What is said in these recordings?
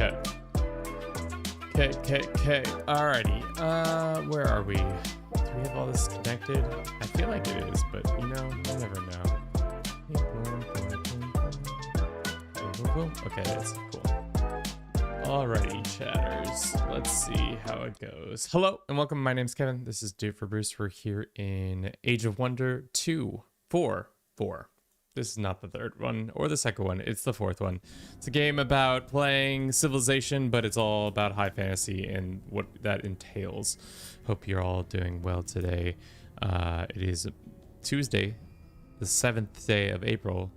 Okay. Okay. Alrighty. Where are we? Do we have all this connected? I feel like it is, but you know, you never know. Okay, that's cool. Alrighty, chatters. Let's see how it goes. Hello and welcome. My name's Kevin. This is Dude for Bruce. We're here in Age of Wonder 244. This is not the third one or the second one. It's the fourth one. It's a game about playing Civilization, but it's all about high fantasy and what that entails. Hope you're all doing well today. It is Tuesday, the 7th day of April,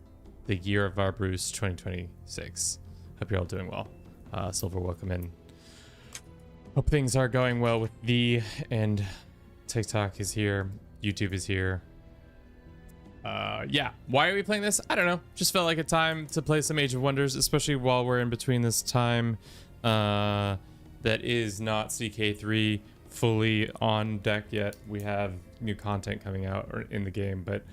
the year of our Bruce 2026. Hope you're all doing well. Silver, welcome in. Hope things are going well with thee, and TikTok is here. YouTube is here. Yeah, why are we playing this? I don't know, just felt like a time to play some Age of Wonders, especially while we're in between this time that is not CK3 fully on deck yet. We have new content coming out in the game, but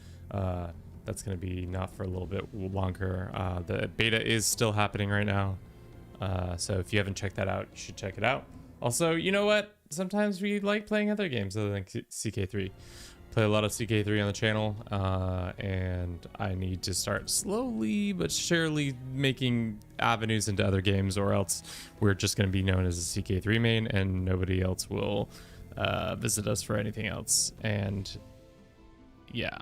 that's going to be not for a little bit longer. The beta is still happening right now, so if you haven't checked that out, you should check it out. Also, you know what, sometimes we like playing other games other than CK3. Play a lot of CK3 on the channel, and I need to start slowly but surely making avenues into other games, or else we're just going to be known as a CK3 main and nobody else will visit us for anything else. And yeah,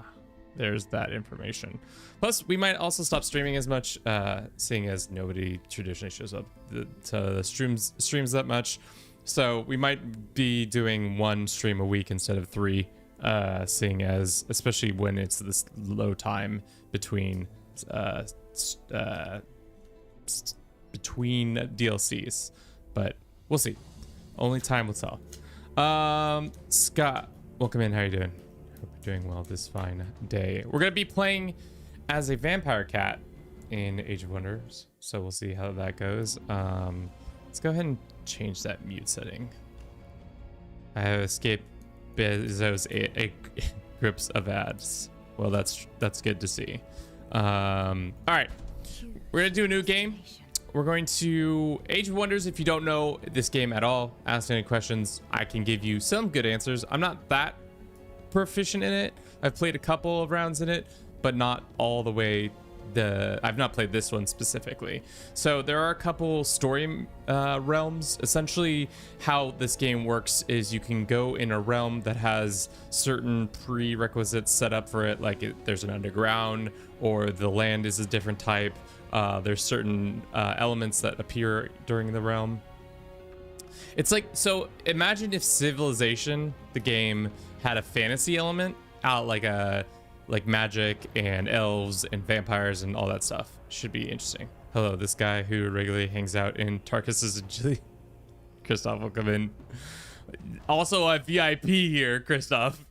there's that information. Plus, we might also stop streaming as much, seeing as nobody traditionally shows up to the streams that much. So we might be doing one stream a week instead of 3. Seeing as, especially when it's this low time between DLCs, but we'll see. Only time will tell. Scott, welcome in. How you doing? Hope you're doing well this fine day. We're gonna be playing as a vampire cat in Age of Wonders, so we'll see how that goes. Let's go ahead and change that mute setting. I have escaped Bezos grips of ads. Well, that's good to see. All right, we're gonna do a new game. We're going to Age of Wonders. If you don't know this game at all, ask any questions. I can give you some good answers. I'm not that proficient in it. I've played a couple of rounds in it, but not all the way. I've not played this one specifically. So there are a couple story realms. Essentially, how this game works is you can go in a realm that has certain prerequisites set up for it, like there's an underground, or the land is a different type. There's certain elements that appear during the realm. It's like, so imagine if Civilization, the game, had a fantasy element, like magic and elves and vampires and all that stuff. Should be interesting. Hello, this guy who regularly hangs out in Tarkus's and Chile. Christoph will come in. Also a VIP here, Christoph.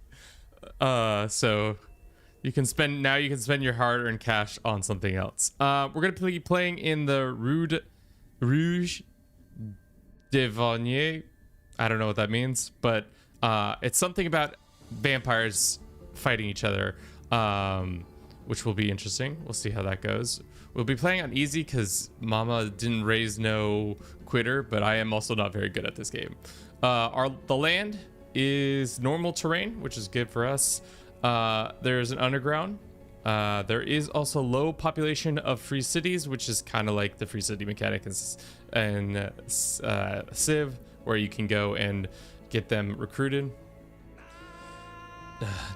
So you can spend your hard-earned cash on something else. We're gonna be playing in the Rouge de Vanier. I don't know what that means, but it's something about vampires fighting each other. Which will be interesting. We'll see how that goes. We'll be playing on easy because Mama didn't raise no quitter, but I am also not very good at this game. The land is normal terrain, which is good for us. There's an underground. There is also low population of free cities, which is kind of like the free city mechanic in Civ, where you can go and get them recruited.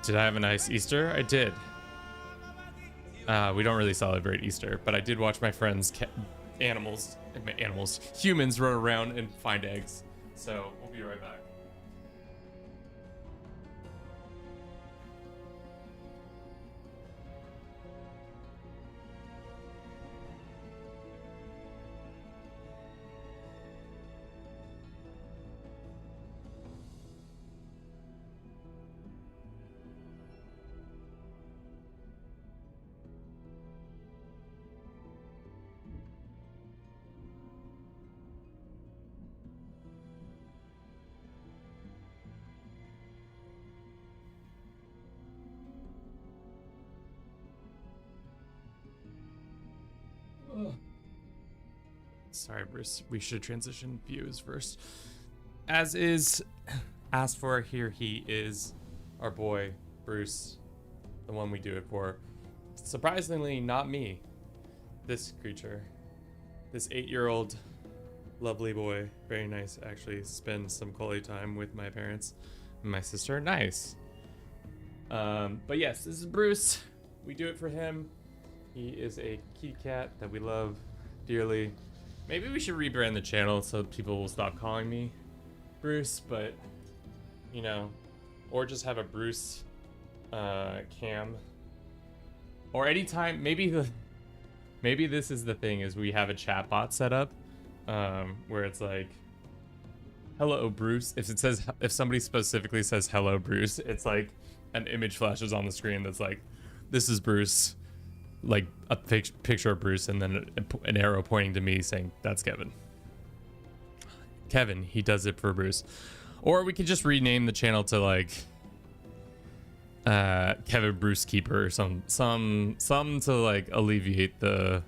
Did I have a nice Easter? I did. We don't really celebrate Easter, but I did watch my friends' humans run around and find eggs. So we'll be right back. Sorry, Bruce. We should transition views first. As is asked for, here he is, our boy, Bruce, the one we do it for. Surprisingly, not me. This creature. This 8-year-old lovely boy. Very nice, actually. Spend some quality time with my parents and my sister. Nice. But yes, this is Bruce. We do it for him. He is a kitty cat that we love dearly. Maybe we should rebrand the channel so people will stop calling me Bruce, but you know, or just have a Bruce cam. Or anytime, maybe this is the thing, is we have a chat bot set up where it's like, hello Bruce. If somebody specifically says hello Bruce, it's like an image flashes on the screen that's like, this is Bruce, like a picture of Bruce, and then an arrow pointing to me saying that's Kevin. Kevin, he does it for Bruce. Or we could just rename the channel to like Kevin Bruce Keeper or some to like alleviate the,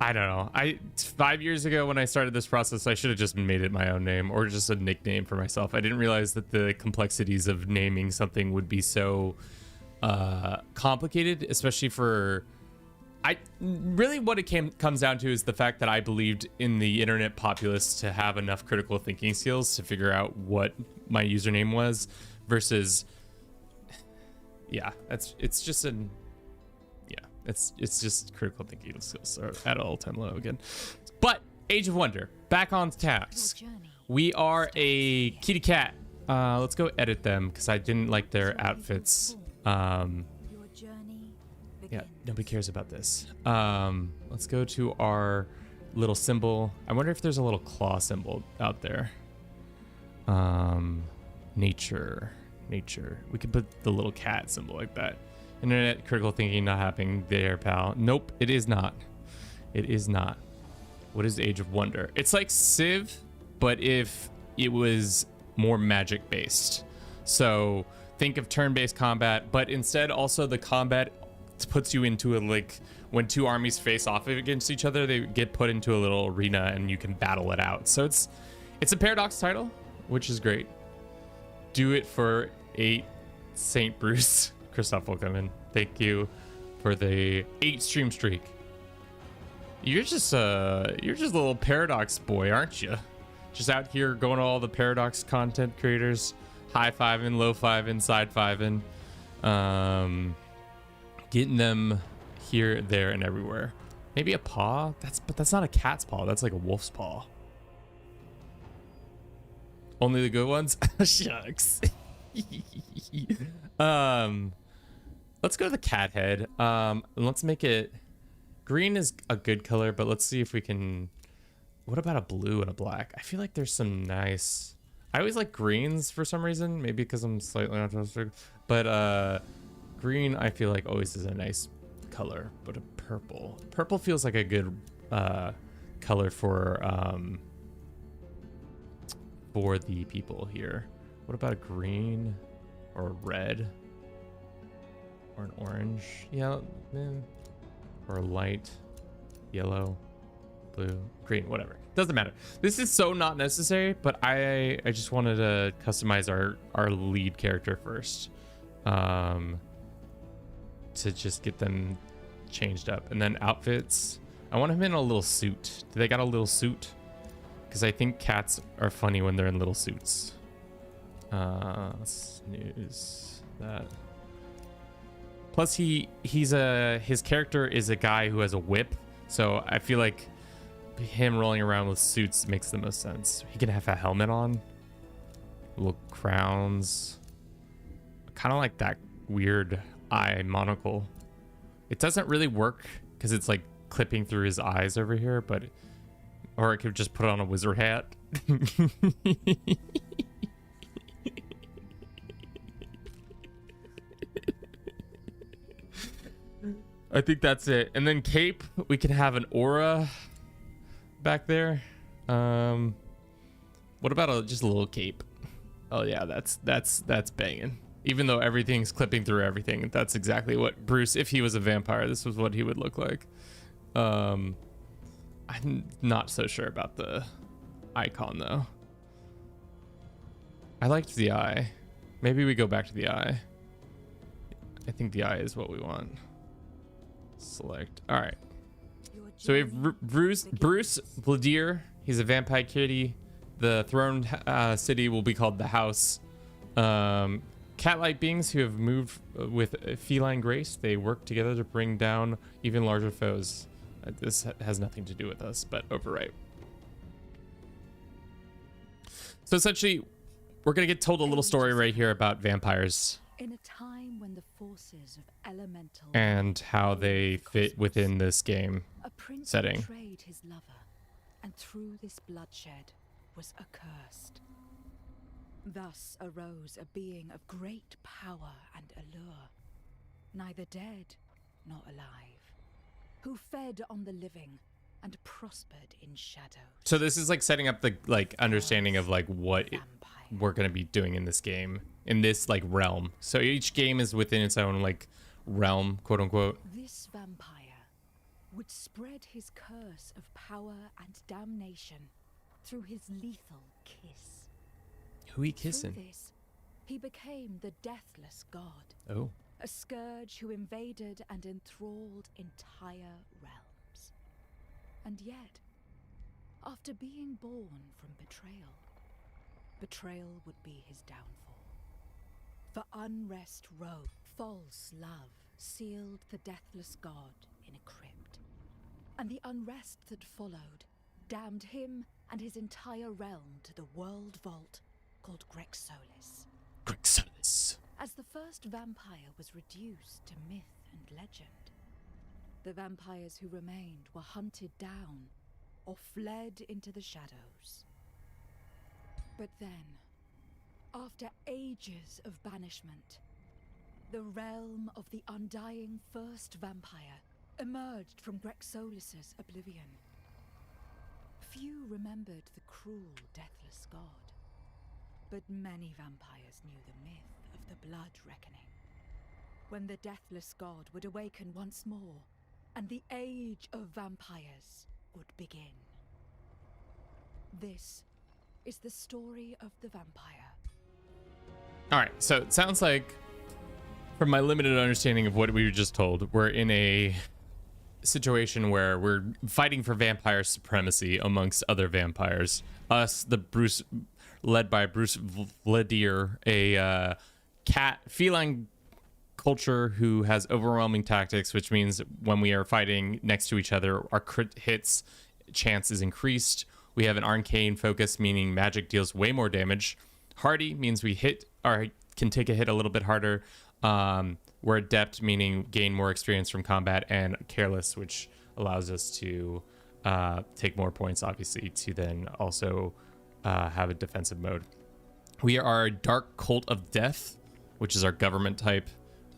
I don't know. 5 years ago when I started this process, I should have just made it my own name or just a nickname for myself. I didn't realize that the complexities of naming something would be so complicated, especially for, really what it comes down to is the fact that I believed in the internet populace to have enough critical thinking skills to figure out what my username was versus, yeah, it's just critical thinking skills are at all time low again. But Age of Wonder, back on task. We are a kitty cat. Let's go edit them because I didn't like their outfits. Yeah, nobody cares about this. Let's go to our little symbol. I wonder if there's a little claw symbol out there. Nature. We could put the little cat symbol like that. Internet critical thinking not happening there, pal. Nope, it is not. It is not. What is Age of Wonder? It's like Civ, but if it was more magic based. So think of turn-based combat, but instead also the combat puts you into a, like, when two armies face off against each other, they get put into a little arena and you can battle it out. So it's a Paradox title, which is great. Do it for 8 St. Bruce. Christoph will come in. Thank you for the 8 stream streak. You're just a little Paradox boy, aren't you? Just out here going to all the Paradox content creators, high-fiving, low-fiving, side-fiving, getting them here, there, and everywhere. Maybe a paw? But that's not a cat's paw. That's like a wolf's paw. Only the good ones? Shucks. Let's go to the cat head. Let's make it green is a good color, but let's see if we can. What about a blue and a black? I feel like there's some nice. I always like greens for some reason, maybe because I'm slightly autistic, but green I feel like always is a nice color. But a purple feels like a good color for the people here. What about a green or a red or an orange? Yeah, or a light yellow, blue, green, whatever. Doesn't matter. This is so not necessary, but I just wanted to customize our lead character first, to just get them changed up. And then outfits, I want him in a little suit. Do they got a little suit? Because I think cats are funny when they're in little suits. Snooze that. Plus his character is a guy who has a whip, so I feel like him rolling around with suits makes the most sense. He can have a helmet on, little crowns, kind of like that weird eye monocle. It doesn't really work because it's like clipping through his eyes over here, but or I could just put on a wizard hat. I think that's it. And then cape, we can have an aura back there. What about just a little cape? Oh yeah, that's banging. Even though everything's clipping through everything, that's exactly what Bruce, if he was a vampire, this was what he would look like. I'm not so sure about the icon though. I liked the eye. Maybe we go back to the eye. I think the eye is what we want. Select. All right. So we have Bruce Vladir. He's a vampire kitty. The throned city will be called the House. Cat-like beings who have moved with feline grace. They work together to bring down even larger foes. This has nothing to do with us, but overwrite. So essentially, we're gonna get told a little story right here about vampires in a time when the forces of elemental and how they fit within this game setting. Betrayed his lover, and through this bloodshed was accursed. Thus arose a being of great power and allure, neither dead nor alive, who fed on the living and prospered in shadows. So this is like setting up the understanding of like what we're gonna be doing in this game, in this like realm. So each game is within its own like realm, quote unquote. This vampire would spread his curse of power and damnation through his lethal kiss. Who he kissing? Through this, he became the deathless god. Oh. A scourge who invaded and enthralled entire realms. And yet, after being born from betrayal would be his downfall. For unrest rose, false love sealed the deathless god in a crypt. And the unrest that followed damned him and his entire realm to the world vault called Grexolis. Grexolis. As the first vampire was reduced to myth and legend, the vampires who remained were hunted down or fled into the shadows. But then, after ages of banishment, the realm of the undying first vampire emerged from Grexolis' oblivion. Few remembered the cruel, deathless god, but many vampires knew the myth of the blood reckoning, when the deathless god would awaken once more, and the age of vampires would begin. This is the story of the vampire. All right, so it sounds like, from my limited understanding of what we were just told, we're in a situation where we're fighting for vampire supremacy amongst other vampires. Us, led by Bruce Vladir, a feline culture who has overwhelming tactics, which means when we are fighting next to each other, our crit hits chance is increased. We have an arcane focus, meaning magic deals way more damage. Hardy means we hit or can take a hit a little bit harder. We're adept, meaning gain more experience from combat, and careless, which allows us to take more points, obviously, to then also have a defensive mode. We are Dark Cult of Death, which is our government type.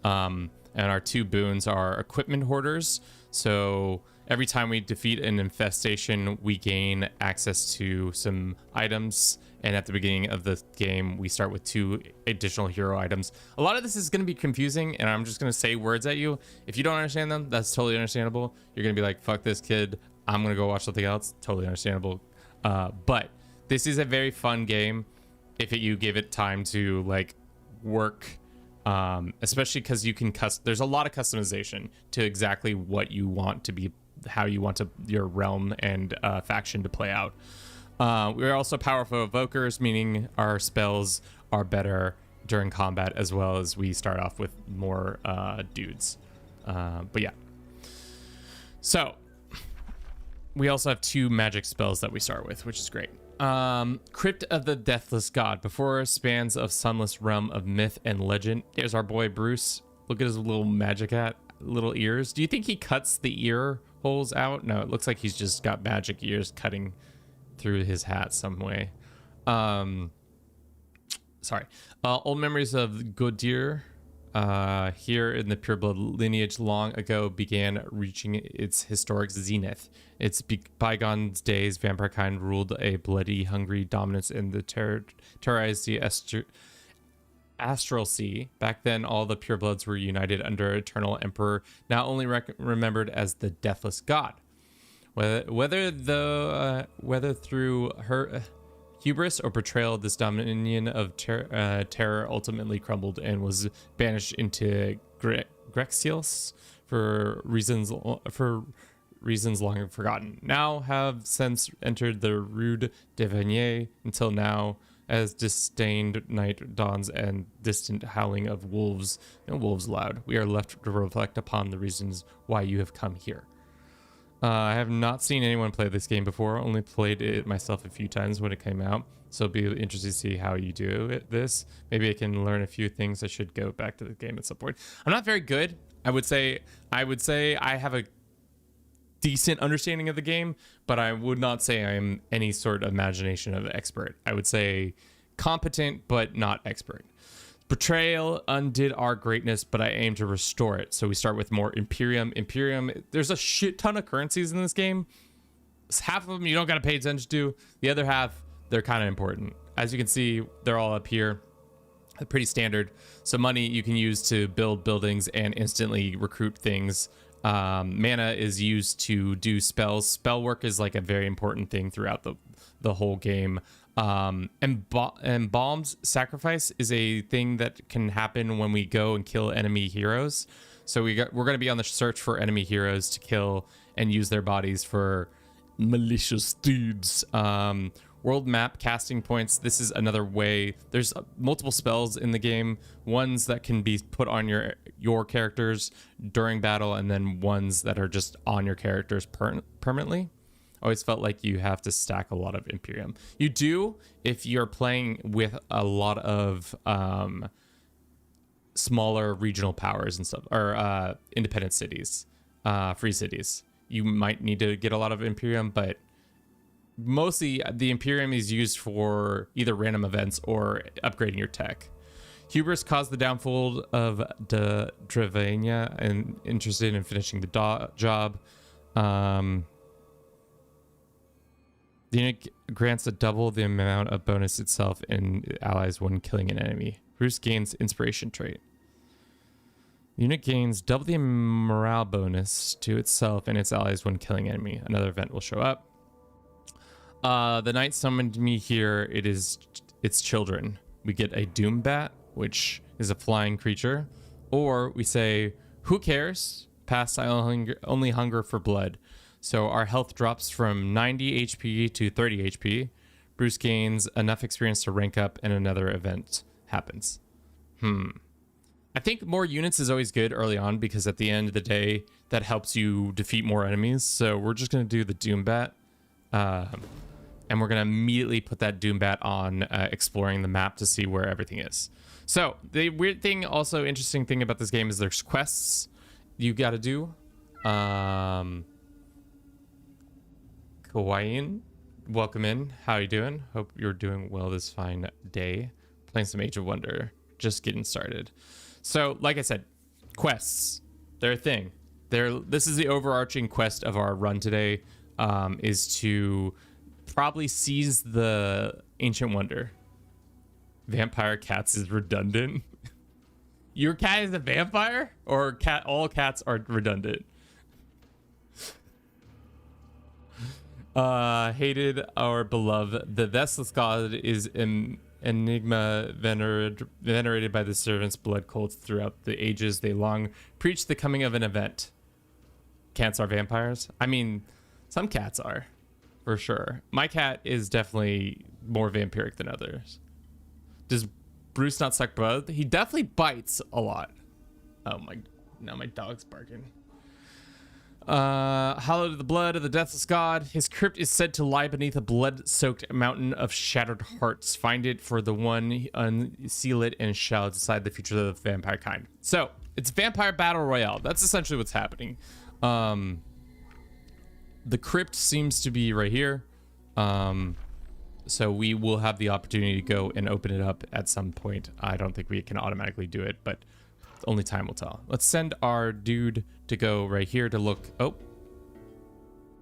And our two boons are Equipment Hoarders. So every time we defeat an infestation, we gain access to some items. And at the beginning of the game, we start with 2 additional hero items. A lot of this is going to be confusing, and I'm just going to say words at you. If you don't understand them, that's totally understandable. You're going to be like, fuck this kid, I'm going to go watch something else. Totally understandable. But this is a very fun game if you give it time to like work, especially because you can there's a lot of customization to exactly what you want to be, how you want your realm and faction to play out. We're also powerful evokers, meaning our spells are better during combat, as well as we start off with more dudes. But yeah. So we also have 2 magic spells that we start with, which is great. Crypt of the Deathless God. Before spans of sunless realm of myth and legend. There's our boy Bruce. Look at his little magic hat, little ears. Do you think he cuts the ear holes out? No, it looks like he's just got magic ears cutting through his hat some way. Sorry. Old memories of Godir. Here in the pureblood lineage long ago began reaching its historic zenith. Its bygone days, vampire kind ruled a bloody, hungry dominance in the terrorized the astral sea. Back then, all the purebloods were united under eternal emperor, now only remembered as the deathless god. Whether through her hubris or betrayal, this dominion of terror ultimately crumbled and was banished into Grexios for reasons long forgotten. Now have since entered the Rue de Vanier. Until now, as disdained night dawns and distant howling of wolves and wolves loud, we are left to reflect upon the reasons why you have come here. I have not seen anyone play this game before, only played it myself a few times when it came out, so it'll be interesting to see how you do this. Maybe I can learn a few things. I should go back to the game at some point. I'm not very good. I would say I have a decent understanding of the game, but I would not say I'm any sort of imagination of expert. I would say competent, but not expert. Betrayal undid our greatness, but I aim to restore it. So we start with more Imperium. There's a shit ton of currencies in this game. Half of them you don't got to pay attention to. The other half, they're kind of important. As you can see, they're all up here. They're pretty standard. So money you can use to build buildings and instantly recruit things. Mana is used to do spells. Spell work is like a very important thing throughout the whole game. Embalmed sacrifice is a thing that can happen when we go and kill enemy heroes. So we're going to be on the search for enemy heroes to kill and use their bodies for malicious deeds. World map casting points. This is another way. There's multiple spells in the game. Ones that can be put on your characters during battle, and then ones that are just on your characters permanently. Always felt like you have to stack a lot of Imperium. You do if you're playing with a lot of smaller regional powers and stuff, or independent cities, free cities. You might need to get a lot of Imperium, but mostly the Imperium is used for either random events or upgrading your tech. Hubris caused the downfall of de Drevania and interested in finishing the job. The unit grants a double the amount of bonus itself and allies when killing an enemy. Bruce gains inspiration trait. The unit gains double the morale bonus to itself and its allies when killing enemy. Another event will show up. The knight summoned me here. It's children. We get a Doom Bat, which is a flying creature. Or we say, who cares? Past I only hunger for blood. So our health drops from 90 HP to 30 HP. Bruce gains enough experience to rank up and another event happens. I think more units is always good early on because at the end of the day, that helps you defeat more enemies. So we're just going to do the Doom Bat. And we're going to immediately put that Doom Bat on exploring the map to see where everything is. So the weird thing, also interesting thing about this game is there's quests you got to do. Kawaiian, welcome in. How you doing? Hope you're doing well this fine day. Playing some Age of Wonder. Just getting started. So, like I said, quests. They're a thing. This is the overarching quest of our run today, is to probably seize the Ancient Wonder. Vampire cats is redundant. Your cat is a vampire? Or all cats are redundant? Hated or beloved, the Deathless God is an enigma venerated by the servants' blood cults throughout the ages. They long preach the coming of an event. Cats are vampires? I mean, some cats are, for sure. My cat is definitely more vampiric than others. Does Bruce not suck blood? He definitely bites a lot. Oh my, now my dog's barking. Hallowed to the blood of the Deathless God. His crypt is said to lie beneath a blood-soaked mountain of shattered hearts. Find it for the one, unseal it, and shall decide the future of the vampire kind. So, it's Vampire Battle Royale. That's essentially what's happening. The crypt seems to be right here. So we will have the opportunity to go and open it up at some point. I don't think we can automatically do it, but only time will tell. Let's send our dude to go right here to look. Oh,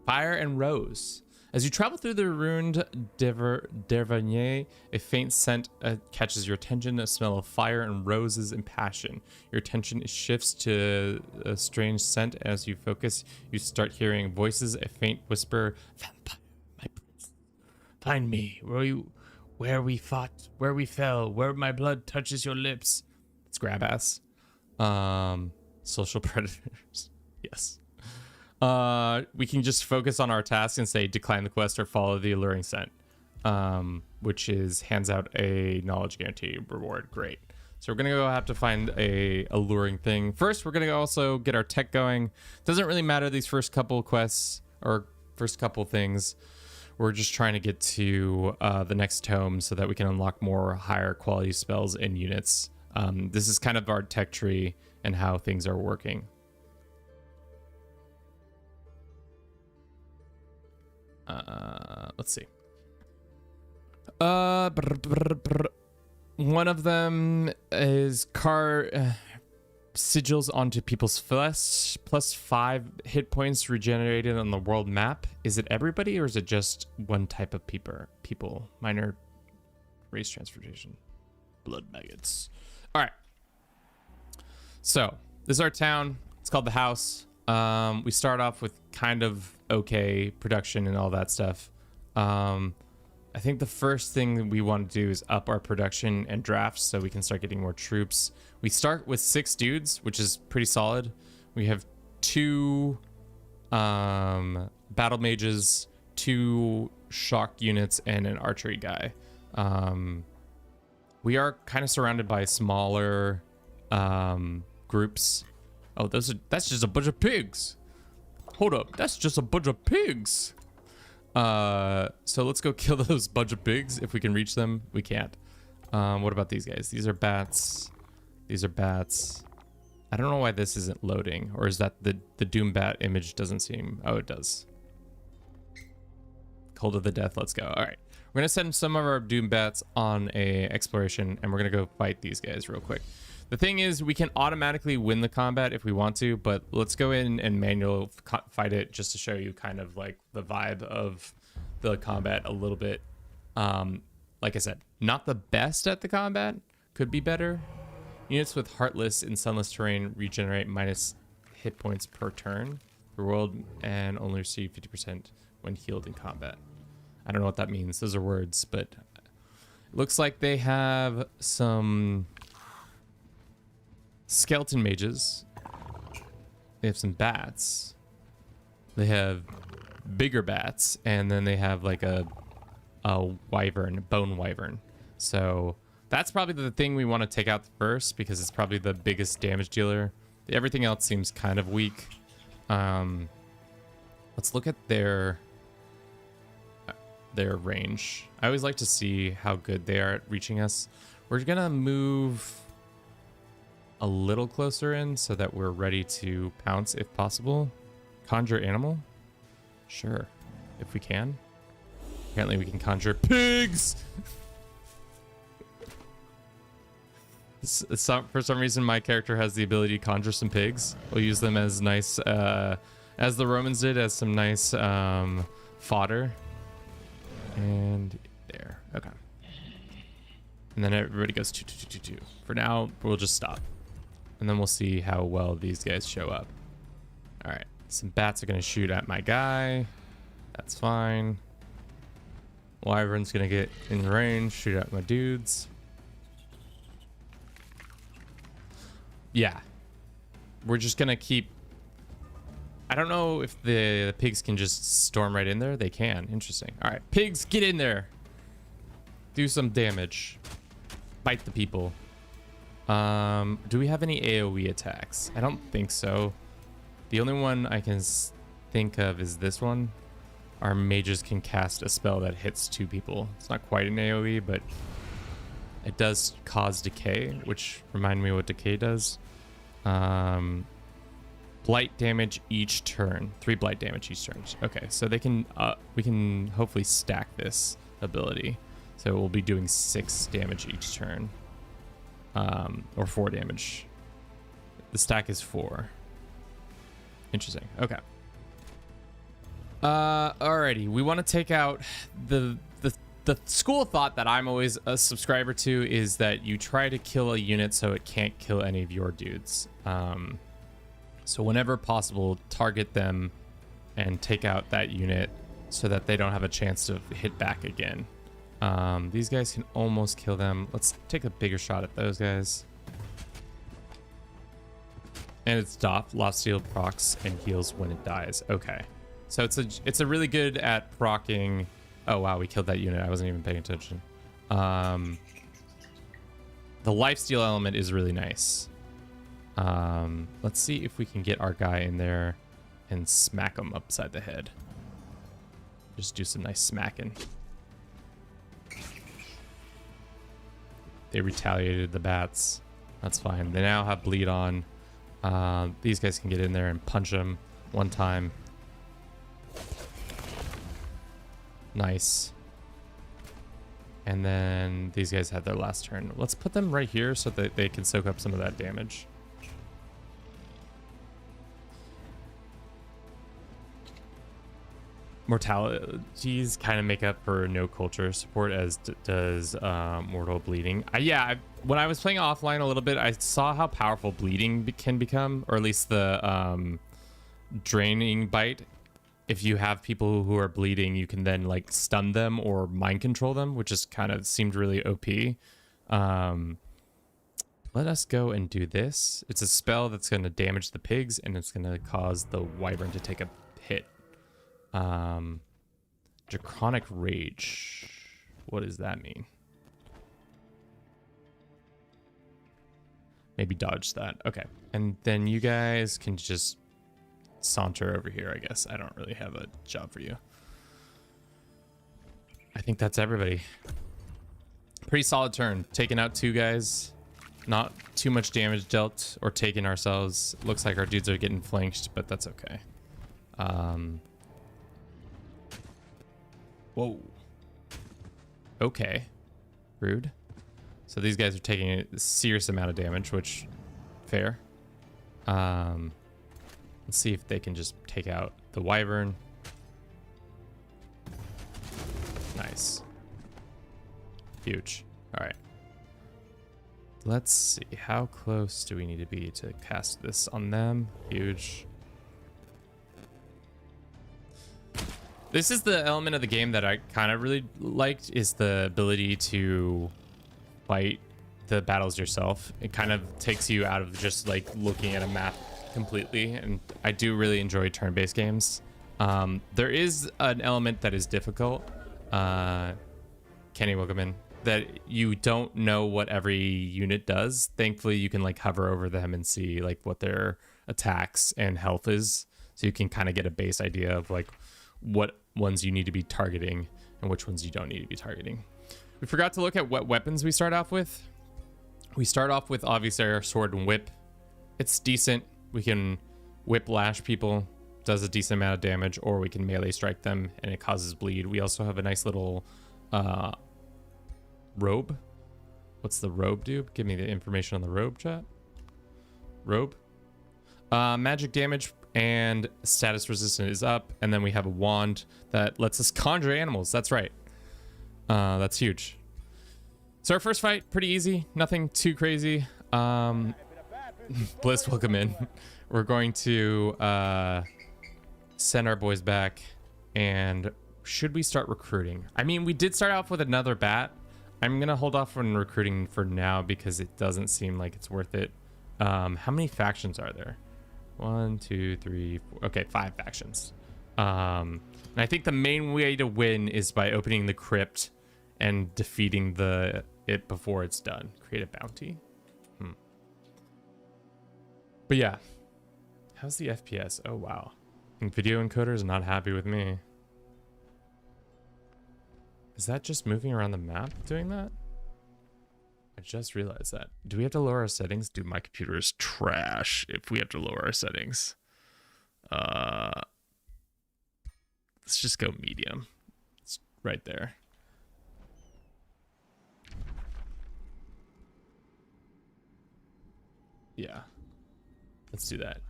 Fire and Rose. As you travel through the ruined Dervanier, a faint scent catches your attention, a smell of fire and roses and passion. Your attention shifts to a strange scent. As you focus, you start hearing voices, a faint whisper, "Vampire, my prince, find me, where we fought, where we fell, where my blood touches your lips." It's grab ass. Social predators. Yes. We can just focus on our task and say decline the quest or follow the alluring scent, which is hands out a knowledge guarantee reward. Great. So we're gonna have to find a alluring thing. First, we're gonna also get our tech going. Doesn't really matter these first couple quests or first couple things. We're just trying to get to the next tome so that we can unlock more higher quality spells and units. This is kind of our tech tree and how things are working. Let's see. One of them is sigils onto people's flesh, plus 5 hit points regenerated on the world map. Is it everybody or is it just one type of people? Minor race transportation. Blood maggots. All right. So this is our town. It's called the House. We start off with kind of okay production and all that stuff. I think the first thing that we want to do is up our production and drafts so we can start getting more troops. We start with 6 dudes, which is pretty solid. We have 2 battle mages, 2 shock units, and an archery guy. We are kind of surrounded by smaller groups. Oh, that's just a bunch of pigs. Hold up, that's just a bunch of pigs. So let's go kill those bunch of pigs. If we can reach them, we can't. What about these guys? These are bats. These are bats. I don't know why this isn't loading, or is that the Doom Bat image doesn't seem... Oh, it does. Cold of the Death, let's go. All right, we're gonna send some of our Doom Bats on a exploration, and we're gonna go fight these guys real quick. The thing is, we can automatically win the combat if we want to, but let's go in and manual fight it just to show you kind of like the vibe of the combat a little bit. Like I said, not the best at the combat, could be better. Units with Heartless in Sunless terrain regenerate minus hit points per turn per world and only receive 50% when healed in combat. I don't know what that means. Those are words, but it looks like they have some skeleton mages. They have some bats. They have bigger bats, and then they have like a wyvern, bone wyvern. So that's probably the thing we want to take out first because it's probably the biggest damage dealer. Everything else seems kind of weak. Let's look at their range. I always like to see how good they are at reaching us. We're gonna move a little closer in so that we're ready to pounce if possible. Conjure animal? Sure, if we can. Apparently we can conjure pigs! For some reason my character has the ability to conjure some pigs. We'll use them as nice, as the Romans did, as some nice fodder. And there, okay. And then everybody goes 2, 2, 2, 2, 2. For now, we'll just stop. And then we'll see how well these guys show up. All right, some bats are gonna shoot at my guy. That's fine. Wyvern's gonna get in range, shoot at my dudes. Yeah, we're just gonna keep... I don't know if the pigs can just storm right in there. They can, interesting. All right, pigs, get in there. Do some damage. Bite the people. Do we have any AoE attacks? I don't think so. The only one I can think of is this one. Our mages can cast a spell that hits 2 people. It's not quite an AoE, but it does cause decay, which remind me what decay does. Blight damage each turn. 3 blight damage each turn. Okay, so they can we can hopefully stack this ability. So we'll be doing 6 damage each turn. Or 4 damage. The stack is 4. Interesting. Okay. Alrighty, we want to take out the school of thought that I'm always a subscriber to is that you try to kill a unit so it can't kill any of your dudes. So whenever possible, target them and take out that unit so that they don't have a chance to hit back again. These guys can almost kill them. Let's take a bigger shot at those guys. And it's Doff, Lost Steel procs and heals when it dies. Okay. So it's a really good at procking. Oh wow, we killed that unit. I wasn't even paying attention. The lifesteal element is really nice. Let's see if we can get our guy in there and smack him upside the head. Just do some nice smacking. They retaliated the bats. That's fine. They now have bleed on. These guys can get in there and punch them one time. Nice. And then these guys had their last turn. Let's put them right here so that they can soak up some of that damage. Mortalities kind of make up for no culture support, as does mortal bleeding. When I was playing offline a little bit, I saw how powerful bleeding can become, or at least the draining bite. If you have people who are bleeding, you can then like stun them or mind control them, which just kind of seemed really OP. Let us go and do this. It's a spell that's going to damage the pigs, and it's going to cause the wyvern to take a hit. Draconic Rage. What does that mean? Maybe dodge that. Okay. And then you guys can just saunter over here, I guess. I don't really have a job for you. I think that's everybody. Pretty solid turn. Taking out two guys. Not too much damage dealt or taken ourselves. Looks like our dudes are getting flanked, but that's okay. Whoa. Okay. Rude. So these guys are taking a serious amount of damage, which fair. Let's see if they can just take out the wyvern. Nice. Huge. All right. Let's see. How close do we need to be to cast this on them? Huge. This is the element of the game that I kind of really liked, is the ability to fight the battles yourself. It kind of takes you out of just like looking at a map completely, and I do really enjoy turn-based games. There is an element that is difficult, Kenny, welcome in, that you don't know what every unit does. Thankfully, you can like hover over them and see like what their attacks and health is, so you can kind of get a base idea of like what ones you need to be targeting and which ones you don't need to be targeting. We forgot to look at what weapons we start off with. We start off with obviously our sword and whip. It's decent. We can whip lash people, does a decent amount of damage, or we can melee strike them and it causes bleed. We also have a nice little robe. What's the robe do? Give me the information on the robe, chat. Robe. Magic damage and status resistance is up, and then we have a wand that lets us conjure animals. That's right. That's huge. So our first fight, pretty easy, nothing too crazy. Bliss, welcome in. We're going to send our boys back, and should we start recruiting? I mean, we did start off with another bat. I'm gonna hold off on recruiting for now because it doesn't seem like it's worth it. How many factions are there? 1, 2, 3, 4. Okay, 5 factions. And I think the main way to win is by opening the crypt and defeating it before it's done. Create a bounty. But yeah, how's the FPS? Oh wow, video encoder is not happy with me. Is that just moving around the map doing that? I just realized that. Do we have to lower our settings? Dude, my computer is trash if we have to lower our settings. Let's just go medium. It's right there. Yeah. Let's do that.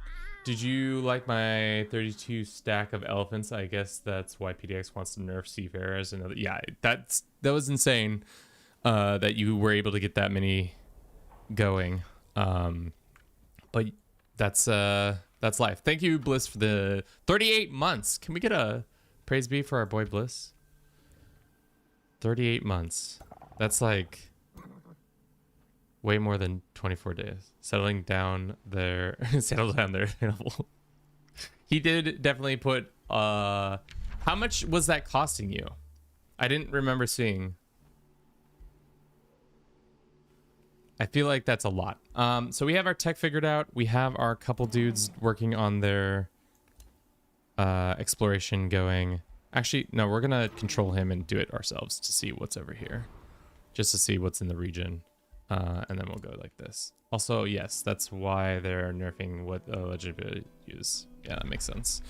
Did you like my 32 stack of elephants? I guess that's why PDX wants to nerf seafarers. And yeah, that was insane. That you were able to get that many going. But that's life. Thank you, Bliss, for the 38 months. Can we get a praise be for our boy Bliss? 38 months. That's like way more than 24 days. Settle down there. He did definitely put how much was that costing you? I didn't remember seeing. I feel like that's a lot. So we have our tech figured out. We have our couple dudes working on their exploration going. Actually, no, we're gonna control him and do it ourselves to see what's over here, just to see what's in the region, and then we'll go like this. Also, yes, that's why they're nerfing what legibility use. Yeah, that makes sense.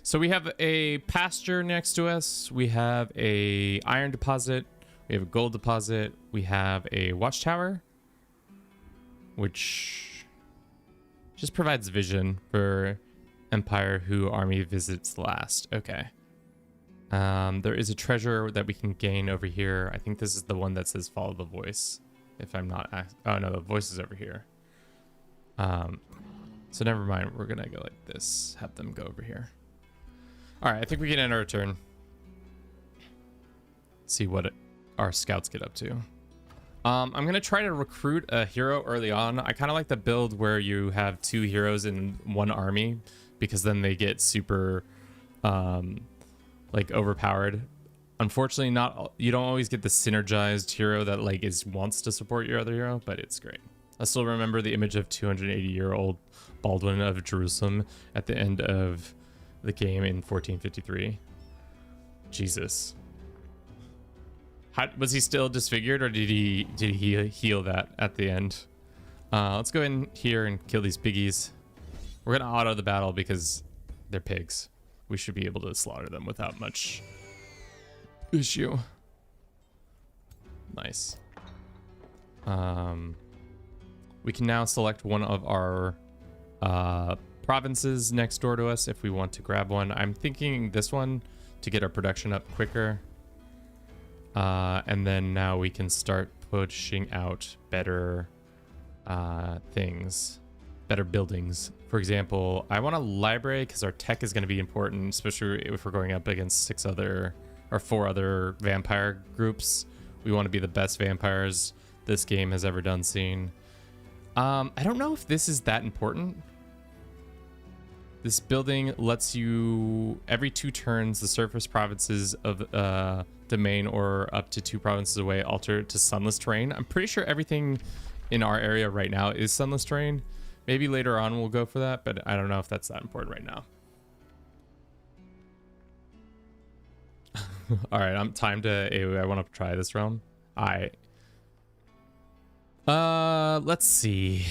So we have a pasture next to us. We have a iron deposit. We have a gold deposit. We have a watchtower, which just provides vision for Empire who army visits last. Okay. There is a treasure that we can gain over here. I think this is the one that says follow the voice. If I'm not... Oh, no, the voice is over here. So never mind. We're going to go like this. Have them go over here. All right. I think we can end our turn. See what our scouts get up to. I'm going to try to recruit a hero early on. I kind of like the build where you have 2 heroes in one army, because then they get super like overpowered. Unfortunately, you don't always get the synergized hero that like wants to support your other hero, but it's great. I still remember the image of 280-year-old Baldwin of Jerusalem at the end of the game in 1453. Jesus. Was he still disfigured, or did he heal that at the end? Let's go in here and kill these piggies. We're gonna auto the battle because they're pigs. We should be able to slaughter them without much issue. Nice. We can now select one of our provinces next door to us if we want to grab one. I'm thinking this one to get our production up quicker. And then now we can start pushing out better things, better buildings. For example, I want a library because our tech is going to be important, especially if we're going up against 4 other vampire groups. We want to be the best vampires this game has ever seen. I don't know if this is that important. This building lets you, every 2 turns, the surface provinces of domain or up to 2 provinces away alter to sunless terrain. I'm pretty sure everything in our area right now is sunless terrain. Maybe later on we'll go for that, but I don't know if that's that important right now. All right, I'm time to. I want to try this realm. Let's see.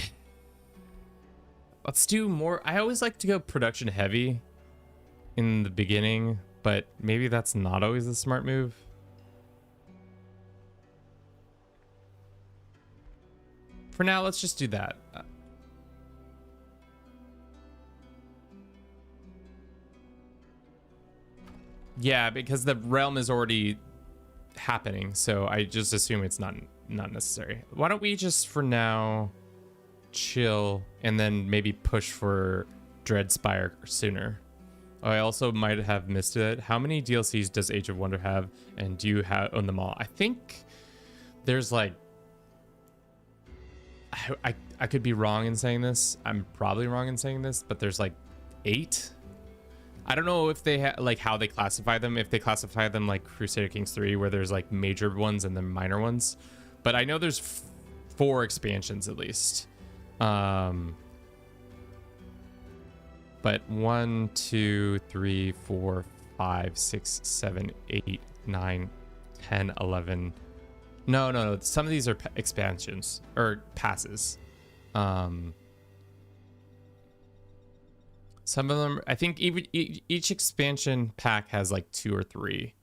Let's do more. I always like to go production heavy in the beginning, but maybe that's not always the smart move. For now, let's just do that. Yeah, because the realm is already happening, so I just assume it's not necessary. Why don't we just, for now, chill and then maybe push for Dreadspire sooner? I also might have missed it. How many DLCs does Age of Wonder have, and do you own them all? I think there's like... I could be wrong in saying this. I'm probably wrong in saying this, but there's like 8. I don't know if they like how they classify them. If they classify them like Crusader Kings 3, where there's like major ones and then minor ones. But I know there's 4 expansions at least. But 1, 2, 3, 4, 5, 6, 7, 8, 9, 10, 11. No. Some of these are expansions or passes. Some of them, I think each expansion pack has like 2 or 3.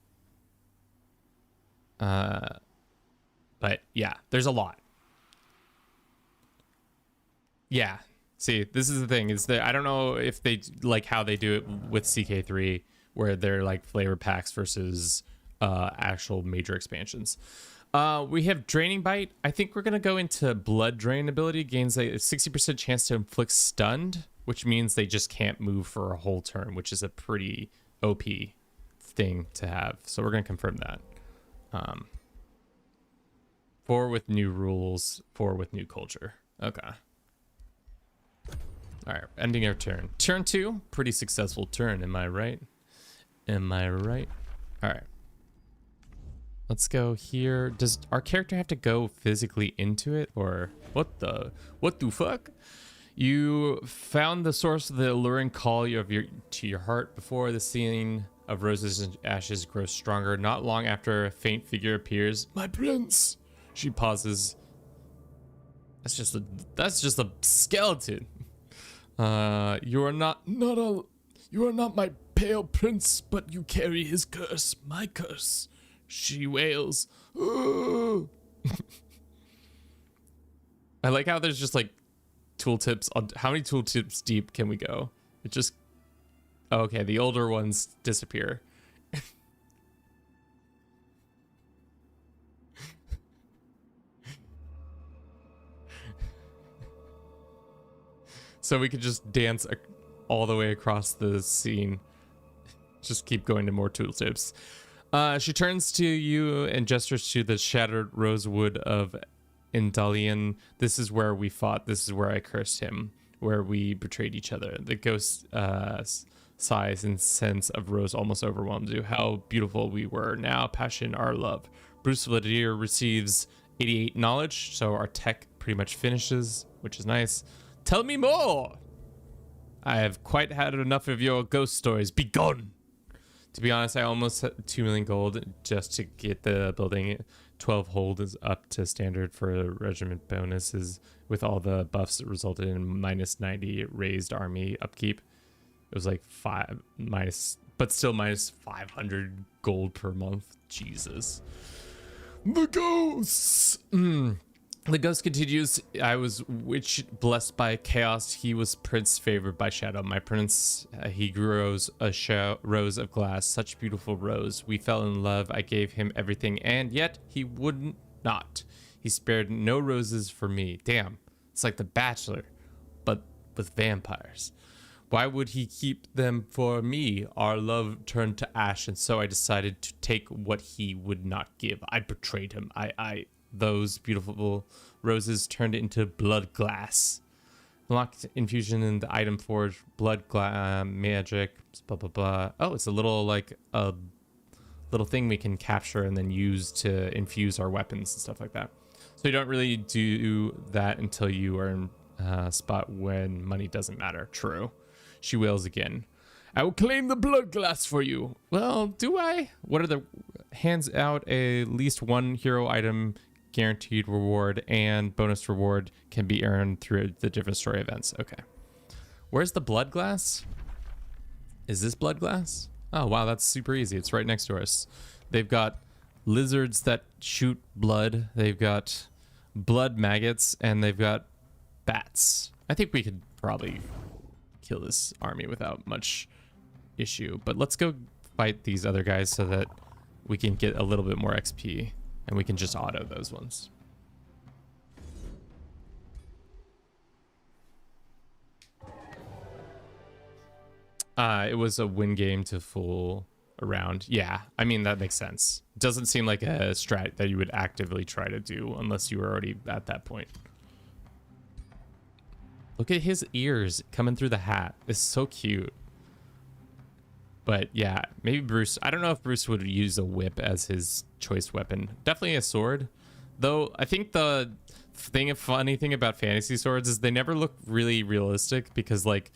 But yeah, there's a lot. Yeah, See, this is the thing, is that I don't know if they like how they do it with CK3, where they're like flavor packs versus actual major expansions. We have Draining Bite. I think we're gonna go into Blood Drain ability. Gains a 60% chance to inflict stunned, which means they just can't move for a whole turn, which is a pretty OP thing to have. So we're gonna confirm that. 4 with new rules, 4 with new culture. Okay. All right, ending our turn. Turn 2, pretty successful turn. Am I right? Am I right? All right. Let's go here. Does our character have to go physically into it, or what the fuck? You found the source of the alluring call to your heart. Before the scene of roses and ashes grows stronger, not long after a faint figure appears. My prince. She pauses. That's just a skeleton. You are not my pale prince, but you carry his curse, my curse. She wails. I like how there's just like tooltips on how many tooltips deep can we go? It just okay, the older ones disappear. So we could just dance all the way across the scene. Just keep going to more tooltips. She turns to you and gestures to the shattered rosewood of Indalian. This is where we fought. This is where I cursed him, where we betrayed each other. The ghost sighs and sense of rose almost overwhelms you. How beautiful we were. Now, passion, our love. Bruce Vladir receives 88 knowledge, so our tech pretty much finishes, which is nice. Tell me more! I have quite had enough of your ghost stories. Be gone! To be honest, I almost had 2 million gold just to get the building. 12 hold is up to standard for regiment bonuses with all the buffs that resulted in minus 90 raised army upkeep. It was like 5 minus, but still minus 500 gold per month. Jesus. The ghosts! The ghost continues. I was witch blessed by chaos. He was prince favored by shadow. My prince, he grows a rose of glass, such beautiful rose. We fell in love. I gave him everything, and yet he would not. He spared no roses for me. Damn, it's like The Bachelor, but with vampires. Why would he keep them for me? Our love turned to ash, and so I decided to take what he would not give. I betrayed him. Those beautiful roses turned into blood glass. Unlocked infusion in the item forge, blood magic, blah blah blah. Oh, it's a little like a little thing we can capture and then use to infuse our weapons and stuff like that. So you don't really do that until you are in a spot when money doesn't matter. True. She wails again. I will claim the blood glass for you. Well, do I? What are the hands out a least one hero item guaranteed reward and bonus reward can be earned through the different story events. Okay. Where's the blood glass? Is this blood glass? Oh, wow. That's super easy. It's right next to us. They've got lizards that shoot blood. They've got blood maggots and they've got bats. I think we could probably kill this army without much issue, but let's go fight these other guys so that we can get a little bit more XP. And we can just auto those ones. It was a win game to fool around. Yeah, I mean, that makes sense. Doesn't seem like a strat that you would actively try to do unless you were already at that point. Look at his ears coming through the hat. It's so cute. But yeah, maybe Bruce. I don't know if Bruce would use a whip as his choice weapon. Definitely a sword. Though I think the funny thing about fantasy swords is they never look really realistic because like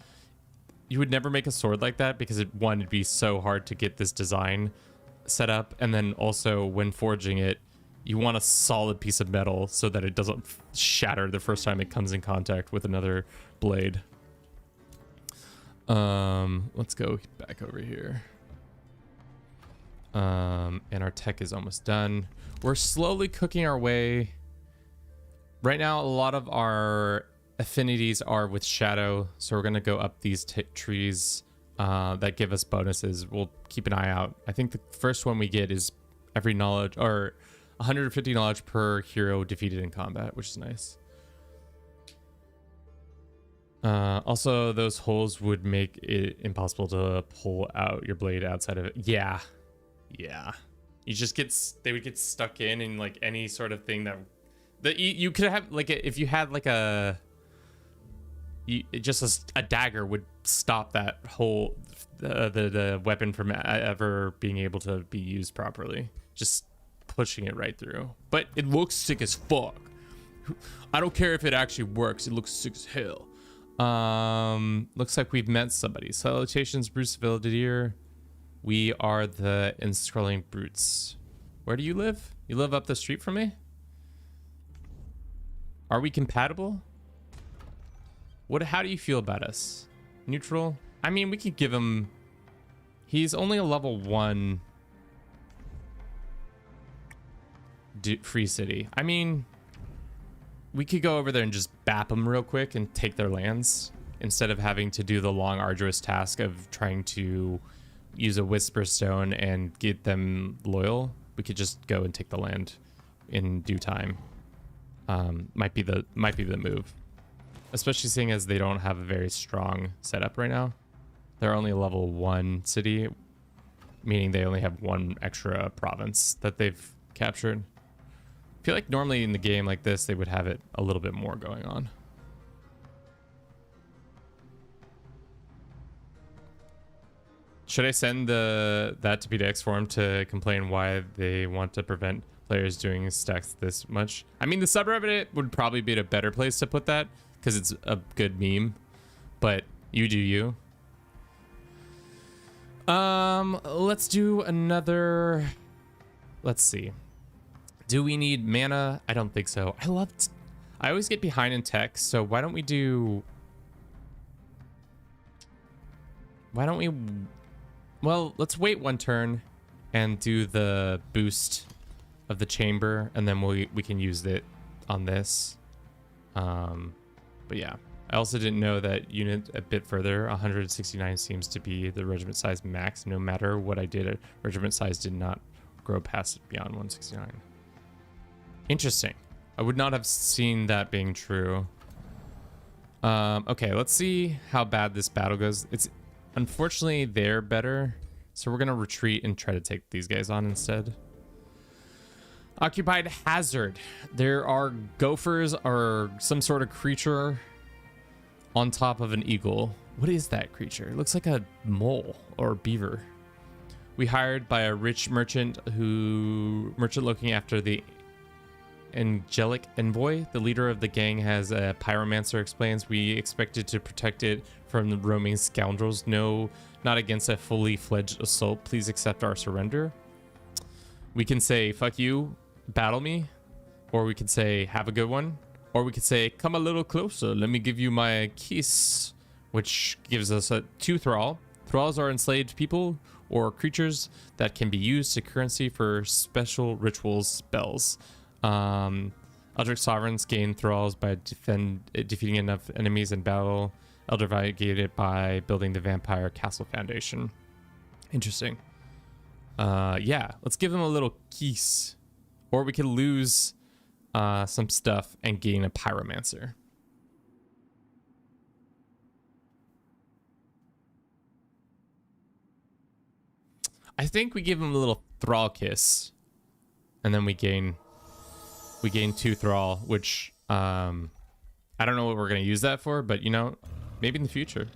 you would never make a sword like that because it'd be so hard to get this design set up. And then also when forging it, you want a solid piece of metal so that it doesn't shatter the first time it comes in contact with another blade. Let's go back over here. And our tech is almost done. We're slowly cooking our way. Right now, a lot of our affinities are with shadow, so we're gonna go up these trees that give us bonuses. We'll keep an eye out. I think the first one we get is every knowledge, or 150 knowledge per hero defeated in combat, which is nice. Also, those holes would make it impossible to pull out your blade outside of it. Yeah. You just they would get stuck in, and like any sort of thing that you could have, like if you had like just a dagger would stop that whole the weapon from ever being able to be used properly. Just pushing it right through. But it looks sick as fuck. I don't care if it actually works. It looks sick as hell. Looks like we've met somebody. Salutations, Bruce Villadier. We are the Inscrolling Brutes. Where do you live? You live up the street from me? Are we compatible? How do you feel about us? Neutral? I mean, we could give him... He's only a level 1 free city. I mean, we could go over there and just bap them real quick and take their lands instead of having to do the long, arduous task of trying to use a Whisper Stone and get them loyal. We could just go and take the land in due time. Might be the move, especially seeing as they don't have a very strong setup right now. They're only a level 1 city, meaning they only have 1 extra province that they've captured. I feel like normally in the game like this, they would have it a little bit more going on. Should I send that to PDX forum to complain why they want to prevent players doing stacks this much? I mean, the subreddit would probably be a better place to put that because it's a good meme, but you do you. Let's do another. Let's see. Do we need mana? I don't think so. I always get behind in tech, so why don't we well, let's wait 1 turn and do the boost of the chamber, and then we can use it on this. But yeah, I also didn't know that unit a bit further. 169 seems to be the regiment size max. No matter what I did, regiment size did not grow past it beyond 169. Interesting. I would not have seen that being true. Okay, let's see how bad this battle goes. It's unfortunately they're better, so we're gonna retreat and try to take these guys on instead. Occupied Hazard. There are gophers or some sort of creature on top of an eagle. What is that creature? It looks like a mole or a beaver. We hired by a rich merchant looking after the Angelic Envoy. The leader of the gang has a pyromancer, explains. We expected to protect it from the roaming scoundrels. No, not against a fully fledged assault. Please accept our surrender. We can say, fuck you, battle me. Or we could say, have a good one. Or we could say, come a little closer. Let me give you my kiss. Which gives us a 2 thrall. Thralls are enslaved people or creatures that can be used as currency for special rituals spells. Eldritch Sovereigns gain thralls by defeating enough enemies in battle. Elder gained it by building the Vampire Castle Foundation. Interesting. Yeah, let's give them a little kiss. Or we could lose some stuff and gain a Pyromancer. I think we give them a little Thrall kiss. And then we gain 2 Thrall, which I don't know what we're going to use that for, but you know, maybe in the future.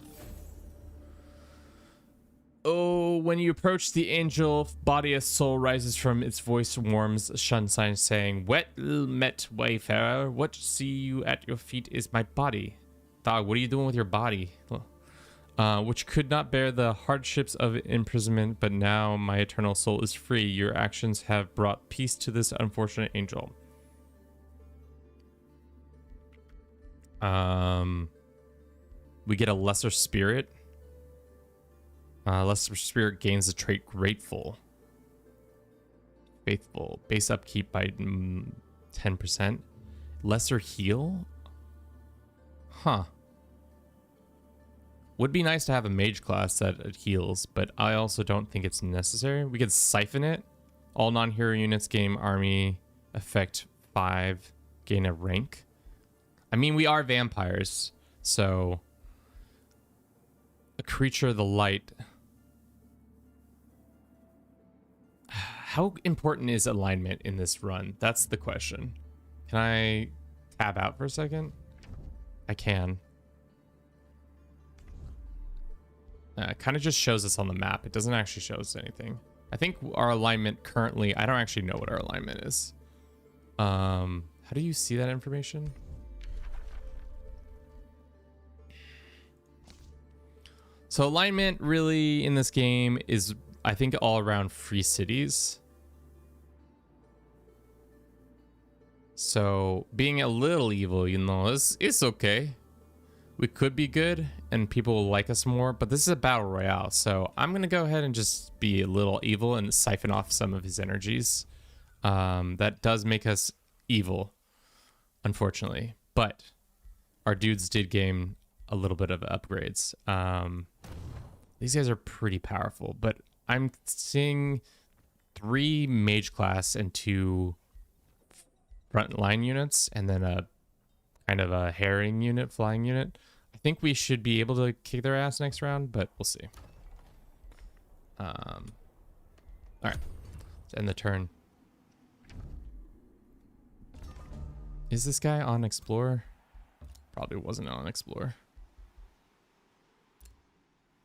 Oh, when you approach the angel, body a soul rises from its voice, warms sunshine, saying, "Well met, wayfarer. What see you at your feet is my body." Dog, what are you doing with your body? Which could not bear the hardships of imprisonment, but now my eternal soul is free. Your actions have brought peace to this unfortunate angel. We get a lesser spirit. Lesser spirit gains the trait grateful. Faithful. Base upkeep by 10%. Lesser heal? Huh. Would be nice to have a mage class that heals, but I also don't think it's necessary. We could siphon it. All non-hero units gain army effect 5, gain a rank. I mean, we are vampires, so a creature of the light. How important is alignment in this run? That's the question. Can I tab out for a second? I can. It kind of just shows us on the map. It doesn't actually show us anything. I think our alignment currently, I don't actually know what our alignment is. How do you see that information? So alignment really in this game is, I think, all around free cities. So being a little evil, you know, it's okay. We could be good and people will like us more, but this is a battle royale. So I'm going to go ahead and just be a little evil and siphon off some of his energies. That does make us evil, unfortunately, but our dudes did gain a little bit of upgrades. These guys are pretty powerful, but I'm seeing 3 mage class and 2 frontline units, and then a kind of a herring unit, flying unit. I think we should be able to kick their ass next round, but we'll see. All right, let's end the turn. Is this guy on Explorer? Probably wasn't on Explorer.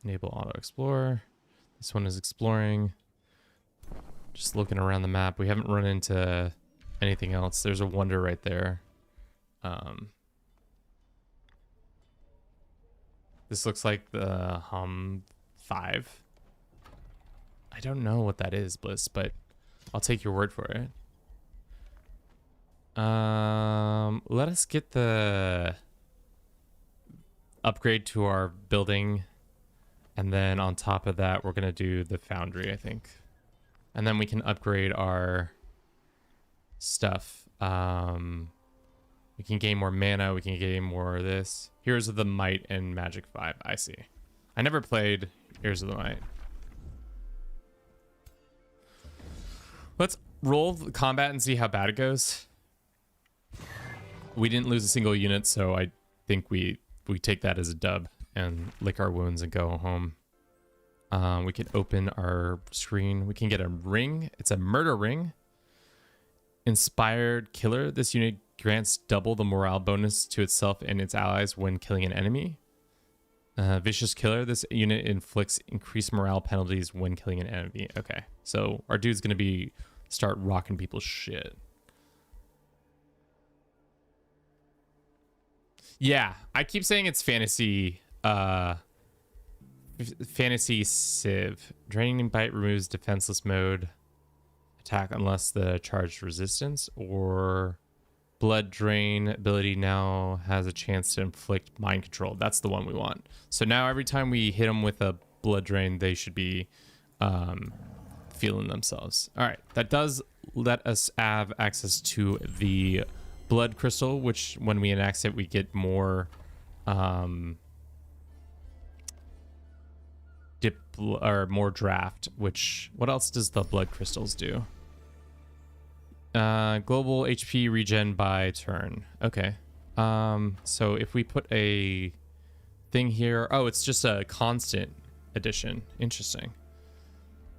Enable Auto Explorer. This one is exploring. Just looking around the map. We haven't run into anything else. There's a wonder right there. This looks like the Hum 5. I don't know what that is, Bliss, but I'll take your word for it. Let us get the upgrade to our building, and then on top of that, we're gonna do the foundry, I think, and then we can upgrade our stuff. We can gain more mana, we can gain more of this. Heroes of the Might and Magic 5. I see. I never played Heroes of the Might. Let's roll the combat and see how bad it goes. We didn't lose a single unit, so I think we take that as a dub and lick our wounds and go home. We can open our screen. We can get a ring. It's a murder ring. Inspired Killer. This unit grants double the morale bonus to itself and its allies when killing an enemy. Vicious Killer. This unit inflicts increased morale penalties when killing an enemy. Okay, so our dude's gonna be start rocking people's shit. Yeah, I keep saying it's fantasy. Fantasy Civ. Draining Bite removes defenseless mode attack unless the charged resistance, or Blood Drain ability now has a chance to inflict mind control. That's the one we want. So now every time we hit them with a Blood Drain, they should be feeling themselves. All right, that does let us have access to the Blood Crystal, which when we enact it, we get more more draft. Which, what else does the Blood Crystals do? Global HP regen by turn. Okay. So if we put a thing here, oh, it's just a constant addition. Interesting.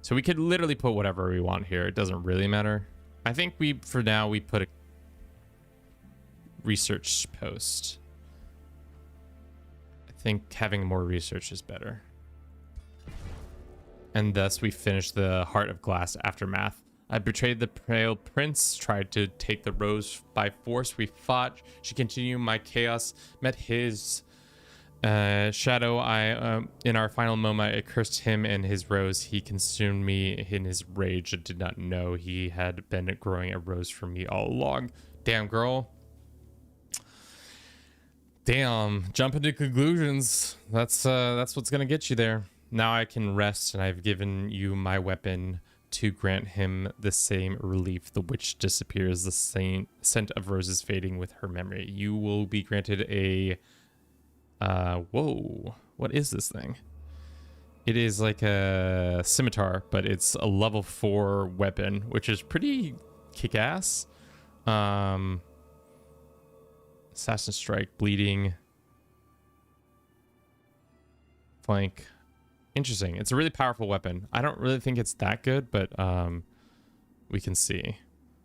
So we could literally put whatever we want here. It doesn't really matter. I think for now we put a research post. I think having more research is better. And thus we finish the Heart of Glass Aftermath. I betrayed the pale prince, tried to take the rose by force. We fought. She continued my chaos, met his shadow. In our final moment, I cursed him and his rose. He consumed me in his rage and did not know he had been growing a rose for me all along. Damn, girl. Damn, jumping to conclusions. That's what's gonna get you there. Now I can rest, and I've given you my weapon to grant him the same relief. The witch disappears, the same scent of roses fading with her memory. You will be granted a Whoa, what is this thing? It is like a scimitar, but it's a level 4 weapon, which is pretty kick-ass. Assassin Strike, bleeding, flank. Interesting. It's a really powerful weapon. I don't really think it's that good, but we can see.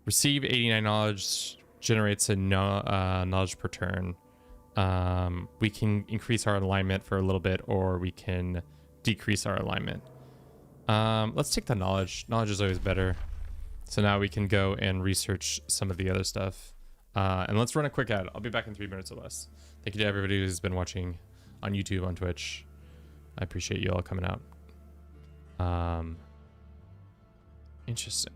Receive 89 knowledge, generates a knowledge per turn. We can increase our alignment for a little bit, or we can decrease our alignment. Let's take the knowledge. Knowledge is always better. So now we can go and research some of the other stuff. And let's run a quick ad. I'll be back in 3 minutes or less. Thank you to everybody who's been watching on YouTube, on Twitch. I appreciate you all coming out. Interesting.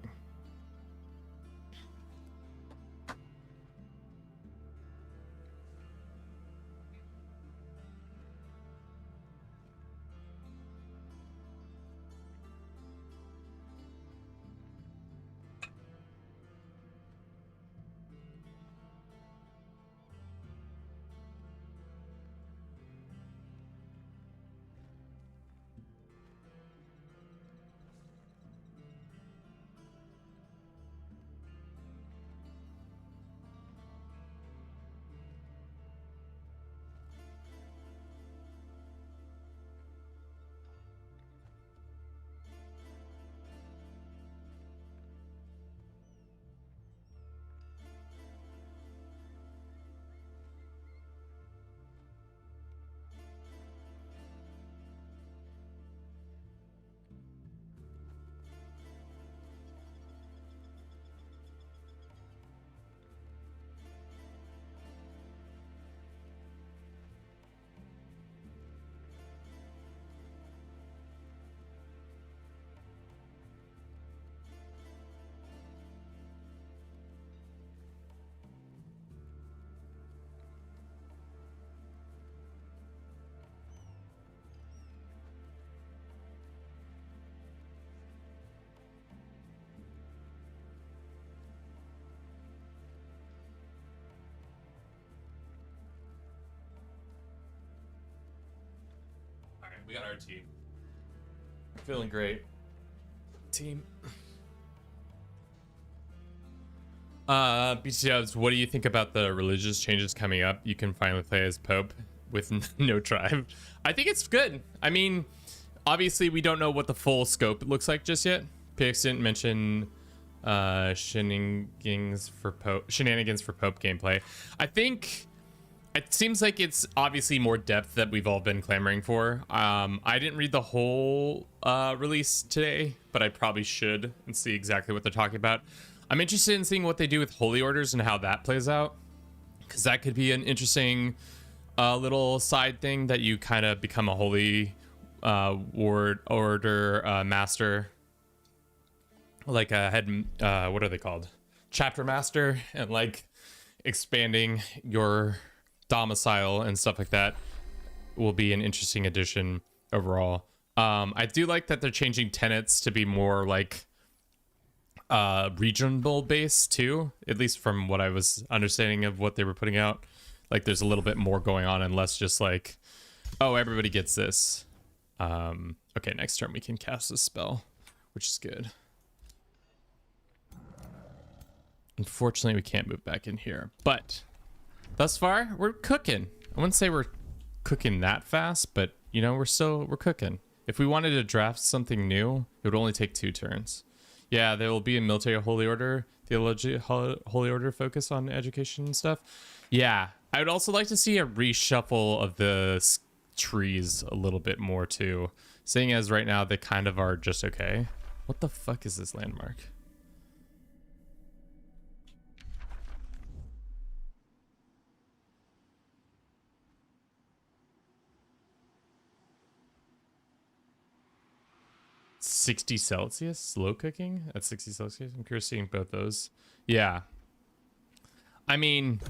We got our team. Feeling great. Team. BTWs, what do you think about the religious changes coming up? You can finally play as Pope with no tribe. I think it's good. I mean, obviously we don't know what the full scope looks like just yet. PX didn't mention shenanigans for Pope gameplay. I think it seems like it's obviously more depth that we've all been clamoring for. I didn't read the whole release today, but I probably should and see exactly what they're talking about. I'm interested in seeing what they do with holy orders and how that plays out, because that could be an interesting little side thing that you kind of become a holy order master, like a head, what are they called? Chapter master, and like expanding your domicile and stuff like that will be an interesting addition overall. I do like that they're changing tenets to be more like regional based too, at least from what I was understanding of what they were putting out. Like there's a little bit more going on and less just like, oh, everybody gets this. Okay, next turn we can cast a spell, which is good. Unfortunately, we can't move back in here, but thus far, we're cooking. I wouldn't say we're cooking that fast, but you know, we're cooking. If we wanted to draft something new, it would only take 2 turns. Yeah, there will be a military holy order, theology holy order focus on education and stuff. Yeah, I would also like to see a reshuffle of the trees a little bit more too, seeing as right now they kind of are just okay. What the fuck is this landmark? $60 slow cooking at 60 Celsius. I'm curious seeing both those. Yeah, I mean,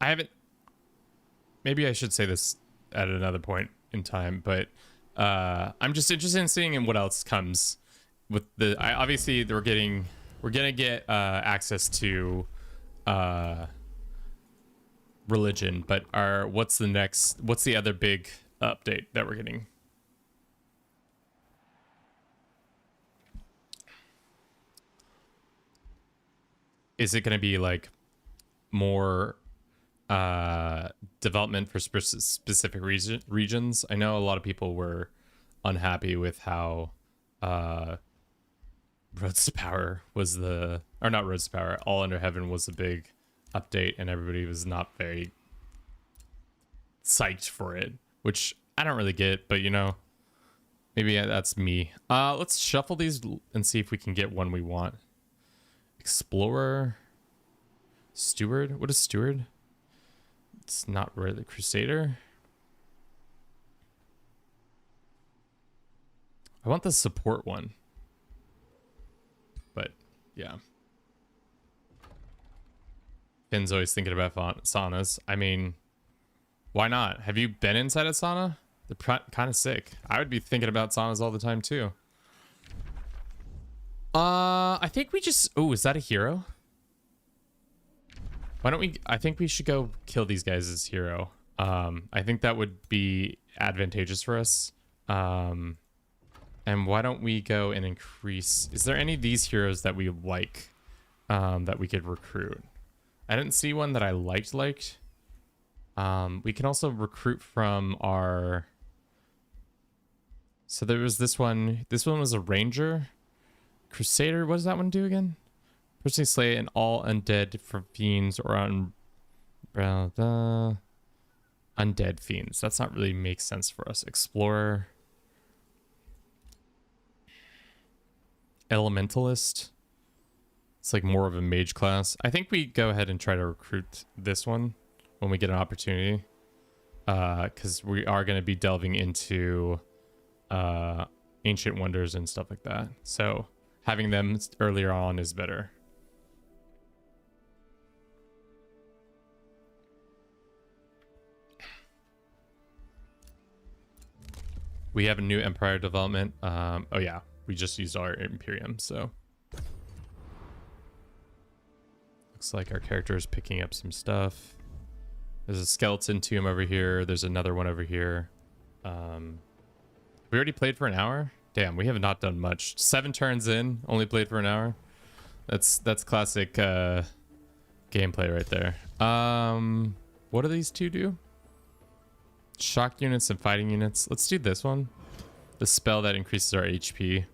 I haven't, maybe I should say this at another point in time, but I'm just interested in seeing what else comes with the, obviously we're gonna get access to religion, but what's the other big update that we're getting? Is it going to be like more development for specific regions? I know a lot of people were unhappy with how Roads to Power was not Roads to Power, All Under Heaven was a big update, and everybody was not very psyched for it, which I don't really get, but you know, maybe that's me. Let's shuffle these and see if we can get one we want. Explorer, Steward. What is Steward? It's not really Crusader. I want the support one, but yeah. Finn's always thinking about saunas. I mean, why not? Have you been inside a sauna? They're kind of sick. I would be thinking about saunas all the time too. I think we just... Oh, is that a hero? Why don't we... I think we should go kill these guys as hero. I think that would be advantageous for us. And why don't we go and increase... Is there any of these heroes that we like that we could recruit? I didn't see one that I liked. We can also recruit from our... So there was this one. This one was a ranger. Crusader, what does that one do again? Personally slay an all undead for fiends or undead fiends. That's not really makes sense for us. Explorer. Elementalist. It's like more of a mage class. I think we go ahead and try to recruit this one when we get an opportunity. Because we are going to be delving into ancient wonders and stuff like that. So having them earlier on is better. We have a new empire development. Oh yeah, we just used our Imperium, so looks like our character is picking up some stuff. There's a skeleton tomb over here. There's another one over here. We already played for an hour. Damn, we have not done much. 7 turns in, only played for an hour. That's classic gameplay right there. What do these two do? Shock units and fighting units. Let's do this one. The spell that increases our HP.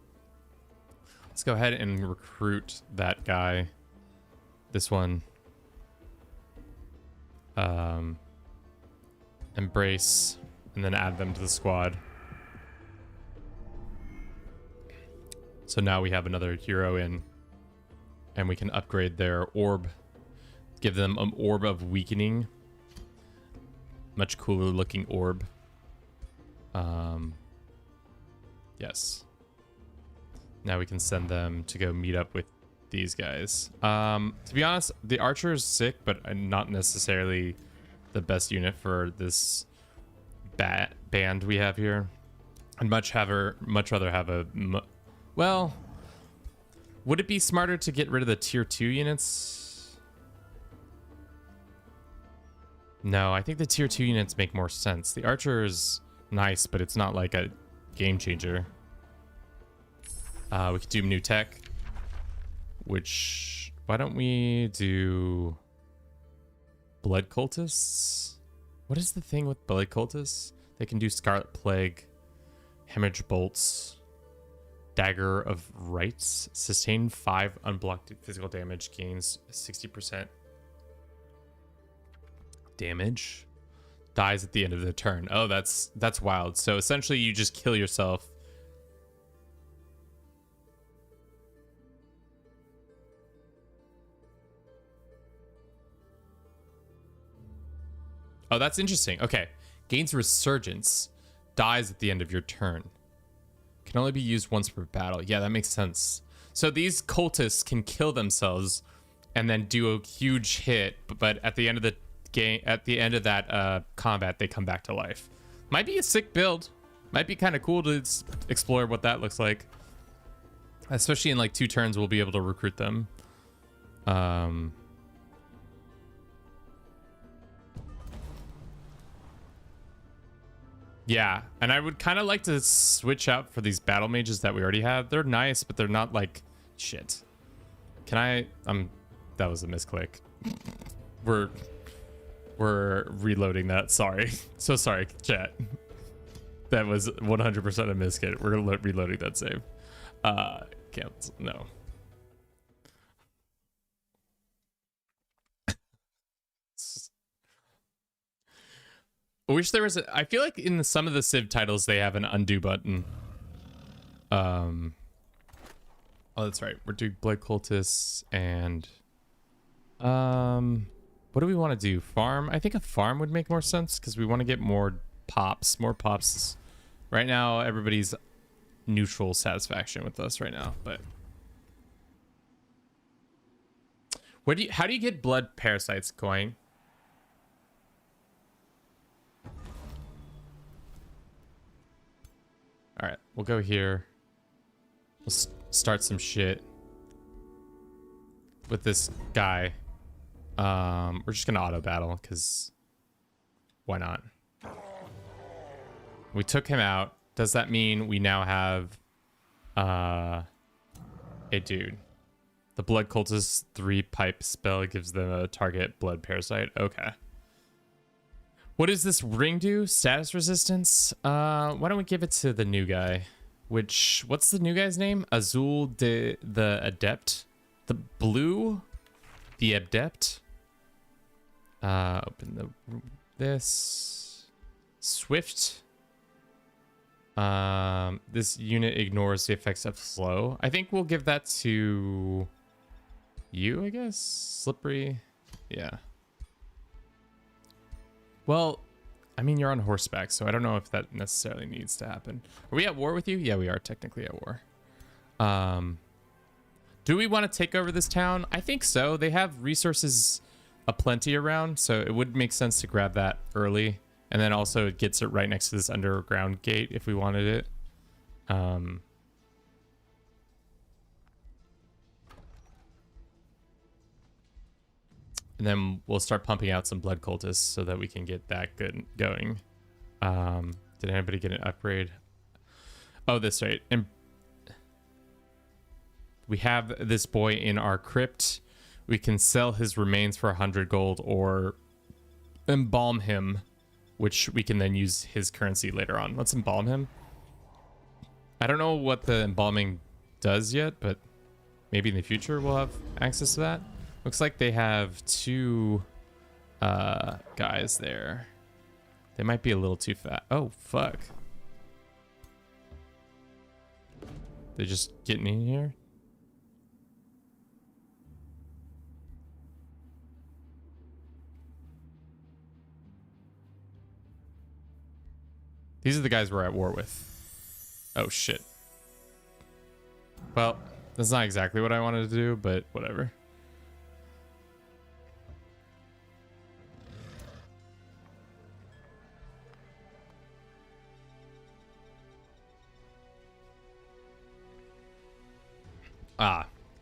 Let's go ahead and recruit that guy. This one. Embrace, and then add them to the squad. So now we have another hero in, and we can upgrade their orb. Give them an orb of weakening. Much cooler looking orb. Yes. Now we can send them to go meet up with these guys. To be honest, the archer is sick, but not necessarily the best unit for this band we have here. I'd much rather have a... Well, would it be smarter to get rid of the tier 2 units? No, I think the tier 2 units make more sense. The archer is nice, but it's not like a game changer. We could do new tech, which... Why don't we do... Blood cultists? What is the thing with blood cultists? They can do Scarlet Plague, Hemorrhage Bolts, Dagger of Rights, sustain 5 unblocked physical damage, gains 60% damage, dies at the end of the turn. Oh, that's wild. So essentially you just kill yourself. Oh, that's interesting. Okay. Gains resurgence, dies at the end of your turn. Can only be used once per battle. Yeah, that makes sense. So these cultists can kill themselves and then do a huge hit, but at the end of the game, at the end of that combat, they come back to life. Might be a sick build. Might be kind of cool to explore what that looks like. Especially in like 2 turns, we'll be able to recruit them. Yeah, and I would kind of like to switch out for these battle mages that we already have. They're nice, but they're not like shit. Can I? That was a misclick. We're reloading that. Sorry, so sorry, chat. That was 100% a misclick. We're reloading that save. Cancel. No. I wish there was I feel like in some of the Civ titles they have an undo button. Oh, that's right. We're doing Blood Cultists and what do we want to do? Farm? I think a farm would make more sense because we want to get more pops. More pops. Right now everybody's neutral satisfaction with us right now, but how do you get blood parasites going? All right, we'll go here. We'll start some shit with this guy. We're just gonna auto battle because why not? We took him out. Does that mean we now have a dude? The Blood Cultist 3 pipe spell gives them a target blood parasite. Okay. What does this ring do? Status resistance? Why don't we give it to the new guy? What's the new guy's name? Azul the Adept? The blue? The Adept? Open this. Swift. This unit ignores the effects of slow. I think we'll give that to you, I guess? Slippery. Yeah. Well, I mean, you're on horseback, so I don't know if that necessarily needs to happen. Are we at war with you? Yeah, we are technically at war. Do we want to take over this town? I think so. They have resources aplenty around, so it would make sense to grab that early. And then also it gets it right next to this underground gate if we wanted it. And then we'll start pumping out some blood cultists so that we can get that good going. Did anybody get an upgrade? Oh, this right. And we have this boy in our crypt. We can sell his remains for 100 gold or embalm him, which we can then use his currency later on. Let's embalm him. I don't know what the embalming does yet, but maybe in the future we'll have access to that. Looks like they have 2 guys there. They might be a little too fat. Oh, fuck. They're just getting in here? These are the guys we're at war with. Oh, shit. Well, that's not exactly what I wanted to do, but whatever.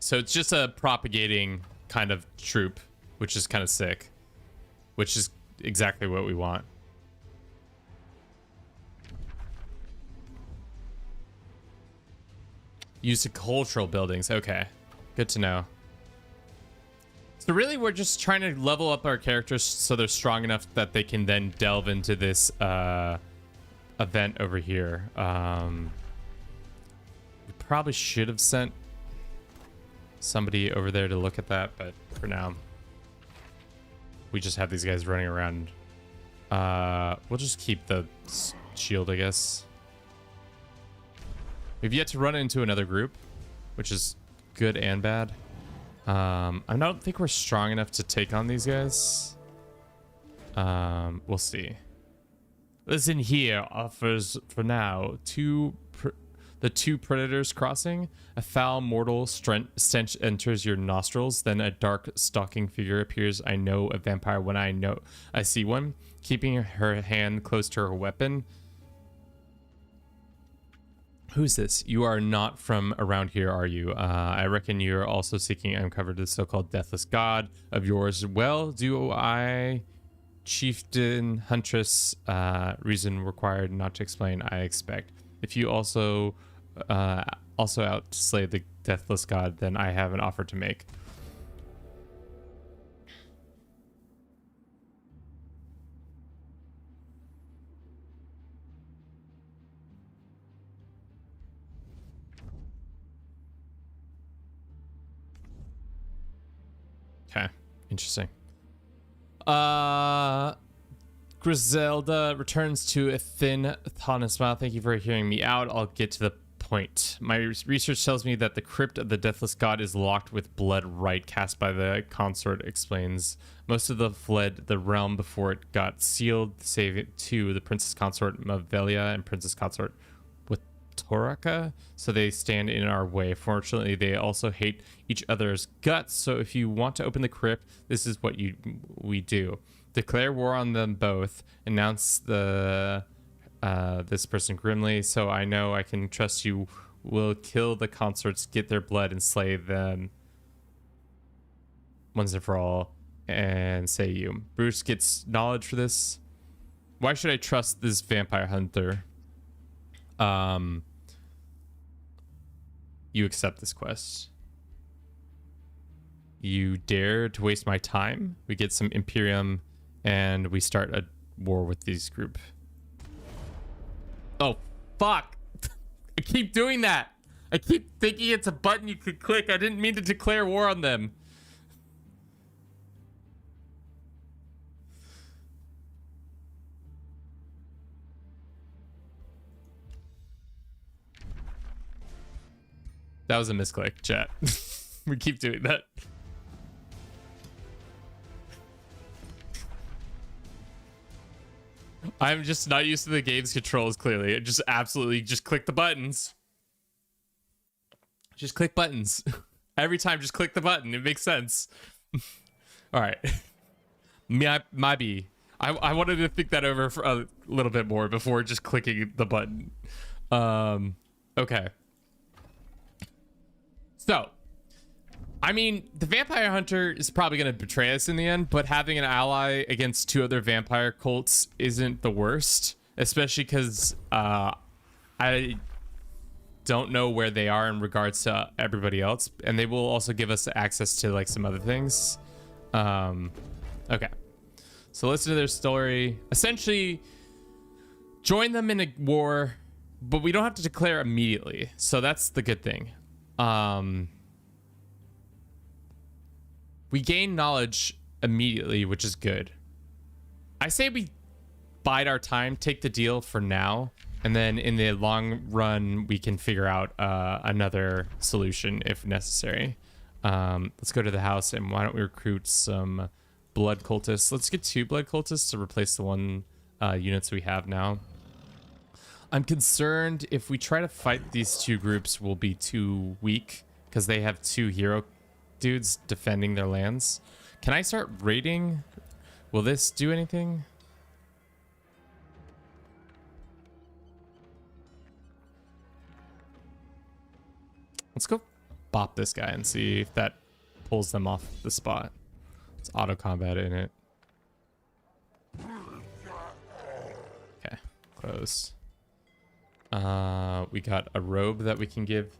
So it's just a propagating kind of troop, which is kind of sick, which is exactly what we want. Use to cultural buildings. Okay, good to know. So really, we're just trying to level up our characters so they're strong enough that they can then delve into this event over here. We probably should have sent somebody over there to look at that, but for now we just have these guys running around. We'll just keep the shield, I guess. We've yet to run into another group, which is good and bad. I don't think we're strong enough to take on these guys. We'll see. Listen here offers for now the 2 predators crossing. A foul mortal stench enters your nostrils. Then a dark stalking figure appears. I know a vampire when I see one. Keeping her hand close to her weapon. Who's this? You are not from around here, are you? I reckon you're also seeking uncovered the so-called deathless god of yours. Well, do I chieftain, huntress, reason required not to explain, I expect. If you also out to slay the deathless god, then I have an offer to make. Okay, interesting. Griselda returns to a thin, thoughtless smile. Thank you for hearing me out. I'll get to the point. My research tells me that the crypt of the deathless god is locked with blood rite cast by the consort explains. Most of the fled the realm before it got sealed, save it to the princess consort Mavelia and princess consort with Toraka, so they stand in our way. Fortunately, they also hate each other's guts, so if you want to open the crypt, this is what we do. Declare war on them both. Announce the this person grimly, so I know I can trust you will kill the consorts, get their blood, and slay them once and for all. And say you. Bruce gets knowledge for this. Why should I trust this vampire hunter? You accept this quest. You dare to waste my time? We get some Imperium and we start a war with this group. Oh, fuck. I keep doing that. I keep thinking it's a button you could click. I didn't mean to declare war on them. That was a misclick, chat. We keep doing that. I'm just not used to the game's controls, clearly. It just absolutely just click the buttons. Just click buttons. Every time, just click the button. It makes sense. All right. Maybe. I wanted to think that over for a little bit more before just clicking the button. Okay. So, I mean, the vampire hunter is probably going to betray us in the end, but having an ally against two other vampire cults isn't the worst, especially because I don't know where they are in regards to everybody else, and they will also give us access to like some other things. Okay, so listen to their story. Essentially, join them in a war, but we don't have to declare immediately, so that's the good thing. We gain knowledge immediately, which is good. I say we bide our time, take the deal for now, and then in the long run, we can figure out another solution if necessary. Let's go to the house, and why don't we recruit some blood cultists? Let's get 2 blood cultists to replace the 1 units we have now. I'm concerned if we try to fight these 2 groups, we'll be too weak because they have 2 hero dudes defending their lands. Can I start raiding? Will this do anything? Let's go bop this guy and see if that pulls them off the spot. It's auto combat in it. Okay, close. We got a robe that we can give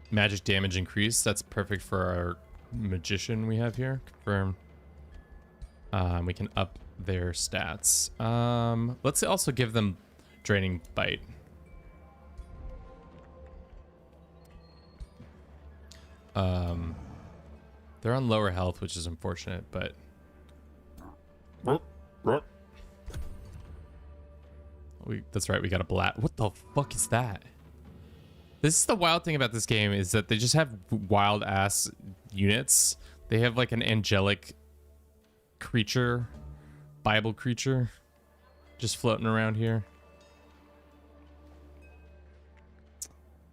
magic damage increase. That's perfect for our magician we have here. Confirm. We can up their stats. Let's also give them draining bite. They're on lower health, which is unfortunate, but that's right, we got a blat. What the fuck is that? This is the wild thing about this game, is that they just have wild ass units. They have like an angelic creature, Bible creature, just floating around here.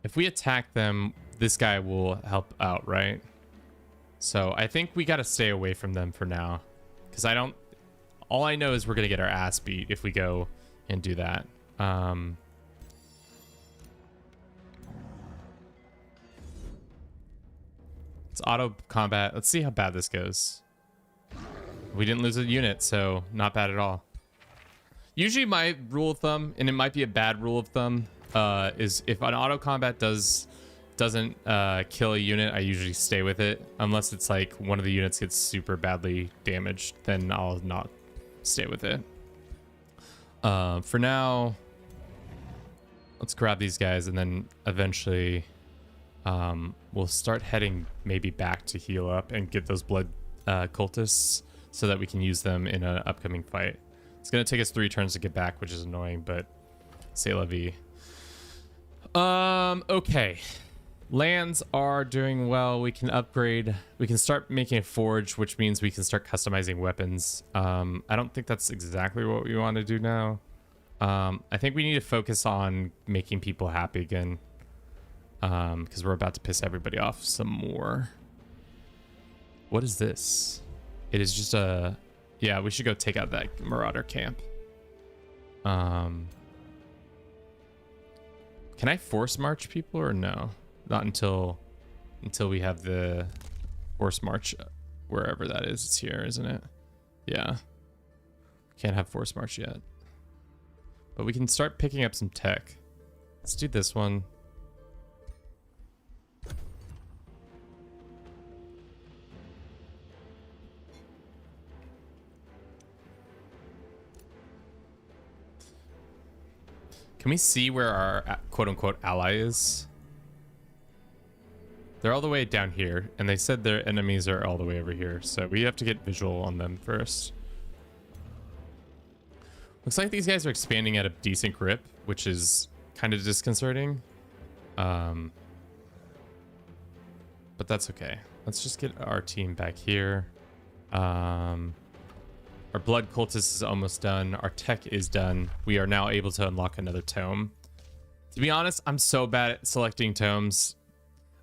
If we attack them, this guy will help out, right? So I think we got to stay away from them for now, because all I know is we're gonna get our ass beat if we go and do that. It's auto combat. Let's see how bad this goes. We didn't lose a unit, so not bad at all. Usually my rule of thumb, and it might be a bad rule of thumb, is if an auto combat doesn't kill a unit, I usually stay with it. Unless it's like one of the units gets super badly damaged, then I'll not stay with it. For now, let's grab these guys, and then eventually we'll start heading maybe back to heal up and get those blood cultists so that we can use them in an upcoming fight. It's gonna take us 3 turns to get back, which is annoying, but c'est la vie. Okay. Lands are doing well. We can upgrade. We can start making a forge, which means we can start customizing weapons. I don't think that's exactly what we want to do now. I think we need to focus on making people happy again. Because we're about to piss everybody off some more. What is this? It is just a... Yeah, we should go take out that Marauder camp. Can I force march people or no? Not until we have the force march wherever that is. It's here, isn't it? Yeah. Can't have force march yet. But we can start picking up some tech. Let's do this one. Can we see where our quote-unquote ally is? They're all the way down here, and they said their enemies are all the way over here, so we have to get visual on them first. Looks like these guys are expanding at a decent grip, which is kind of disconcerting. But that's okay. Let's just get our team back here. Our blood cultist is almost done. Our tech is done. We are now able to unlock another tome. To be honest, I'm so bad at selecting tomes.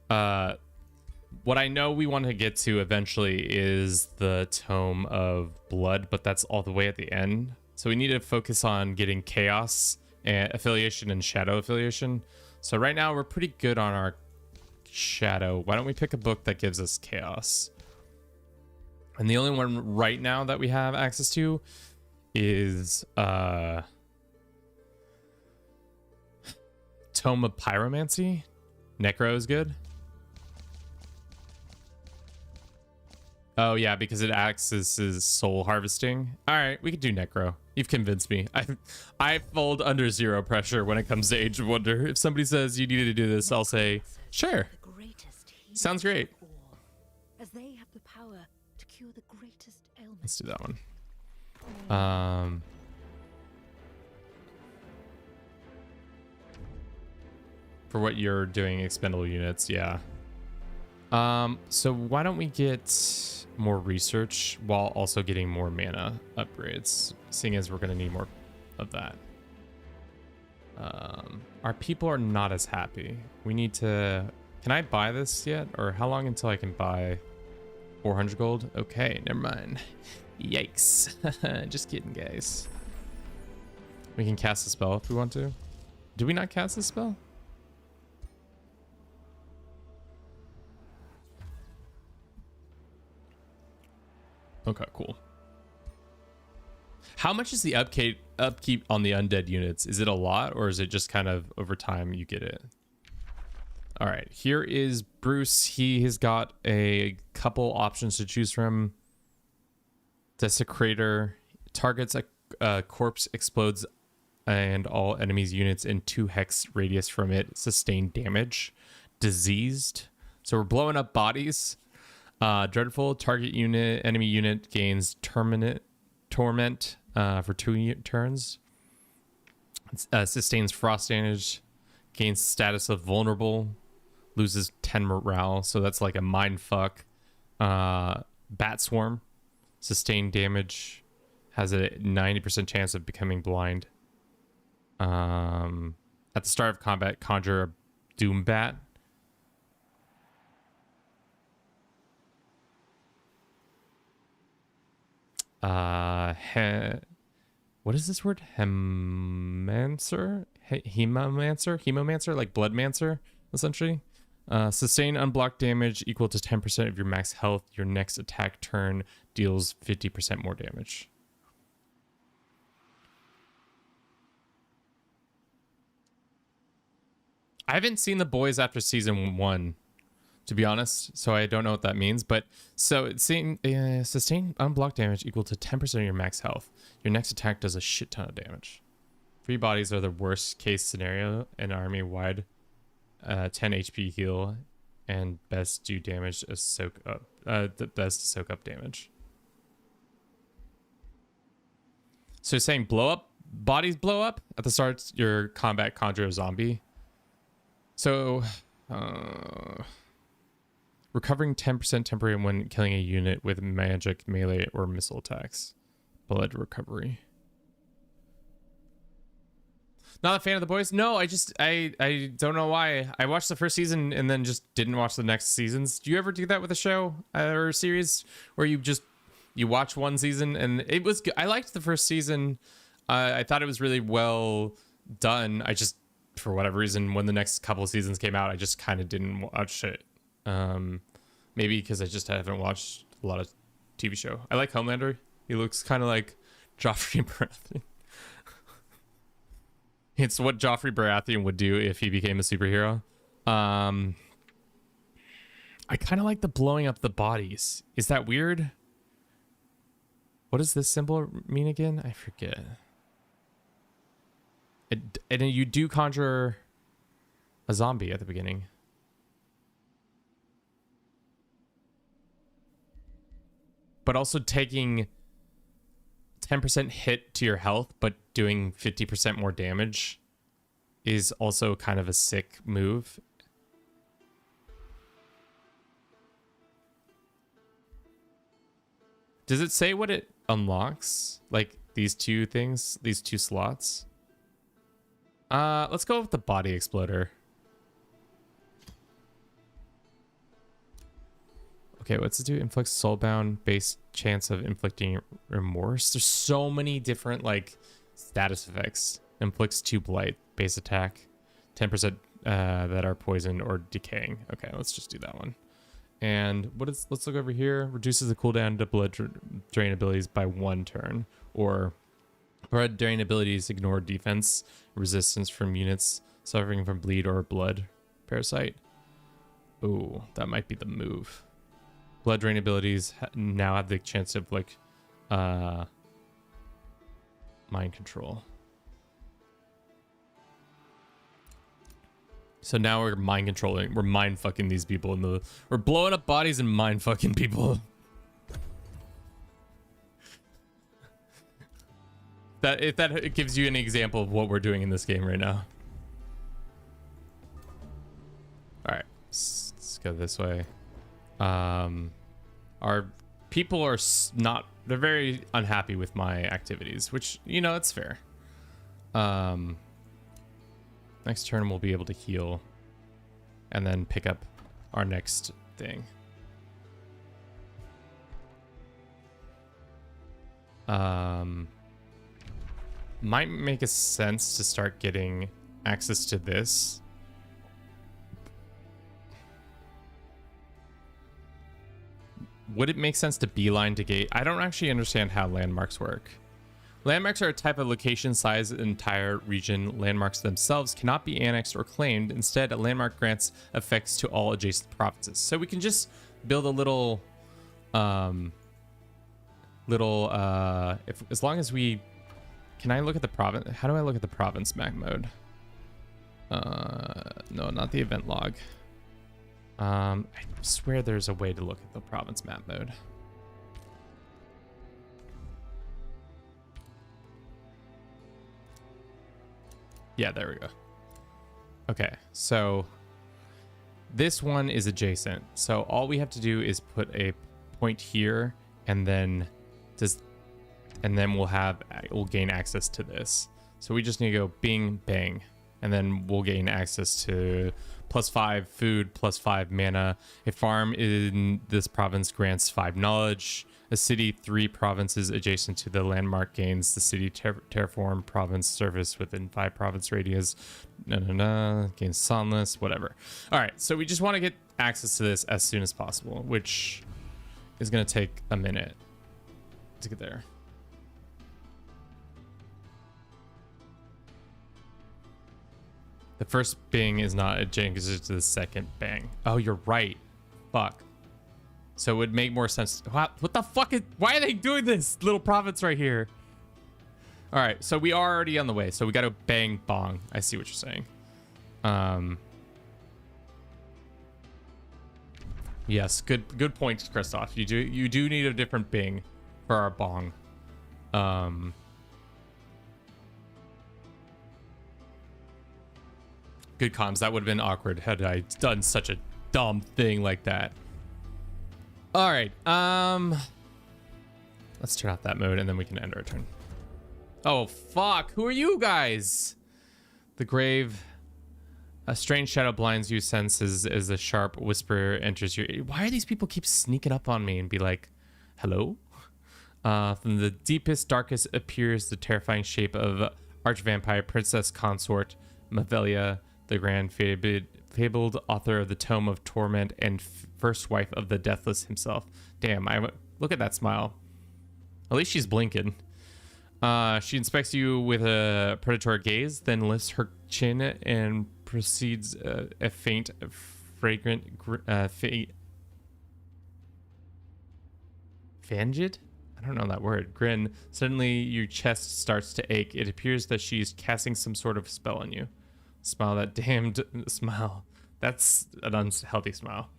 What I know we want to get to eventually is the Tome of Blood, but that's all the way at the end. So we need to focus on getting Chaos and affiliation and Shadow affiliation. So right now we're pretty good on our Shadow. Why don't we pick a book that gives us Chaos? And the only one right now that we have access to is Tome of Pyromancy. Necro is good. Oh yeah, because it acts as his soul harvesting. All right, we could do Necro. You've convinced me. I fold under zero pressure when it comes to Age of Wonder. If somebody says you need to do this, I'll say sure. Sounds great. As they have the power to cure the greatest ailment. Let's do that one. For what you're doing, expendable units, yeah. So why don't we get more research while also getting more mana upgrades, seeing as we're going to need more of that. Our people are not as happy. We need to... Can I buy this yet? Or how long until I can buy 400 gold? Okay, never mind. Yikes. Just kidding, guys. We can cast a spell if we want to. Do we not cast a spell? Okay, cool. How much is the upkeep on the undead units? Is it a lot, or is it just kind of over time you get it? All right, here is Bruce. He has got a couple options to choose from. Desecrator targets a corpse, explodes, and all enemies units in 2 hex radius from it sustain damage. Diseased, so we're blowing up bodies. Dreadful, target unit, enemy unit gains torment for 2 turns. Sustains frost damage, gains status of vulnerable, loses 10 morale, so that's like a mind fuck. Bat swarm, sustained damage, has a 90% chance of becoming blind. At the start of combat, conjure a doom bat. What is this word? Hemomancer, like Bloodmancer, essentially. Sustain unblocked damage equal to 10% of your max health. Your next attack turn deals 50% more damage. I haven't seen The Boys after season 1, to be honest, so I don't know what that means. But so it's saying sustain unblocked damage equal to 10% of your max health. Your next attack does a shit ton of damage. Free bodies are the worst case scenario in army wide. 10 HP heal and best do damage as soak up. The best to soak up damage. So you're saying blow up bodies blow up at the start your combat conjure a zombie. So recovering 10% temporary when killing a unit with magic, melee, or missile attacks. Blood recovery. Not a fan of The Boys. No, I don't know why. I watched the first season and then just didn't watch the next seasons. Do you ever do that with a show or a series where you watch one season and it was good? I liked the first season. I thought it was really well done. I just, for whatever reason, when the next couple of seasons came out, I just kind of didn't watch it. Maybe because I just haven't watched a lot of TV show. I like Homelander. He looks kind of like Joffrey Baratheon. It's what Joffrey Baratheon would do if he became a superhero. I kind of like the blowing up the bodies. Is that weird? What does this symbol mean again? I forget. And you do conjure a zombie at the beginning. But also taking 10% hit to your health, but doing 50% more damage is also kind of a sick move. Does it say what it unlocks? Like these two things, these two slots? Let's go with the body exploder. Okay, what's it do? Inflicts soulbound, base chance of inflicting remorse. There's so many different like status effects. Inflicts 2 blight, base attack, 10% that are poisoned or decaying. Okay, let's just do that one. And let's look over here. Reduces the cooldown to blood drain abilities by 1 turn, or blood drain abilities ignore defense resistance from units suffering from bleed or blood parasite. Ooh, that might be the move. Blood drain abilities now have the chance of like mind control. So now we're mind controlling. We're mind fucking these people we're blowing up bodies and mind fucking people. If that gives you an example of what we're doing in this game right now. All right, let's go this way. Our people are they're very unhappy with my activities, which, you know, it's fair. Next turn we'll be able to heal and then pick up our next thing. Might make a sense to start getting access to this. Would it make sense to beeline to gate? I don't actually understand how landmarks work. Landmarks are a type of location size in an entire region. Landmarks themselves cannot be annexed or claimed. Instead, a landmark grants effects to all adjacent provinces. So we can just build a little, as long as we, can I look at the province? How do I look at the province map mode? No, not the event log. I swear there's a way to look at the province map mode. Yeah, there we go. Okay, so this one is adjacent. So all we have to do is put a point here, and then we'll gain access to this. So we just need to go bing, bang, and then we'll gain access to +5 food, +5 mana. A farm in this province grants 5 knowledge. A city 3 provinces adjacent to the landmark gains the city terraform province service within 5 province radius. Gains Sonless, whatever. All right, so we just want to get access to this as soon as possible, which is going to take a minute to get there. The first bing is not a Jane because it's the second bang. Oh, you're right. Fuck. So it would make more sense. What the fuck is... Why are they doing this? Little province right here. All right, so we are already on the way. So we got to bang bong. I see what you're saying. Yes, good point, Christoph. You do need a different bing for our bong. Good comms. That would have been awkward had I done such a dumb thing like that. All right. Let's turn off that mode and then we can end our turn. Oh, fuck. Who are you guys? The grave. A strange shadow blinds you senses as a sharp whisper enters your ear. Why are these people keep sneaking up on me and be like, hello? From the deepest, darkest appears the terrifying shape of archvampire princess consort Mavelia, the grand fabled author of the Tome of Torment and first wife of the Deathless himself. Damn, look at that smile. At least she's blinking. She inspects you with a predatory gaze, then lifts her chin and proceeds a faint, fragrant, fangid? I don't know that word. Grin. Suddenly, your chest starts to ache. It appears that she's casting some sort of spell on you. Smile, that damned smile. That's an unhealthy smile.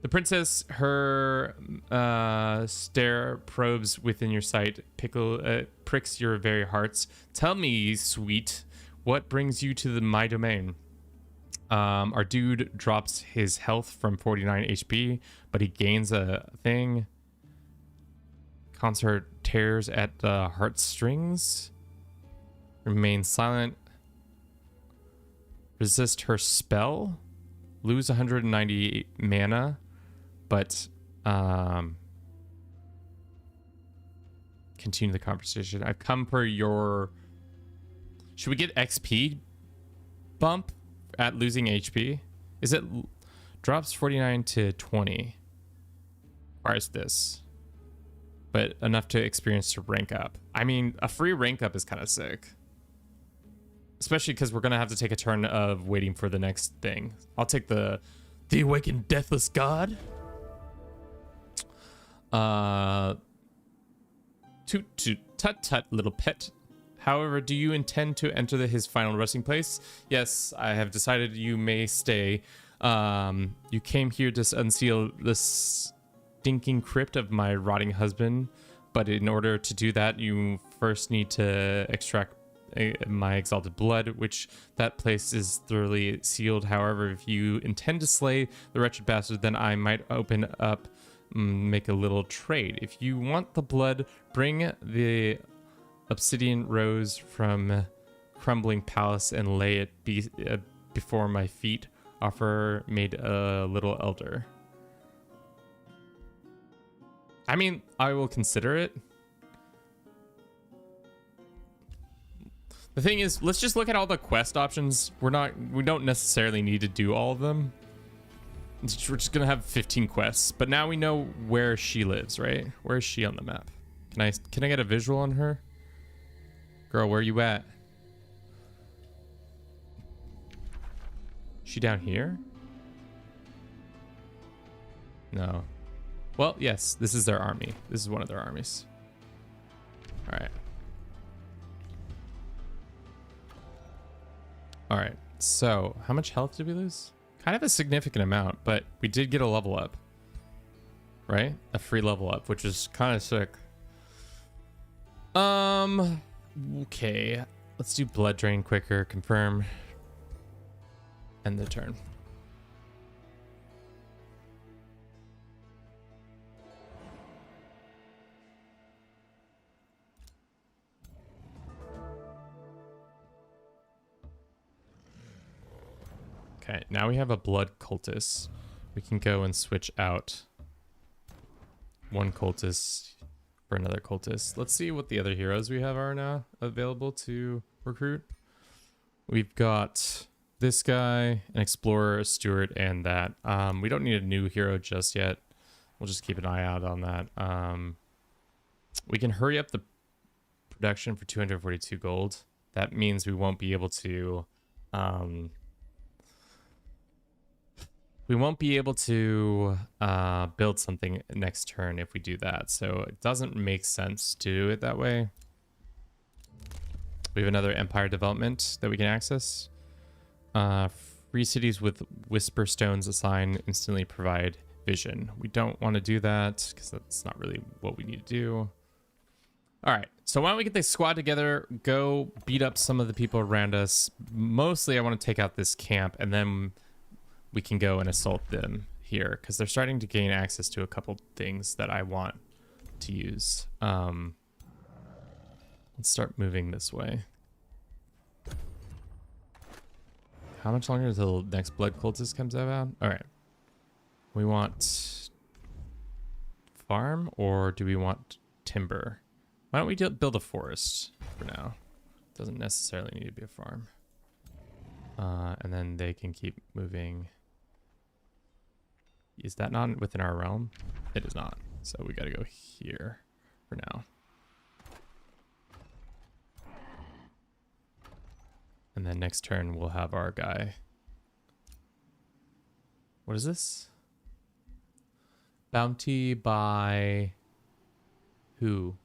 The princess, her stare probes within your sight, pricks your very hearts. Tell me, sweet, what brings you to my domain? Our dude drops his health from 49 HP, but he gains a thing. Consort tears at the heartstrings. Remain silent. Resist her spell. Lose 190 mana. But continue the conversation. I've come for your... Should we get XP bump at losing HP? Is it drops 49 to 20? Or is this? But enough to experience to rank up. I mean, a free rank up is kind of sick. Especially because we're going to have to take a turn of waiting for the next thing. I'll take the Awakened Deathless God. Toot toot tut tut, little pet. However, do you intend to enter his final resting place? Yes, I have decided you may stay. You came here to unseal the stinking crypt of my rotting husband, but in order to do that, you first need to extract my exalted blood, which that place is thoroughly sealed. However, if you intend to slay the wretched bastard, then I might open up, make a little trade. If you want the blood, bring the obsidian rose from crumbling palace and lay it before my feet. Offer made a little elder. I mean, I will consider it. The thing is, let's just look at all the quest options. We don't necessarily need to do all of them. We're just gonna have 15 quests, but now we know where she lives, right? Where is she on the map? Can I get a visual on her? Girl, where you at? She down here? No. Well, yes, this is their army. This is one of their armies. All right. All right. So, how much health did we lose? Kind of a significant amount, but we did get a level up. Right? A free level up, which is kind of sick. Okay. Let's do blood drain quicker. Confirm. End the turn. Okay, now we have a blood cultist. We can go and switch out one cultist for another cultist. Let's see what the other heroes we have are now available to recruit. We've got this guy, an explorer, a steward, and that. We don't need a new hero just yet. We'll just keep an eye out on that. We can hurry up the production for 242 gold. That means we won't be able to build something next turn if we do that. So it doesn't make sense to do it that way. We have another empire development that we can access. Free cities with whisper stones assign instantly provide vision. We don't want to do that because that's not really what we need to do. All right, so why don't we get this squad together, go beat up some of the people around us. Mostly I want to take out this camp, and then we can go and assault them here because they're starting to gain access to a couple things that I want to use. Let's start moving this way. How much longer until next blood cultist comes out? All right. We want farm, or do we want timber? Why don't we build a forest for now? Doesn't necessarily need to be a farm. And then they can keep moving. Is that not within our realm? It is not. So we got to go here for now. And then next turn we'll have our guy. What is this? Bounty by who?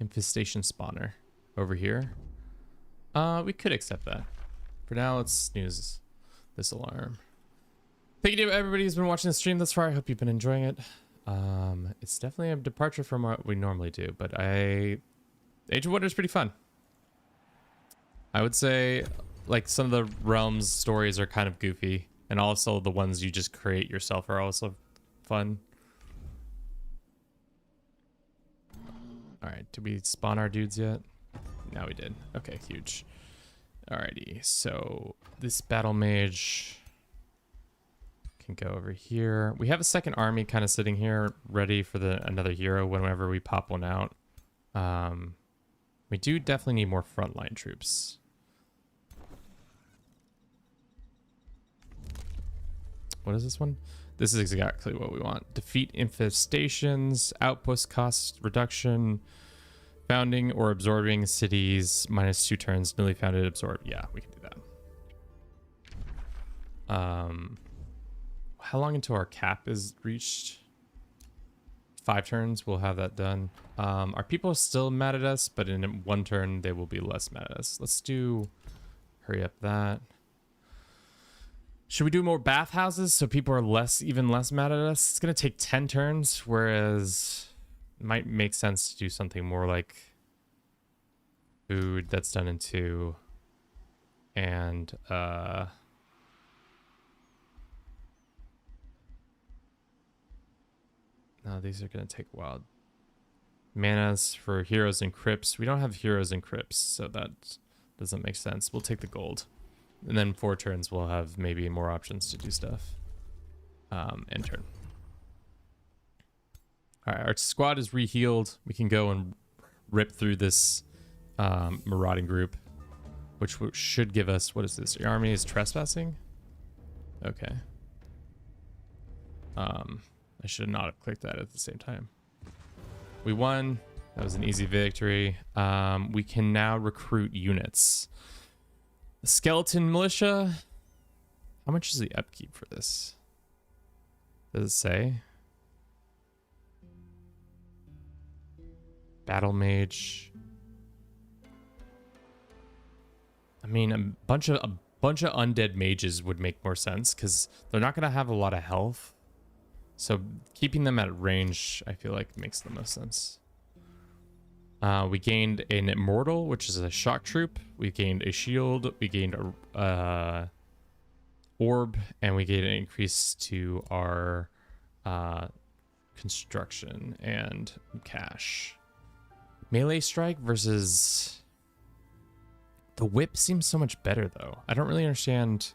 Infestation spawner over here. We could accept that. For now, let's snooze this alarm. Thank you to everybody who's been watching the stream thus far. I hope you've been enjoying it. It's definitely a departure from what we normally do, but Age of Wonder is pretty fun. I would say like some of the realms stories are kind of goofy, and also the ones you just create yourself are also fun. All right, did we spawn our dudes yet? No, we did. Okay, huge. Alrighty, so this battle mage can go over here. We have a second army kind of sitting here ready for another hero whenever we pop one out. We do definitely need more frontline troops. What is this one? This is exactly what we want. Defeat infestations, outpost cost reduction, founding or absorbing cities, -2 turns, newly founded, absorb. Yeah, we can do that. How long until our cap is reached? 5 turns, we'll have that done. Our people are still mad at us, but in 1 turn, they will be less mad at us. Let's do, hurry up that. Should we do more bathhouses so people are even less mad at us? It's going to take 10 turns, whereas it might make sense to do something more like food that's done in 2. And, no, these are going to take a while. Manas for heroes and crypts. We don't have heroes and crypts, so that doesn't make sense. We'll take the gold. And then 4 turns, we'll have maybe more options to do stuff. End turn. All right, our squad is re-healed. We can go and rip through this marauding group, which should give us, what is this? Your army is trespassing? Okay. I should not have clicked that at the same time. We won. That was an easy victory. We can now recruit units. The skeleton militia. How much is the upkeep for this? Does it say? Battle mage. I mean, a bunch of undead mages would make more sense because they're not going to have a lot of health. So keeping them at range, I feel like makes the most sense. We gained an immortal, which is a shock troop. We gained a shield. We gained a orb, and we gained an increase to our construction and cash. Melee strike versus the whip seems so much better though. I don't really understand.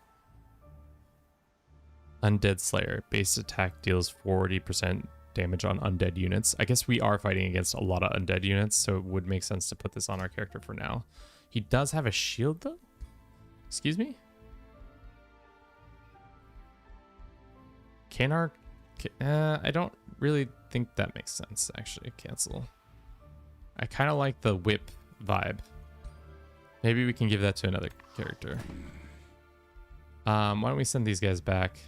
Undead Slayer base attack deals 40% damage on undead units. I guess we are fighting against a lot of undead units, so it would make sense to put this on our character for now. He does have a shield, though? Excuse me? I don't really think that makes sense, actually. Cancel. I kind of like the whip vibe. Maybe we can give that to another character. Why don't we send these guys back?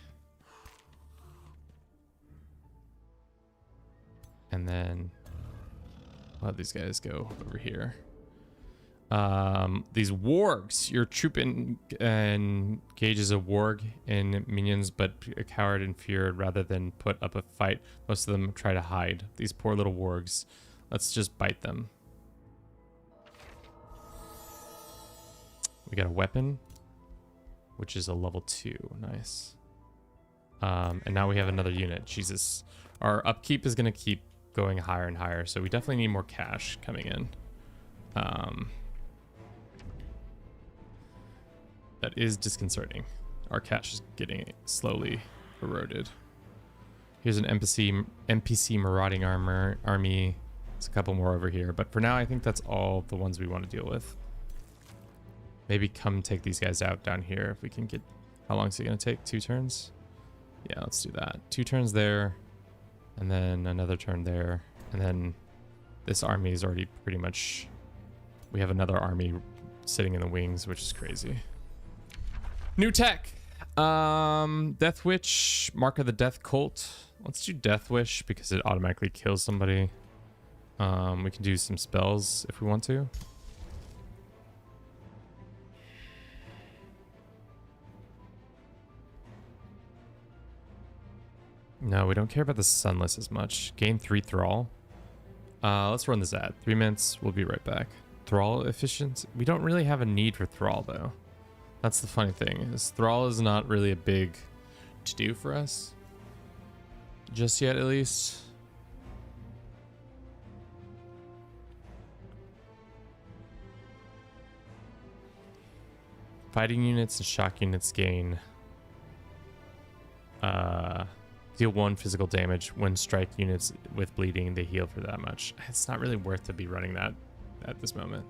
And then let these guys go over here. These wargs. Your troop engages a warg and minions, but a coward and feared rather than put up a fight. Most of them try to hide. These poor little wargs. Let's just bite them. We got a weapon, which is a level 2. Nice. And now we have another unit. Jesus. Our upkeep is going to keep going higher and higher, so we definitely need more cash coming in. That is disconcerting. Our cash is getting slowly eroded. Here's an NPC marauding army. There's a couple more over here, but for now I think that's all the ones we want to deal with. Maybe come take these guys out down here if we can get... How long is it going to take? 2 turns? Yeah, let's do that. 2 turns there, and then another turn there, and then this army is already pretty much... We have another army sitting in the wings, which is crazy. New tech! Death Witch, Mark of the Death Cult. Let's do Death Wish because it automatically kills somebody. We can do some spells if we want to. No, we don't care about the Sunless as much. Gain 3 Thrall. Let's run this ad. 3 minutes. We'll be right back. Thrall efficiency. We don't really have a need for Thrall, though. That's the funny thing. Is Thrall is not really a big to-do for us. Just yet, at least. Fighting units and shock units gain... deal 1 physical damage when strike units with bleeding, they heal for that much. It's not really worth to be running that at this moment.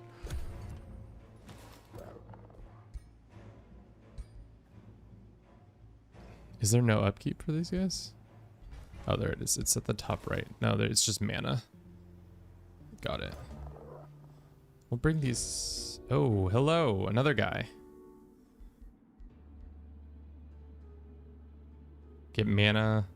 Is there no upkeep for these guys? Oh, there it is. It's at the top right. No, it's just mana. Got it. We'll bring these... Oh, hello. Another guy. Get mana.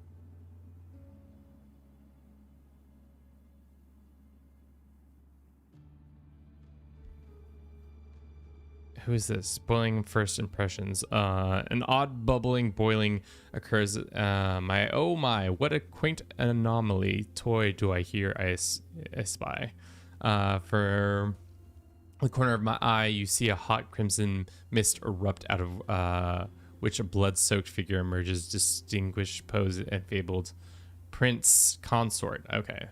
Who is this? Boiling first impressions. An odd bubbling boiling occurs. Oh my, what a quaint anomaly. Toy do I hear I spy. For the corner of my eye, you see a hot crimson mist erupt out of which a blood-soaked figure emerges, distinguished pose and fabled prince consort. Okay.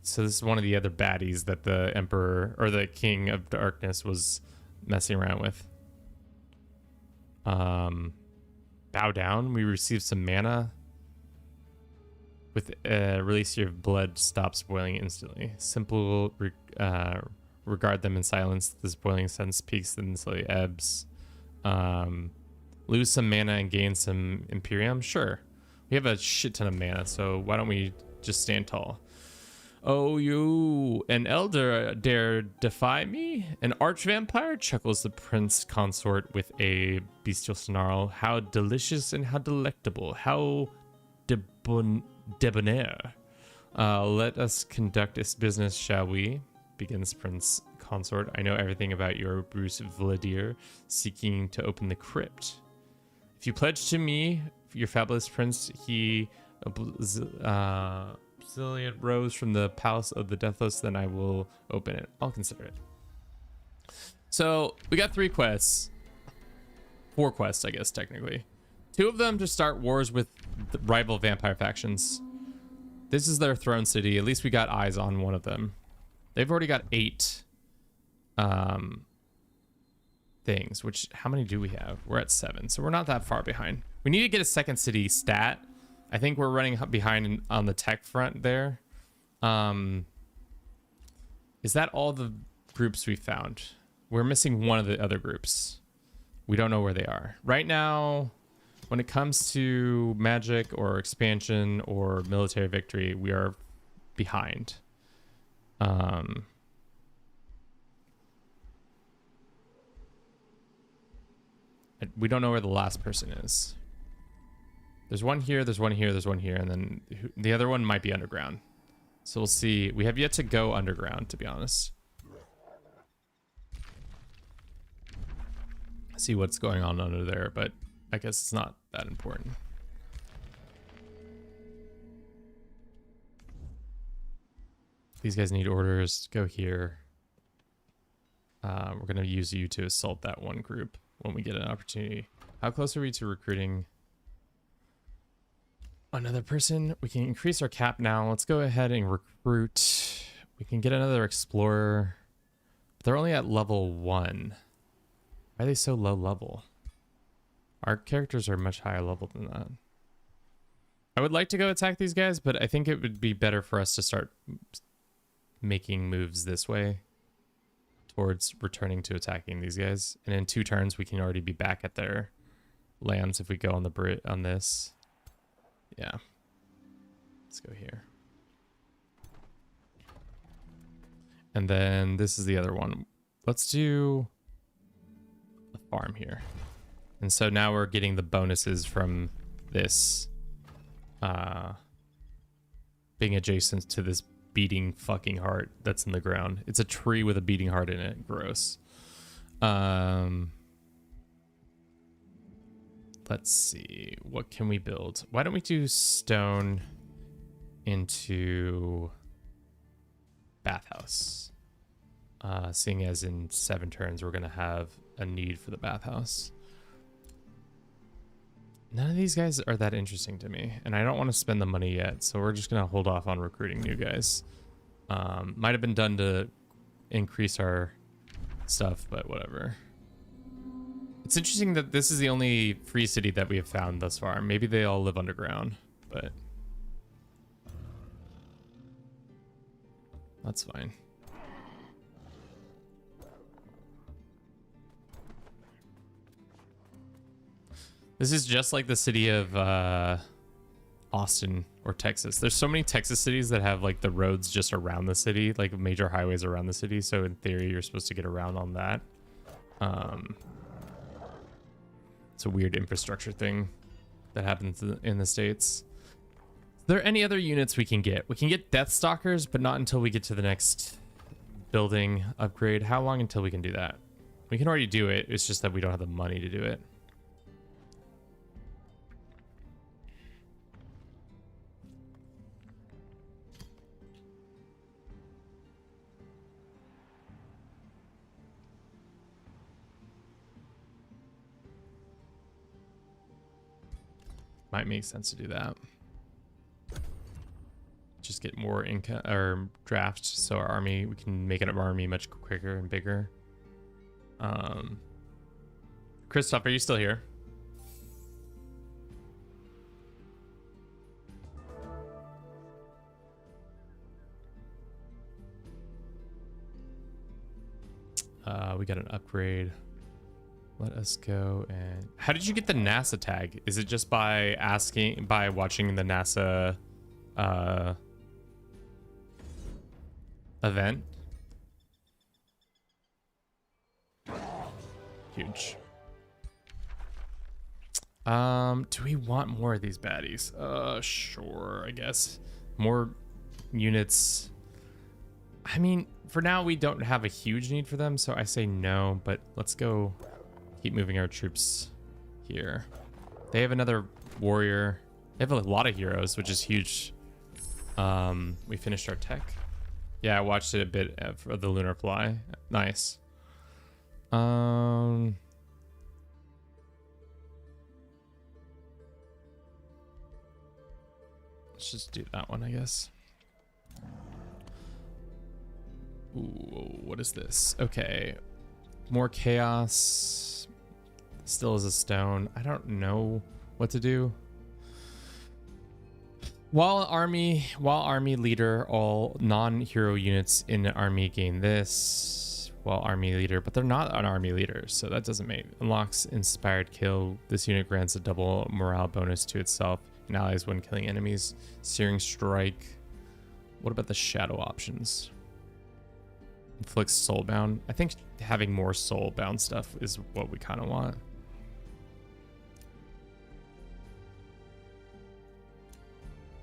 So this is one of the other baddies that the emperor or the king of darkness was messing around with. Bow down. We receive some mana. With release your blood stops boiling instantly. Simple regard them in silence. This boiling sense peaks and slowly ebbs. Lose some mana and gain some Imperium? Sure. We have a shit ton of mana, so why don't we just stand tall? Oh, you, an elder dare defy me? An arch-vampire? Chuckles the prince consort with a bestial snarl. How delicious and how delectable. How debonair. Let us conduct this business, shall we? Begins prince consort. I know everything about your Bruce Vladir, seeking to open the crypt. If you pledge to me, your fabulous prince, he... Zillion rose from the palace of the Deathless, then I will open it. I'll consider it. So we got 3 quests. 4 quests, I guess, technically. 2 of them to start wars with the rival vampire factions. This is their throne city. At least we got eyes on one of them. They've already got 8 things, which how many do we have? We're at 7, so we're not that far behind. We need to get a second city stat I think we're running behind on the tech front there. Is that all the groups we found? We're missing one of the other groups. We don't know where they are. Right now, when it comes to magic or expansion or military victory, we are behind. We don't know where the last person is. There's one here, there's one here, there's one here, and then the other one might be underground. So we'll see. We have yet to go underground, to be honest. See what's going on under there, but I guess it's not that important. These guys need orders. Go here. We're going to use you to assault that one group when we get an opportunity. How close are we to recruiting another person? We can increase our cap now. Let's go ahead and recruit. We can get another explorer. They're only at level 1. Why are they so low level? Our characters are much higher level than that. I would like to go attack these guys, but I think it would be better for us to start making moves this way towards returning to attacking these guys. And in 2 turns, we can already be back at their lands if we go on the on this. Yeah. Let's go here. And then this is the other one. Let's do a farm here. And so now we're getting the bonuses from this being adjacent to this beating fucking heart that's in the ground. It's a tree with a beating heart in it. Gross. Let's see. What can we build? Why don't we do stone into bathhouse? Seeing as in 7 turns, we're going to have a need for the bathhouse. None of these guys are that interesting to me, and I don't want to spend the money yet, so we're just going to hold off on recruiting new guys. Might have been done to increase our stuff, but whatever. It's interesting that this is the only free city that we have found thus far. Maybe they all live underground, but that's fine. This is just like the city of Austin or Texas. There's so many Texas cities that have like the roads just around the city, like major highways around the city. So in theory, you're supposed to get around on that. It's a weird infrastructure thing that happens in the States. Are there any other units we can get? We can get Deathstalkers, but not until we get to the next building upgrade. How long until we can do that? We can already do it. It's just that we don't have the money to do it. Might make sense to do that. Just get more income or draft, so our army, we can make an army much quicker and bigger. Christoph, are you still here? We got an upgrade. Let us go and... How did you get the NASA tag? Is it just by watching the NASA event? Huge. Do we want more of these baddies? Sure, I guess. More units. I mean, for now we don't have a huge need for them, so I say no, but let's go keep moving our troops here. They have another warrior. They have a lot of heroes, which is huge. We finished our tech. Yeah, I watched it a bit for the Lunar Fly. Nice. Let's just do that one, I guess. Ooh, what is this? Okay. More chaos. Still is a stone. I don't know what to do. While army leader, all non-hero units in the army gain this. While army leader, but they're not an army leader, so that doesn't make. Unlocks inspired kill. This unit grants a double morale bonus to itself and allies when killing enemies. Searing strike. What about the shadow options? Inflicts soulbound. I think having more soulbound stuff is what we kind of want.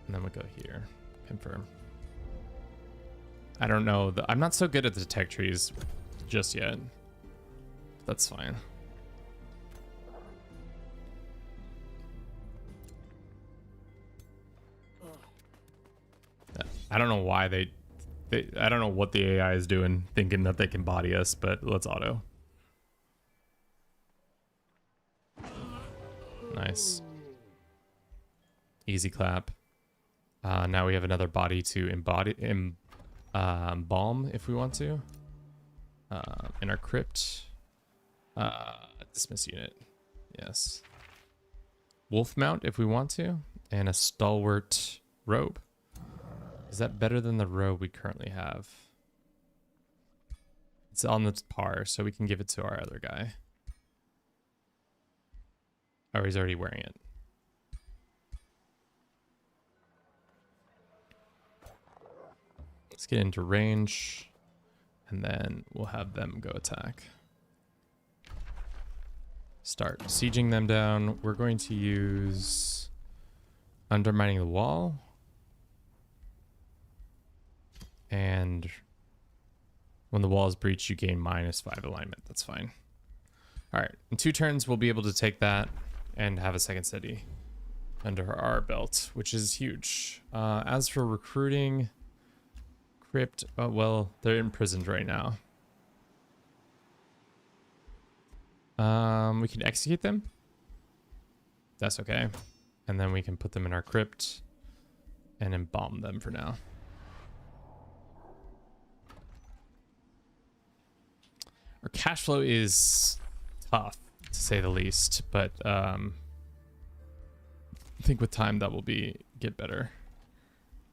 And then we'll go here. Confirm. I don't know. I'm not so good at the tech trees just yet. That's fine. I don't know why I don't know what the AI is doing, thinking that they can body us, but let's auto. Nice. Easy clap. Now we have another body to embalm if we want to. In our crypt. Dismiss unit. Yes. Wolf mount if we want to. And a stalwart robe. Is that better than the robe we currently have? It's on the par, so we can give it to our other guy. Oh, he's already wearing it. Let's get into range, and then we'll have them go attack. Start sieging them down. We're going to use undermining the wall. And when the wall is breached, you gain -5 alignment. That's fine. All right. In 2 turns, we'll be able to take that and have a second city under our belt, which is huge. As for recruiting, crypt, oh, well, they're imprisoned right now. We can execute them. That's okay. And then we can put them in our crypt and embalm them for now. Our cash flow is tough, to say the least, but I think with time that will get better.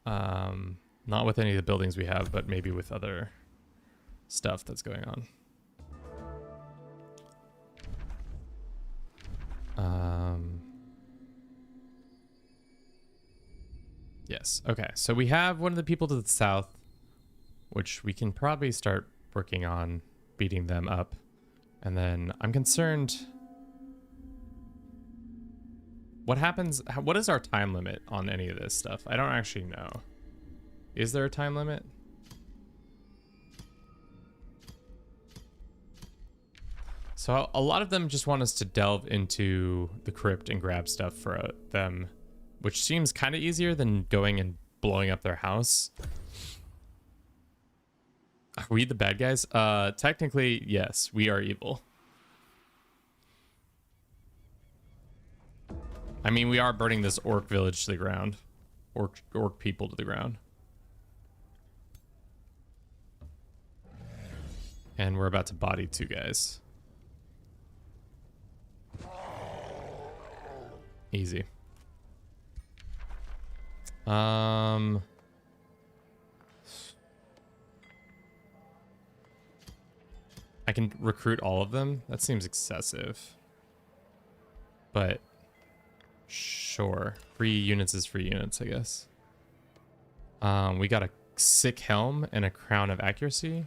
Not with any of the buildings we have, but maybe with other stuff that's going on. Yes, okay. So we have one of the people to the south, which we can probably start working on beating them up. And then I'm concerned, what happens, what is our time limit on any of this stuff? I don't actually know. Is there a time limit? So a lot of them just want us to delve into the crypt and grab stuff for them, which seems kind of easier than going and blowing up their house. Are we the bad guys? Technically, yes, we are evil. I mean, we are burning this orc village to the ground. Orc people to the ground. And we're about to body 2 guys. Easy. I can recruit all of them. That seems excessive. But sure. Free units is free units, I guess. We got a sick helm and a crown of accuracy.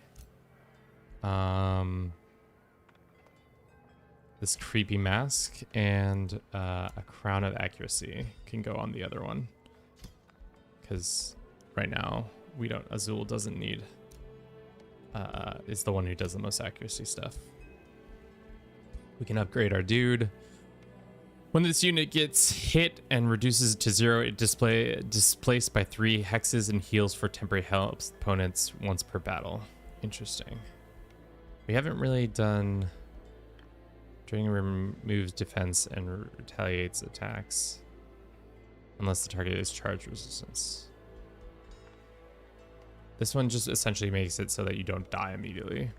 This creepy mask and a crown of accuracy can go on the other one. Because right now we don't, Azul doesn't need is the one who does the most accuracy stuff. We can upgrade our dude. When this unit gets hit and reduces to 0, it displaced by 3 hexes and heals for temporary helps opponents once per battle. Interesting. We haven't really done... Draining removes defense and retaliates attacks. Unless the target is charge resistance. This one just essentially makes it so that you don't die immediately.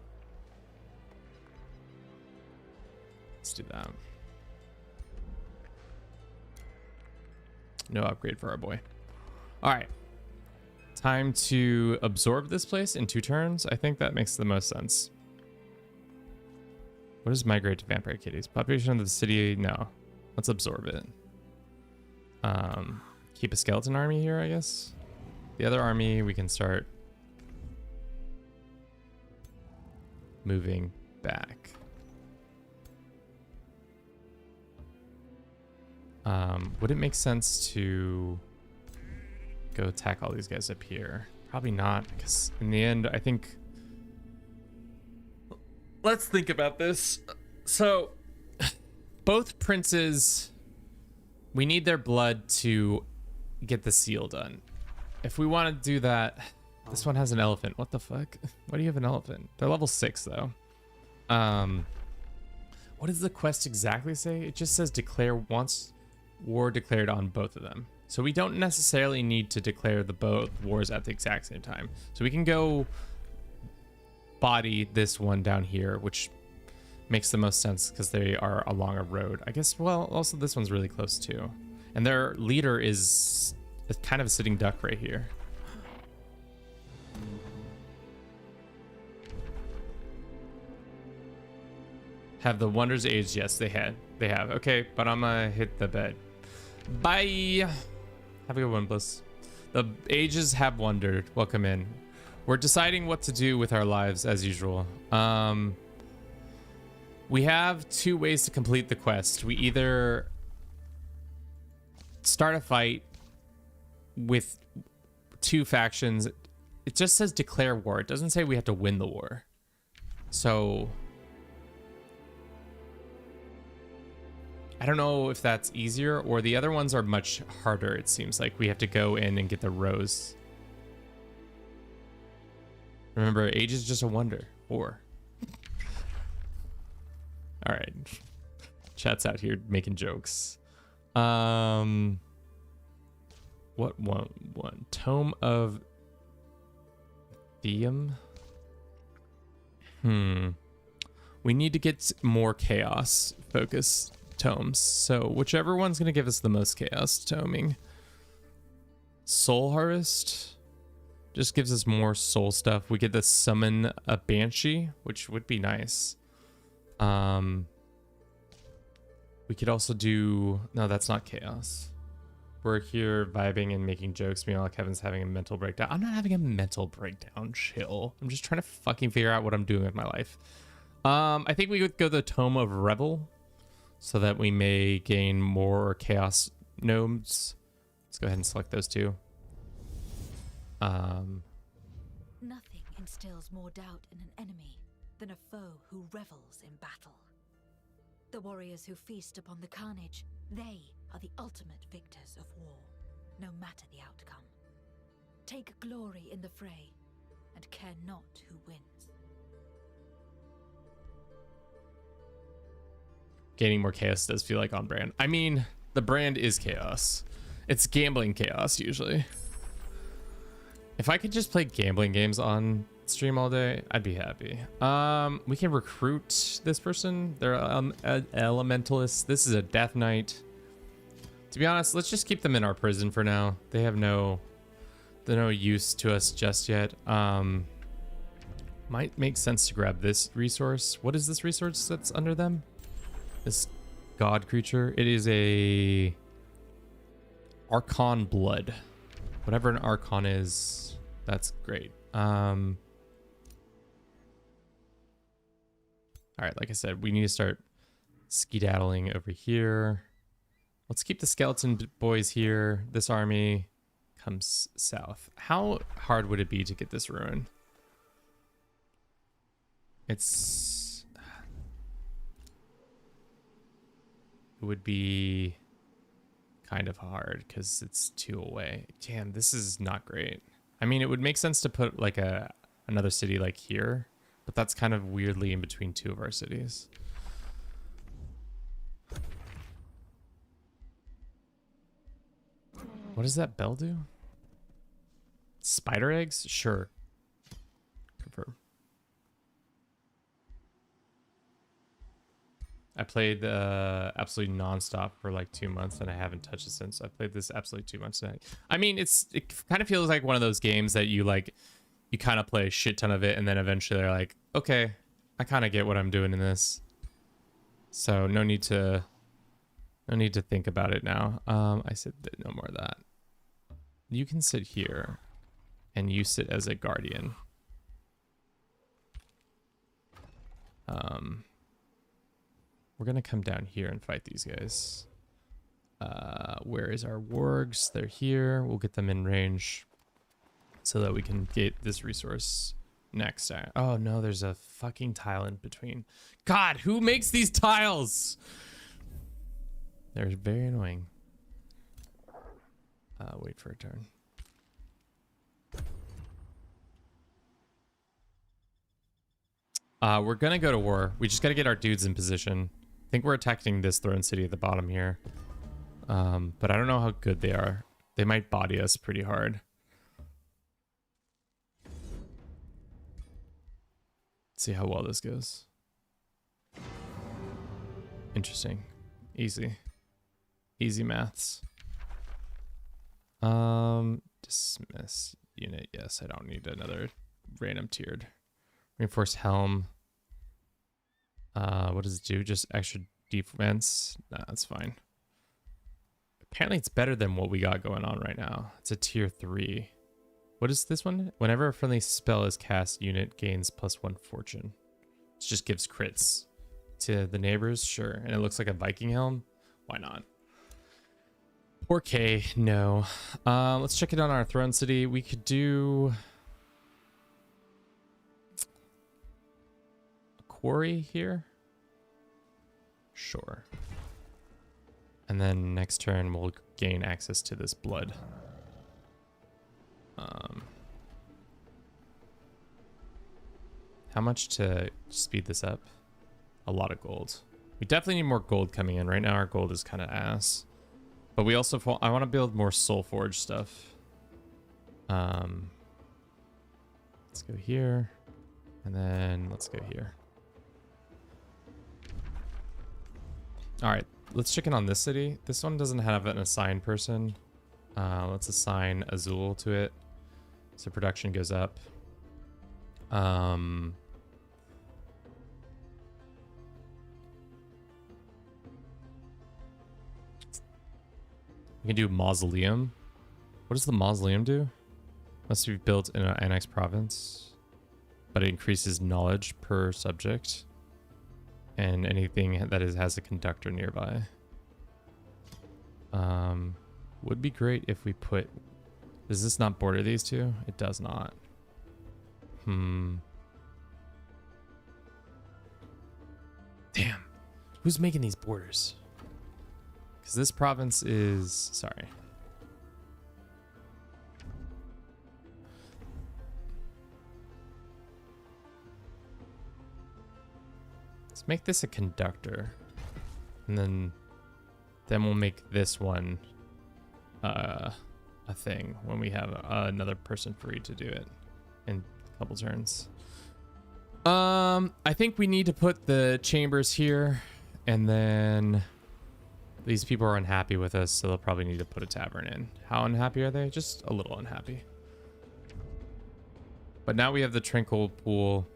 Let's do that. No upgrade for our boy. All right. Time to absorb this place in 2 turns. I think that makes the most sense. What is migrate to Vampire Kitties? Population of the city? No. Let's absorb it. Keep a skeleton army here, I guess. The other army we can start moving back. Would it make sense to go attack all these guys up here? Probably not, because in the end, I think... Let's think about this. So, both princes, we need their blood to get the seal done. If we want to do that, this one has an elephant. What the fuck? Why do you have an elephant? They're level 6 though. What does the quest exactly say? It just says declare once war declared on both of them. So we don't necessarily need to declare the both wars at the exact same time. So we can go body this one down here, which makes the most sense because they are along a road. I guess, well, also this one's really close too. And their leader is kind of a sitting duck right here. Have the wonders aged? Yes, they have. Okay, but I'm gonna hit the bed. Bye. Have a good one, Bliss. The ages have wondered. Welcome in. We're deciding what to do with our lives as usual. We have 2 ways to complete the quest. We either start a fight with 2 factions. It just says declare war. It doesn't say we have to win the war. So I don't know if that's easier, or the other ones are much harder. It seems like we have to go in and get the rose. Remember, age is just a wonder. Or. All right. Chat's out here making jokes. What one? Tome of Theum? We need to get more chaos focused tomes. So whichever one's going to give us the most chaos toming. Soul Harvest just gives us more soul stuff. We get to summon a banshee, which would be nice. We could also do... No, that's not chaos. We're here vibing and making jokes. Meanwhile, Kevin's having a mental breakdown. I'm not having a mental breakdown. Chill. I'm just trying to fucking figure out what I'm doing with my life. I think we could go the Tome of Revel so that we may gain more chaos gnomes. Let's go ahead and select those 2. Nothing instills more doubt in an enemy than a foe who revels in battle. The warriors who feast upon the carnage, they are the ultimate victors of war, no matter the outcome. Take glory in the fray, and care not who wins. Gaining more chaos does feel like on brand. I mean, the brand is chaos. It's gambling chaos usually. If I could just play gambling games on stream all day, I'd be happy. We can recruit this person. They're elementalists. This is a death knight. To be honest, let's just keep them in our prison for now. They're no use to us just yet. Might make sense to grab this resource. What is this resource that's under them? This god creature. It is a Archon blood. Whatever an Archon is, that's great. All right, like I said, we need to start skedaddling over here. Let's keep the skeleton boys here. This army comes south. How hard would it be to get this ruin? It would be kind of hard because it's 2 away. Damn, this is not great. I mean, it would make sense to put like another city like here, but that's kind of weirdly in between 2 of our cities. What does that bell do? Spider eggs? Sure. Confirm. I played absolutely nonstop for like 2 months, and I haven't touched it since. I played this absolutely 2 months. I mean, it kind of feels like one of those games that you kind of play a shit ton of it, and then eventually they're like, okay, I kind of get what I'm doing in this. So no need to think about it now. I said no more of that. You can sit here, and you sit as a guardian. We're gonna come down here and fight these guys. Where is our wargs? They're here. We'll get them in range so that we can get this resource next. Oh no, there's a fucking tile in between. God, who makes these tiles? They're very annoying. Wait for a turn. We're gonna go to war. We just gotta get our dudes in position. I think we're attacking this throne city at the bottom here. But I don't know how good they are. They might body us pretty hard. Let's see how well this goes. Interesting. Easy. Easy maths. Dismiss unit. Yes, I don't need another random tiered. Reinforced helm. What does it do? Just extra defense? Nah, that's fine. Apparently it's better than what we got going on right now. It's a tier 3. What is this one? Whenever a friendly spell is cast, unit gains +1 fortune. It just gives crits to the neighbors, sure. And it looks like a Viking helm. Why not? 4K, no. Let's check it on our throne city. We could do a quarry here. Sure. And then next turn we'll gain access to this blood. How much to speed this up? A lot of gold. We definitely need more gold coming in. Right now our gold is kind of ass. But we also, I want to build more Soul Forge stuff. Let's go here. And then let's go here. All right, let's check in on this city. This one doesn't have an assigned person. Let's assign Azul to it. So production goes up. We can do Mausoleum. What does the Mausoleum do? Must be built in an annexed province. But it increases knowledge per subject. And anything that has a conductor nearby. Would be great if we put... Does this not border these two? It does not. Damn. Who's making these borders? Because this province is... Sorry. Let's make this a conductor. And then we'll make this one a thing when we have another person free to do it in a couple turns. I think we need to put the chambers here, and then these people are unhappy with us, so they'll probably need to put a tavern in. How unhappy are they? Just a little unhappy. But now we have the Tranquil Pool.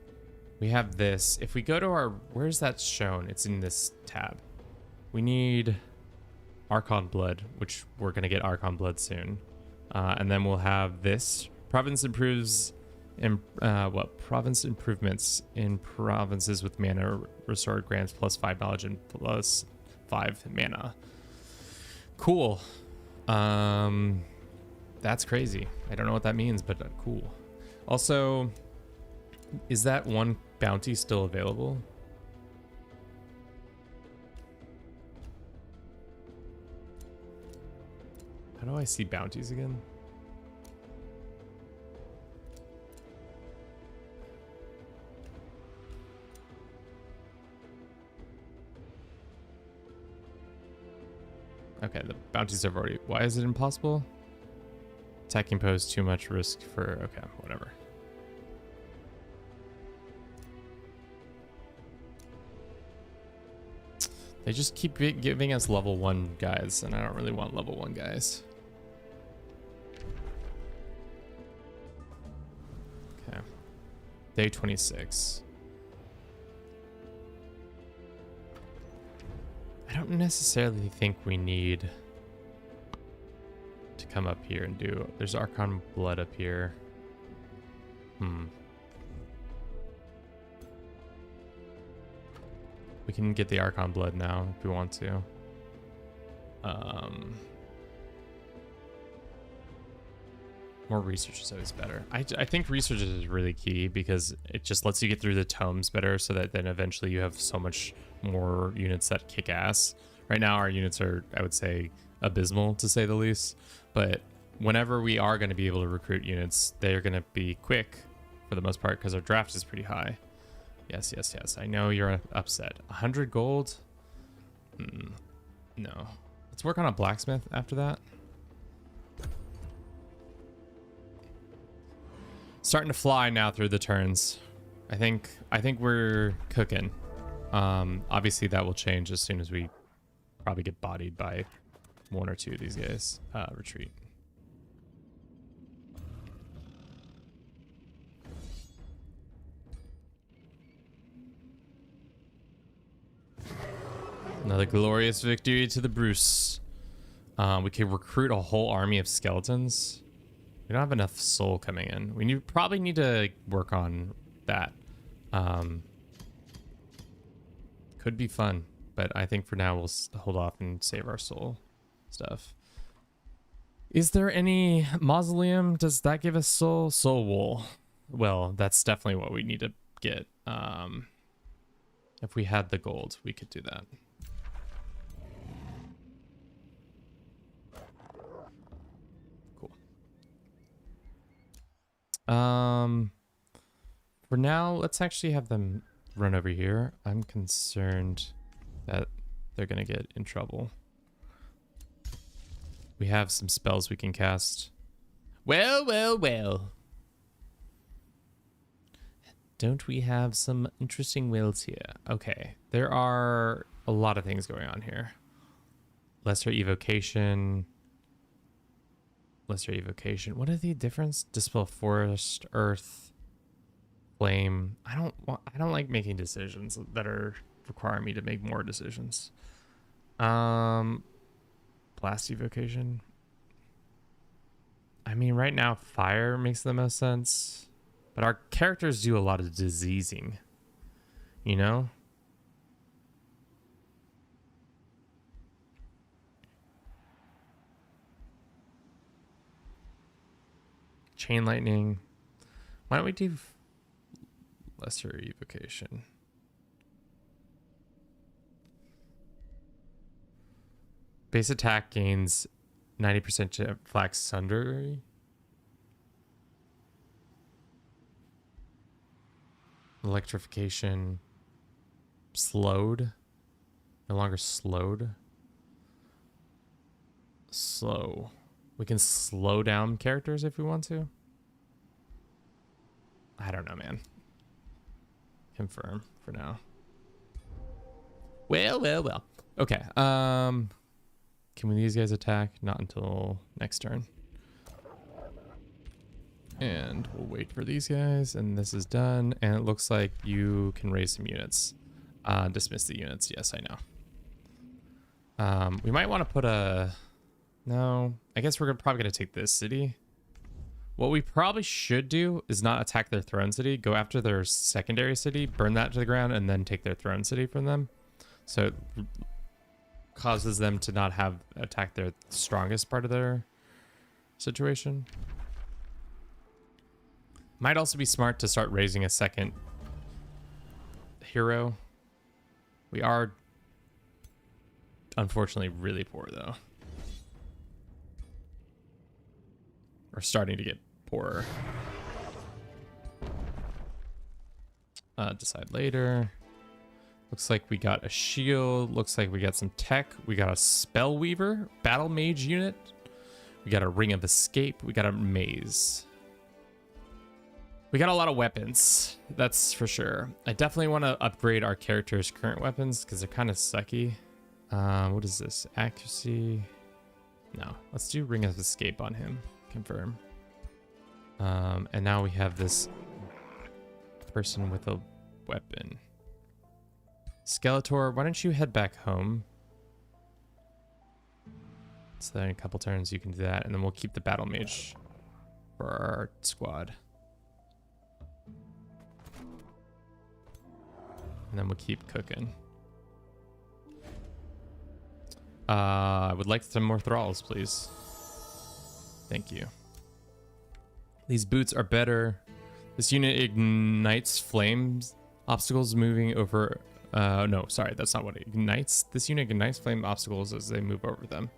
We have this. If we go to our... Where's that shown? It's in this tab. We need Archon Blood, which we're going to get Archon Blood soon. And then we'll have this. Province improves... province improvements in provinces with mana restored grants +5 knowledge and +5 mana. Cool. That's crazy. I don't know what that means, but cool. Also, is that one bounty still available? How do I see bounties again? Okay, the bounties have already... Why is it impossible? Attacking pose too much risk for... Okay, whatever. They just keep giving us level 1 guys, and I don't really want level 1 guys. Okay. Day 26. I don't necessarily think we need to come up here and do... There's Archon Blood up here. We can get the Archon Blood now if we want to. More research is always better. I think research is really key because it just lets you get through the tomes better, so that then eventually you have so much more units that kick ass. Right now our units are, I would say, abysmal to say the least, but whenever we are going to be able to recruit units, they're going to be quick for the most part because our draft is pretty high. Yes, yes, yes. I know you're upset. 100 gold? No. Let's work on a blacksmith after that. Starting to fly now through the turns. I think we're cooking. Obviously that will change as soon as we probably get bodied by 1 or 2 of these guys. Retreat. Another glorious victory to the Bruce. We can recruit a whole army of skeletons. We don't have enough soul coming in. We probably need to work on that. Could be fun, but I think for now we'll hold off and save our soul stuff. Is there any mausoleum? Does that give us soul? Soul wool. Well, that's definitely what we need to get. If we had the gold, we could do that. For now, let's actually have them run over here. I'm concerned that they're gonna get in trouble. We have some spells we can cast. Well, well, well. Don't we have some interesting wills here? Okay, there are a lot of things going on here. Lesser evocation. Lesser evocation. What are the difference? Dispel forest, earth, flame. I don't like making decisions that are requiring me to make more decisions. Blast evocation. I mean, right now fire makes the most sense, but our characters do a lot of diseasing, you know? Chain lightning. Why don't we do lesser evocation? Base attack gains 90% flax sundery. Electrification. Slowed. No longer slowed. Slow. We can slow down characters if we want to. I don't know, man. Confirm for now. Well, well, well. Okay. Can these guys attack? Not until next turn. And we'll wait for these guys, and this is done. And it looks like you can raise some units. Dismiss the units. Yes, I know. We might want to put a... No, I guess we're probably going to take this city. What we probably should do is not attack their throne city. Go after their secondary city, burn that to the ground, and then take their throne city from them. So it causes them to not have attack their strongest part of their situation. Might also be smart to start raising a second hero. We are, unfortunately, really poor, though. We're starting to get poorer. Decide later. Looks like we got a shield. Looks like we got some tech. We got a spell weaver, battle mage unit. We got a ring of escape. We got a maze. We got a lot of weapons. That's for sure. I definitely want to upgrade our characters' current weapons because they're kind of sucky. What is this? Accuracy. No, let's do Ring of Escape on him. Confirm. And now we have this person with a weapon. Skeletor, why don't you head back home? So then in a couple turns you can do that, and then we'll keep the Battle Mage for our squad. And then we'll keep cooking. I would like some more thralls, please. Thank you. These boots are better. This unit ignites flames obstacles moving over. No, sorry, that's not what it ignites. This unit ignites flame obstacles as they move over them.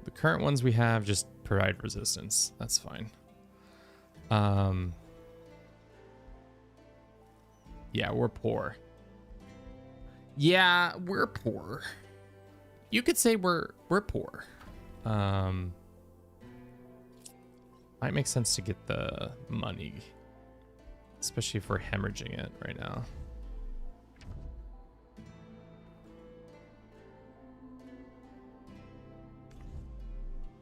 The current ones we have just provide resistance. That's fine. Yeah, we're poor. Yeah, we're poor. You could say we're poor. Might make sense to get the money, especially if we're hemorrhaging it right now.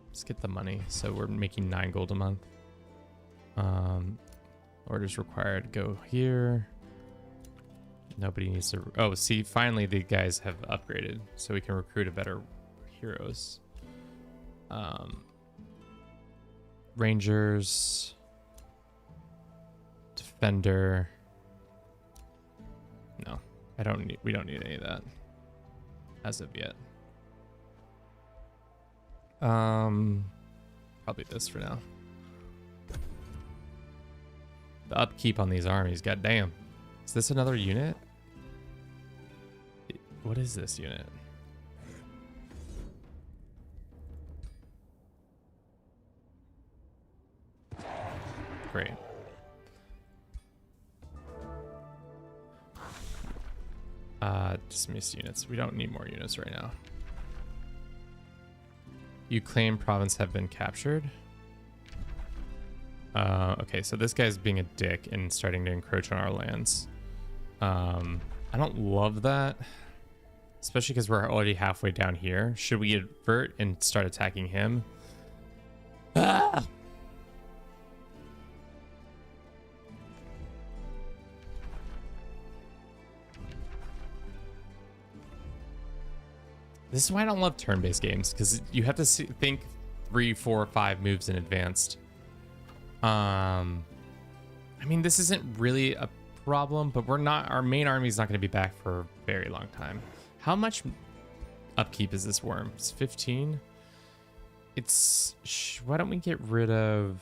Let's get the money. So we're making 9 gold a month. Orders required. Go here. Nobody needs to. Oh, see, finally the guys have upgraded, so we can recruit a better heroes. Rangers, defender. No, I don't need. We don't need any of that as of yet. Probably this for now. The upkeep on these armies, goddamn. Is this another unit? What is this unit? Great. Dismiss units. We don't need more units right now. Ukraine province have been captured. Okay, so this guy's being a dick and starting to encroach on our lands. I don't love that, especially because we're already halfway down here. Should we avert and start attacking him? Ah! This is why I don't love turn-based games, because you have to think 3, 4, 5 moves in advance. I mean, this isn't really a problem, but our main army is not going to be back for a very long time. How much upkeep is this worm? It's 15. Why don't we get rid of...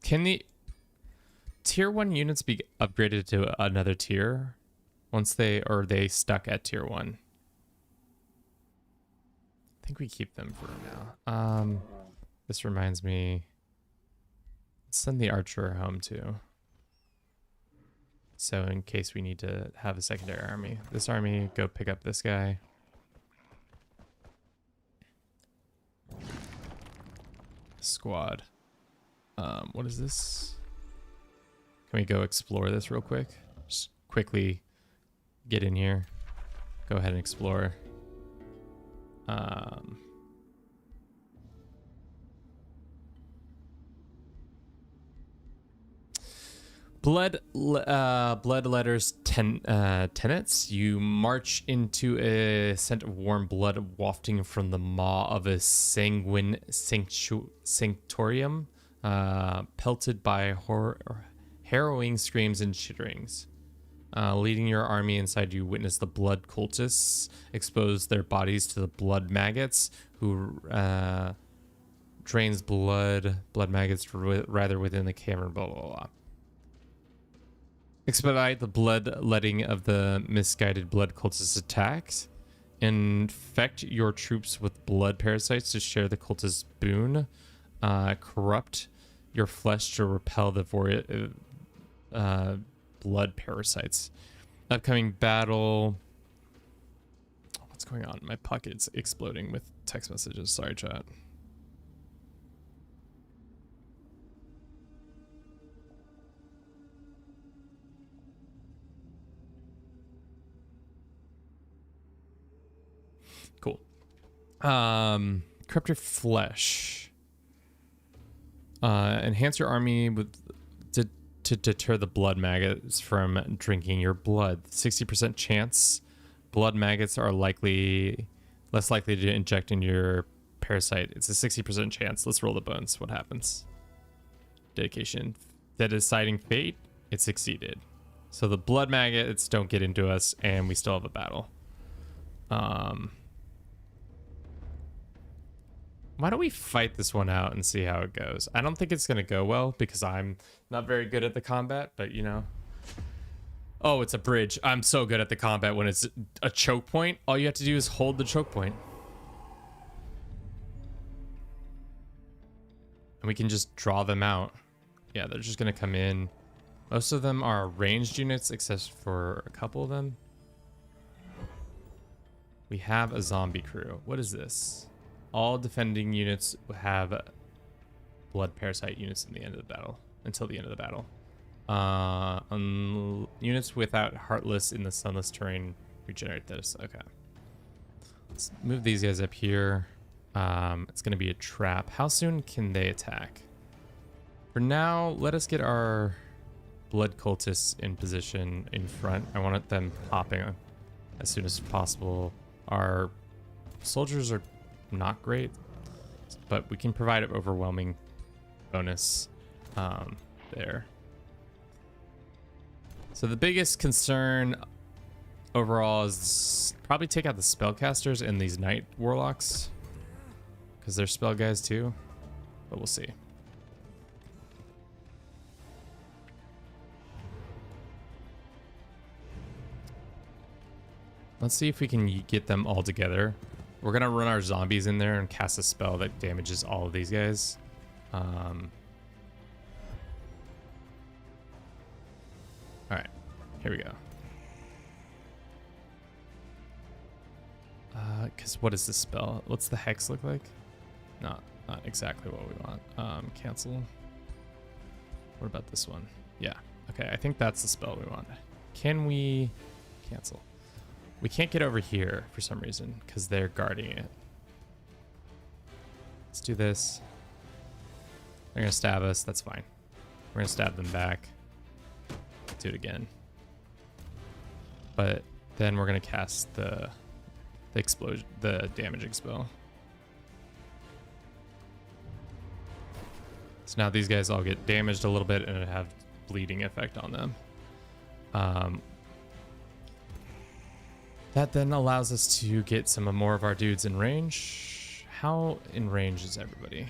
Can the tier 1 units be upgraded to another tier once are they stuck at tier 1? I think we keep them for now. This reminds me, let's send the archer home too. So in case we need to have a secondary army. This army, go pick up this guy. Squad. What is this? Can we go explore this real quick? Just quickly get in here. Go ahead and explore. Bloodletter's tenets. You march into a scent of warm blood wafting from the maw of a sanguine sanctorium, pelted by harrowing screams and chitterings. Leading your army inside, you witness the blood cultists expose their bodies to the blood maggots, who drains blood maggots rather within the cavern, blah, blah, blah. Expedite the bloodletting of the misguided blood cultist attacks. Infect your troops with blood parasites to share the cultist boon. Corrupt your flesh to repel the blood parasites. Upcoming battle. What's going on? My pocket's exploding with text messages. Sorry, chat. Corrupt your flesh. Enhance your army with to deter the blood maggots from drinking your blood. 60% chance. Blood maggots are less likely to inject in your parasite. It's a 60% chance. Let's roll the bones. What happens? Dedication. The deciding fate. It succeeded. So the blood maggots don't get into us, and we still have a battle. Why don't we fight this one out and see how it goes? I don't think it's going to go well because I'm not very good at the combat, but you know. Oh, it's a bridge. I'm so good at the combat when it's a choke point. All you have to do is hold the choke point. And we can just draw them out. Yeah, they're just going to come in. Most of them are ranged units except for a couple of them. We have a zombie crew. What is this? All defending units have blood parasite units in the end of the battle, until the end of the battle. Units without Heartless in the Sunless terrain regenerate this. Okay. Let's move these guys up here. It's going to be a trap. How soon can they attack? For now, let us get our blood cultists in position in front. I want them popping as soon as possible. Our soldiers are not great, but we can provide an overwhelming bonus there. So the biggest concern overall is probably take out the spellcasters and these night warlocks because they're spell guys too, but we'll see. Let's see if we can get them all together. We're gonna run our zombies in there and cast a spell that damages all of these guys. All right, here we go. Cause what is this spell? What's the hex look like? Not exactly what we want. Cancel. What about this one? Yeah, okay, I think that's the spell we want. Can we cancel? We can't get over here for some reason because they're guarding it. Let's do this. They're gonna stab us. That's fine. We're gonna stab them back. Do it again. But then we're gonna cast the explosion, the damaging spell. So now these guys all get damaged a little bit and it have bleeding effect on them. That then allows us to get some more of our dudes in range. How in range is everybody?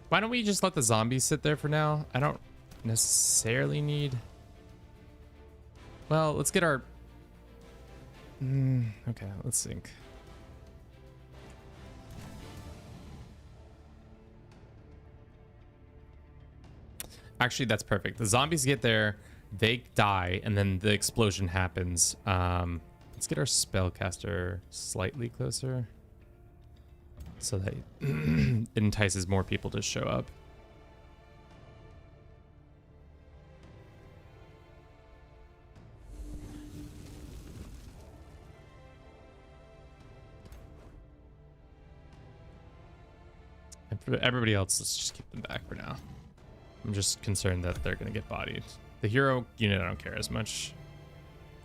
Why don't we just let the zombies sit there for now? I don't necessarily need... Well, let's get our... Okay, let's think. Actually, that's perfect. The zombies get there, they die, and then the explosion happens. Let's get our spellcaster slightly closer so that it entices more people to show up. And for everybody else, let's just keep them back for now. I'm just concerned that they're going to get bodied. The hero unit, I don't care as much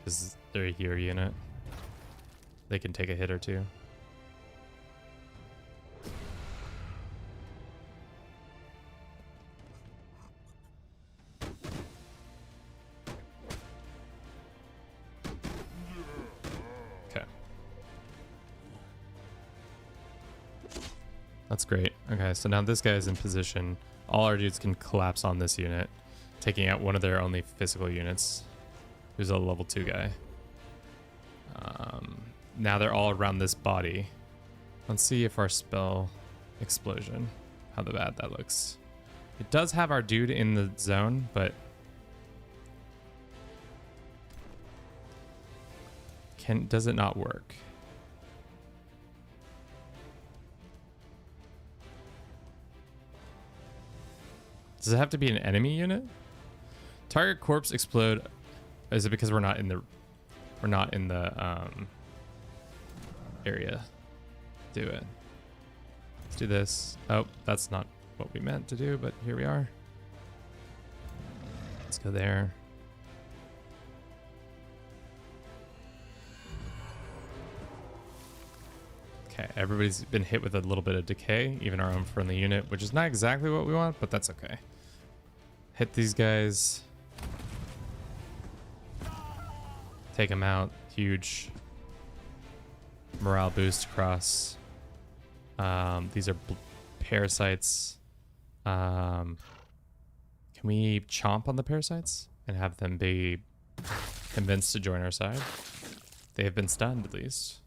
because they're a hero unit. They can take a hit or two. Okay. That's great. Okay, so now this guy is in position. All our dudes can collapse on this unit, taking out one of their only physical units, who's a level 2 guy. Now they're all around this body. Let's see if our spell explosion, how bad that looks. It does have our dude in the zone, but does it not work? Does it have to be an enemy unit? Target corpse explode. Is it because we're not in the area? Do it. Let's do this. Oh, that's not what we meant to do, but here we are. Let's go there. Okay, everybody's been hit with a little bit of decay, even our own friendly unit, which is not exactly what we want, but that's okay. Hit these guys. Take them out. Huge morale boost across. These are parasites. Can we chomp on the parasites and have them be convinced to join our side? They have been stunned, at least.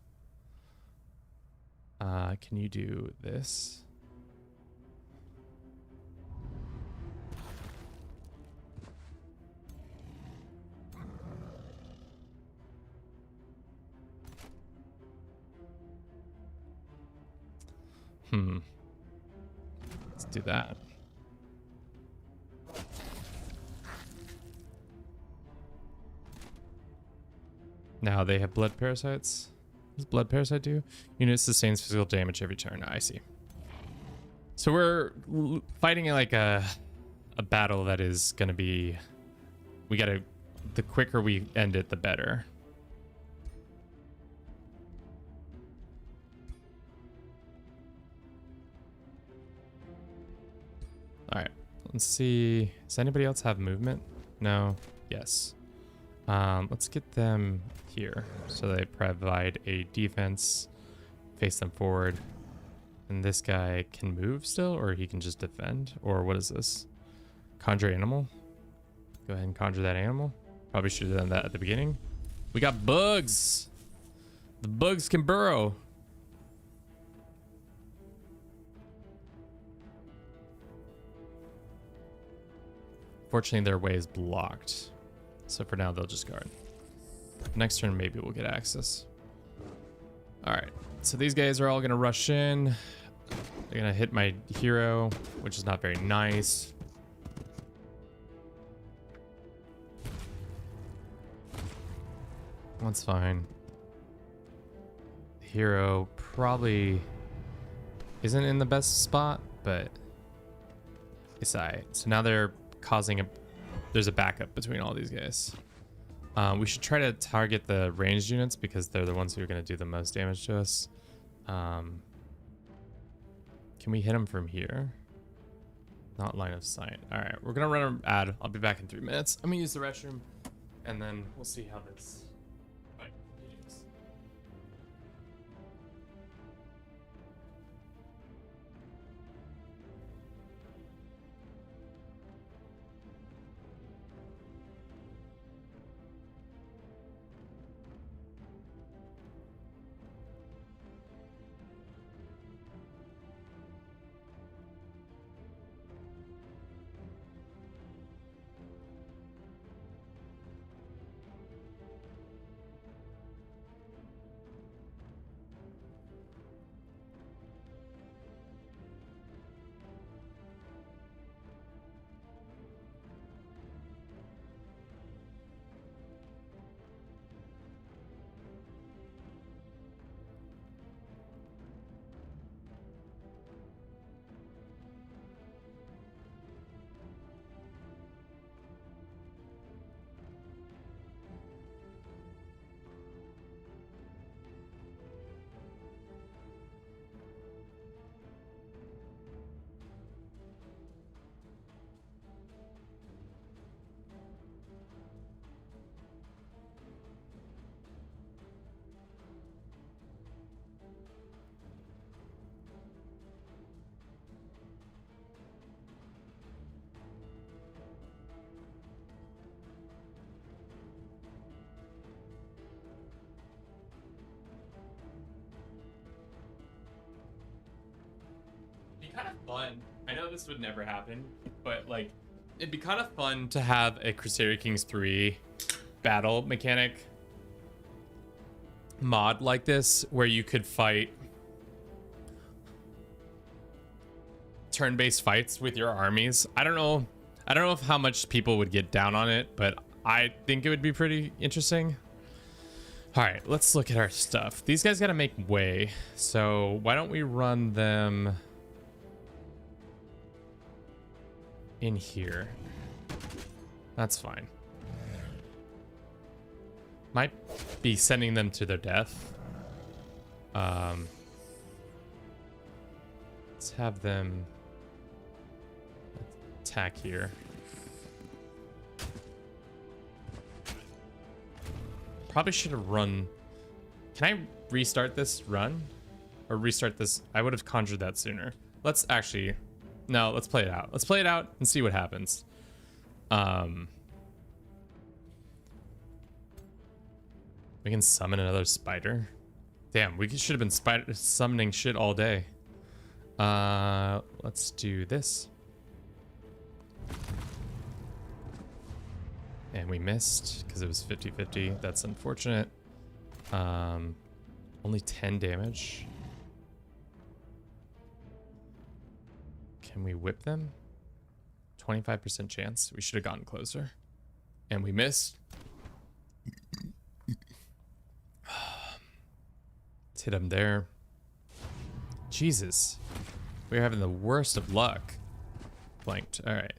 Can you do this? Let's do that. Now they have blood parasites. What does blood parasite do? Unit sustains physical damage every turn. I see. So we're fighting like a battle that is gonna be. We gotta. The quicker we end it, the better. All right. Let's see. Does anybody else have movement? No. Yes. Let's get them here so they provide a defense, face them forward, and this guy can move still, or he can just defend, or what is this? Conjure animal. Go ahead and conjure that animal. Probably should have done that at the beginning. We got bugs. The bugs can burrow. Fortunately, their way is blocked. So for now, they'll just guard. Next turn, maybe we'll get access. All right. So these guys are all going to rush in. They're going to hit my hero, which is not very nice. That's fine. The hero probably isn't in the best spot, but it's alright. So now they're causing a... There's a backup between all these guys. We should try to target the ranged units because they're the ones who are going to do the most damage to us. Can we hit them from here? Not line of sight. All right, we're going to run an ad. I'll be back in 3 minutes. I'm going to use the restroom, and then we'll see how this fight continues. Kind of fun. I know this would never happen, but like it'd be kind of fun to have a Crusader Kings 3 battle mechanic mod like this where you could fight turn-based fights with your armies. I don't know if how much people would get down on it, but I think it would be pretty interesting. All right, let's look at our stuff. These guys got to make way. So why don't we run them in here? That's fine. Might be sending them to their death. Let's have them attack here. Probably should have run. Can I restart this run? Or restart this? I would have conjured that sooner. Let's actually... No, let's play it out. Let's play it out and see what happens. We can summon another spider. Damn, we should have been summoning shit all day. Let's do this. And we missed because it was 50-50. That's unfortunate. Only 10 damage. Can we whip them? 25% chance. We should have gotten closer. And we missed. Let's hit him there. Jesus. We're having the worst of luck. Blanked. All right.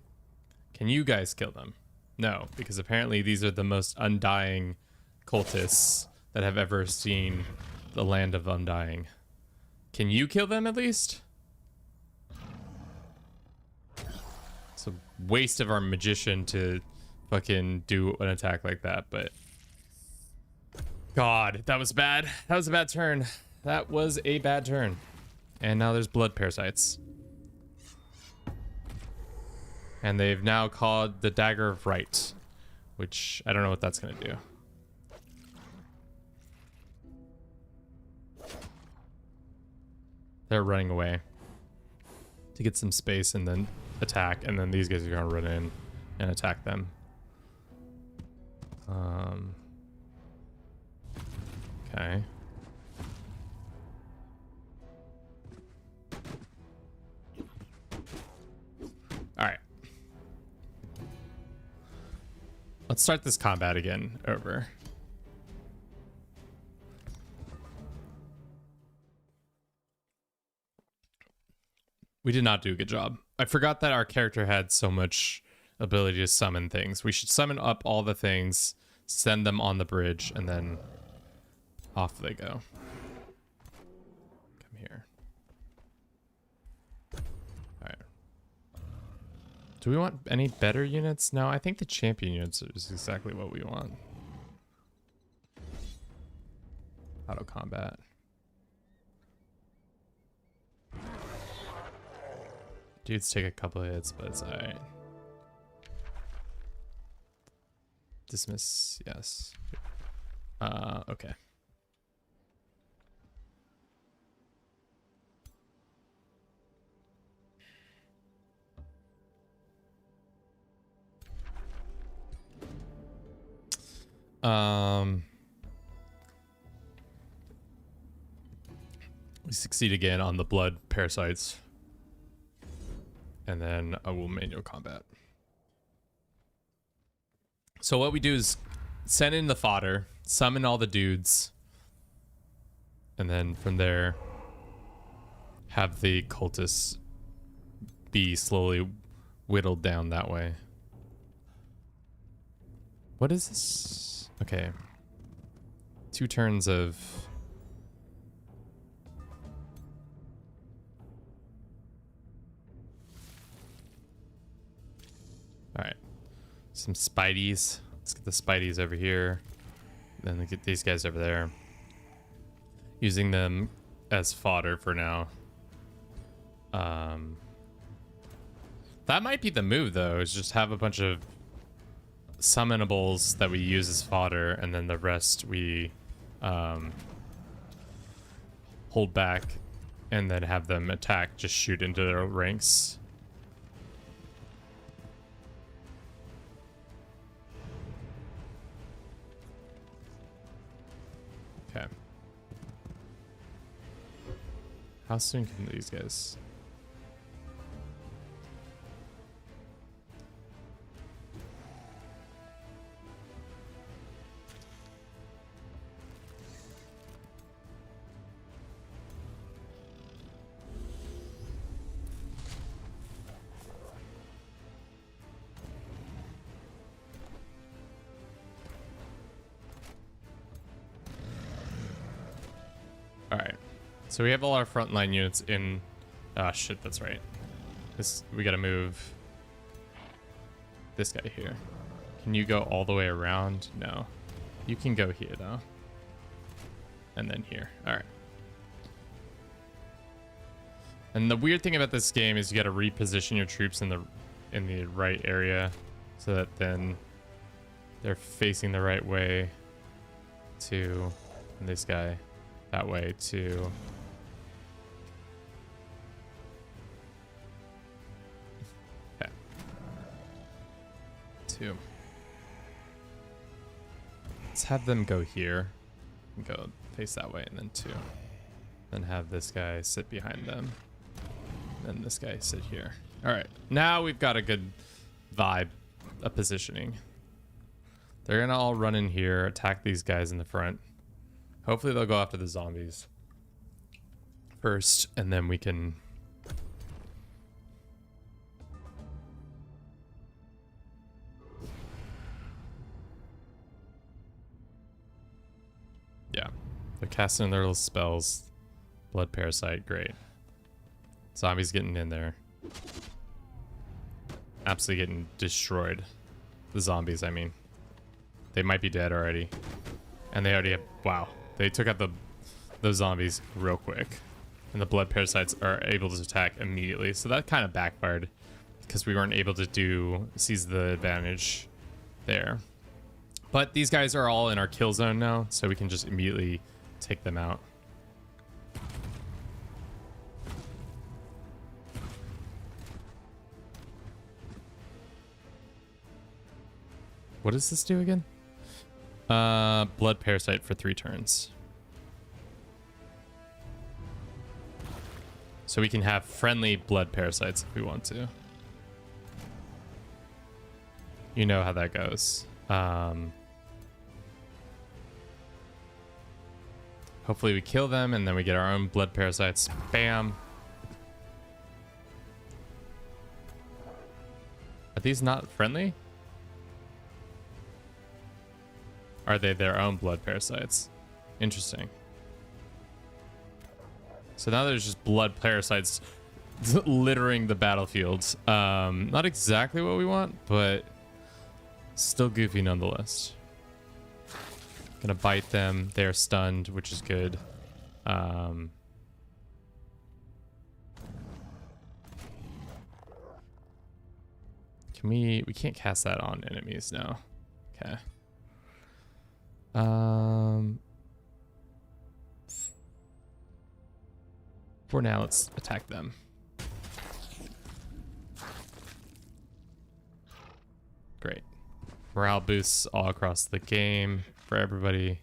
Can you guys kill them? No, because apparently these are the most undying cultists that have ever seen the land of undying. Can you kill them at least? It's a waste of our magician to fucking do an attack like that, but... God, that was bad. That was a bad turn. That was a bad turn. And now there's blood parasites. And they've now called the Dagger of Right, which I don't know what that's going to do. They're running away to get some space and then attack, and then these guys are going to run in and attack them. Okay. All right. Let's start this combat again over. We did not do a good job. I forgot that our character had so much ability to summon things. We should summon up all the things, send them on the bridge, and then off they go. Come here. All right. Do we want any better units? No, I think the champion units is exactly what we want. Auto combat. Dudes take a couple of hits, but it's alright. Dismiss, yes. Okay. We succeed again on the blood parasites. And then I will manual combat. So what we do is send in the fodder, summon all the dudes, and then from there have the cultists be slowly whittled down that way. What is this? Okay. 2 turns of... Alright. Some Spideys. Let's get the Spideys over here. Then get these guys over there. Using them as fodder for now. That might be the move, though, is just have a bunch of summonables that we use as fodder, and then the rest we hold back, and then have them attack, just shoot into their ranks. Okay. How soon can these guys... All right. So we have all our frontline units in. Ah, shit, that's right. We gotta move this guy here. Can you go all the way around? No. You can go here though. And then here. All right. And the weird thing about this game is you got to reposition your troops in the right area so that then they're facing the right way to this guy, that way to okay. Two. Let's have them go here and go face that way, and then two. Then have this guy sit behind them. Then this guy sit here. All right, now we've got a good vibe of positioning. They're gonna all run in here, attack these guys in the front. Hopefully they'll go after the zombies first, and then we can yeah, they're casting their little spells. Blood Parasite, great. Zombies getting in there. Absolutely getting destroyed. The zombies, I mean. They might be dead already. And they already have... Wow. They took out those zombies real quick. And the Blood Parasites are able to attack immediately. So that kind of backfired. Because we weren't able to seize the advantage there. But these guys are all in our kill zone now. So we can just immediately take them out. What does this do again? Blood Parasite for 3 turns. So we can have friendly Blood Parasites if we want to. You know how that goes. Hopefully we kill them and then we get our own Blood Parasites. Bam. Are these not friendly? Are they their own Blood Parasites? Interesting. So now there's just Blood Parasites littering the battlefields. Not exactly what we want, but still goofy nonetheless. Gonna bite them. They're stunned, which is good. Can we can't cast that on enemies now. Okay. For now, let's attack them. Great. Morale boosts all across the game for everybody.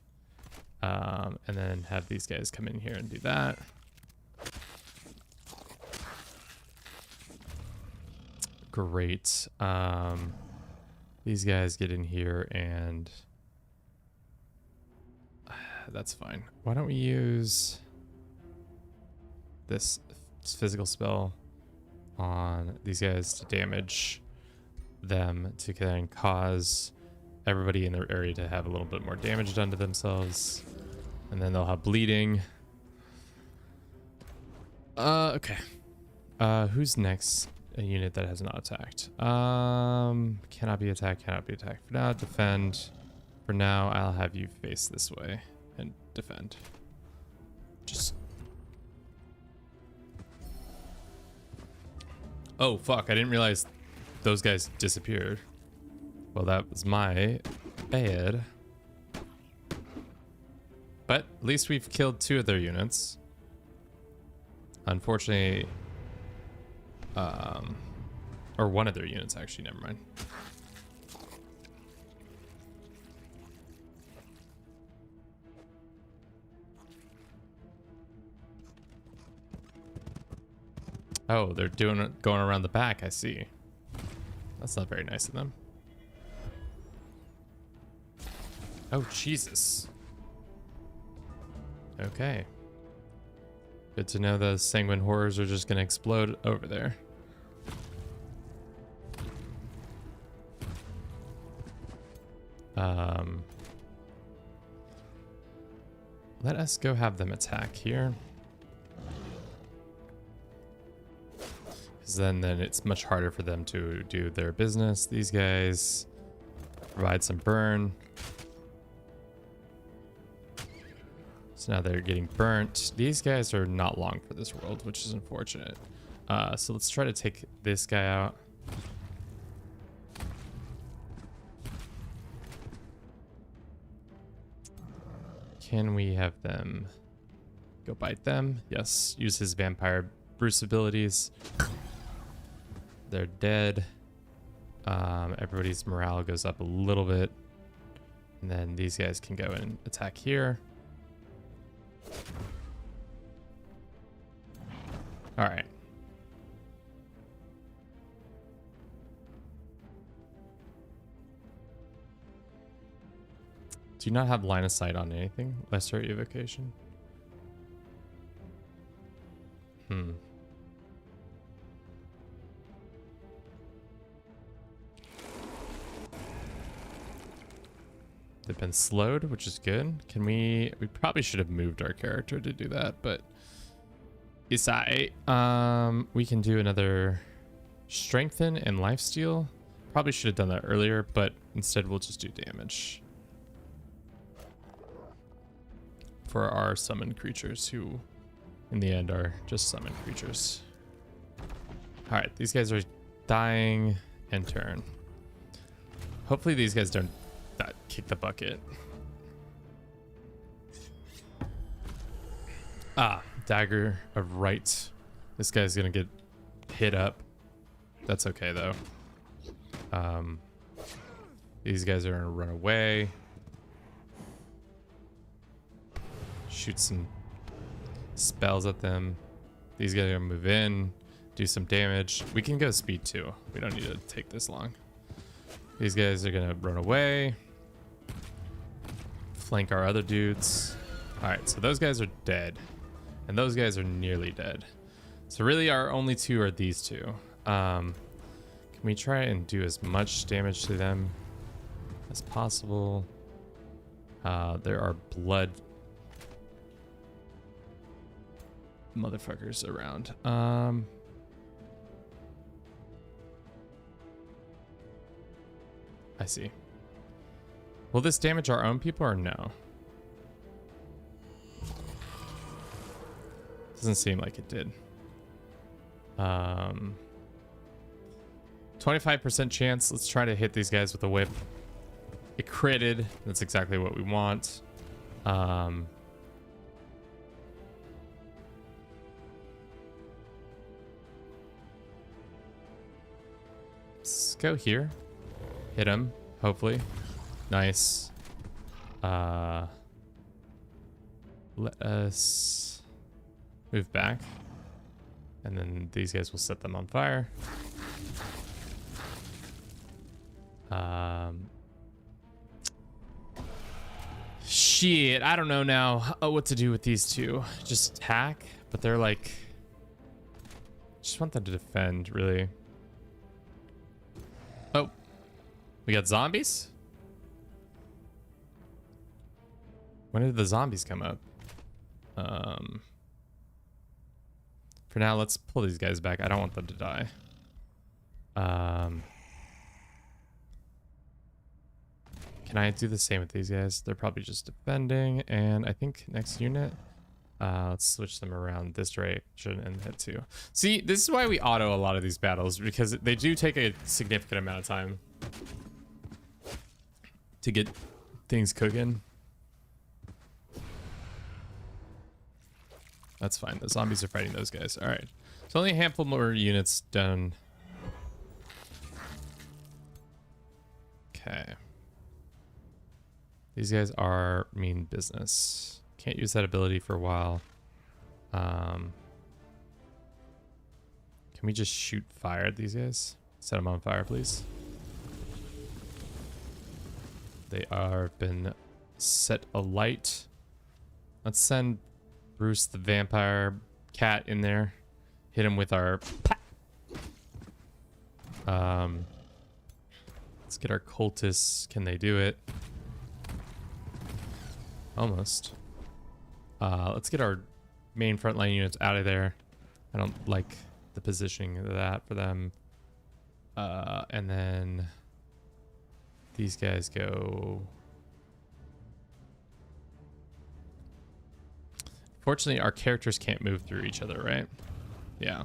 And then have these guys come in here and do that. Great. These guys get in here and that's fine. Why don't we use this physical spell on these guys to damage them to then cause everybody in their area to have a little bit more damage done to themselves, and then they'll have bleeding. Okay. Who's next? A unit that has not attacked. Cannot be attacked. Cannot be attacked. For now, defend. For now, I'll have you face this way and defend. Just. Oh fuck! I didn't realize those guys disappeared. Well, that was my bad. But at least we've killed 2 of their units. Unfortunately, or 1 of their units actually. Never mind. Oh, they're going around the back. I see. That's not very nice of them. Oh, Jesus. Okay. Good to know the sanguine horrors are just going to explode over there. let us go have them attack here. Because then it's much harder for them to do their business. These guys provide some burn. So now they're getting burnt. These guys are not long for this world, which is unfortunate. So let's try to take this guy out. Can we have them go bite them? Yes. Use his vampire Bruce abilities. They're dead. Everybody's morale goes up a little bit. And then these guys can go and attack here. All right. Do you not have line of sight on anything? Lesser evocation? They've been slowed, which is good. Can we probably should have moved our character to do that, but it's alright. We can do another strengthen and lifesteal. Probably should have done that earlier, but instead we'll just do damage for our summoned creatures, who in the end are just summoned creatures. All right, these guys are dying and turn. Hopefully these guys don't kick the bucket. Dagger of right. This guy's gonna get hit up. That's okay though. These guys are gonna run away. Shoot some spells at them. These guys are gonna move in, do some damage. We can go speed 2. We don't need to take this long. These guys are gonna run away. Flank our other dudes. All right, so those guys are dead. And those guys are nearly dead. So really our only two are these two. Can we try and do as much damage to them as possible? There are blood motherfuckers around. I see. Will this damage our own people or no? Doesn't seem like it did. 25% chance. Let's try to hit these guys with a whip. It critted. That's exactly what we want. Let's go here. Hit him, hopefully. Nice. Let us move back. And then these guys will set them on fire. Shit, I don't know now what to do with these two. Just attack, but they're like... Just want them to defend, really. Oh, we got zombies? When did the zombies come up? For now, let's pull these guys back. I don't want them to die. Can I do the same with these guys? They're probably just defending. And I think next unit, let's switch them around this direction and head to. See, this is why we auto a lot of these battles, because they do take a significant amount of time to get things cooking. That's fine. The zombies are fighting those guys. All right. So only a handful more units done. Okay. These guys are mean business. Can't use that ability for a while. Can we just shoot fire at these guys? Set them on fire, please. They are been set alight. Let's send Bruce the vampire cat in there. Hit him with our... let's get our cultists. Can they do it? Almost. Let's get our main frontline units out of there. I don't like the positioning of that for them. And then these guys go. Fortunately, our characters can't move through each other, right? Yeah.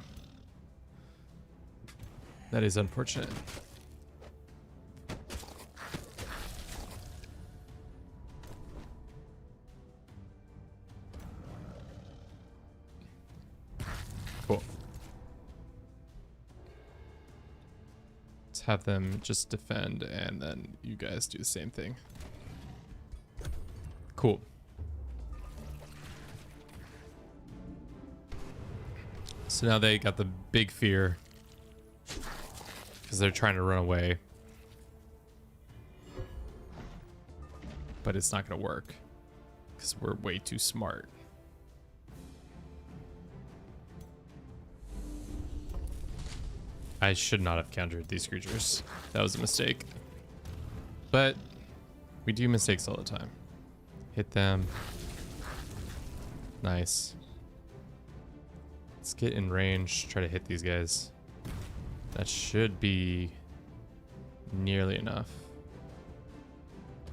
That is unfortunate. Cool. Let's have them just defend, and then you guys do the same thing. Cool. So now they got the big fear because they're trying to run away. But it's not going to work because we're way too smart. I should not have countered these creatures. That was a mistake. But we do mistakes all the time. Hit them. Nice. Let's get in range, try to hit these guys. That should be nearly enough.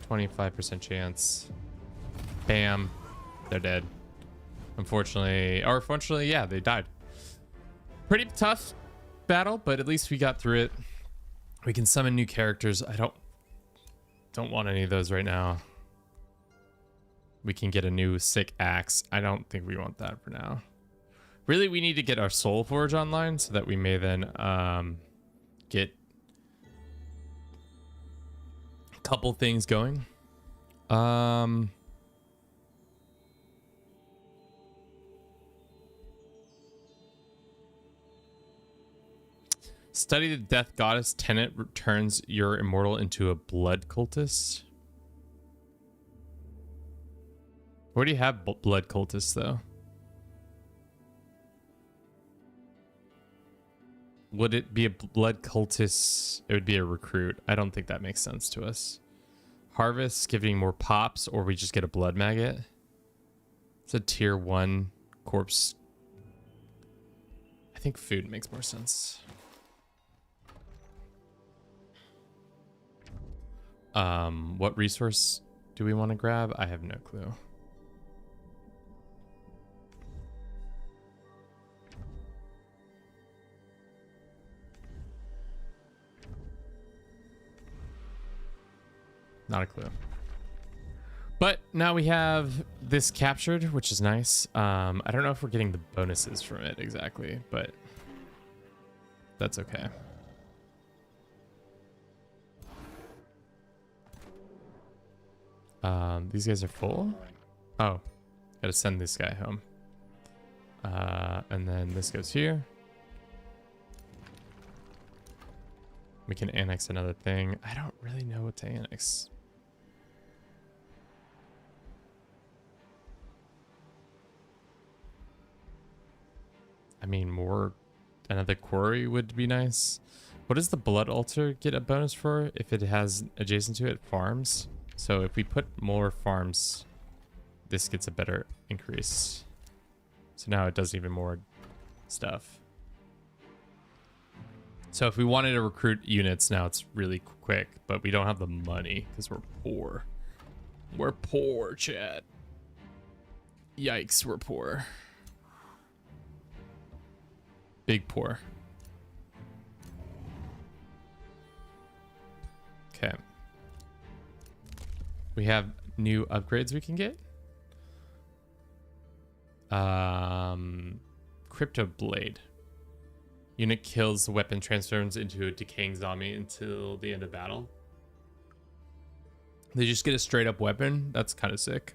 25% chance. Bam. They're dead. Unfortunately, or fortunately, yeah, they died. Pretty tough battle, but at least we got through it. We can summon new characters. I don't want any of those right now. We can get a new sick axe. I don't think we want that for now. Really, we need to get our Soul Forge online so that we may then get a couple things going. Study the Death Goddess. Tenet turns your immortal into a blood cultist. We already have blood cultists, though. Would it be a blood cultist? It would be a recruit. I don't think that makes sense to us. Harvest, giving more pops, or we just get a blood maggot. It's a tier 1 corpse. I think food makes more sense. What resource do we want to grab? I have no clue. Not a clue. But now we have this captured, which is nice. I don't know if we're getting the bonuses from it exactly, but that's okay. These guys are full. Oh, gotta send this guy home. And then this goes here. We can annex another thing. I don't really know what to annex. I mean, another quarry would be nice. What does the blood altar get a bonus for if it has adjacent to it farms? So if we put more farms, this gets a better increase. So now it does even more stuff. So if we wanted to recruit units, now it's really quick, but we don't have the money because we're poor. We're poor, chat. Yikes, we're poor. Big poor. Okay. We have new upgrades we can get. Crypto Blade. Unit kills the weapon, transforms into a decaying zombie until the end of battle. They just get a straight up weapon. That's kind of sick.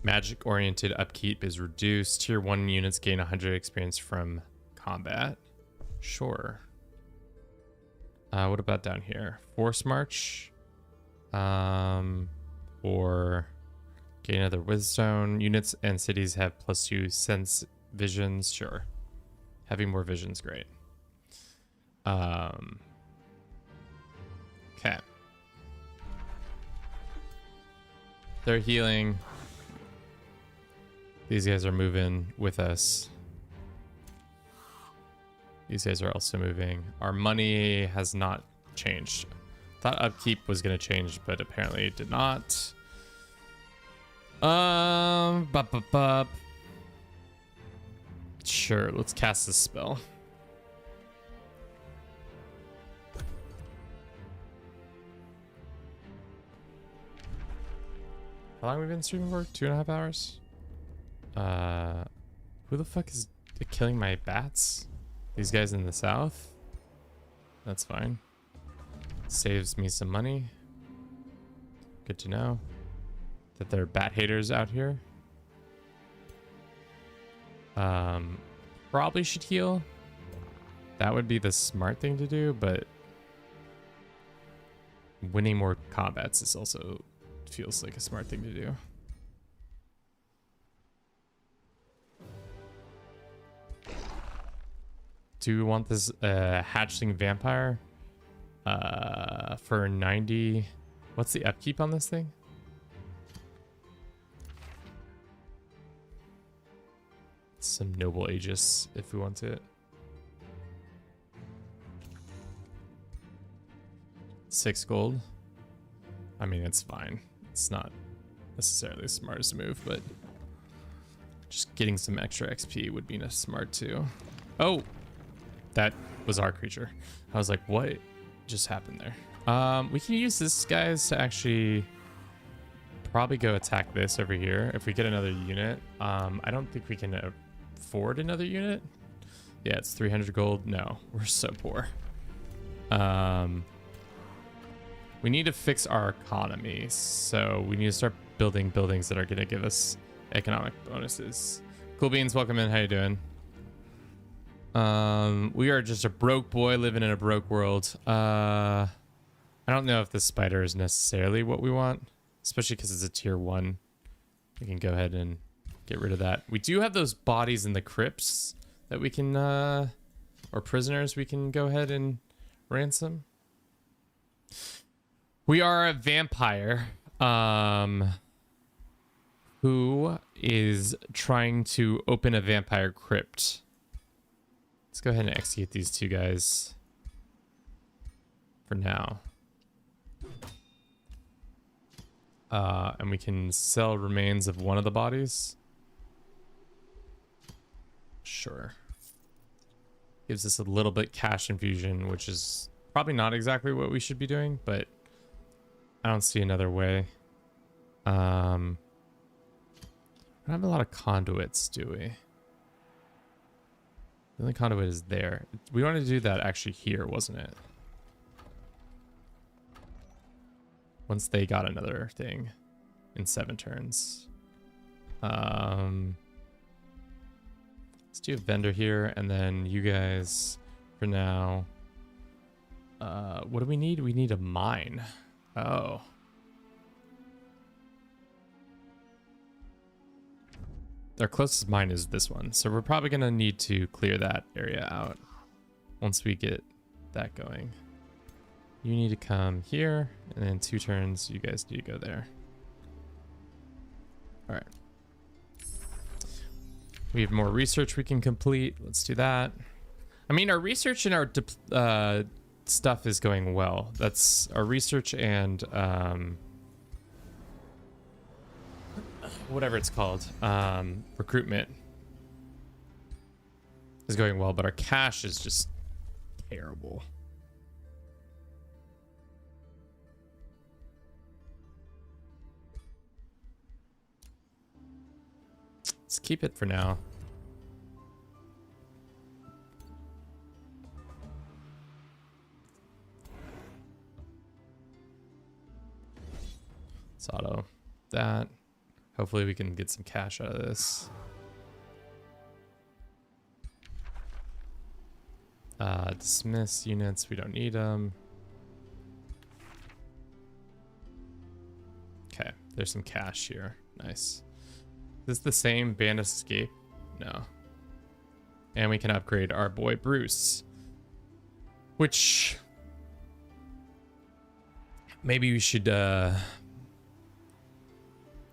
Magic oriented upkeep is reduced. Tier 1 units gain 100 experience from combat. Sure. What about down here? Force March. Or gain another Wisdom. Units and cities have +2 sense visions. Sure. Having more visions, great. Okay. They're healing. These guys are moving with us. These guys are also moving. Our money has not changed. Thought upkeep was going to change, but apparently it did not. Sure, let's cast this spell. How long have we been streaming for? 2.5 hours? Who the fuck is killing my bats? These guys in the south? That's fine. Saves me some money. Good to know that there are bat haters out here. Probably should heal. That would be the smart thing to do, but winning more combats is also feels like a smart thing to do. Do we want this hatchling vampire for 90? What's the upkeep on this thing? Some noble Aegis if we want it. 6 gold. I mean, it's fine. It's not necessarily the smartest move, but just getting some extra XP would be smart too. Oh, that was our creature. I was like, what just happened there? We can use this, guys, to actually probably go attack this over here. If we get another unit, I don't think we can afford another unit. Yeah, it's 300 gold. No, we're so poor. We need to fix our economy, so we need to start building buildings that are going to give us economic bonuses. Cool Beans, welcome in. How you doing? We are just a broke boy living in a broke world. I don't know if this spider is necessarily what we want, especially because it's a tier 1. We can go ahead and get rid of that. We do have those bodies in the crypts that we can, or prisoners we can go ahead and ransom. We are a vampire who is trying to open a vampire crypt. Let's go ahead and execute these 2 guys for now. And we can sell remains of one of the bodies. Sure. Gives us a little bit cash infusion, which is probably not exactly what we should be doing, but I don't see another way. We don't have a lot of conduits, do we? The only conduit is there. We wanted to do that actually here, wasn't it? Once they got another thing in 7 turns. Let's do a vendor here, and then you guys for now. What do we need? We need a mine. Oh. Our closest mine is this one, so we're probably gonna need to clear that area out once we get that going. You need to come here, and then 2 turns, you guys need to go there. All right. We have more research we can complete. Let's do that. I mean, our research and our stuff is going well. That's our research and whatever it's called, recruitment is going well, but our cash is just terrible. Let's keep it for now. Let's auto that. Hopefully we can get some cash out of this. Dismiss units. We don't need them. Okay, there's some cash here. Nice. Is this the same Band Escape? No. And we can upgrade our boy Bruce. Which maybe we should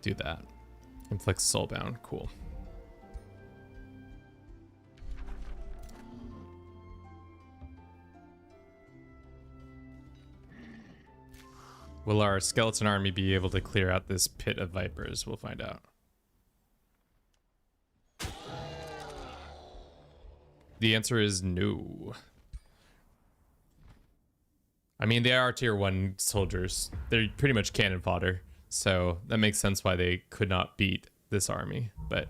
do that. Inflict soulbound. Cool. Will our skeleton army be able to clear out this pit of vipers? We'll find out. The answer is no. I mean, they are tier 1 soldiers. They're pretty much cannon fodder. So that makes sense why they could not beat this army. But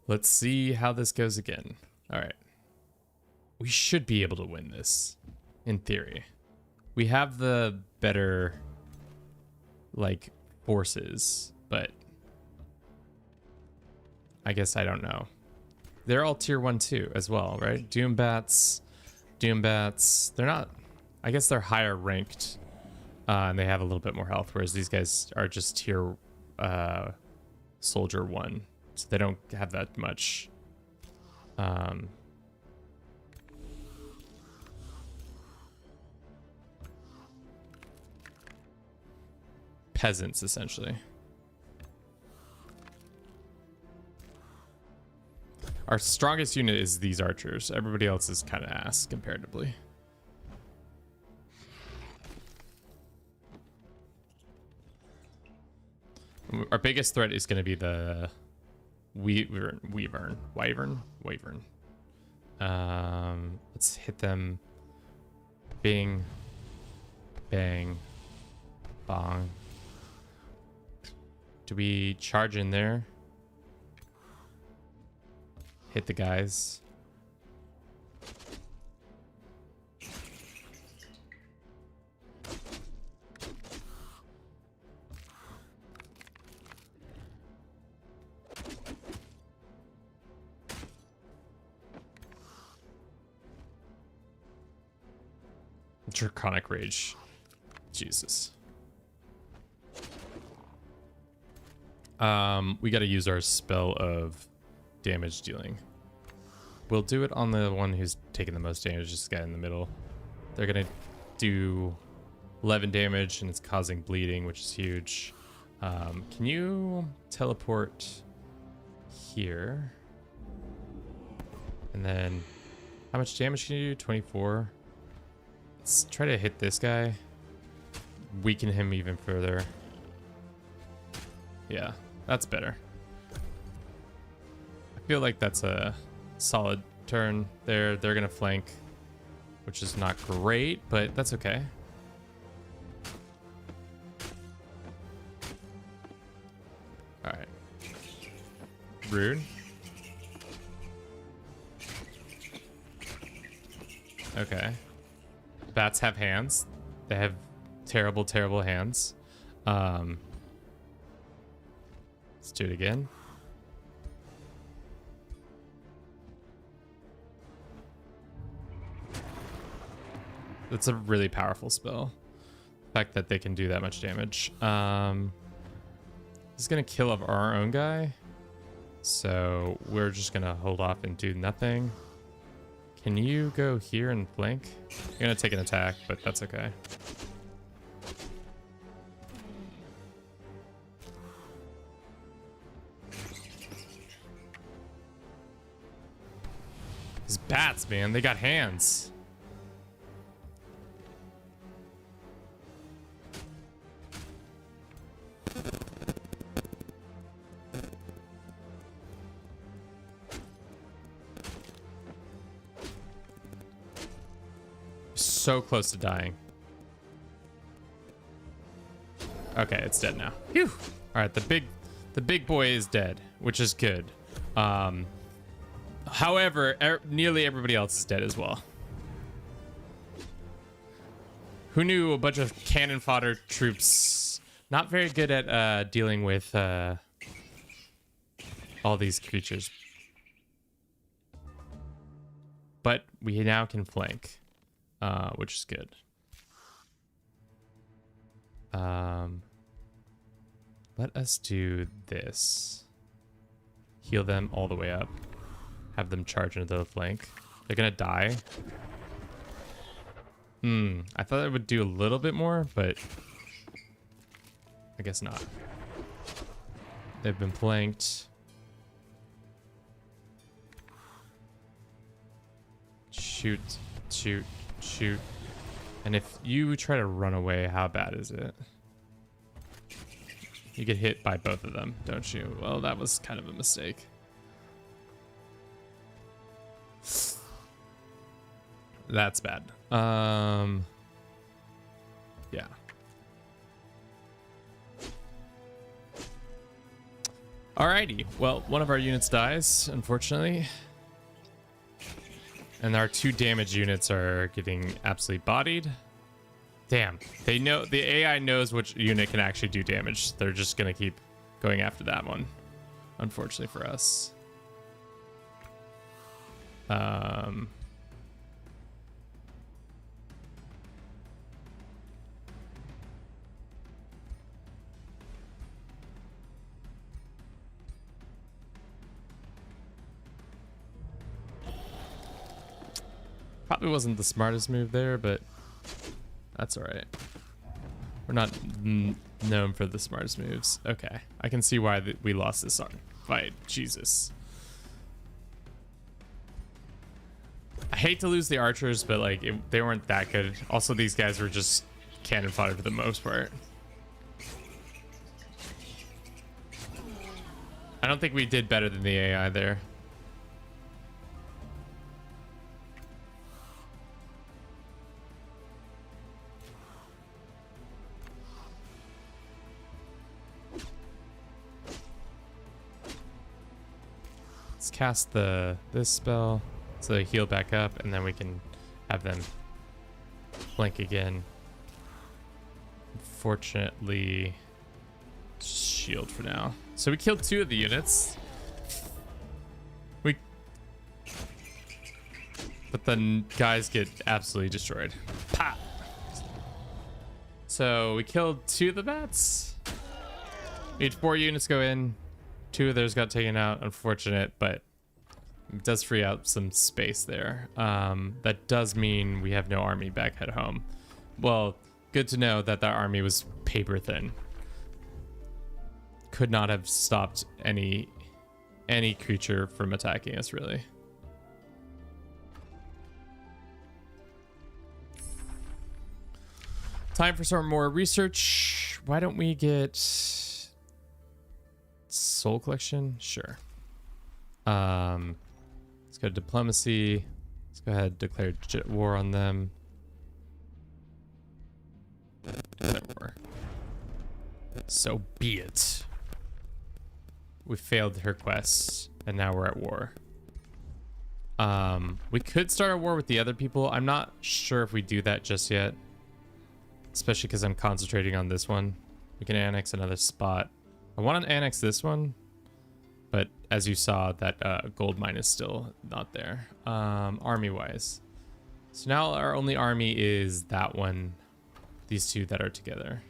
let's see how this goes again. All right. We should be able to win this, in theory. We have the better, like, forces, but I guess I don't know. They're all tier 1 too, as well, right? Doombats. They're not, I guess they're higher ranked, and they have a little bit more health, whereas these guys are just tier soldier 1, so they don't have that much. Peasants, essentially. Our strongest unit is these archers. Everybody else is kind of ass comparatively. Our biggest threat is going to be the wyvern. Let's hit them. Bing, bang, bong. Do we charge in there? Hit the guys. Draconic Rage. Jesus. We got to use our spell of damage dealing. We'll do it on the one who's taking the most damage, this guy in the middle. They're gonna do 11 damage and it's causing bleeding, which is huge. Can you teleport here? And then how much damage can you do? 24. Let's try to hit this guy. Weaken him even further. Yeah, that's better. I feel like that's a solid turn there. They're gonna flank, which is not great, but that's okay. All right. Rude. Okay. Bats have hands. They have terrible, terrible hands. Let's do it again. That's a really powerful spell. The fact that they can do that much damage. He's gonna kill our own guy. So we're just gonna hold off and do nothing. Can you go here and flank? You're gonna take an attack, but that's okay. These bats, man, they got hands. So close to dying. Okay, it's dead now. Phew. All right, the big boy is dead, which is good. However, nearly everybody else is dead as well. Who knew a bunch of cannon fodder troops not very good at dealing with all these creatures. But we now can flank. Which is good. Let us do this. Heal them all the way up. Have them charge into the flank. They're gonna die. I thought it would do a little bit more, but I guess not. They've been flanked. Shoot, shoot, shoot. And if you try to run away, how bad is it? You get hit by both of them, don't you? Well, that was kind of a mistake. That's bad. Yeah. Alrighty. Well, one of our units dies, unfortunately. And our 2 damage units are getting absolutely bodied. Damn. They know, the AI knows which unit can actually do damage. They're just gonna keep going after that one, unfortunately for us. Probably wasn't the smartest move there, but that's all right. We're not known for the smartest moves. Okay, I can see why we lost this fight. Jesus. I hate to lose the archers, but like they weren't that good. Also, these guys were just cannon fodder for the most part. I don't think we did better than the AI there. Let's cast this spell so they heal back up, and then we can have them flank again. Unfortunately, shield for now. So we killed 2 of the units. But then guys get absolutely destroyed. Pop. So we killed 2 of the bats. We had 4 units go in. 2 of theirs got taken out. Unfortunate, but it does free up some space there. That does mean we have no army back at home. Well, good to know that army was paper thin. Could not have stopped any creature from attacking us, really. Time for some more research. Why don't we get Soul Collection? Sure. Let's go to diplomacy. Let's go ahead and declare war on them. Declare war. So be it. We failed her quest, and now we're at war. We could start a war with the other people. I'm not sure if we do that just yet, especially because I'm concentrating on this one. We can annex another spot. I want to annex this one, but as you saw, that gold mine is still not there. Army wise, so now our only army is that one, these 2 that are together.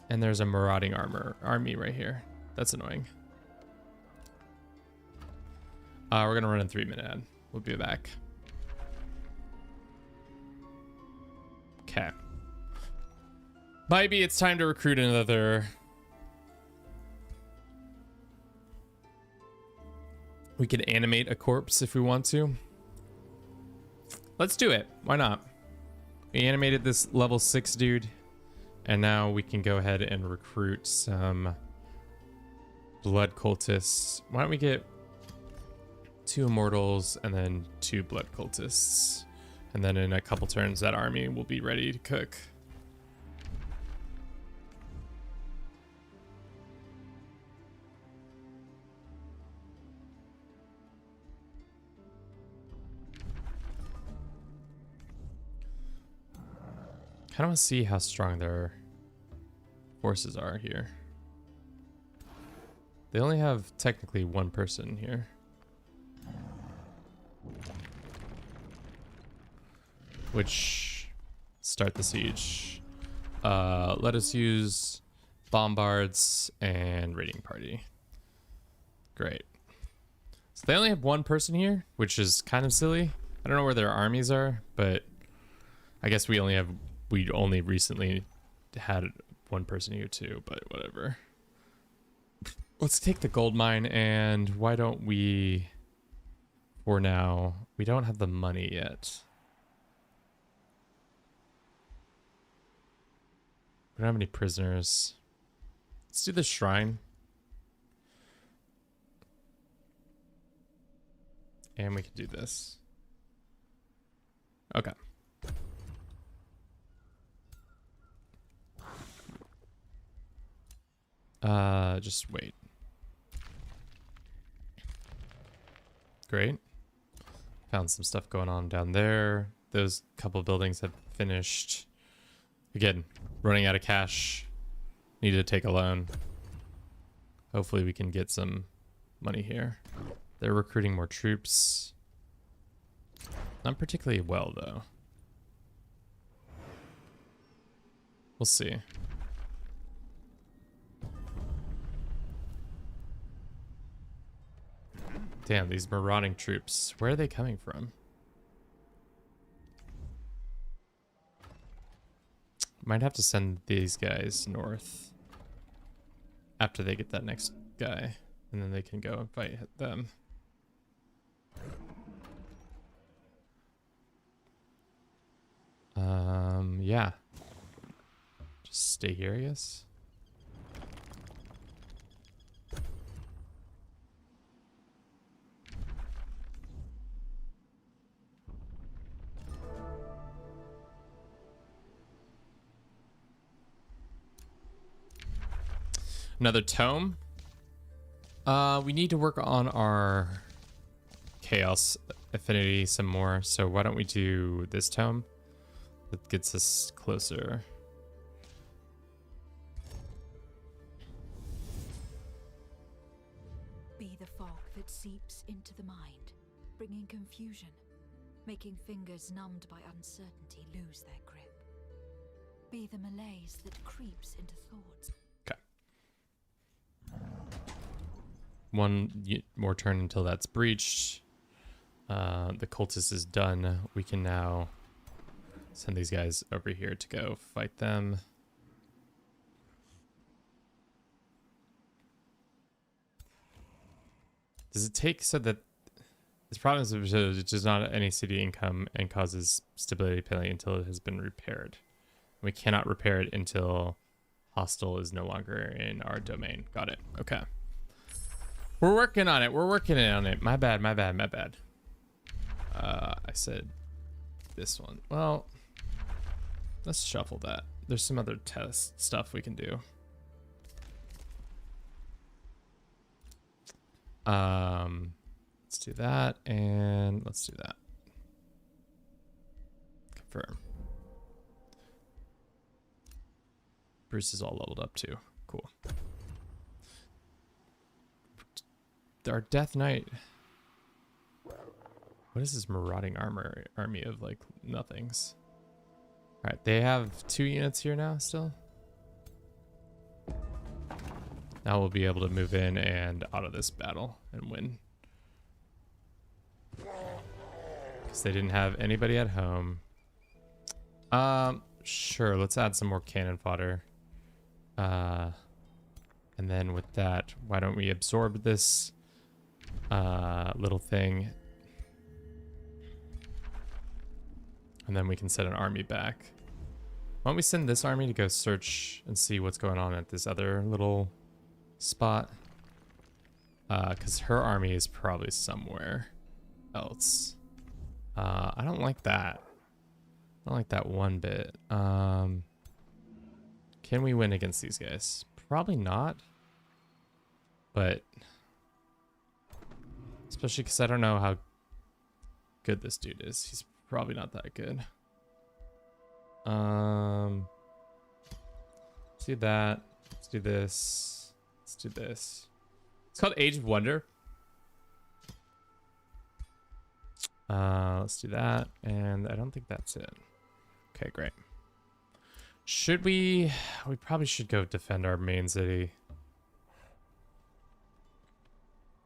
And there's a marauding army right here. That's annoying. We're gonna run a 3-minute ad. We'll be back. Okay. Maybe it's time to recruit another. We could animate a corpse if we want to. Let's do it. Why not? We animated this level 6 dude. And now we can go ahead and recruit some blood cultists. Why don't we get 2 immortals and then 2 blood cultists? And then in a couple turns, that army will be ready to cook. I kind of want to see how strong their forces are here. They only have technically 1 person here. Which start the siege. Let us use bombards and raiding party. Great. So they only have 1 person here, which is kind of silly. I don't know where their armies are, but I guess we only have we only recently had one person here too, but whatever. Let's take the gold mine, and why don't we, for now, we don't have the money yet. We don't have any prisoners. Let's do the shrine. And we can do this. Okay. Just wait. Great. Found some stuff going on down there. Those couple buildings have finished. Again, running out of cash. Need to take a loan. Hopefully we can get some money here. They're recruiting more troops. Not particularly well, though. We'll see. Damn, these marauding troops. Where are they coming from? Might have to send these guys north after they get that next guy, and then they can go and fight them. Yeah. Just stay here, I guess. Another tome. We need to work on our chaos affinity some more. So why don't we do this tome? That gets us closer. Be the fog that seeps into the mind, bringing confusion, making fingers numbed by uncertainty lose their grip. Be the malaise that creeps into thoughts. One more turn until that's breached. The cultist is done. We can now send these guys over here to go fight them. Does it take so that this problem is it does not any city income and causes stability penalty until it has been repaired. We cannot repair it until hostile is no longer in our domain. Got it. Okay. We're working on it. We're working on it. My bad, my bad, my bad. I said this one. Well, let's shuffle that. There's some other test stuff we can do. Let's do that, and let's do that. Confirm. Bruce is all leveled up too. Cool. Our Death Knight. What is this marauding army of like nothings? All right, they have 2 units here now still. Now we'll be able to move in and out of this battle and win. Because they didn't have anybody at home. Sure, let's add some more cannon fodder. And then with that, why don't we absorb this little thing, and then we can set an army back. Why don't we send this army to go search and see what's going on at this other little spot, because her army is probably somewhere else. I don't like that. I don't like that one bit. Can we win against these guys? Probably not, but especially because I don't know how good this dude is. He's probably not that good. Let's do that. Let's do this. Let's do this. It's called Age of Wonder. Let's do that. And I don't think that's it. Okay, great. Should we probably should go defend our main city.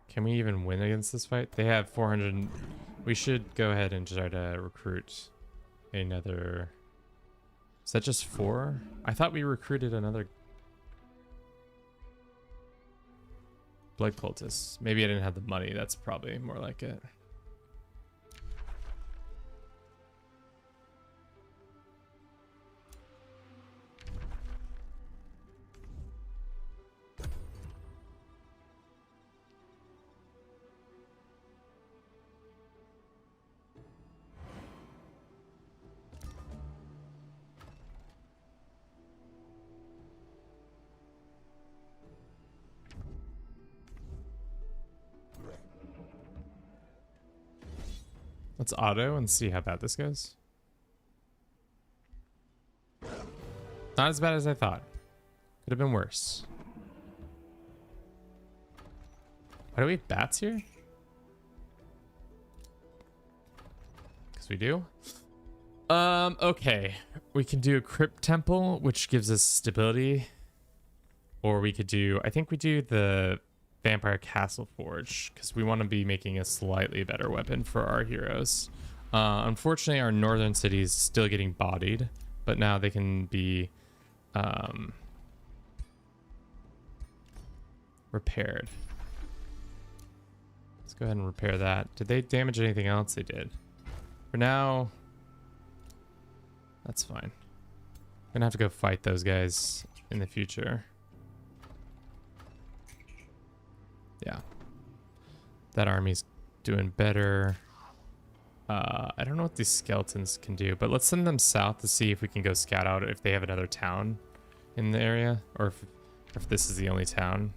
Can we even win against this fight? They have 400. We should go ahead and try to recruit another Is that just 4? I thought we recruited another blood cultist. Maybe I didn't have the money. That's probably more like it. Let's auto and see how bad this goes. Not as bad as I thought. Could have been worse. Why do we have bats here? Because we do. Okay. We can do a crypt temple, which gives us stability. Or we could do, I think we do the Vampire Castle Forge, because we want to be making a slightly better weapon for our heroes. Unfortunately, our northern city is still getting bodied, but now they can be repaired. Let's go ahead and repair that. Did they damage anything else? They did. For now, that's fine. I'm gonna have to go fight those guys in the future. Yeah, that army's doing better. I don't know what these skeletons can do, but let's send them south to see if we can go scout out if they have another town in the area, or if this is the only town.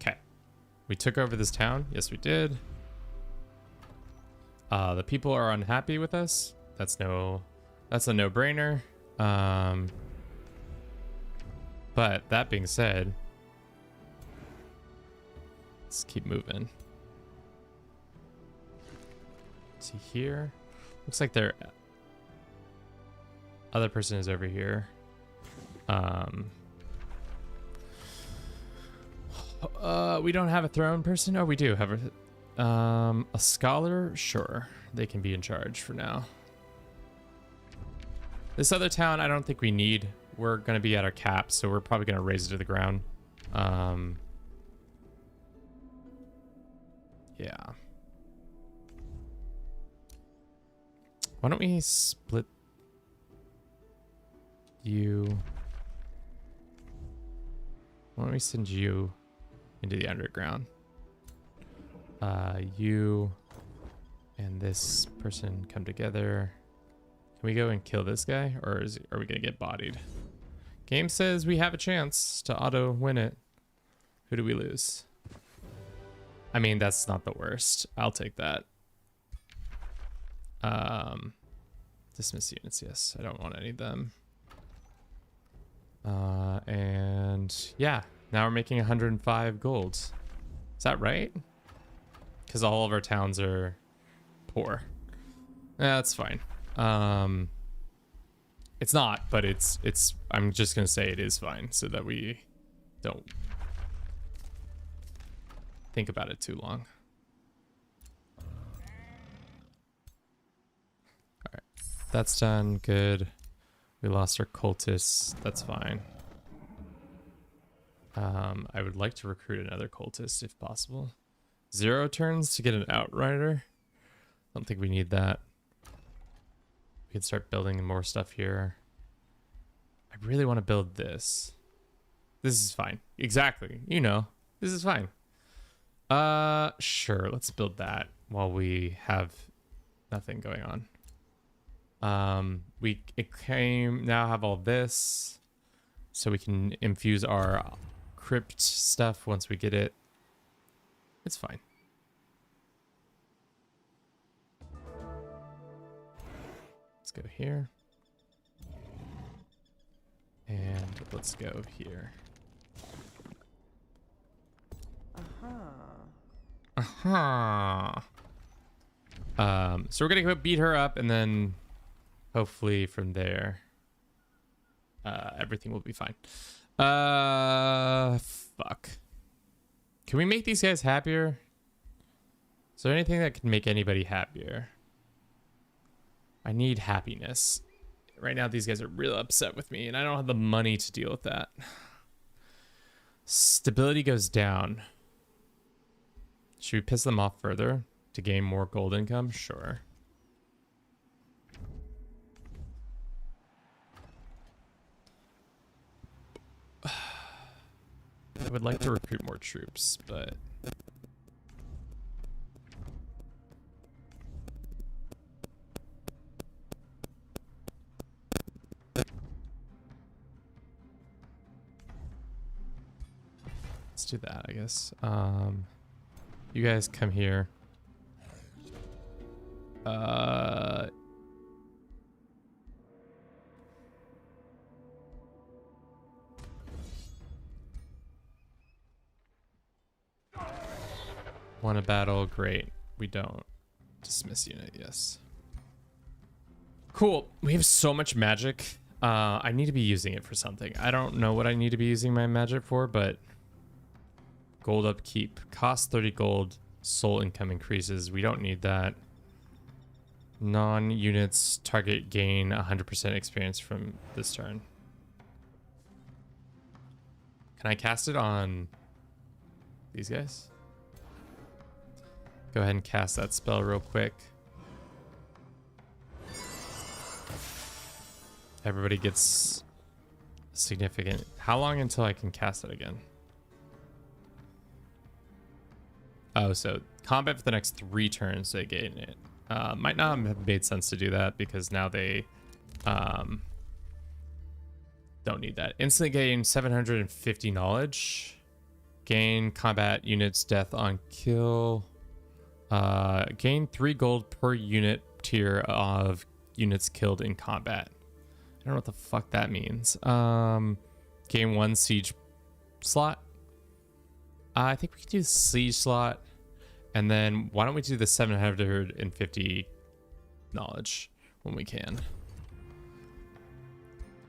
Okay, we took over this town. Yes, we did. The people are unhappy with us. That's a no-brainer. But that being said, let's keep moving. See here. Looks like their other person is over here. We don't have a throne person. Oh, we do have a scholar. Sure, they can be in charge for now. This other town, I don't think we need. We're gonna be at our cap, so we're probably gonna raise it to the ground. Yeah. Why don't we split you? Why don't we send you into the underground? You and this person come together. Can we go and kill this guy, or are we gonna get bodied? Game says we have a chance to auto win it. Who do we lose? I mean, that's not the worst. I'll take that. Dismiss units, yes. I don't want any of them. And yeah, now we're making 105 gold. Is that right? Because all of our towns are poor. Yeah, that's fine. It's not, but it's I'm just gonna say it is fine so that we don't think about it too long. All right, that's done. Good. We lost our cultists. That's fine. I would like to recruit another cultist if possible. 0 turns to get an outrider. I don't think we need that. We can start building more stuff here. I really want to build this. This is fine. Exactly. You know, this is fine. Sure. Let's build that while we have nothing going on. We now have all this, so we can infuse our crypt stuff once we get it. It's fine. Let's go here. And let's go here. So we're gonna go beat her up, and then hopefully from there everything will be fine. Fuck. Can we make these guys happier? Is there anything that can make anybody happier? I need happiness. Right now, these guys are real upset with me, and I don't have the money to deal with that. Stability goes down. Should we piss them off further to gain more gold income? Sure. I would like to recruit more troops, but... let's do that, I guess. You guys come here. Want a battle? Great. We don't. Dismiss unit, yes. Cool. We have so much magic. I need to be using it for something. I don't know what I need to be using my magic for, but gold upkeep. Cost 30 gold. Soul income increases. We don't need that. Non-units target gain 100% experience from this turn. Can I cast it on these guys? Go ahead and cast that spell real quick. Everybody gets significant. How long until I can cast it again? Oh, so combat for the next 3 turns they gain it. Might not have made sense to do that because now they don't need that. Instantly gain 750 knowledge. Gain combat units death on kill. Gain 3 gold per unit tier of units killed in combat. I don't know what the fuck that means. Gain 1 siege slot. I think we could do the siege slot. And then why don't we do the 750 knowledge when we can?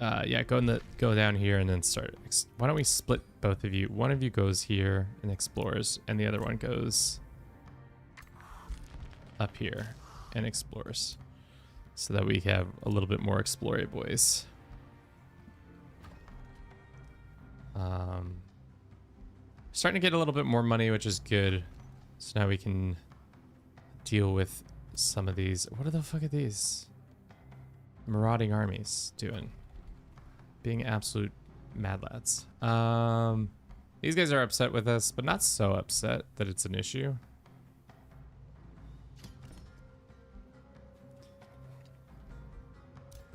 Yeah, go down here and then start. Why don't we split both of you? One of you goes here and explores, and the other one goes up here and explores, so that we have a little bit more explore boys. Starting to get a little bit more money, which is good. So now we can deal with some of these. What the fuck are these marauding armies doing? Being absolute mad lads. These guys are upset with us, but not so upset that it's an issue.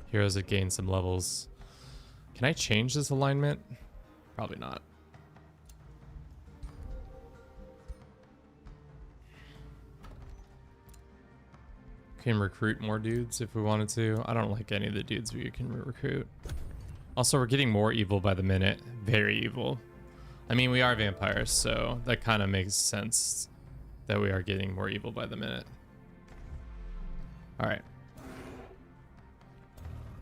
Heroes have gained some levels. Can I change this alignment? Probably not. Can recruit more dudes if we wanted to. I don't like any of the dudes we can recruit. Also, we're getting more evil by the minute. Very evil. I mean, we are vampires, so that kind of makes sense that we are getting more evil by the minute. All right.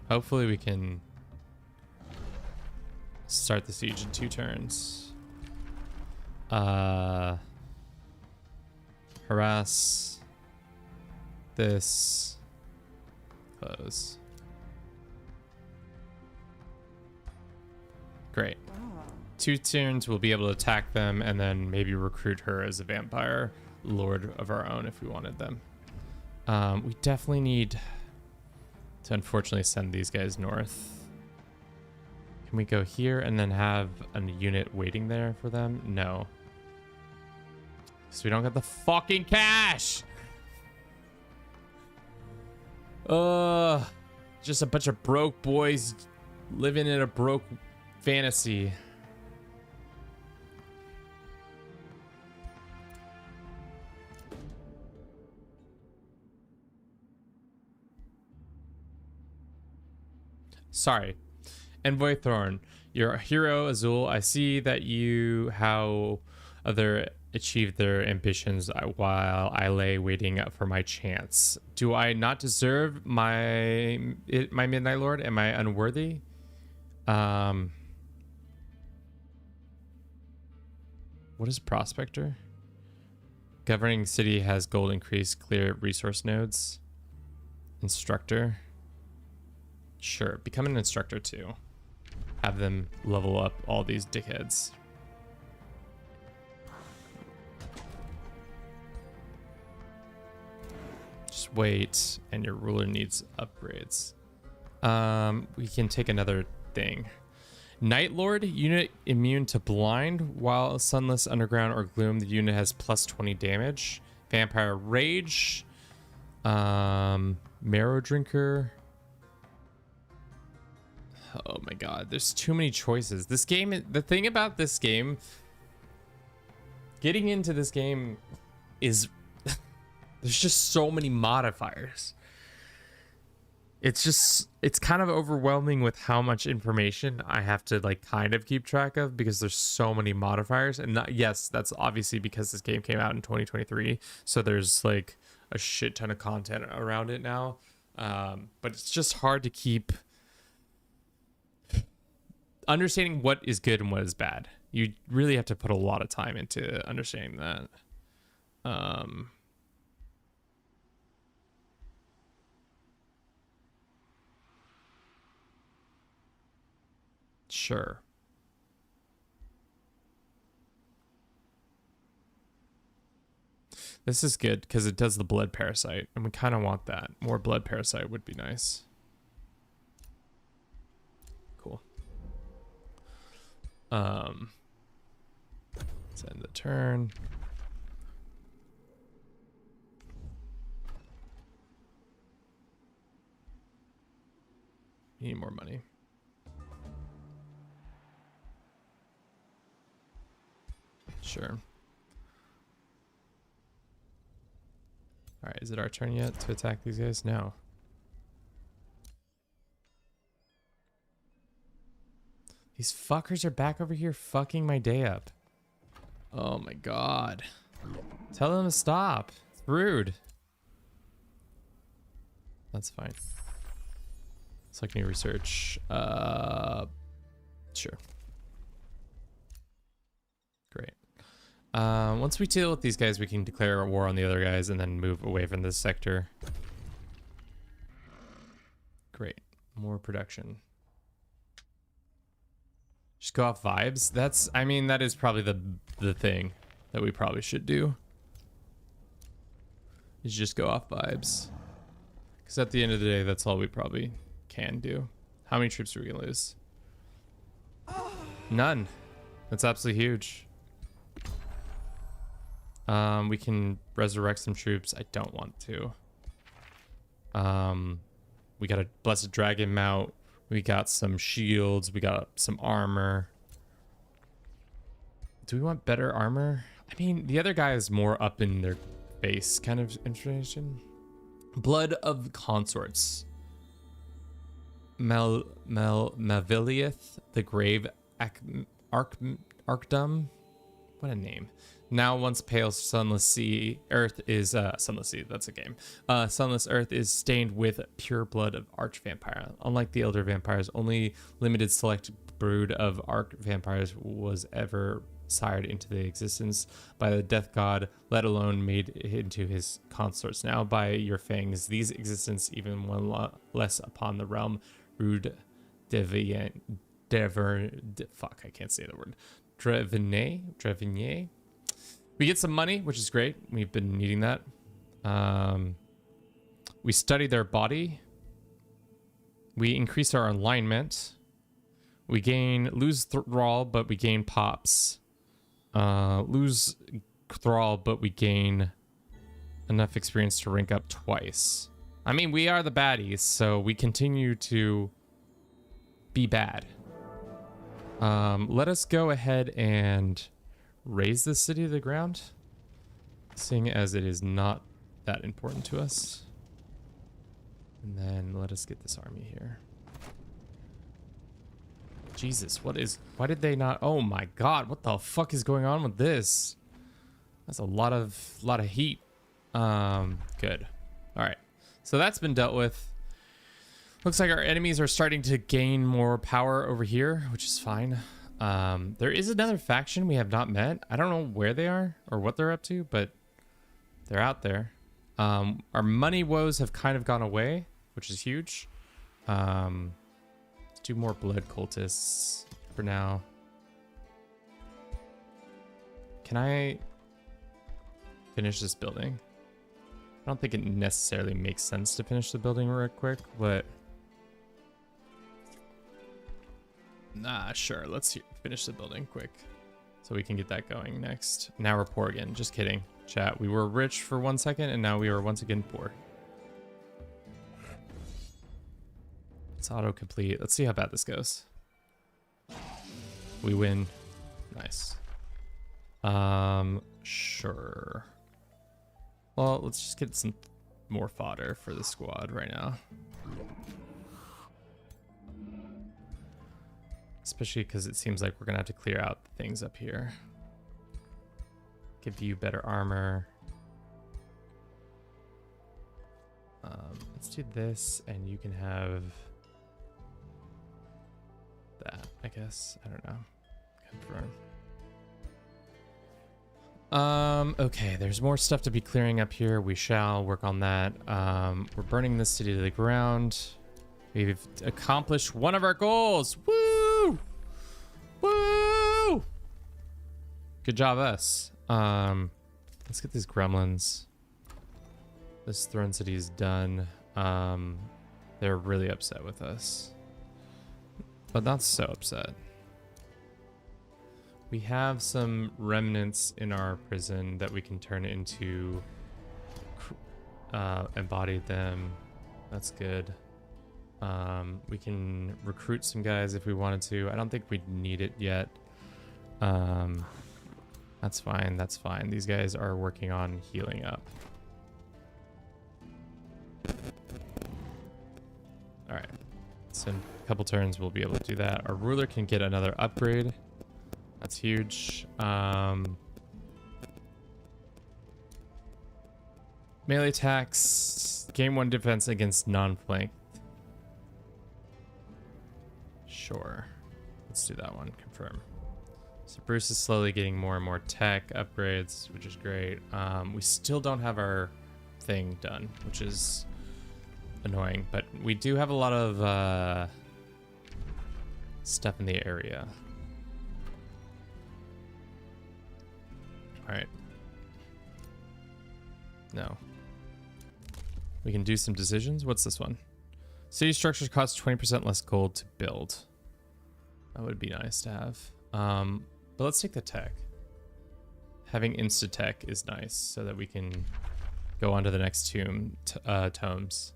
Hopefully we can start the siege in 2 turns. Harass. This. Close. Great. 2 turns we'll be able to attack them and then maybe recruit her as a vampire lord of our own if we wanted them. We definitely need to unfortunately send these guys north. Can we go here and then have a unit waiting there for them? No. Because we don't got the fucking cash! Just a bunch of broke boys living in a broke fantasy. Sorry. Envoy Thorn, you're a hero, Azul. I see that you how other achieved their ambitions while I lay waiting for my chance. Do I not deserve my Midnight Lord? Am I unworthy? Um, what is Prospector? Governing city has gold increase, clear resource nodes. Instructor. Sure, become an instructor too. Have them level up all these dickheads. Just wait, and your ruler needs upgrades. We can take another thing. Night Lord, unit immune to blind. While sunless, underground, or gloom, the unit has plus 20 damage. Vampire Rage. Marrow Drinker. Oh my god, there's too many choices. This game, the thing about this game, getting into this game is there's just so many modifiers. It's kind of overwhelming with how much information I have to like kind of keep track of because there's so many modifiers. And not, yes, that's obviously because this game came out in 2023. So there's like a shit ton of content around it now. But it's just hard to keep understanding what is good and what is bad. You really have to put a lot of time into understanding that. Sure. This is good because it does the blood parasite, and we kind of want that. More blood parasite would be nice. Cool. Let's end the turn. Need more money. Sure. All right, is it our turn yet to attack these guys? No. These fuckers are back over here fucking my day up. Oh my god. Tell them to stop. It's rude. That's fine. Select new research. Sure. Great. Once we deal with these guys, we can declare a war on the other guys and then move away from this sector. Great. More production. Just go off vibes. That's, I mean, that is probably the thing that we probably should do. Is just go off vibes. Because at the end of the day, that's all we probably can do. How many troops are we gonna lose? None. That's absolutely huge. We can resurrect some troops. I don't want to. We got a Blessed Dragon mount. We got some shields. We got some armor. Do we want better armor? I mean, the other guy is more up in their base kind of information. Blood of Consorts. Mavilieth, the Grave Arcdom. What a name. Now once pale sunless sea earth is sunless sea, that's a game. Sunless earth is stained with pure blood of arch vampire. Unlike the elder vampires, only limited select brood of arch vampires was ever sired into the existence by the death god, let alone made into his consorts. Now by your fangs, these existence even one less upon the realm rude fuck, I can't say the word. Drevinier. We get some money, which is great. We've been needing that. We study their body. We increase our alignment. We lose thrall, but we gain pops. Lose thrall, but we gain enough experience to rank up twice. I mean, we are the baddies, so we continue to be bad. Let us go ahead and raise this city to the ground, seeing as it is not that important to us. And then let us get this army here. Jesus, why did they not? Oh my god, what the fuck is going on with this? That's a lot of heat. Good. All right, so that's been dealt with. Looks like our enemies are starting to gain more power over here, which is fine. There is another faction we have not met. I don't know where they are or what they're up to, but they're out there. Our money woes have kind of gone away, which is huge. Let's do more blood cultists for now. Can I finish this building? I don't think it necessarily makes sense to finish the building real quick, but nah, sure. Let's finish the building quick so we can get that going next. Now we're poor again. Just kidding. Chat, we were rich for 1 second and now we are once again poor. It's autocomplete. Let's see how bad this goes. We win. Nice. Sure. Well, let's just get some more fodder for the squad right now. Especially because it seems like we're gonna have to clear out the things up here. Give you better armor. Let's do this, and you can have that, I guess. I don't know. Confirm. Okay, there's more stuff to be clearing up here. We shall work on that. We're burning this city to the ground. We've accomplished one of our goals. Woo! Woo! Good job, us. Let's get these gremlins. This throne city is done. They're really upset with us, but not so upset. We have some remnants in our prison that we can turn into embody them. That's good. We can recruit some guys if we wanted to. I don't think we need it yet. That's fine. That's fine. These guys are working on healing up. All right. So in a couple turns, we'll be able to do that. Our ruler can get another upgrade. That's huge. Melee attacks. Game 1 defense against non-flanked. Sure. Let's do that one. Confirm. So Bruce is slowly getting more and more tech upgrades, which is great. We still don't have our thing done, which is annoying, but we do have a lot of stuff in the area. All right. No. We can do some decisions. What's this one? City structures cost 20% less gold to build. That would be nice to have. But let's take the tech. Having insta-tech is nice so that we can go on to the next tomes.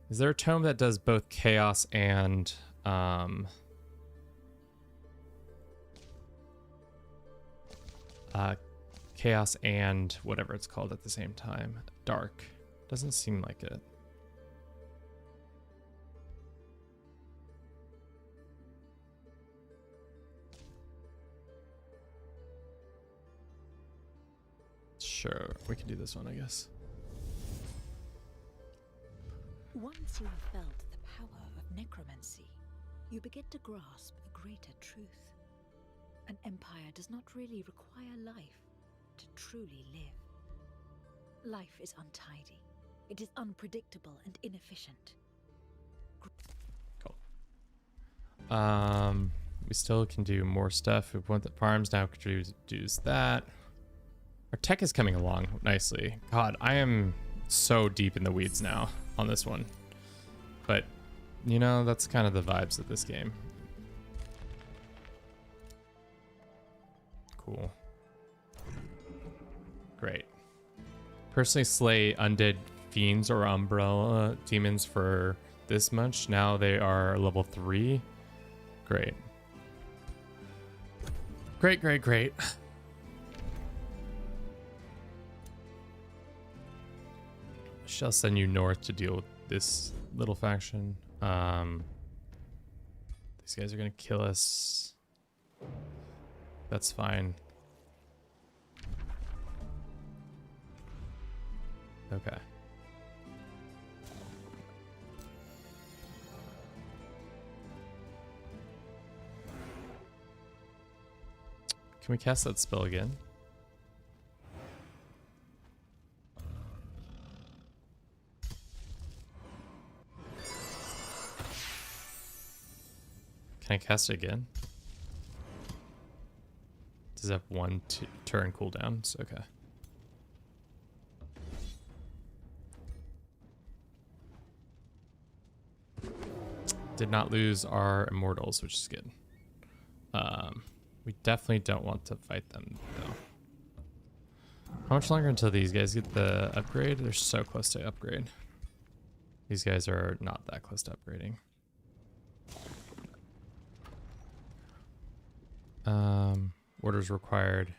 Is there a tome that does both chaos and chaos and whatever it's called at the same time? Dark. Doesn't seem like it. Sure, we can do this one, I guess. Once you have felt the power of necromancy, you begin to grasp a greater truth. An empire does not really require life to truly live. Life is untidy. It is unpredictable and inefficient. Cool. We still can do more stuff. We want the farms now could do that. Our tech is coming along nicely. God, I am so deep in the weeds now on this one. But, you know, that's kind of the vibes of this game. Cool. Great. Personally slay undead fiends or umbrella demons for this much. Now they are level 3. Great. Great, great, great. Shall send you north to deal with this little faction. These guys are gonna kill us. That's fine. Okay. Can we cast that spell again? Can I cast it again? Does it have one turn cooldowns? Okay. Did not lose our immortals, which is good. We definitely don't want to fight them, though. How much longer until these guys get the upgrade? They're so close to upgrade. These guys are not that close to upgrading. Orders required.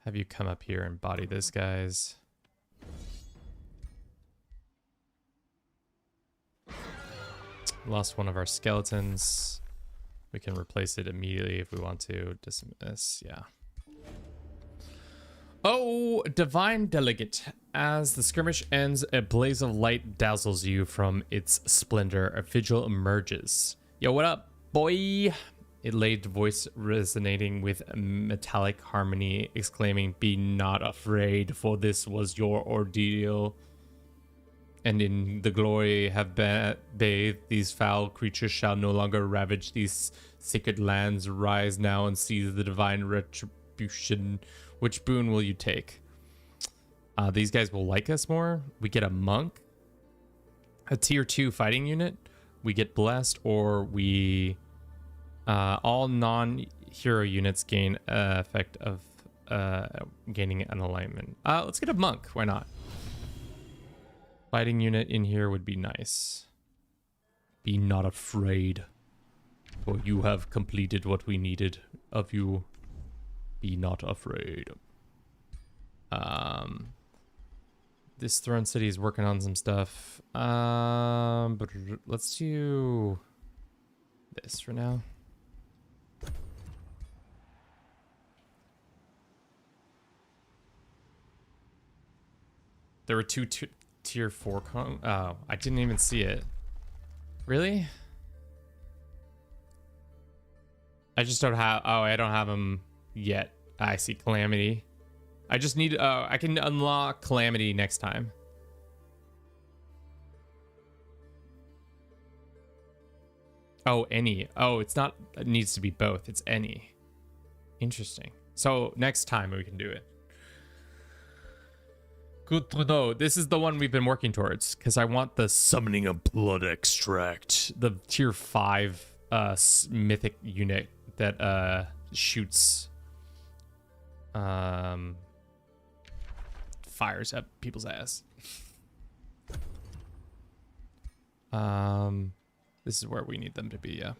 Have you come up here and body those guys. Lost one of our skeletons. We can replace it immediately if we want to. Dismiss, yeah. Oh, Divine Delegate. As the skirmish ends, a blaze of light dazzles you from its splendor. A vigil emerges. Yo, what up, boy? It laid voice resonating with metallic harmony, exclaiming, "Be not afraid, for this was your ordeal. And in the glory have bathed, these foul creatures shall no longer ravage these sacred lands. Rise now and seize the divine retribution. Which boon will you take?" These guys will like us more. We get a monk, a tier 2 fighting unit. We get blessed, or we all non-hero units gain effect of gaining an alignment. Let's get a monk. Why not? Fighting unit in here would be nice. Be not afraid, for you have completed what we needed of you. Be not afraid. This Throne City is working on some stuff. But let's do this for now. There were two tier 4 oh, I didn't even see it. Really? I just don't have, oh, I don't have them yet. I see Calamity. I just need, I can unlock Calamity next time. Oh, any. Oh, it's not, it needs to be both. It's any. Interesting. So next time we can do it. Good to know. This is the one we've been working towards, because I want the Summoning of Blood Extract, the tier 5 mythic unit that shoots fires at people's ass. This is where we need them to be, yeah.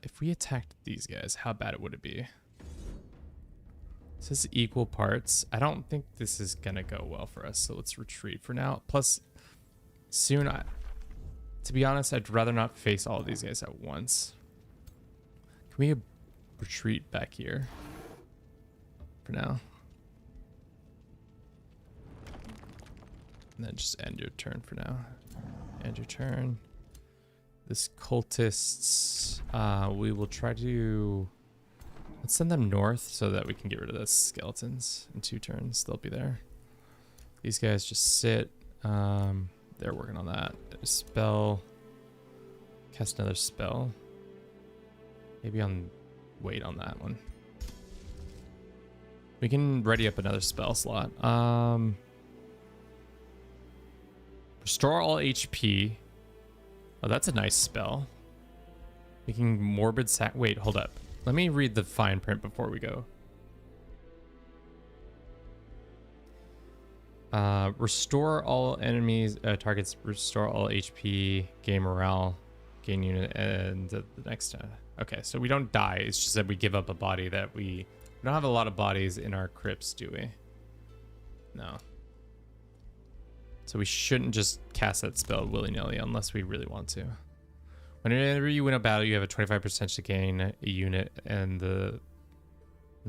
If we attacked these guys, how bad would it be? It says equal parts. I don't think this is gonna go well for us, so let's retreat for now. Plus, soon, to be honest, I'd rather not face all of these guys at once. Can we retreat back here for now? And then just end your turn for now. End your turn. This cultists, we will try to... Let's send them north so that we can get rid of the skeletons in 2 turns. They'll be there. These guys just sit. They're working on that. Spell. Cast another spell. Maybe on... Wait on that one. We can ready up another spell slot. Restore all HP. Oh, that's a nice spell. Making morbid sac... Wait, hold up. Let me read the fine print before we go. Restore all enemies, targets, restore all HP, gain morale, gain unit, and the next time. Okay, so we don't die. It's just that we give up a body that we don't have a lot of bodies in our crypts, do we? No. So we shouldn't just cast that spell willy-nilly unless we really want to. Whenever you win a battle, you have a 25% to gain a unit and the...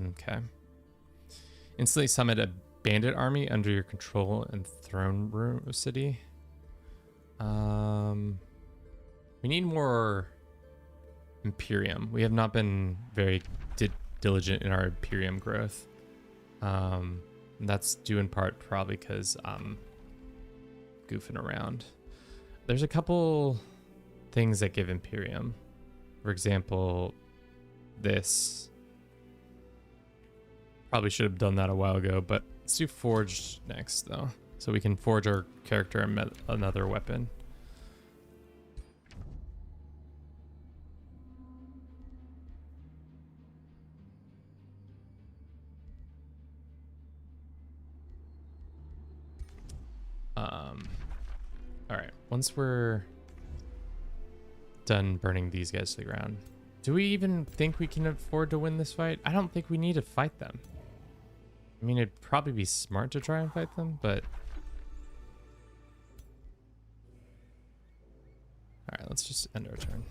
Okay. Instantly summon a bandit army under your control in Throne Room City. We need more Imperium. We have not been very diligent in our Imperium growth. That's due in part probably because I'm goofing around. There's a couple things that give Imperium. For example, this. Probably should have done that a while ago, but let's do Forge next, though. So we can forge our character another weapon. All right, once we're done burning these guys to the ground, do we even think we can afford to win this fight? I don't think we need to fight them. I mean, it'd probably be smart to try and fight them, but... All right, let's just end our turn.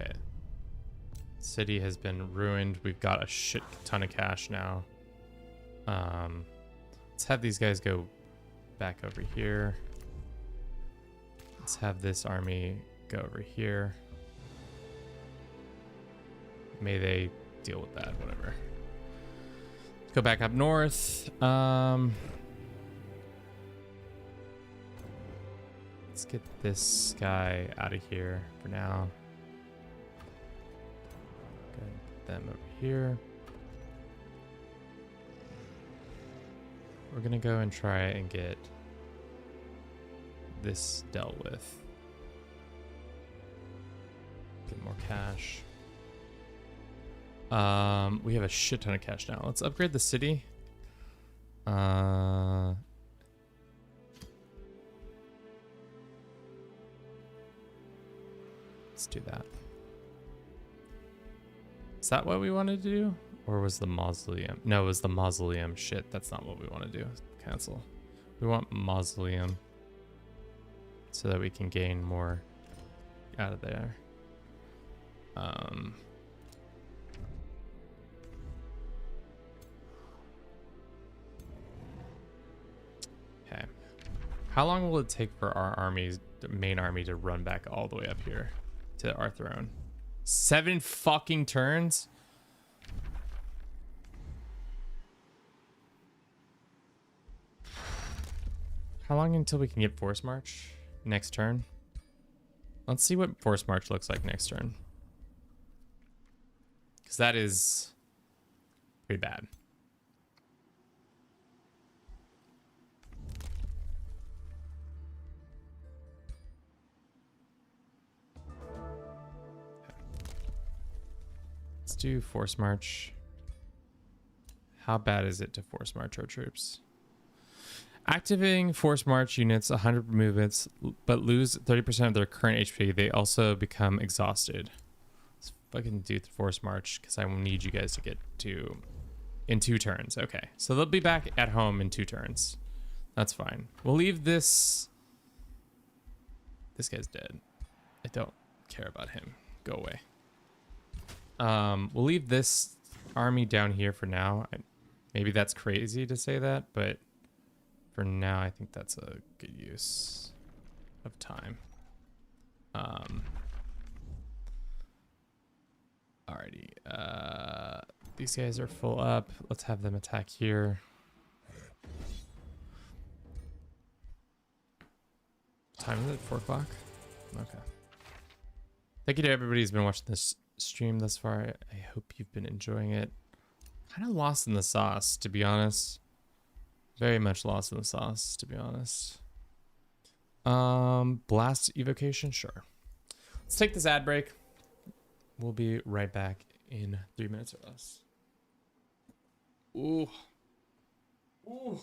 Okay. City has been ruined. We've got a shit ton of cash now. Let's have these guys go back over here. Let's have this army go over here. May they deal with that, whatever. Go back up north. Let's get this guy out of here for now. Go ahead and put them over here. We're gonna go and try and get this dealt with. Get more cash. We have a shit ton of cash now. Let's upgrade the city. Let's do that. Is that what we wanted to do? Or was the mausoleum? No, it was the mausoleum. Shit, that's not what we want to do. Cancel. We want mausoleum so that we can gain more out of there. Okay. How long will it take for our armies, the main army, to run back all the way up here to our throne? 7 fucking turns? How long until we can get Force March next turn? Let's see what Force March looks like next turn. Because that is pretty bad. Let's do Force March. How bad is it to Force March our troops? Activating Force March units 100 movements, but lose 30% of their current HP. They also become exhausted. Let's fucking do the Force March because I will need you guys to get to in 2 turns. Okay, so they'll be back at home in 2 turns. That's fine. We'll leave this. This guy's dead. I don't care about him. Go away. We'll leave this army down here for now. Maybe that's crazy to say that, but for now, I think that's a good use of time. Alrighty. These guys are full up. Let's have them attack here. What time is it? 4 o'clock? Okay. Thank you to everybody who's been watching this stream thus far. I hope you've been enjoying it. Kind of lost in the sauce, to be honest. Very much lost in the sauce, to be honest. Blast evocation, sure. Let's take this ad break. We'll be right back in 3 minutes or less. Ooh. Ooh.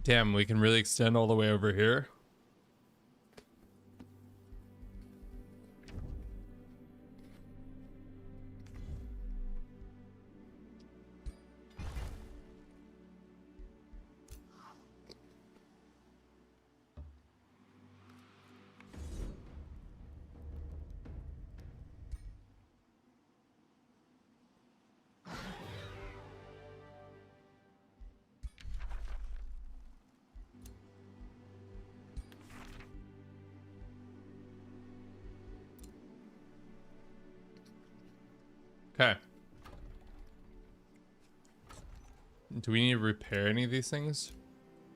Damn, we can really extend all the way over here. Okay. Do we need to repair any of these things?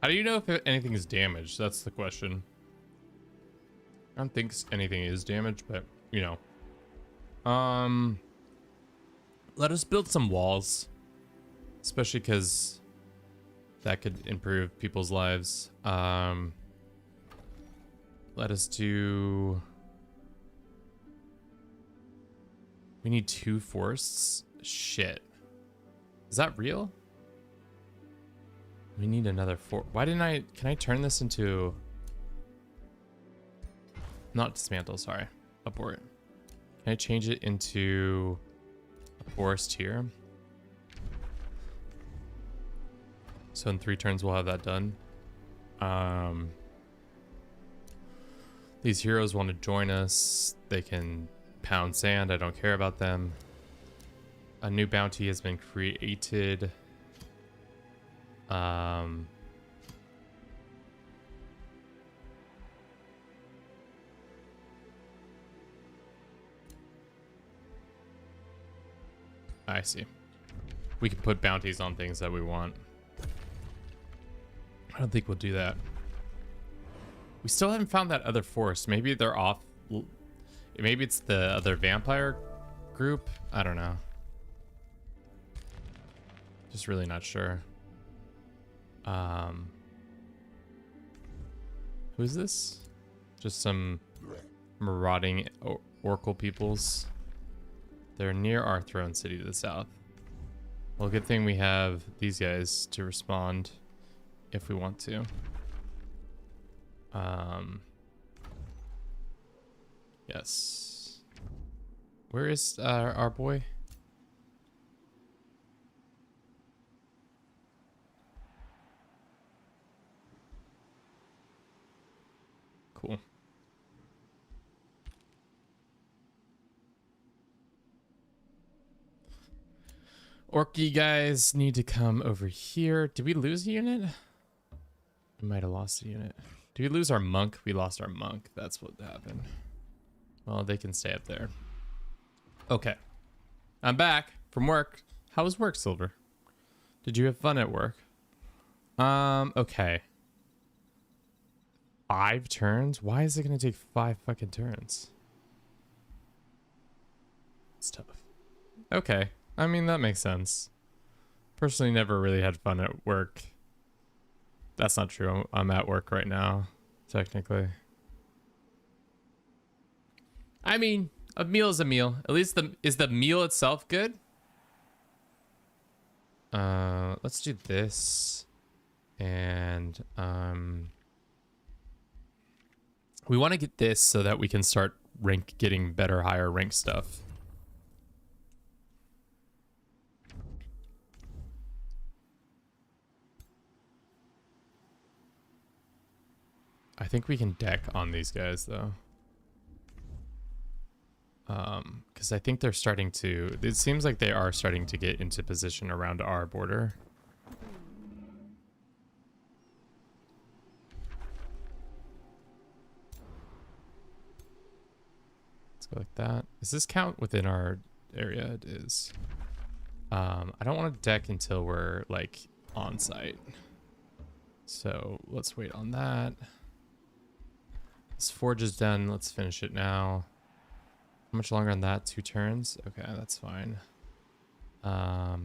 How do you know if anything is damaged? That's the question. I don't think anything is damaged, but you know. Let us build some walls, especially because that could improve people's lives. Let us do. We need 2 forests. Shit. Is that real? We need another 4. Why didn't I? Can I turn this into? Not dismantle. Sorry, abort. Can I change it into a forest here? So in 3 turns we'll have that done. These heroes want to join us. They can pound sand. I don't care about them. A new bounty has been created. I see. We can put bounties on things that we want. I don't think we'll do that. We still haven't found that other forest. Maybe they're off. Maybe it's the other vampire group. I don't know. Just really not sure. Who's this? Just some marauding Oracle peoples. They're near our throne city to the south. Well, good thing we have these guys to respond if we want to. Yes. Where is our boy? Cool. Orky guys need to come over here. Did we lose a unit? We might have lost a unit. Did we lose our monk? We lost our monk. That's what happened. Well, they can stay up there. Okay. I'm back from work. How was work, Silver? Did you have fun at work? Okay. 5 turns? Why is it going to take 5 fucking turns? It's tough. Okay. I mean, that makes sense. Personally, never really had fun at work. That's not true. I'm at work right now, technically. I mean, a meal is a meal. At least is the meal itself good? Let's do this. And we want to get this so that we can start getting better, higher rank stuff. I think we can deck on these guys though. Because I think they're starting to, it seems like they are starting to get into position around our border. Let's go like that. Does this count within our area? It is. I don't want to deck until we're like on site. So let's wait on that. This forge is done. Let's finish it now. How much longer on that? 2 turns? Okay, that's fine. 5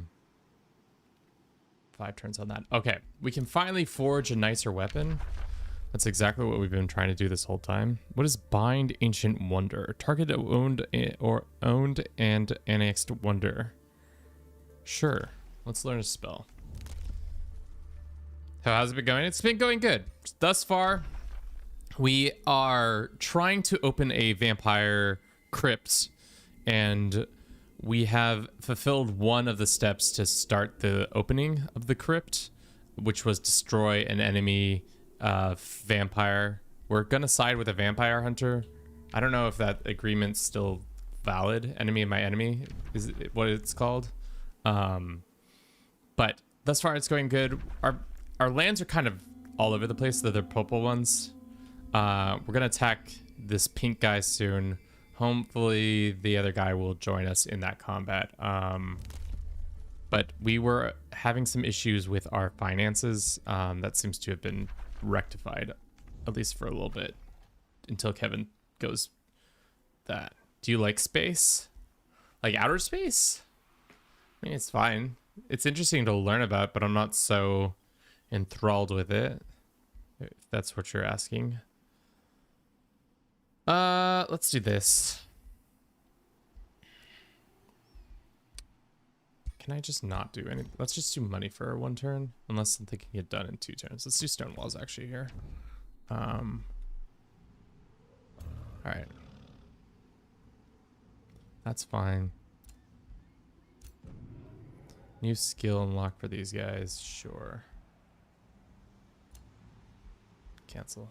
turns on that. Okay, we can finally forge a nicer weapon. That's exactly what we've been trying to do this whole time. What is Bind Ancient Wonder? Target owned and annexed wonder. Sure. Let's learn a spell. So how's it been going? It's been going good. Thus far, we are trying to open a vampire crypt, and we have fulfilled one of the steps to start the opening of the crypt, which was destroy an enemy vampire. We're gonna side with a vampire hunter. I don't know if that agreement's still valid. Enemy of my enemy is what it's called. But thus far it's going good. Our lands are kind of all over the place. They're the purple ones. We're gonna attack this pink guy soon. Hopefully the other guy will join us in that combat. But we were having some issues with our finances. That seems to have been rectified, at least for a little bit, until Kevin goes that. Do you like space? Like outer space? I mean, it's fine. It's interesting to learn about, but I'm not so enthralled with it, if that's what you're asking. Let's do this. Can I just not do any? Let's just do money for one turn, unless something can get done in 2 turns. Let's do stone walls actually here. All right. That's fine. New skill unlock for these guys, sure. Cancel.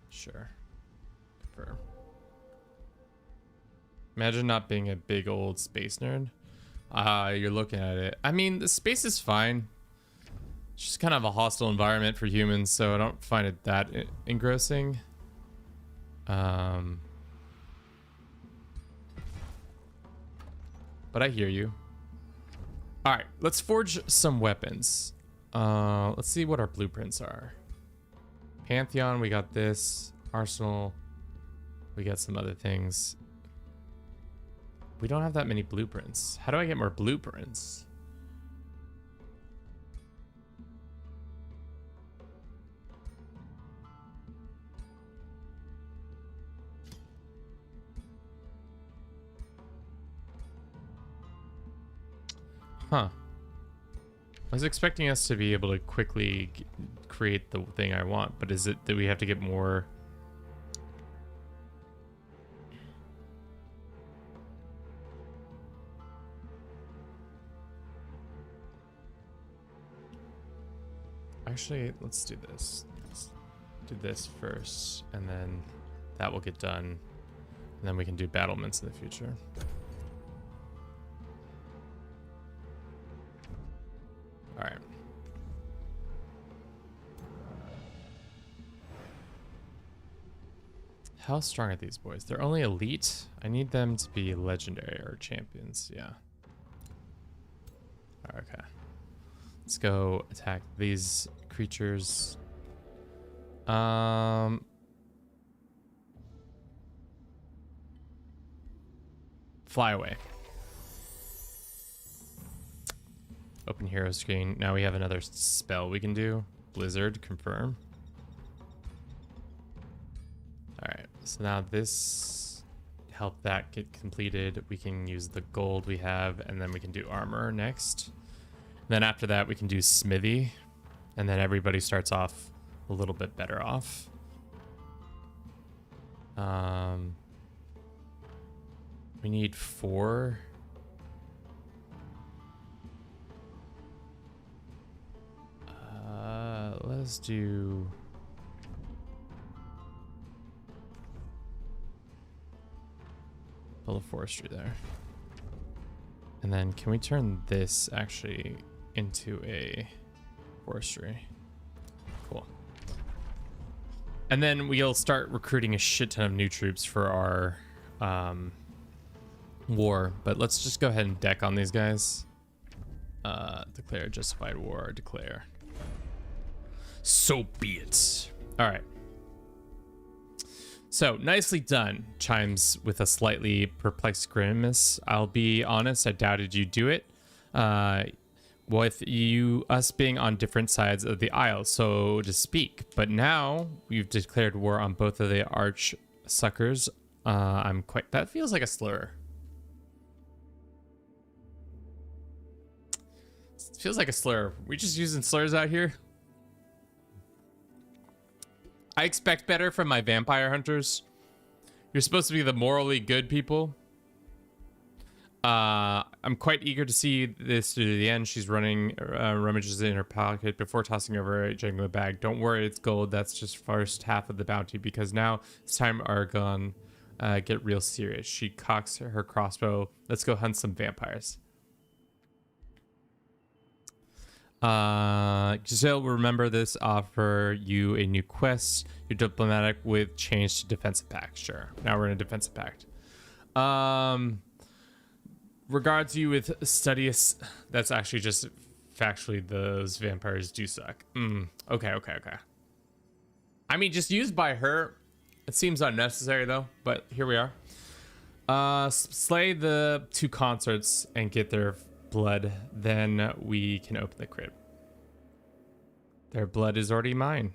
Sure. Confirm. Imagine not being a big old space nerd. You're looking at it. I mean, the space is fine. It's just kind of a hostile environment for humans, so I don't find it that engrossing. But I hear you. All right, let's forge some weapons. Let's see what our blueprints are. Pantheon, we got this. Arsenal, we got some other things. We don't have that many blueprints. How do I get more blueprints? Huh. I was expecting us to be able to quickly create the thing I want, but is it that we have to get more? Actually, let's do this. Let's do this first, and then that will get done. And then we can do battlements in the future. All right. How strong are these boys? They're only elite. I need them to be legendary or champions. Yeah. Okay. Let's go attack these creatures. Fly away. Open hero screen. Now we have another spell we can do. Blizzard, confirm. Alright, so now this help that get completed. We can use the gold we have, and then we can do armor next. Then after that we can do smithy, and then everybody starts off a little bit better off. We need 4. Let's do build a forestry there. And then can we turn this actually into a forestry? Cool. And then we'll start recruiting a shit ton of new troops for our war. But let's just go ahead and deck on these guys. Declare justified war, declare. So be it. All right. So, nicely done, chimes with a slightly perplexed grimace. I'll be honest, I doubted you'd do it. With us being on different sides of the aisle, so to speak. But now, we've declared war on both of the arch suckers. That feels like a slur. It feels like a slur. We just using slurs out here? I expect better from my vampire hunters. You're supposed to be the morally good people. I'm quite eager to see this through the end. She's running, rummages in her pocket before tossing over a jangling bag. Don't worry, it's gold. That's just first half of the bounty, because now it's time Argon get real serious. She cocks her crossbow. Let's go hunt some vampires. Giselle will remember this, offer you a new quest. You're diplomatic with change to defensive pact. Sure. Now we're in a defensive pact. Regards you with Studious. That's actually just factually those vampires do suck. Okay. I mean, just used by her. It seems unnecessary though, but here we are. Slay the 2 consorts and get their blood, then we can open the crypt. Their blood is already mine.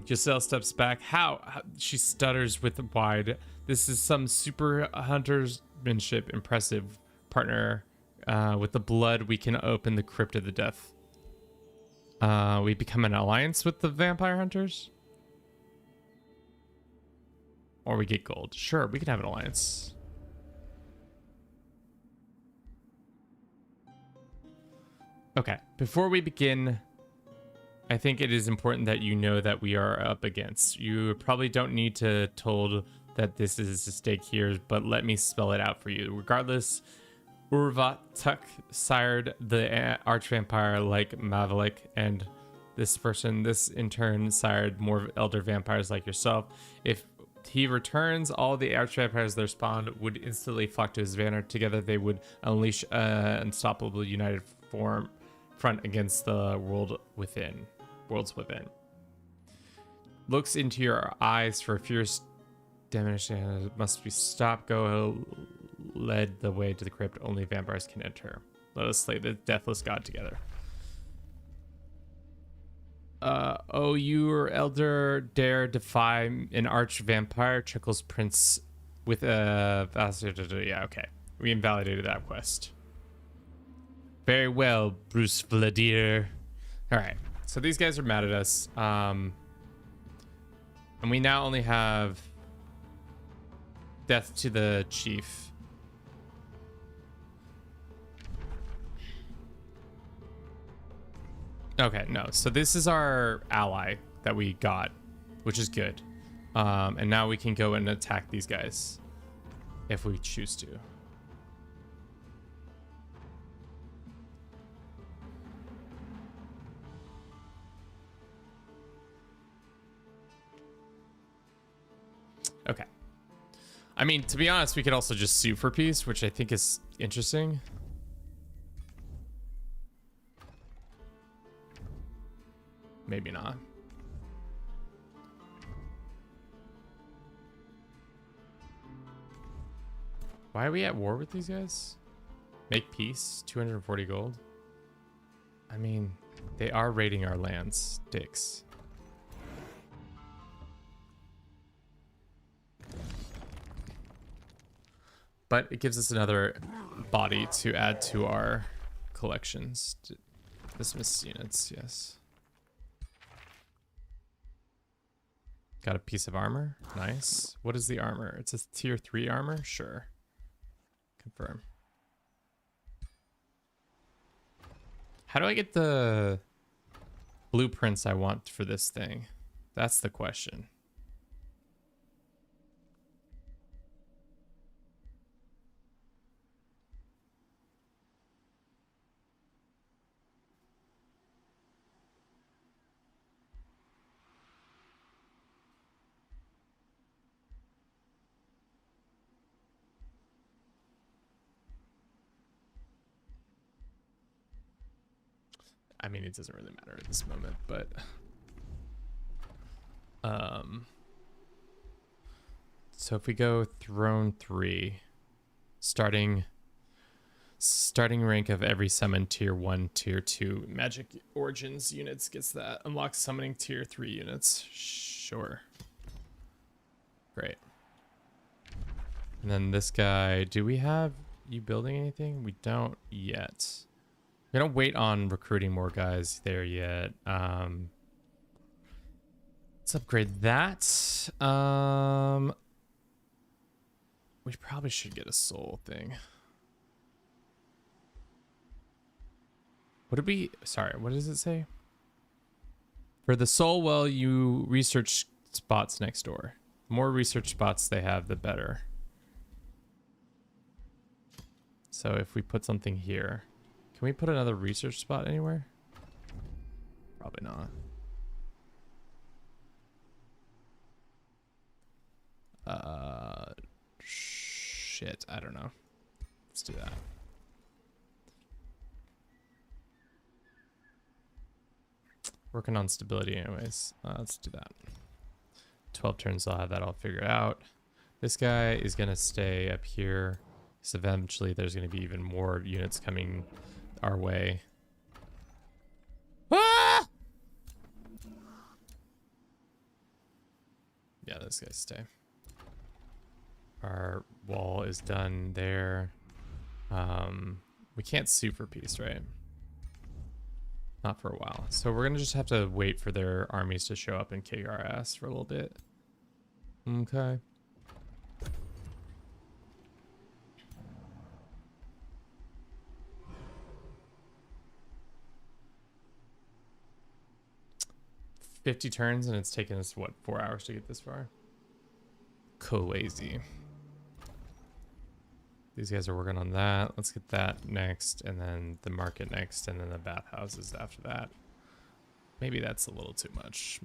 Giselle steps back. How? She stutters with wide. This is some super huntersmanship. Impressive, partner. With the blood, we can open the crypt of the death. We become an alliance with the vampire hunters, or we get gold. Sure, we can have an alliance. Okay, before we begin, I think it is important that you know that we are up against. You probably don't need to told that this is a stake here, but let me spell it out for you. Regardless, Urvatuk sired the arch-vampire like Mavalik, and this in turn sired more elder vampires like yourself. If he returns, all the arch-vampires that spawned would instantly flock to his banner. Together they would unleash an unstoppable united front against the worlds within. Looks into your eyes for fierce damnation. Must be stopped. Go led the way to the crypt. Only vampires can enter. Let us slay the deathless god together. Oh, your elder dare defy an arch vampire? Chuckles Prince with a yeah, okay. We invalidated that quest. Very well, Bruce Vladir. All right, so these guys are mad at us. And we now only have death to the chief. Okay, no. So this is our ally that we got, which is good. And now we can go and attack these guys if we choose to. Okay. I mean, to be honest, we could also just sue for peace, which I think is interesting. Maybe not. Why are we at war with these guys? Make peace, 240 gold. I mean, they are raiding our lands, dicks. But it gives us another body to add to our collections. Dismiss units, yes. Got a piece of armor. Nice. What is the armor? It's a tier 3 armor? Sure. Confirm. How do I get the blueprints I want for this thing? That's the question. I mean, it doesn't really matter at this moment, but so if we go throne 3, starting rank of every summon tier 1, tier 2 magic origins units gets that. Unlocks summoning tier 3 units. Sure. Great. And then this guy, do we have you building anything? We don't yet. We don't wait on recruiting more guys there yet. Let's upgrade that. We probably should get a soul thing. What did we... Sorry, what does it say? For the soul well, you research spots next door. The more research spots they have, the better. So if we put something here... Can we put another research spot anywhere? Probably not. Shit, I don't know. Let's do that. Working on stability anyways. Let's do that. 12 turns, I'll have that all figured out. This guy is going to stay up here. So eventually there's going to be even more units coming our way. Ah! Yeah, this guy stay. Our wall is done there. We can't sue for peace, right? Not for a while. So we're gonna just have to wait for their armies to show up and kick our ass for a little bit. Okay. $50 turns and it's taken us, what, 4 hours to get this far? Crazy. These guys are working on that. Let's get that next, and then the market next, and then the bathhouses after that. Maybe that's a little too much.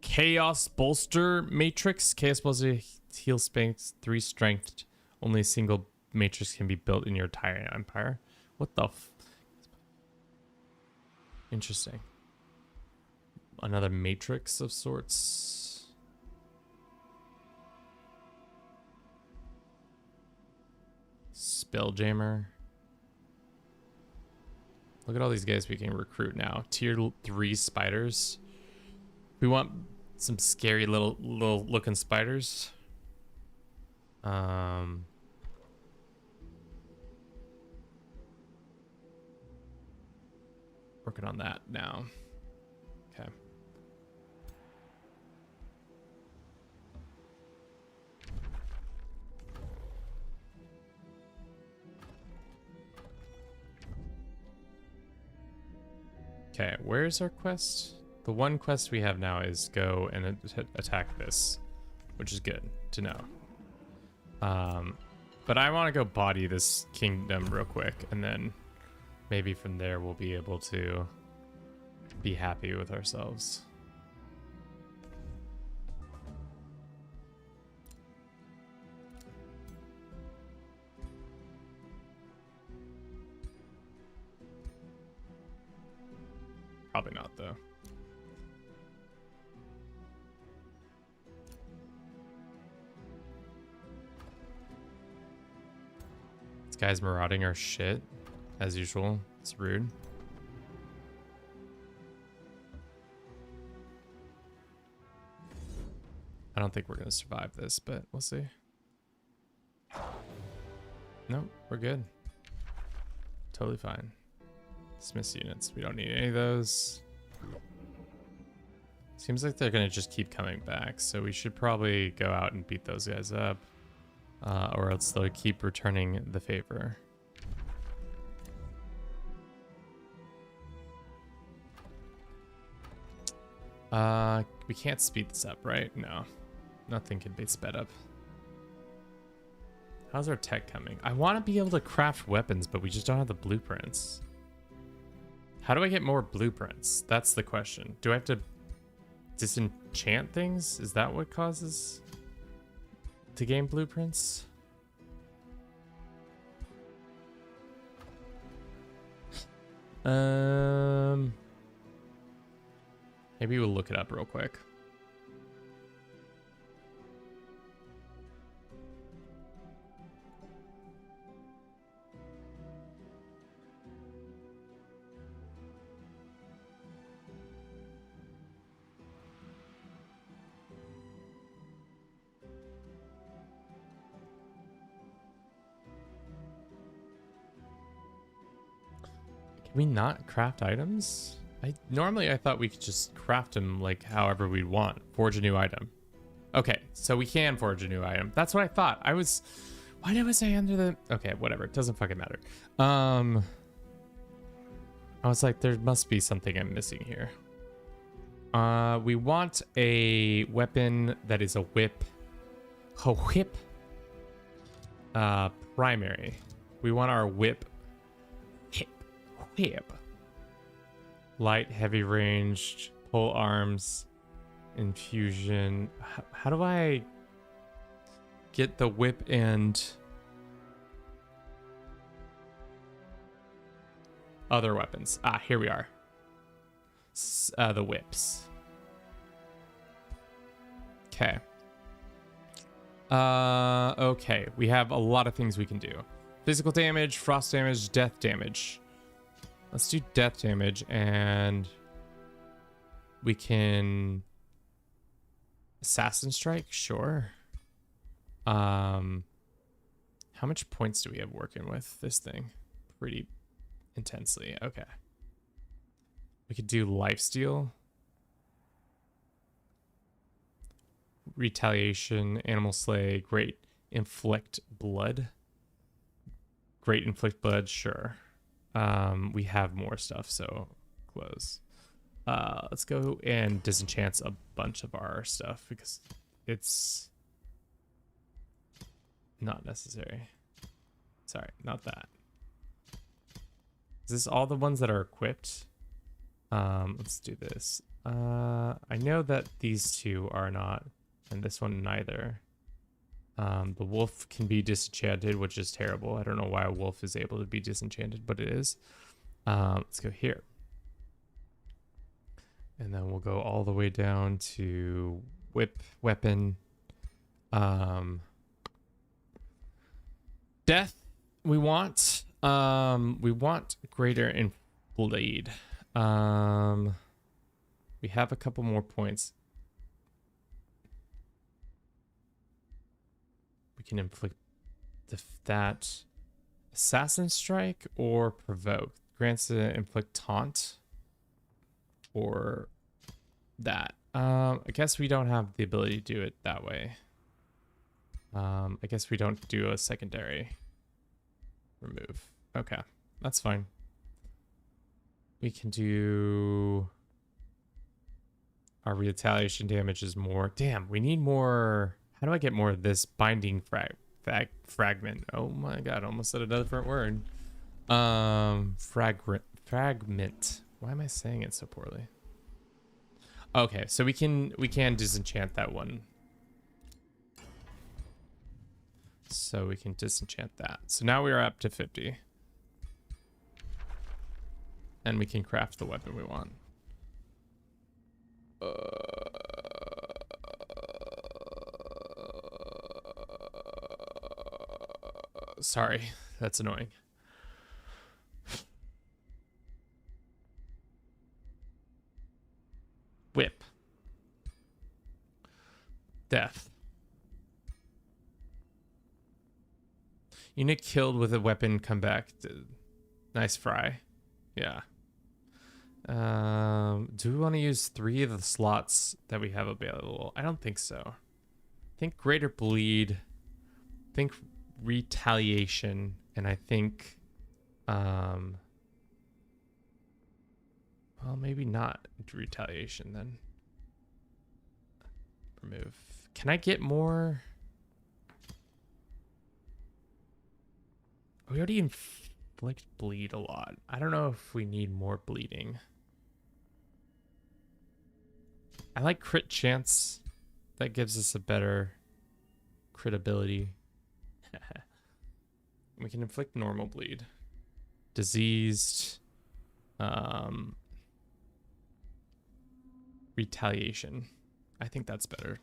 Chaos Bolster Matrix. Chaos Bolster heal spanks 3 strength. Only a single matrix can be built in your entire empire. What the f... Interesting. Another matrix of sorts. Spelljammer. Look at all these guys we can recruit now. Tier 3 spiders. We want some scary little looking spiders. Working on that now. Okay. Okay, where's our quest? The one quest we have now is go and attack this, which is good to know. But I want to go body this kingdom real quick, and then maybe from there we'll be able to be happy with ourselves. Probably not, though. This guy's marauding our shit, as usual. It's rude. I don't think we're gonna survive this, but we'll see. Nope, we're good. Totally fine. Dismiss units. We don't need any of those. Seems like they're gonna just keep coming back, so we should probably go out and beat those guys up. Or else they'll keep returning the favor. We can't speed this up, right? No. Nothing can be sped up. How's our tech coming? I want to be able to craft weapons, but we just don't have the blueprints. How do I get more blueprints? That's the question. Do I have to disenchant things? Is that what causes to gain blueprints? Maybe we'll look it up real quick. Can we not craft items? Normally I thought we could just craft them like however we'd want. Forge a new item. Okay, so we can forge a new item. That's what I thought. Why did I say under the... Okay, whatever. It doesn't fucking matter. I was like, there must be something I'm missing here. We want a weapon that is a whip. A whip. Primary. We want our whip. Whip. Light, heavy ranged, pole arms, infusion. How do I get the whip and other weapons? Ah, here we are. The whips. Okay. Okay. We have a lot of things we can do. Physical damage, frost damage, death damage. Let's do death damage, and we can assassin strike, sure. How much points do we have working with this thing? Pretty intensely. Okay. We could do lifesteal, retaliation, animal slay, great inflict blood. Great inflict blood, sure. We have more stuff, so close. Let's go and disenchant a bunch of our stuff because it's not necessary. Sorry, not that. Is this all the ones that are equipped? Let's do this. I know that these two are not, and this one neither. The wolf can be disenchanted, which is terrible. I don't know why a wolf is able to be disenchanted, but it is. Let's go here. And then we'll go all the way down to whip, weapon. Death, we want greater in bleed. We have a couple more points. We can inflict that assassin strike or provoke. Grants to inflict taunt or that. I guess we don't have the ability to do it that way. I guess we don't do a secondary remove. Okay, that's fine. We can do our retaliation damage is more. Damn, we need more. How do I get more of this binding fragment? Oh my god, almost said a different word. Fragment. Why am I saying it so poorly? Okay, so we can disenchant that one. So we can disenchant that. So now we are up to 50. And we can craft the weapon we want. Sorry, that's annoying. Whip. Death. Unit killed with a weapon, come back. Nice fry. Yeah. Do we want to use 3 of the slots that we have available? I don't think so. I think greater bleed. I think retaliation, and I think well, maybe not retaliation then. Remove. Can I get more? We already inflict bleed a lot. I don't know if we need more bleeding. I like crit chance. That gives us a better crit ability. We can inflict normal bleed. Diseased. Retaliation. I think that's better.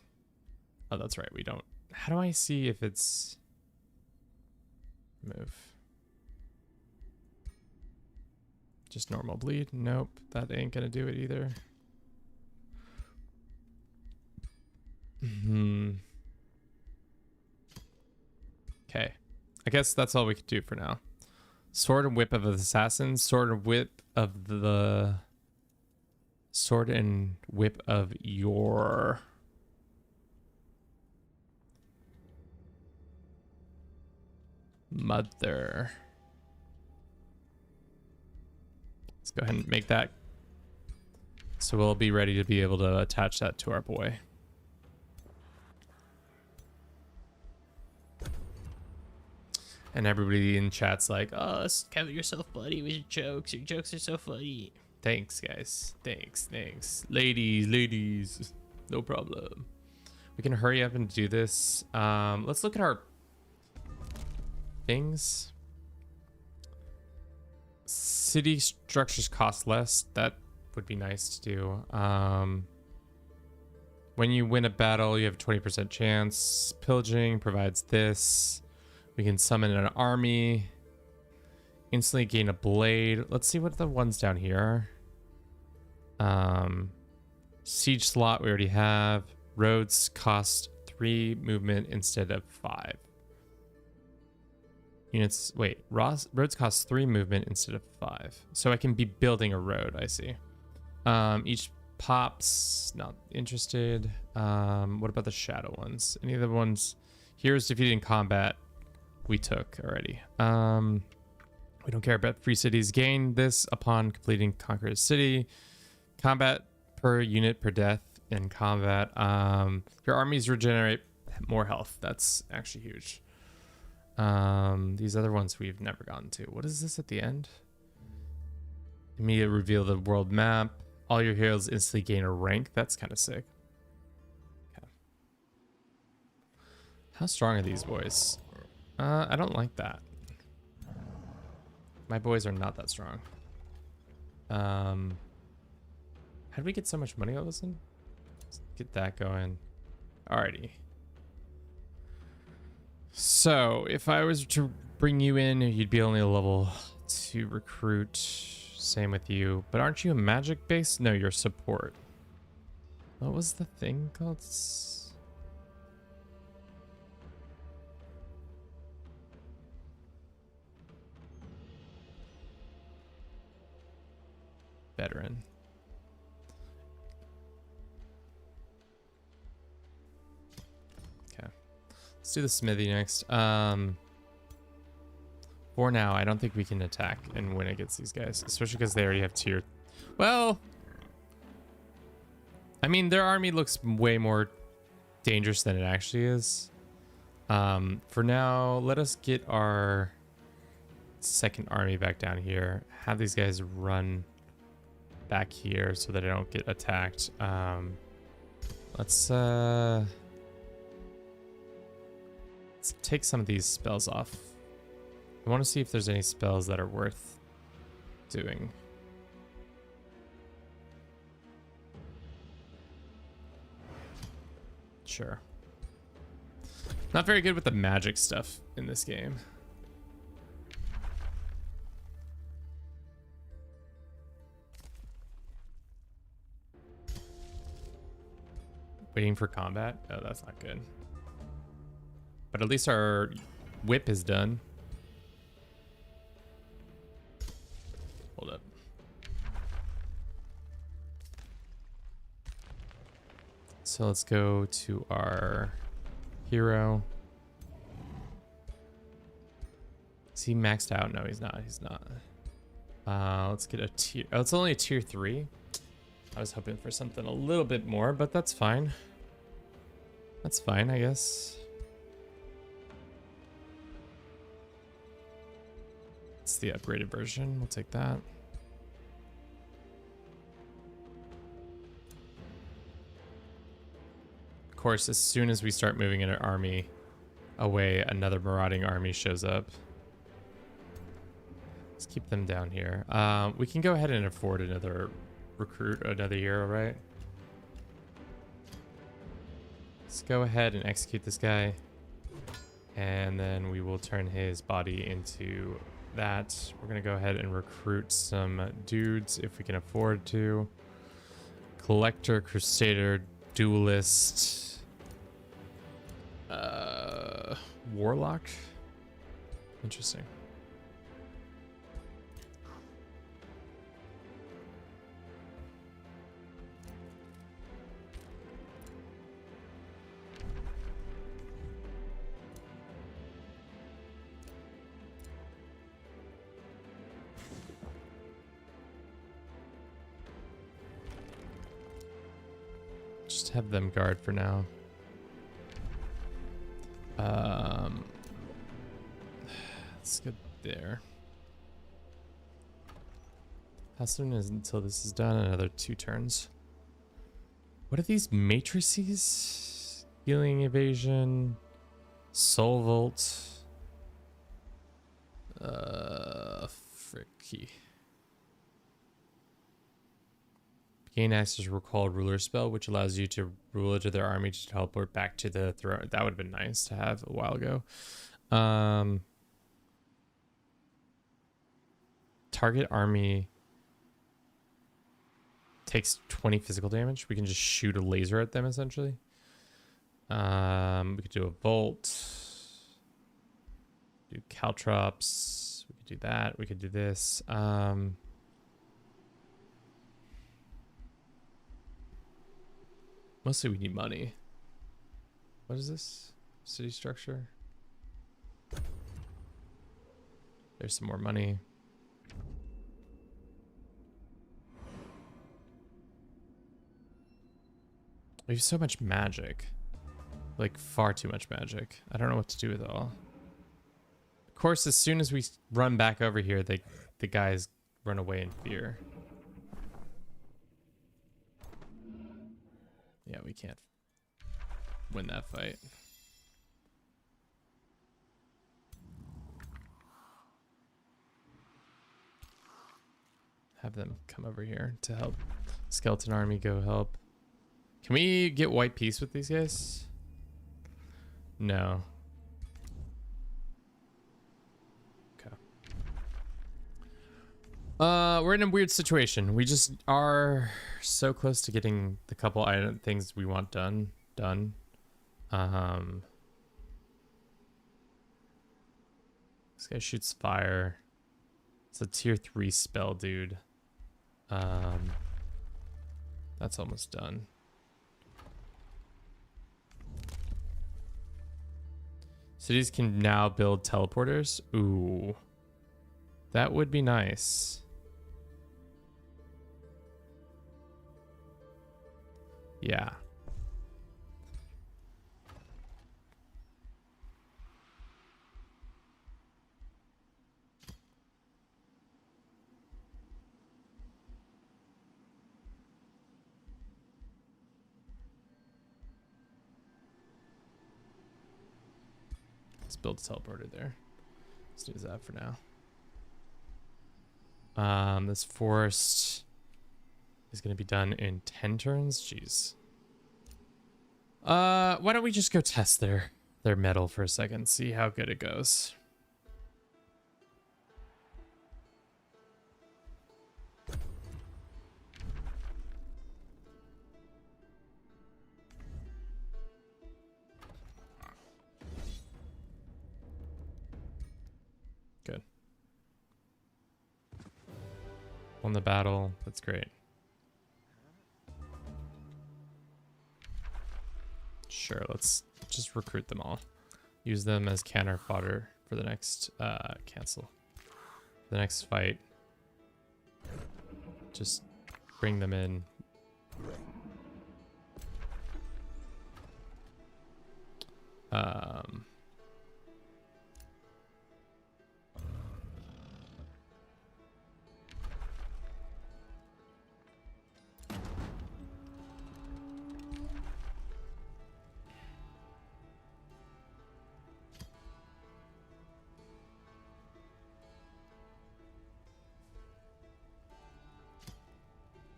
Oh, that's right. We don't. How do I see if it's... Move. Just normal bleed? Nope. That ain't gonna do it either. Okay. I guess that's all we could do for now. Sword and whip of the assassins. Sword and whip of the... Sword and whip of your... mother. Let's go ahead and make that. So we'll be ready to be able to attach that to our boy. And everybody in chat's like, oh, cover yourself, buddy, with your jokes. Your jokes are so funny. Thanks, guys. Thanks. Ladies. No problem. We can hurry up and do this. Let's look at our things. City structures cost less. That would be nice to do. When you win a battle, you have a 20% chance. Pillaging provides this. We can summon an army. Instantly gain a blade. Let's see what the ones down here are. Siege slot we already have. Roads cost 3 movement instead of 5. Units, wait, roads cost 3 movement instead of 5. So I can be building a road, I see. Each pops, not interested. What about the shadow ones? Any of the ones? Heroes defeated in combat, we took already. We don't care about free cities. Gain this upon completing Conquer a City. Combat per unit per death in combat. Your armies regenerate more health. That's actually huge. These other ones we've never gotten to. What is this at the end? Immediate reveal the world map. All your heroes instantly gain a rank. That's kind of sick. Okay. How strong are these boys? I don't like that. My boys are not that strong. How did we get so much money all of a sudden? Let's get that going. Alrighty. So, if I was to bring you in, you'd be only a level 2 recruit. Same with you. But aren't you a magic base? No, you're support. What was the thing called? Veteran. Okay. Let's do the smithy next. For now, I don't think we can attack and win against these guys, especially because they already have tier. Well, I mean, their army looks way more dangerous than it actually is. For now, let us get our second army back down here. Have these guys run back here so that I don't get attacked. Let's take some of these spells off. I want to see if there's any spells that are worth doing. Sure. Not very good with the magic stuff in this game. Waiting for combat? Oh, that's not good. But at least our whip is done. Hold up. So let's go to our hero. Is he maxed out? No, he's not. He's not. Let's get a tier. Oh, it's only a tier 3. I was hoping for something a little bit more, but that's fine. That's fine, I guess. It's the upgraded version. We'll take that. Of course, as soon as we start moving an army away, another marauding army shows up. Let's keep them down here. We can go ahead and afford another recruit, another hero, right? Let's go ahead and execute this guy. And then we will turn his body into that. We're going to go ahead and recruit some dudes if we can afford to. Collector, Crusader, Duelist, Warlock. Interesting. just have them guard for now. Let's get there. How soon is until this is done? Another 2 turns. What are these matrices? Healing evasion, soul vault. Fricky. Gain access to recall ruler spell, which allows you to rule into their army to teleport back to the throne. That would have been nice to have a while ago. Target army takes 20 physical damage. We can just shoot a laser at them essentially. We could do a volt. Do caltrops. We could do that. We could do this. Mostly we need money. What is this? City structure. There's some more money. We have so much magic. Like far too much magic. I don't know what to do with it all. Of course, as soon as we run back over here, the guys run away in fear. Yeah, we can't win that fight. Have them come over here to help. Skeleton army, go help. Can we get white peace with these guys? No. Okay. We're in a weird situation. We just are so close to getting the couple item things we want done. This guy shoots fire. It's a tier 3 spell, dude. That's almost done. Cities can now build teleporters. Ooh. That would be nice. Yeah. Let's build a teleporter there. Let's do that for now. This forest is going to be done in 10 turns. Jeez. Why don't we just go test their metal for a second, see how good it goes. Good. Won the battle. That's great. Sure, let's just recruit them all. Use them as cannon fodder for the next cancel. The next fight. Just bring them in.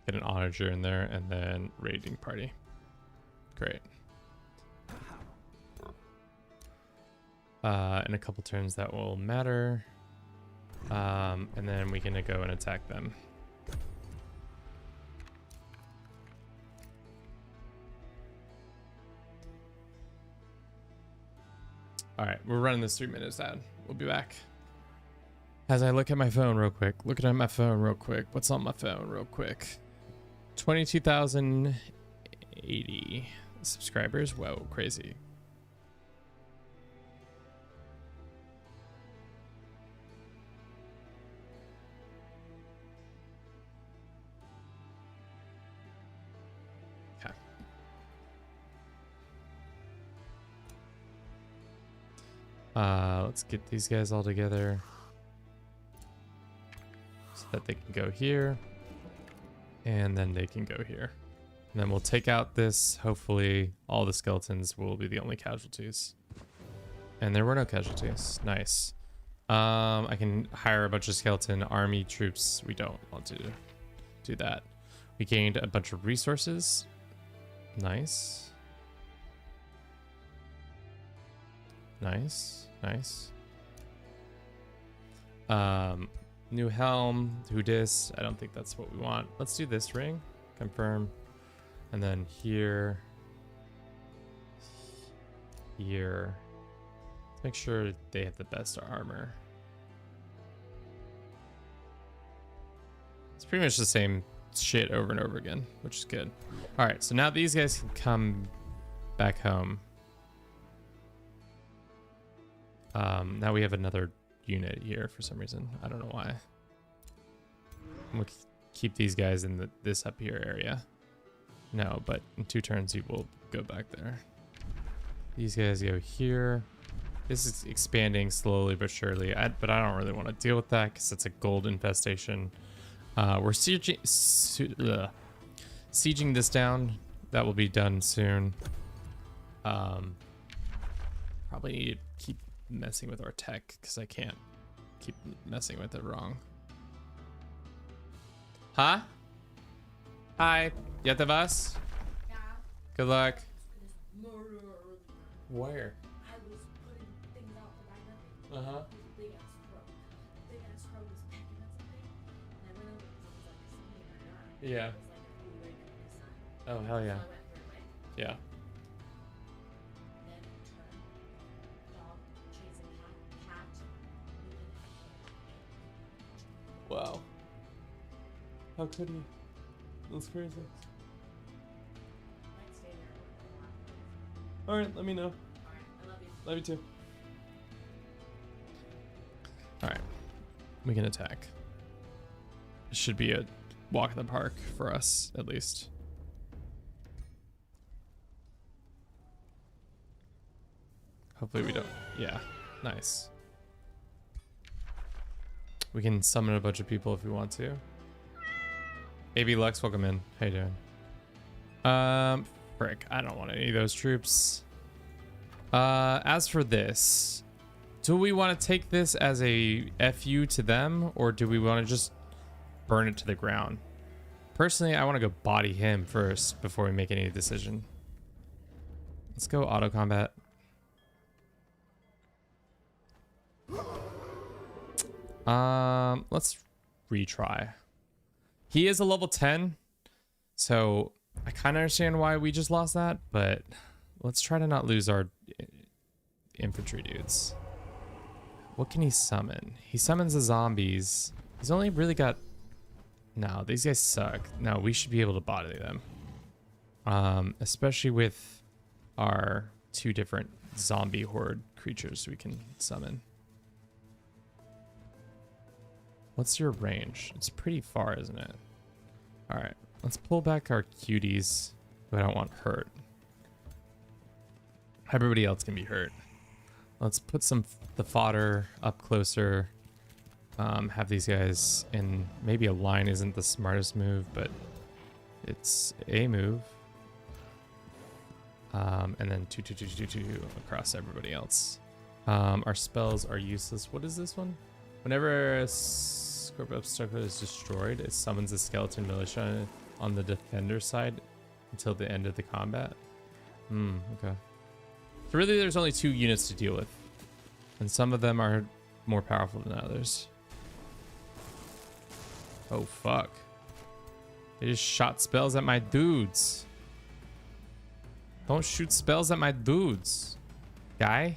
Get an onager in there and then raiding party. Great. In a couple turns that will matter. And then we can go and attack them. All right, we're running this 3 minutes out. We'll be back. As I look at my phone real quick. Looking at my phone real quick. What's on my phone real quick? 22,080 subscribers. Whoa, crazy. Okay. Let's get these guys all together so that they can go here, and then they can go here. And then we'll take out this. Hopefully all the skeletons will be the only casualties. And there were no casualties. Nice. I can hire a bunch of skeleton army troops. We don't want to do that. We gained a bunch of resources. Nice. Nice. Nice. New helm. Do this. I don't think that's what we want. Let's do this ring. Confirm. And then here. Here. Let's make sure they have the best armor. It's pretty much the same shit over and over again, which is good. All right, so now these guys can come back home. Now we have another unit here for some reason. I don't know why. We'll keep these guys in this up here area. No, but in 2 turns you will go back there. These guys go here. This is expanding slowly but surely, but I don't really want to deal with that because it's a gold infestation. We're sieging this down. That will be done soon. Probably need to keep messing with our tech because I can't keep messing with it wrong. Huh? Hi. Yet of us? Yeah. Good luck. Where? I was putting things out that I know. Uh-huh. Big ass crow. Big ass crow was pecking at something, and I went over because it was like something in my yard. Yeah. It was like really right near the sun. Oh, hell yeah. So I went for a way. Yeah. Then it turned. Dog chasing cat. Wow. How could he? That's crazy. Might stay there for a while. All right, let me know. Alright, I love you. Love you too. All right, we can attack. It should be a walk in the park for us, at least. Hopefully we don't. Yeah, nice. We can summon a bunch of people if we want to. AB Lux, welcome in. How you doing? Frick, I don't want any of those troops. As for this, do we want to take this as a FU to them, or do we want to just burn it to the ground? Personally, I want to go body him first before we make any decision. Let's go auto combat. Let's retry. He is a level 10, so I kind of understand why we just lost that, but let's try to not lose our infantry dudes. What can he summon? He summons the zombies. He's only really got... No, these guys suck. No, we should be able to body them. Especially with our 2 different zombie horde creatures we can summon. What's your range? It's pretty far, isn't it? All right, let's pull back our cuties who I don't want hurt. Everybody else can be hurt. Let's put the fodder up closer. Have these guys in. Maybe a line isn't the smartest move, but it's a move. And then 2, 2, 2, 2, 2 across everybody else. Our spells are useless. What is this one? Whenever a Scorpion obstacle is destroyed, it summons a skeleton militia on the defender side until the end of the combat. Okay. So really there's only 2 units to deal with. And some of them are more powerful than others. Oh, fuck. They just shot spells at my dudes. Don't shoot spells at my dudes, guy.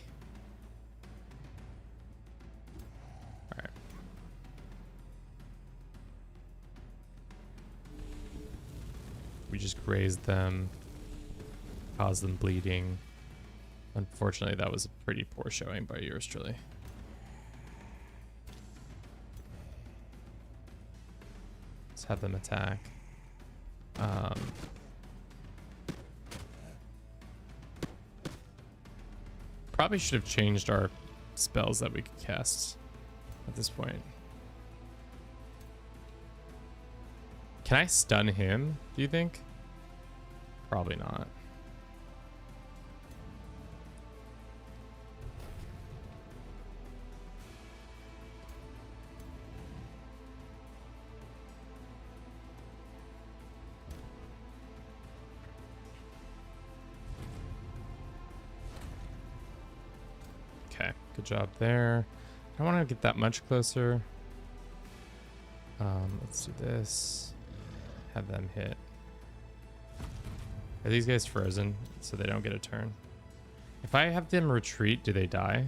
Alright. We just grazed them, caused them bleeding. Unfortunately, that was a pretty poor showing by yours truly. Let's have them attack. Probably should have changed our spells that we could cast at this point. Can I stun him, do you think? Probably not. Okay, good job there. I don't want to get that much closer. Let's do this. Have them hit. Are these guys frozen so they don't get a turn? If I have them retreat, do they die?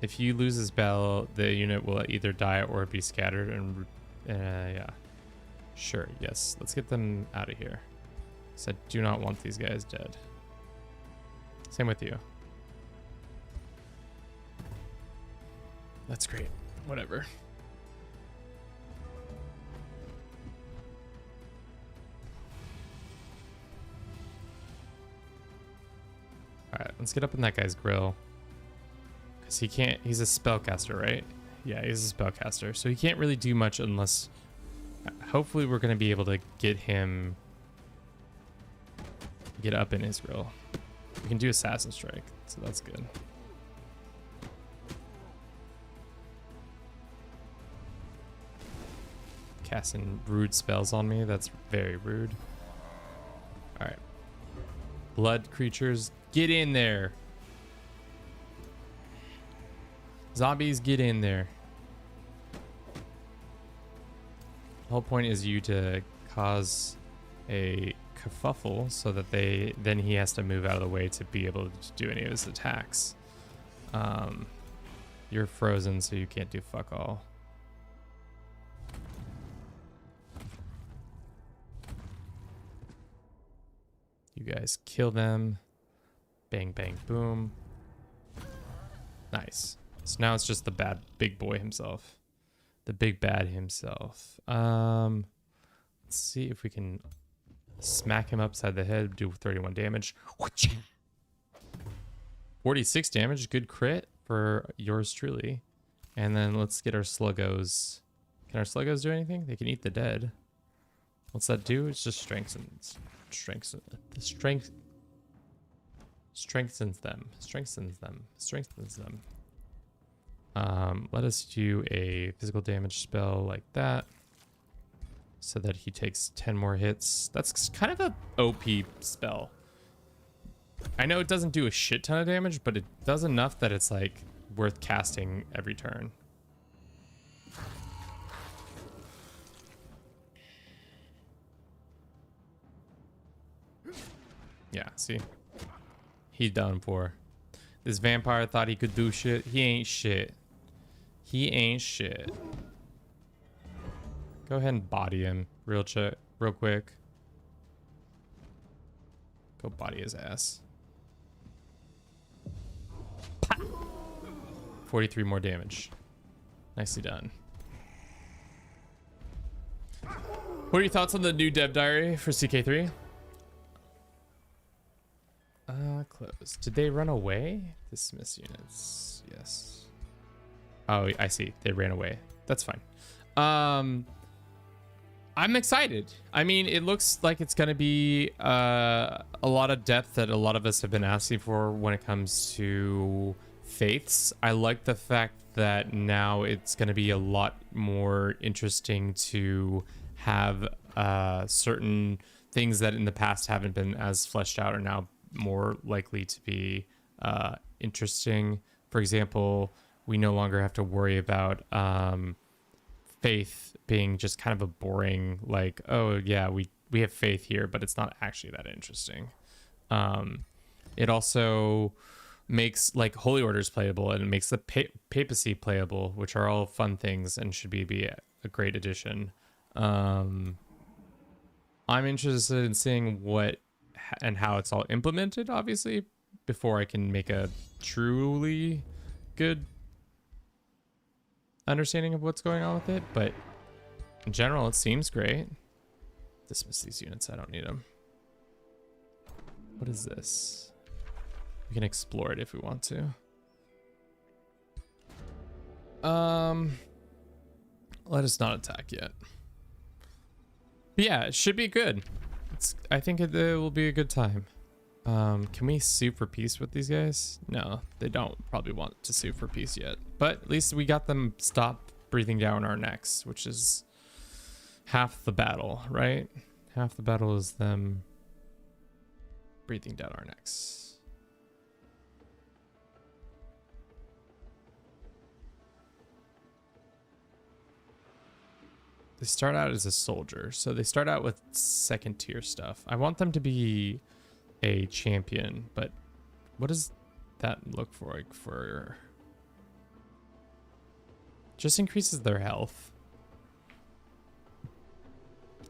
If he loses Bell, the unit will either die or be scattered. And yeah, sure, yes. Let's get them out of here. So I do not want these guys dead. Same with you. That's great. Whatever. Alright, let's get up in that guy's grill. Because he can't... He's a spellcaster, right? Yeah, he's a spellcaster. So he can't really do much unless... Hopefully we're going to be able to get him... Get up in his grill. We can do Assassin Strike, so that's good. Casting rude spells on me. That's very rude. Alright. Blood creatures, get in there. Zombies, get in there. The whole point is you to cause a kerfuffle so that then he has to move out of the way to be able to do any of his attacks. You're frozen, so you can't do fuck all. You guys kill them. Bang, bang, boom. Nice. So now it's just the big boy himself. The big bad himself. Let's see if we can smack him upside the head, do 31 damage. 46 damage, good crit for yours truly. And then let's get our sluggos. Can our sluggos do anything? They can eat the dead. What's that do? It's just strengthens them. Let us do a physical damage spell like that so that he takes 10 more hits. That's kind of a OP spell. I know it doesn't do a shit ton of damage, but it does enough that it's like worth casting every turn. Yeah, see? He's done for. This vampire thought he could do shit. He ain't shit. He ain't shit. Go ahead and body him real quick. Go body his ass. 43 more damage. Nicely done. What are your thoughts on the new dev diary for CK3? Close. Did they run away? Dismiss units. Yes. Oh, I see. They ran away. That's fine. I'm excited. I mean, it looks like it's going to be a lot of depth that a lot of us have been asking for when it comes to faiths. I like the fact that now it's going to be a lot more interesting to have certain things that in the past haven't been as fleshed out are now more likely to be interesting. For example, we no longer have to worry about faith being just kind of a boring, like, oh yeah, we have faith here, but it's not actually that interesting. It also makes like holy orders playable, and it makes the papacy playable, which are all fun things and should be a great addition. I'm interested in seeing what and how it's all implemented, obviously, before I can make a truly good understanding of what's going on with it. But in general, it seems great. Dismiss these units. I don't need them. What is this? We can explore it if we want to. Let us not attack yet. But yeah, it should be good. I think it will be a good time. Can we sue for peace with these guys? No, they don't probably want to sue for peace yet. But at least we got them stop breathing down our necks, which is half the battle, right? Half the battle is them breathing down our necks. They start out as a soldier, so they start out with second tier stuff. I want them to be a champion, but what does that look for? Like for just increases their health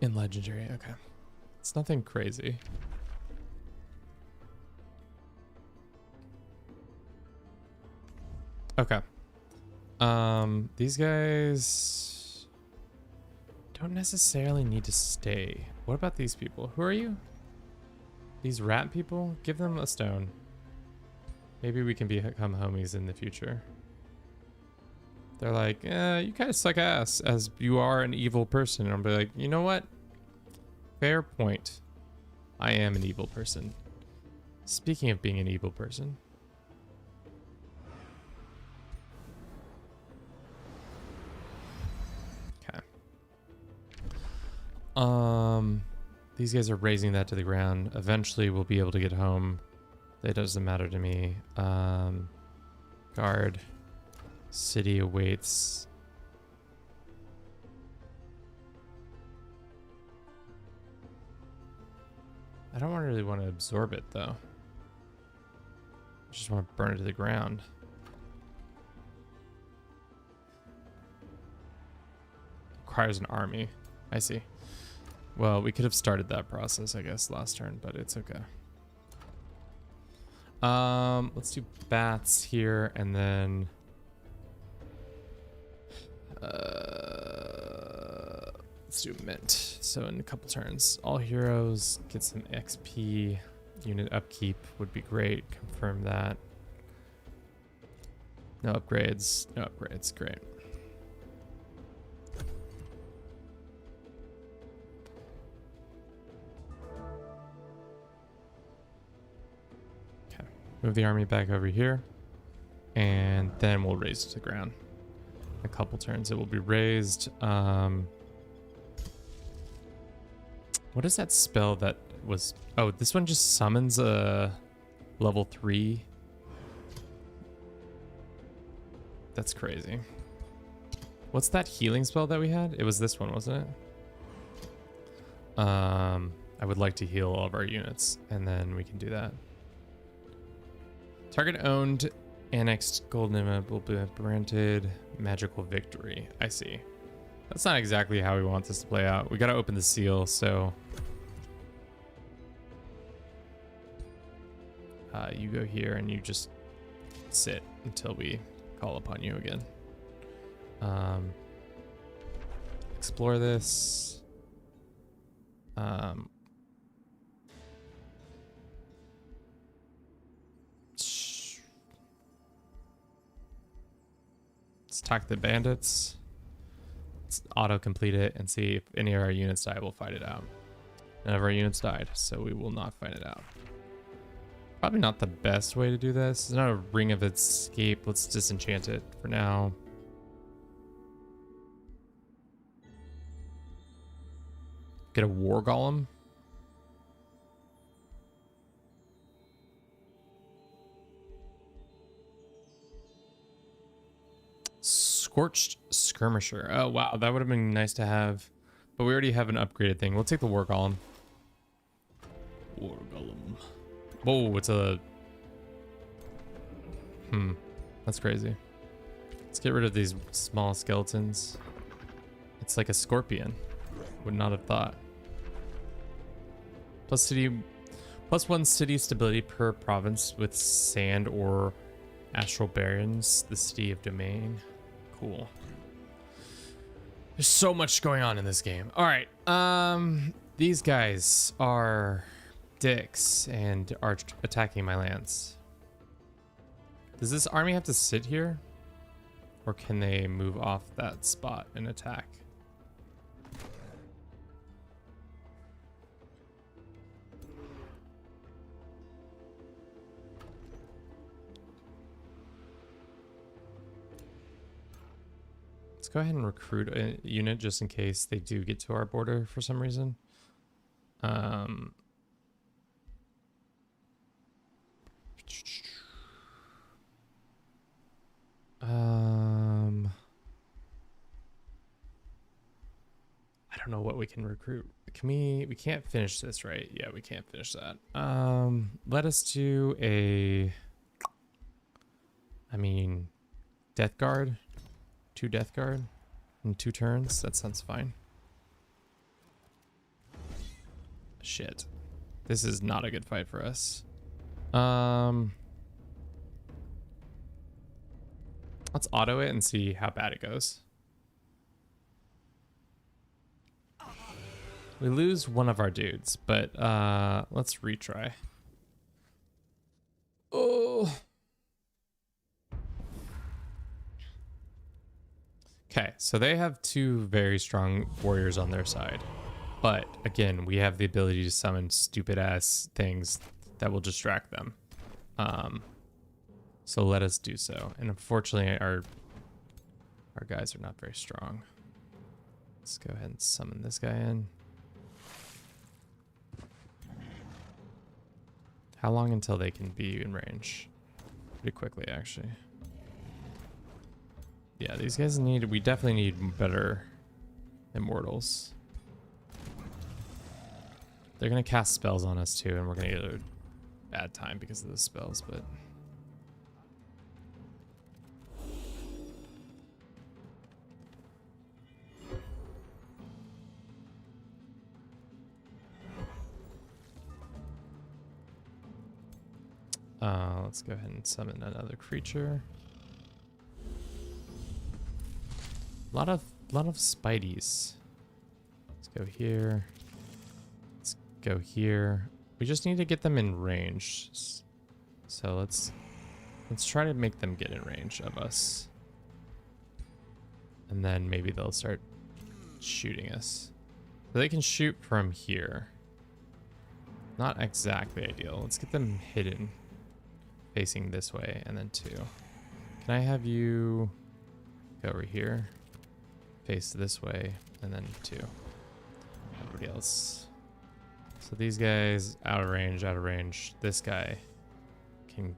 in legendary. Okay, it's nothing crazy. Okay, these guys don't necessarily need to stay. What about these people? Who are you? These rat people? Give them a stone. Maybe we can become homies in the future. They're like, you guys suck ass as you are an evil person. And I'll be like, you know what? Fair point. I am an evil person. Speaking of being an evil person. These guys are raising that to the ground. Eventually we'll be able to get home. That doesn't matter to me. Guard. City awaits. I don't really want to absorb it though. I just want to burn it to the ground. Requires an army. I see. Well, we could have started that process, I guess, last turn, but it's okay. Let's do bats here, and then let's do mint. So in a couple turns, all heroes get some XP. Unit upkeep would be great. Confirm that. No upgrades. No upgrades. Great. Move the army back over here, and then we'll raise it to the ground. A couple turns, it will be raised. What is that spell that was? Oh, this one just summons a level 3. That's crazy. What's that healing spell that we had? It was this one, wasn't it? I would like to heal all of our units, and then we can do that. Target owned annexed golden image will be granted magical victory. I see. That's not exactly how we want this to play out. We got to open the seal, so you go here and you just sit until we call upon you again. Explore this. Let's attack the bandits. Let's auto-complete it and see if any of our units die. We'll fight it out. None of our units died, so we will not fight it out. Probably not the best way to do this. It's not a ring of escape. Let's disenchant it for now. Get a war golem. Scorched skirmisher. Oh wow, that would have been nice to have, but we already have an upgraded thing. We'll take the war golem. War golem. Whoa, it's a that's crazy. Let's get rid of these small skeletons. It's like a scorpion. Would not have thought. +1 city stability per province with sand or astral barons. The city of domain. Cool. There's so much going on in this game. All right. These guys are dicks and are attacking my lands. Does this army have to sit here? Or can they move off that spot and attack? Let's go ahead and recruit a unit just in case they do get to our border for some reason. I don't know what we can recruit. Can we can't finish this, right? Yeah, we can't finish that. Let us do a, I mean, Death Guard. 2 Death Guard in 2 turns. That sounds fine. Shit. This is not a good fight for us. Let's auto it and see how bad it goes. We lose one of our dudes, but let's retry. Oh. Okay, so they have 2 very strong warriors on their side. But again, we have the ability to summon stupid ass things that will distract them. So let us do so. And unfortunately, our guys are not very strong. Let's go ahead and summon this guy in. How long until they can be in range? Pretty quickly, actually. Yeah, these guys we definitely need better immortals. They're gonna cast spells on us too, and we're gonna get a bad time because of the spells, but let's go ahead and summon another creature. A lot of Spideys. Let's go here. Let's go here. We just need to get them in range. So let's try to make them get in range of us. And then maybe they'll start shooting us. So they can shoot from here. Not exactly ideal. Let's get them hidden. Facing this way, and then 2. Can I have you go over here? Face this way, and then 2. Everybody else. So these guys out of range, out of range. This guy can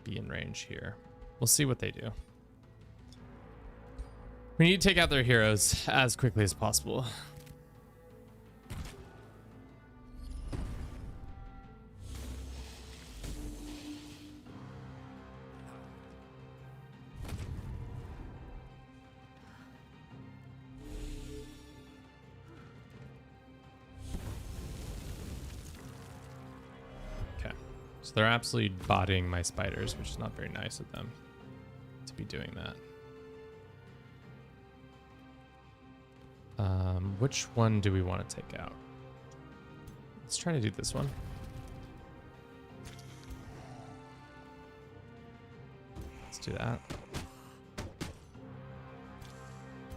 be in range here. We'll see what they do. We need to take out their heroes as quickly as possible. So they're absolutely botting my spiders, which is not very nice of them to be doing that. Which one do we want to take out? Let's try to do this one. Let's do that.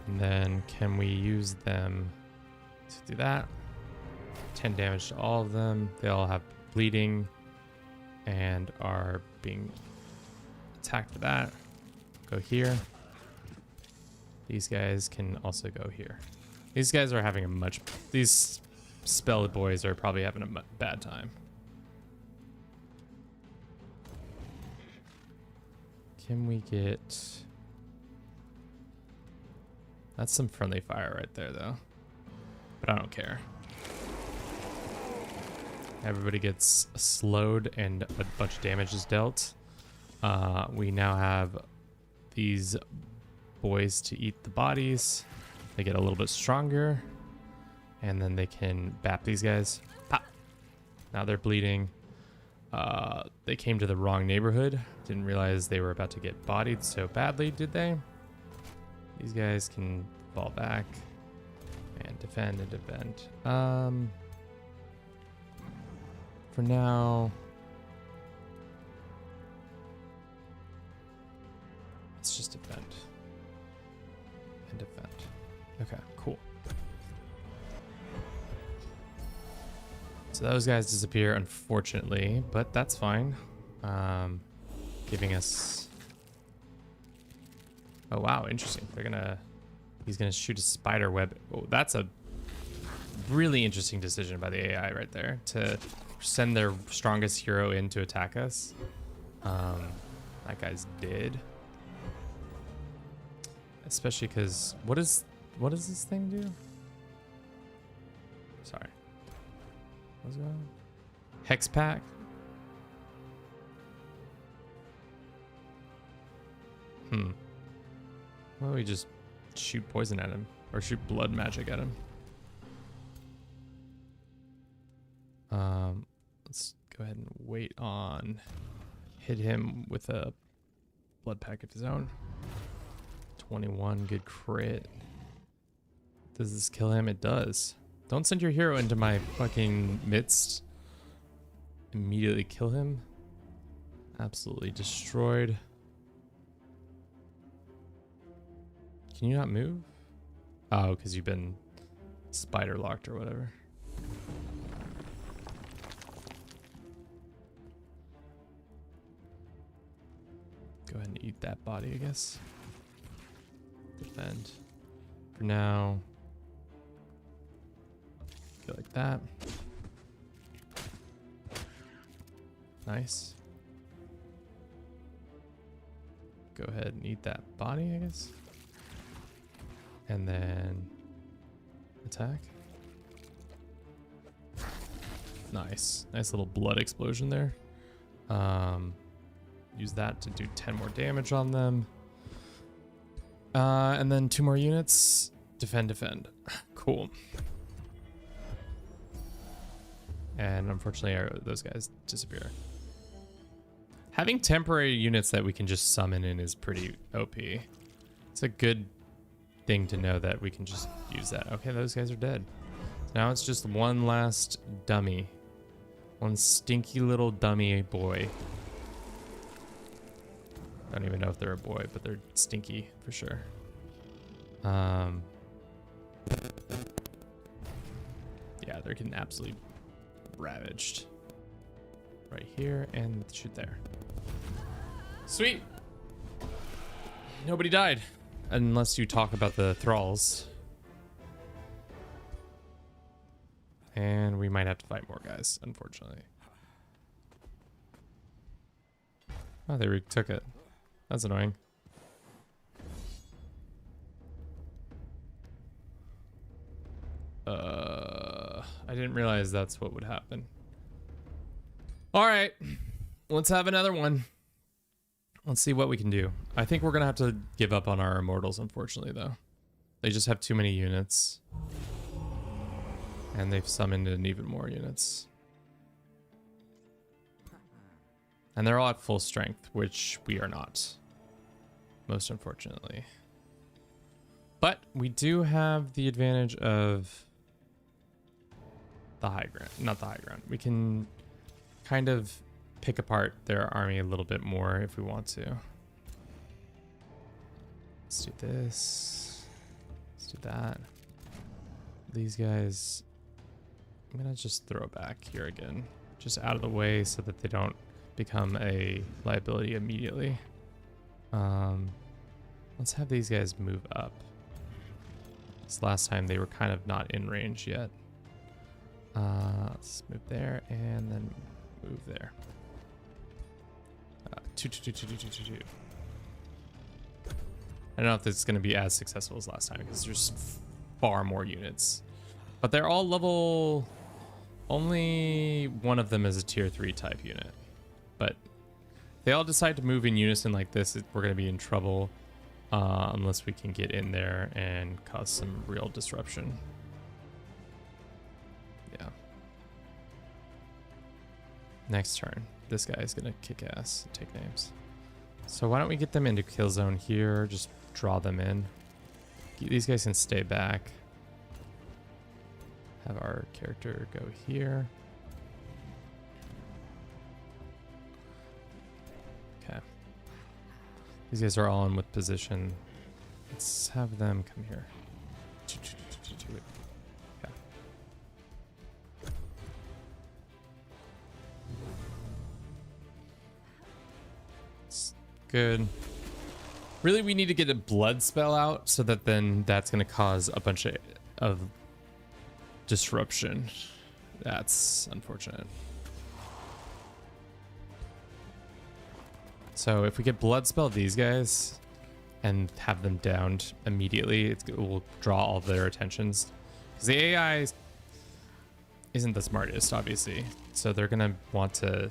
And then can we use them to do that? 10 damage to all of them. They all have bleeding and are being attacked for that. Go here. These guys can also go here. These guys are having these spell boys are probably having a bad time. Can we get... That's some friendly fire right there though. But I don't care. Everybody gets slowed and a bunch of damage is dealt. We now have these boys to eat the bodies. They get a little bit stronger. And then they can bap these guys. Pop. Now they're bleeding. They came to the wrong neighborhood. Didn't realize they were about to get bodied so badly, did they? These guys can fall back and defend and defend. For now, let's just defend. So those guys disappear, unfortunately, but that's fine. Giving us... Oh, wow, interesting. He's gonna shoot a spider web. Oh, that's a really interesting decision by the AI right there to send their strongest hero in to attack us. That guy's dead. Especially because what does this thing do? Sorry. What's going on? Hex pack. Why don't we just shoot poison at him or shoot blood magic at him? Let's go ahead and wait on. Hit him with a blood pack of his own. 21, good crit. Does this kill him? It does. Don't send your hero into my fucking midst. Immediately kill him. Absolutely destroyed. Can you not move? Oh, because you've been spider locked or whatever. Go ahead and eat that body, I guess. Defend. For now. Go like that. Nice. Go ahead and eat that body, I guess. And then attack. Nice. Nice little blood explosion there. Use that to do 10 more damage on them. And then 2 more units. Defend. Cool. And unfortunately, those guys disappear. Having temporary units that we can just summon in is pretty OP. It's a good thing to know that we can just use that. Okay, those guys are dead. Now it's just one last dummy. One stinky little dummy boy. I don't even know if they're a boy, but they're stinky for sure. Yeah, they're getting absolutely ravaged. Right here and shoot there. Sweet. Nobody died. Unless you talk about the thralls. And we might have to fight more guys, unfortunately. Oh, they retook it. That's annoying. I didn't realize that's what would happen. All right, let's have another one. Let's see what we can do. I think we're gonna have to give up on our immortals, unfortunately, though. They just have too many units. And they've summoned in even more units. And they're all at full strength, which we are not. Most unfortunately. But we do have the advantage of the high ground. Not the high ground. We can kind of pick apart their army a little bit more if we want to. Let's do this. Let's do that. These guys, I'm gonna just throw back here again. Just out of the way so that they don't become a liability immediately. Let's have these guys move up. This last time they were kind of not in range yet. Let's move there and then move there. Two. I don't know if this is going to be as successful as last time because there's far more units. But they're all level... Only one of them is a tier 3 type unit. But if they all decide to move in unison like this, we're going to be in trouble. Unless we can get in there and cause some real disruption. Yeah. Next turn. This guy is going to kick ass and take names. So why don't we get them into kill zone here? Just draw them in. These guys can stay back. Have our character go here. Okay. These guys are all in with position. Let's have them come here. Okay. good. Really, we need to get a blood spell out so that then that's going to cause a bunch of disruption. That's unfortunate. So if we get blood spell these guys and have them downed immediately, it will draw all of their attentions. Because the AI isn't the smartest, obviously. So they're going to want to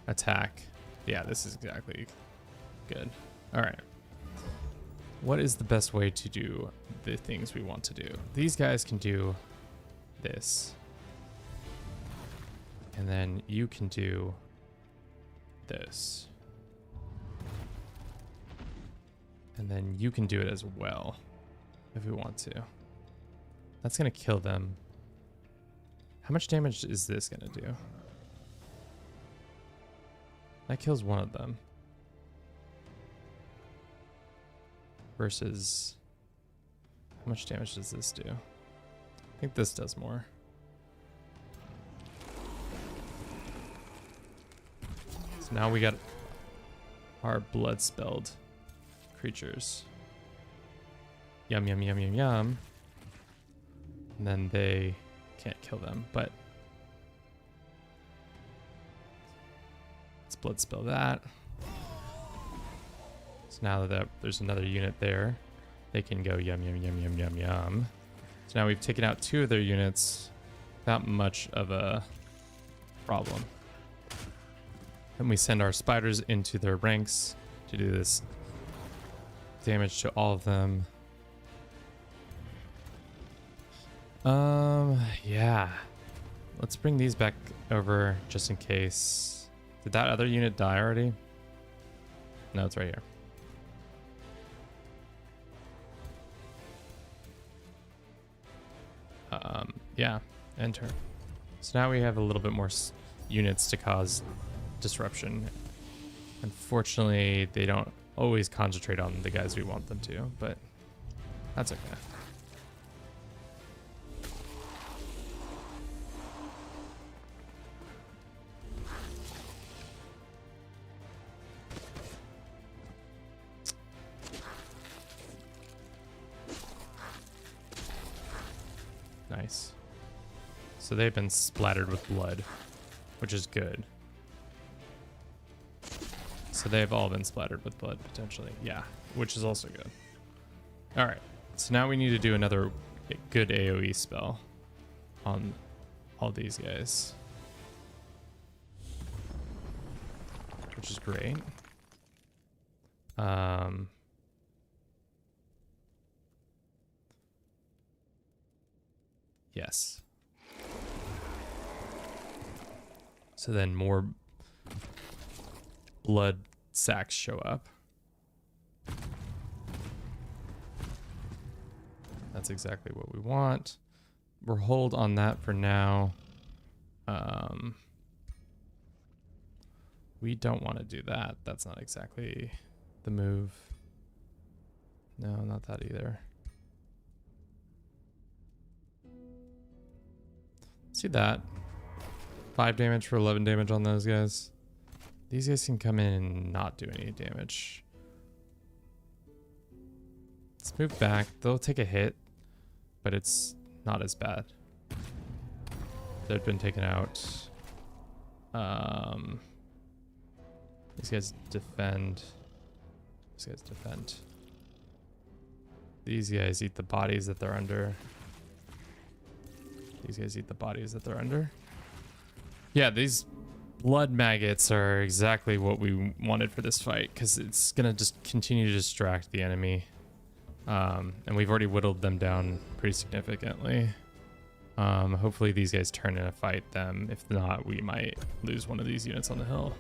attack. Yeah, this is exactly good. All right. What is the best way to do the things we want to do? These guys can do this. And then you can do this. And then you can do it as well if we want to. That's going to kill them. How much damage is this going to do? That kills one of them. Versus, how much damage does this do? I think this does more. So now we got our blood spelled creatures. Yum, yum, yum, yum, yum. And then they can't kill them, but let's blood spell that. So now that there's another unit there, they can go yum, yum, yum, yum, yum, yum. So now we've taken out 2 of their units without much of a problem. Then we send our spiders into their ranks to do this damage to all of them. Yeah. Let's bring these back over just in case. Did that other unit die already? No, it's right here. Yeah, enter. So now we have a little bit more units to cause disruption. Unfortunately, they don't always concentrate on the guys we want them to, but that's okay. Nice. So they've been splattered with blood, which is good. So they've all been splattered with blood, potentially. Yeah, which is also good. All right. So now we need to do another good AoE spell on all these guys, which is great. Yes. So then more blood sacks show up. That's exactly what we want. We'll hold on that for now. We don't want to do that. That's not exactly the move. No, not that either. See that. 5 damage for 11 damage on those guys. These guys can come in and not do any damage. Let's move back. They'll take a hit, but it's not as bad. They've been taken out. These guys defend. These guys defend. These guys eat the bodies that they're under. These guys eat the bodies that they're under. Yeah, these blood maggots are exactly what we wanted for this fight, because it's going to just continue to distract the enemy. And we've already whittled them down pretty significantly. Hopefully these guys turn in a fight them. If not, we might lose one of these units on the hill.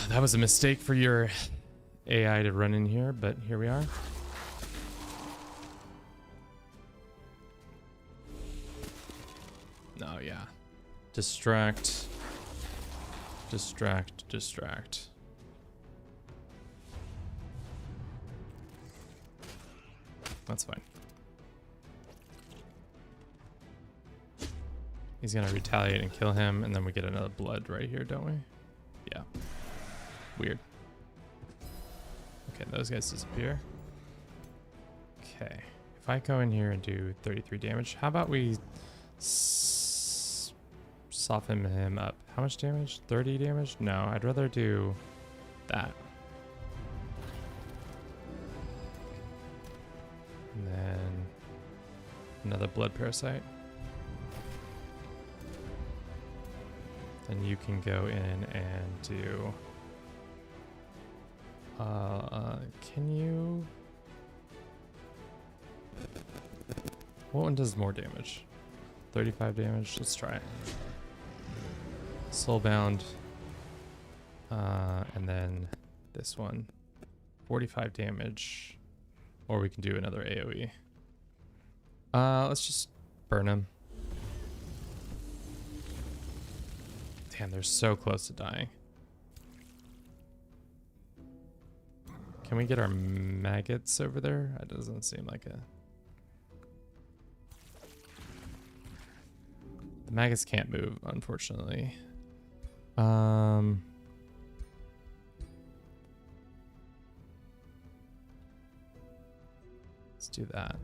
That was a mistake for your AI to run in here, but here we are. No, yeah. Distract. Distract, distract. That's fine. He's gonna retaliate and kill him, and then we get another blood right here, don't we? Weird. Okay, those guys disappear. Okay. If I go in here and do 33 damage, how about we soften him up? How much damage? 30 damage? No, I'd rather do that. And then another blood parasite. Then you can go in and do... can you... What one does more damage? 35 damage? Let's try it. Soulbound. And then this one. 45 damage. Or we can do another AoE. Let's just burn him. Damn, they're so close to dying. Can we get our maggots over there? That doesn't seem like a... The maggots can't move, unfortunately. Let's do that.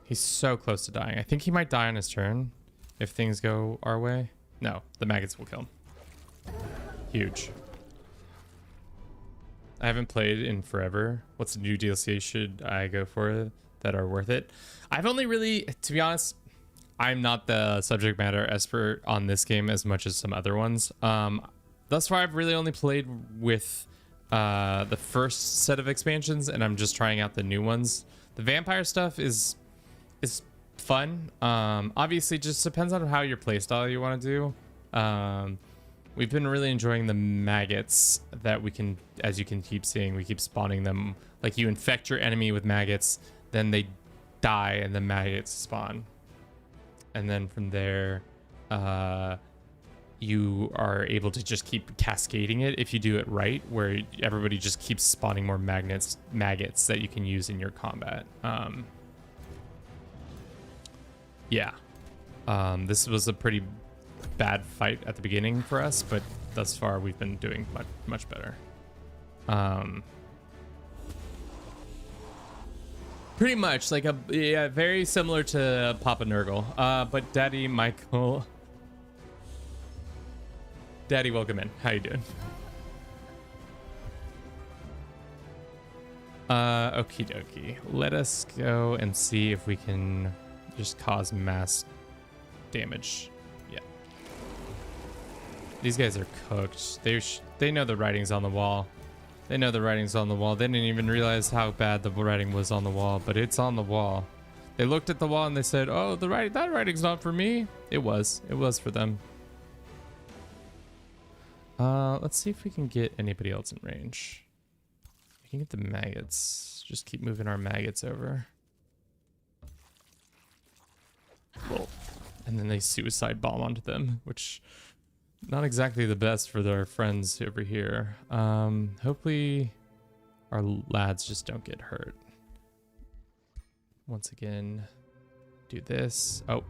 He's so close to dying. I think he might die on his turn if things go our way. No, the maggots will kill him. Huge. I haven't played in forever. What's the new DLC should I go for that are worth it? I've only really, to be honest, I'm not the subject matter expert on this game as much as some other ones. Thus far, I've really only played with the first set of expansions, and I'm just trying out the new ones. The vampire stuff is fun. Obviously, just depends on how your playstyle you want to do. We've been really enjoying the maggots that we can, as you can keep seeing, we keep spawning them. Like you infect your enemy with maggots, then they die and the maggots spawn. And then from there, you are able to just keep cascading it if you do it right, where everybody just keeps spawning more maggots that you can use in your combat. Yeah. This was a pretty bad fight at the beginning for us, but thus far we've been doing much better. Pretty much like very similar to Papa Nurgle, but Daddy Michael. Daddy, welcome in. How you doing? Okie dokie. Let us go and see if we can just cause mass damage. Yeah. These guys are cooked. They know the writing's on the wall. They know the writing's on the wall. They didn't even realize how bad the writing was on the wall, but it's on the wall. They looked at the wall and they said, "Oh, that writing's not for me." It was for them. Let's see if we can get anybody else in range. We can get the maggots. Just keep moving our maggots over. Cool. And then they suicide bomb onto them, which not exactly the best for their friends over here. Hopefully our lads just don't get hurt. Once again, do this. Oh,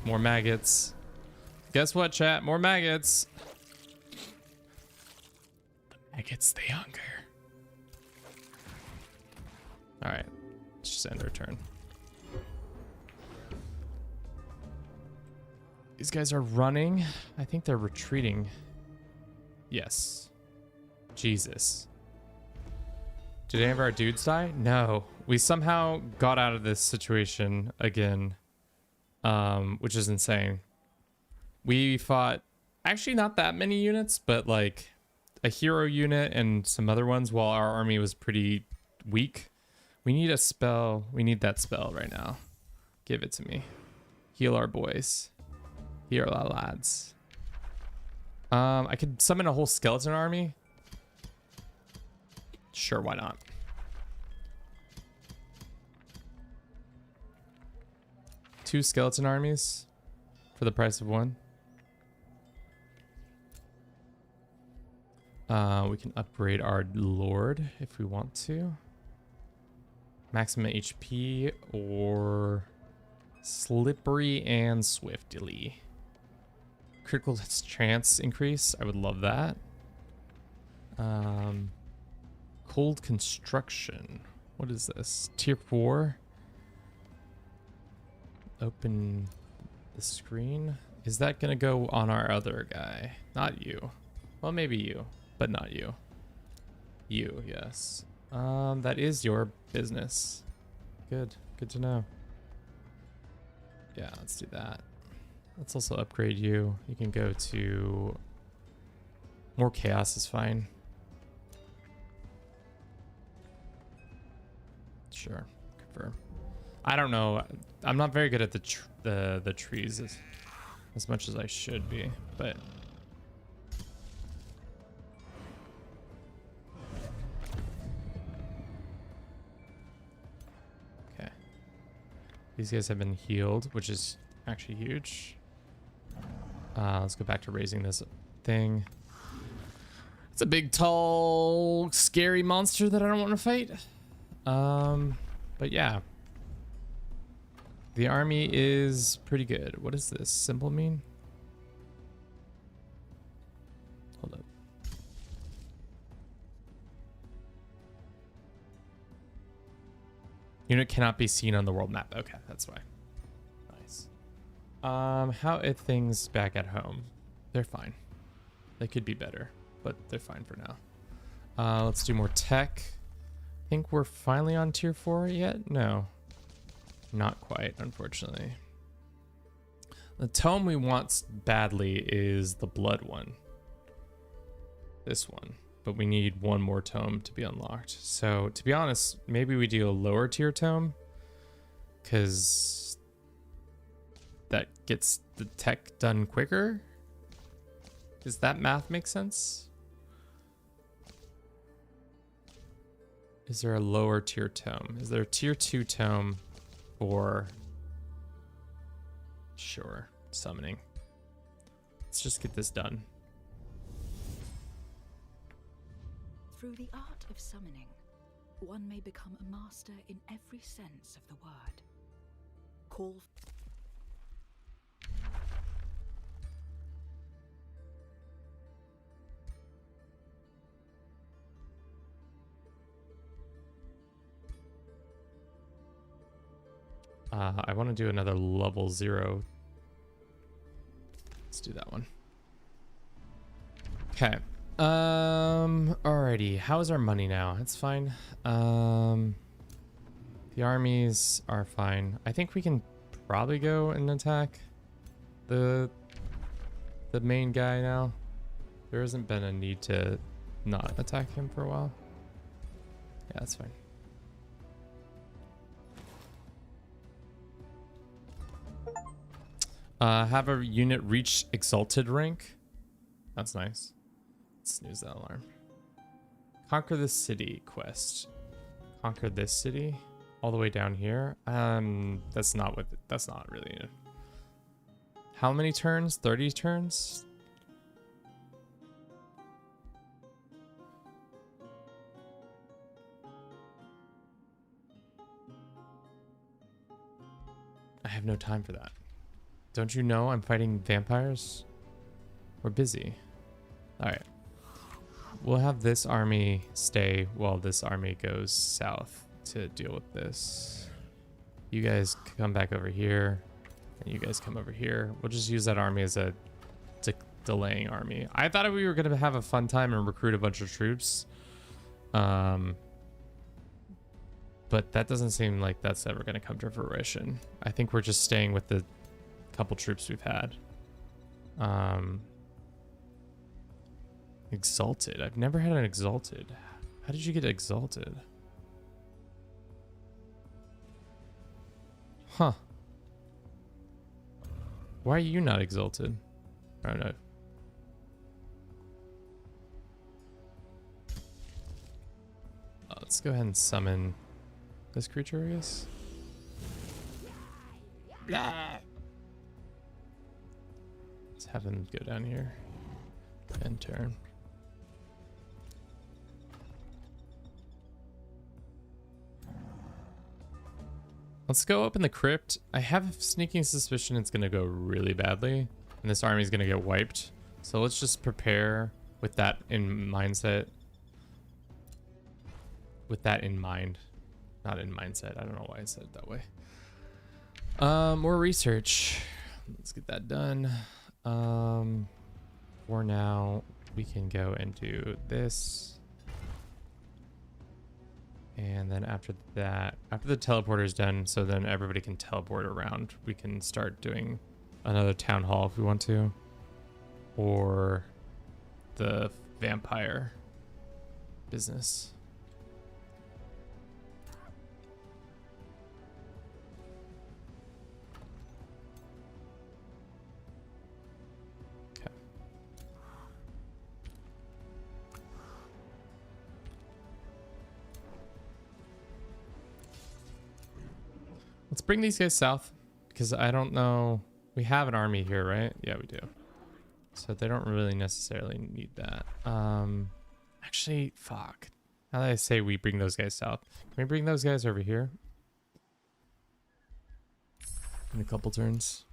more maggots. Guess what, chat? More maggots. The maggots, they hunger. All right, let's just end our turn. These guys are running. I think they're retreating. Yes. Jesus. Did any of our dudes die? No. We somehow got out of this situation again, which is insane. We fought actually not that many units, but like a hero unit and some other ones while our army was pretty weak. We need a spell. We need that spell right now. Give it to me. Heal our boys. Here are our lads. I could summon a whole skeleton army. Sure, why not? Two skeleton armies for the price of one. We can upgrade our lord if we want to. Maximum HP or slippery and swiftly. Critical chance increase. I would love that. Cold construction. What is this? Tier 4. Open the screen. Is that gonna go on our other guy? Not you. Well, maybe you, but not you. You, yes. That is your business. Good. Good to know. Yeah, let's do that. Let's also upgrade you. You can go to... More chaos is fine. Sure. Confirm. I don't know. I'm not very good at the trees as much as I should be, but... Okay. These guys have been healed, which is actually huge. Let's go back to raising this thing. It's a big, tall, scary monster that I don't want to fight. But yeah. The army is pretty good. What does this symbol mean? Hold up. Unit cannot be seen on the world map. Okay, that's why. Nice. How are things back at home? They're fine. They could be better, but they're fine for now. Let's do more tech. I think we're finally on tier 4 yet? No. Not quite, unfortunately. The tome we want badly is the blood one. This one. But we need one more tome to be unlocked. So, to be honest, maybe we do a lower tier tome. Because that gets the tech done quicker. Does that math make sense? Is there a lower tier tome? Is there a tier 2 tome for... Sure, summoning. Let's just get this done. Through the art of summoning, one may become a master in every sense of the word. Call... I want to do another level 0. Let's do that one. Okay. Alrighty. How's our money now? It's fine. The armies are fine. I think we can probably go and attack the main guy now. There hasn't been a need to not attack him for a while. Yeah, that's fine. Have a unit reach exalted rank. That's nice. Let's snooze that alarm. Conquer the city quest. Conquer this city all the way down here. That's not really it. How many turns? 30 turns? I have no time for that. Don't you know I'm fighting vampires? We're busy. Alright. We'll have this army stay while this army goes south to deal with this. You guys come back over here. And you guys come over here. We'll just use that army as a delaying army. I thought we were going to have a fun time and recruit a bunch of troops. But that doesn't seem like that's ever going to come to fruition. I think we're just staying with the couple troops we've had. Exalted. I've never had an exalted. How did you get exalted? Huh. Why are you not exalted? I don't know. Let's go ahead and summon this creature, I guess. Blah. Let's have him go down here and turn. Let's go open the crypt. I have a sneaking suspicion it's going to go really badly and this army is going to get wiped. So let's just prepare with that in mindset with that in mind, not in mindset. I don't know why I said it that way. More research. Let's get that done. For now, we can go and do this. And then after that, after the teleporter is done, so then everybody can teleport around, we can start doing another town hall if we want to. Or the vampire business. Let's bring these guys south, because I don't know. We have an army here, right? Yeah, we do. So they don't really necessarily need that. Actually, fuck. Now that I say we bring those guys south, can we bring those guys over here? In a couple turns.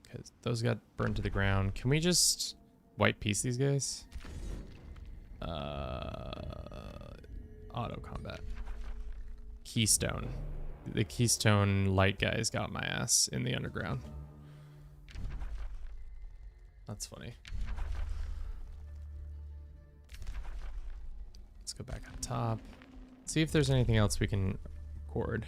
Because those got burned to the ground. Can we just white piece these guys? Auto combat. Keystone. The Keystone light guys got my ass in the underground. That's funny. Let's go back up top. See if there's anything else we can record.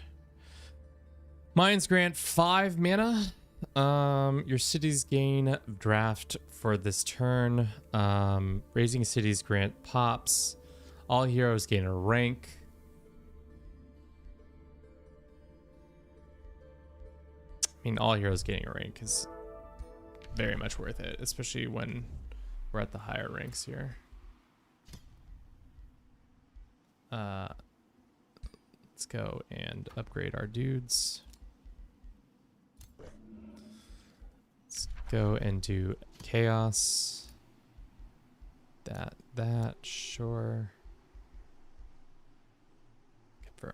Mines grant 5 mana. Your cities gain draft for this turn. Raising cities grant pops. All heroes gain a rank. I mean, all heroes getting a rank is very much worth it, especially when we're at the higher ranks here. Let's go and upgrade our dudes. Let's go and do chaos. That, sure. Confirm.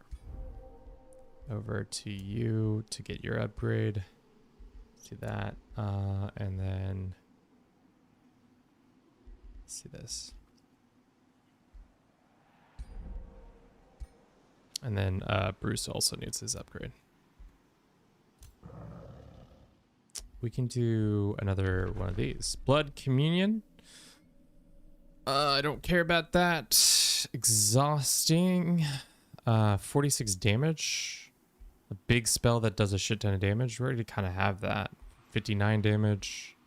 Over to you to get your upgrade. Do that. And then let's see this. And then Bruce also needs his upgrade. We can do another one of these. Blood Communion. I don't care about that. Exhausting. 46 damage. A big spell that does a shit ton of damage. We already kind of have that. 59 damage.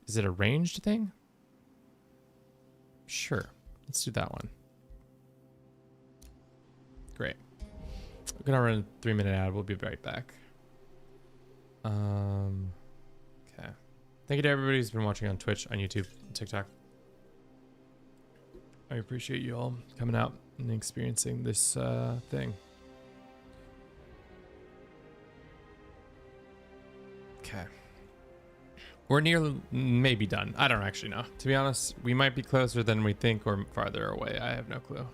Is it a ranged thing? Sure. Let's do that one. Great. We're gonna run a 3-minute ad. We'll be right back. Okay. Thank you to everybody who's been watching on Twitch, on YouTube, and TikTok. I appreciate you all coming out and experiencing this thing. Okay. We're near maybe done. I don't actually know. To be honest, we might be closer than we think or farther away. I have no clue.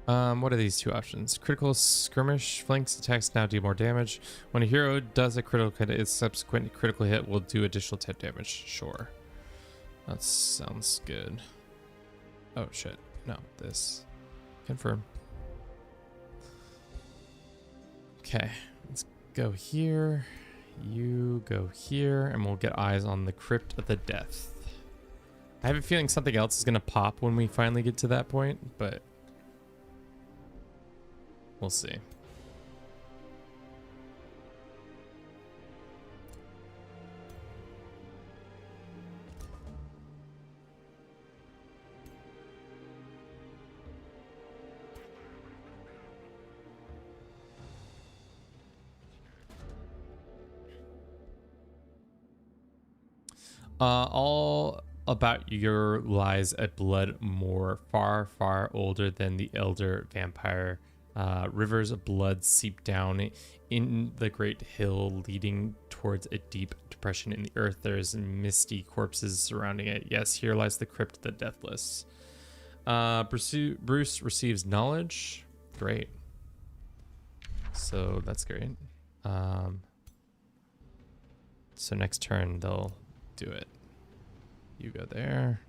What are these two options? Critical skirmish flanks attacks now do more damage. When a hero does a critical hit, its subsequent critical hit will do additional 10 damage. Sure. That sounds good. Oh shit. No, this. Confirm. Okay, let's go here. You go here, and we'll get eyes on the Crypt of the Death. I have a feeling something else is gonna pop when we finally get to that point, but we'll see. All about your lies a blood more far, far older than the elder vampire. Rivers of blood seep down in the great hill leading towards a deep depression in the earth. There's misty corpses surrounding it. Yes, here lies the crypt of the deathless. Bruce receives knowledge. Great. So that's great. So next turn they'll do it. You go there.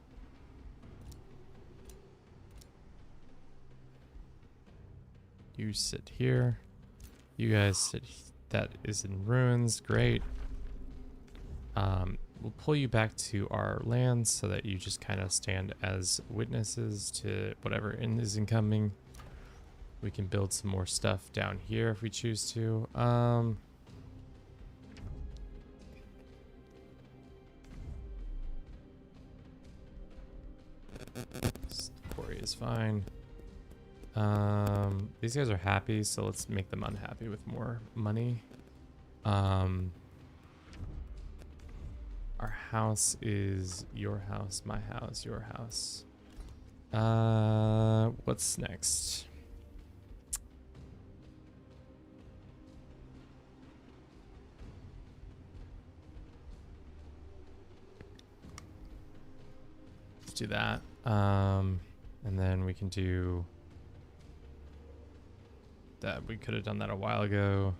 You sit here. You guys sit. That is in ruins. Great. We'll pull you back to our lands so that you just kind of stand as witnesses to whatever is incoming. We can build some more stuff down here if we choose to. Quarry is fine. These guys are happy, so let's make them unhappy with more money. Our house is your house, my house, your house. What's next? Let's do that. And then we can do that. We could have done that a while ago.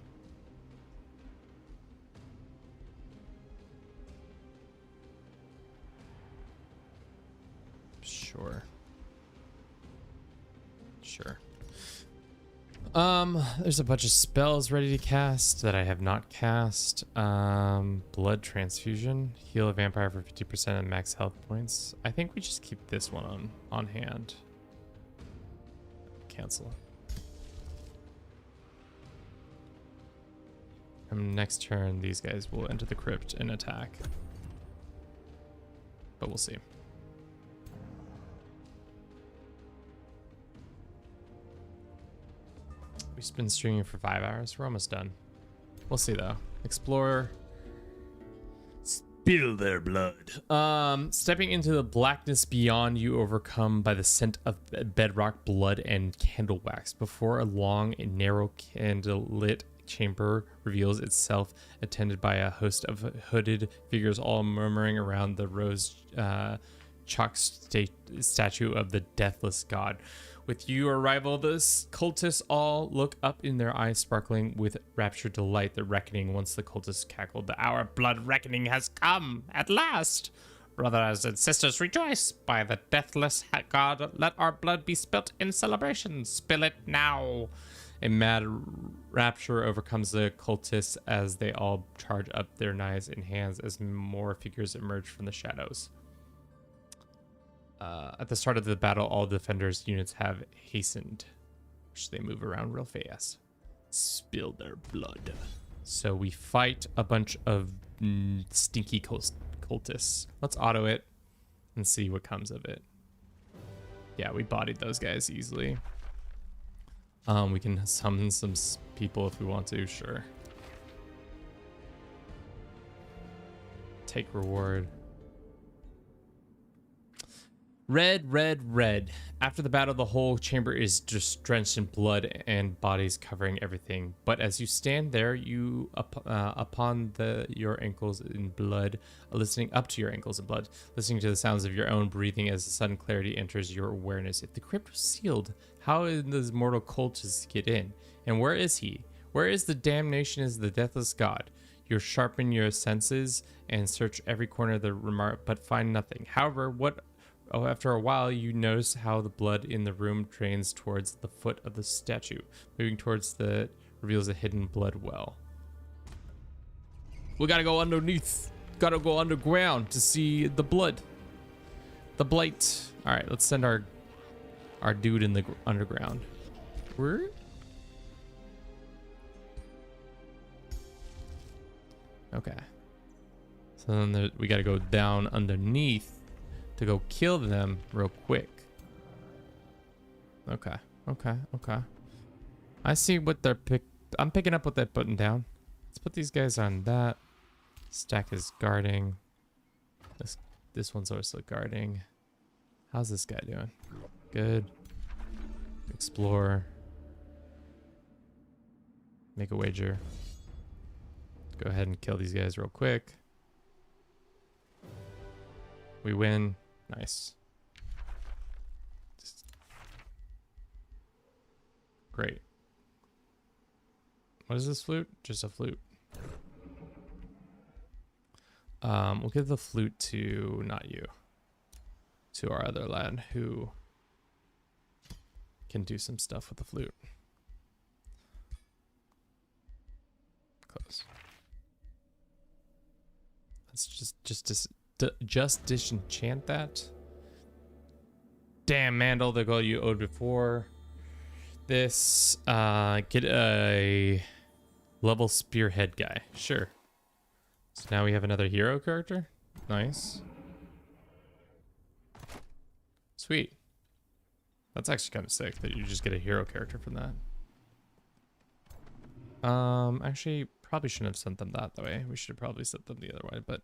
Sure. Sure. There's a bunch of spells ready to cast that I have not cast. Blood transfusion. Heal a vampire for 50% of max health points. I think we just keep this one on hand. Cancel. And next turn, these guys will enter the crypt and attack. But we'll see. We've been streaming for 5 hours. We're almost done. We'll see though. Explorer. Spill their blood. Stepping into the blackness beyond, you overcome by the scent of bedrock, blood, and candle wax. Before a long and narrow candlelit chamber reveals itself, attended by a host of hooded figures, all murmuring around the rose chalk statue of the deathless god. With your arrival, the cultists all look up, in their eyes sparkling with raptured delight. The reckoning, once the cultists cackled, the hour of blood reckoning has come at last. Brothers and sisters, rejoice! By the deathless god, let our blood be spilt in celebration. Spill it now! A mad rapture overcomes the cultists as they all charge up, their knives in hands, as more figures emerge from the shadows. At the start of the battle, all defenders' units have hastened, which they move around real fast. Spill their blood. So we fight a bunch of stinky cultists. Let's auto it and see what comes of it. Yeah, we bodied those guys easily. We can summon some people if we want to, sure. Take reward. Red, red, red. After the battle, the whole chamber is just drenched in blood and bodies covering everything. But as you stand there, you your ankles in blood, listening to the sounds of your own breathing as the sudden clarity enters your awareness. If the crypt was sealed, how did this mortal cultist get in? And where is he? Where is the damnation is the deathless god? You sharpen your senses and search every corner of the remark, but find nothing. However, after a while, you notice how the blood in the room drains towards the foot of the statue. Moving towards reveals a hidden blood well. We gotta go underneath. Gotta go underground to see the blood. The blight. All right, let's send our dude in the underground. Where? Okay. So then we gotta go down underneath to go kill them real quick. Okay. I see what they're I'm picking up what they're putting down. Let's put these guys on that. Stack is guarding. This one's also guarding. How's this guy doing? Good. Explore. Make a wager. Go ahead and kill these guys real quick. We win. Nice. Great. What is this flute? Just a flute. We'll give the flute to, not you, to our other lad who can do some stuff with the flute. Close. Let's just disenchant that. Damn, Mandel, the goal you owed before this. Get a level spearhead guy. Sure. So now we have another hero character. Nice. Sweet. That's actually kind of sick that you just get a hero character from that. Actually, probably shouldn't have sent them that way. We should have probably sent them the other way, but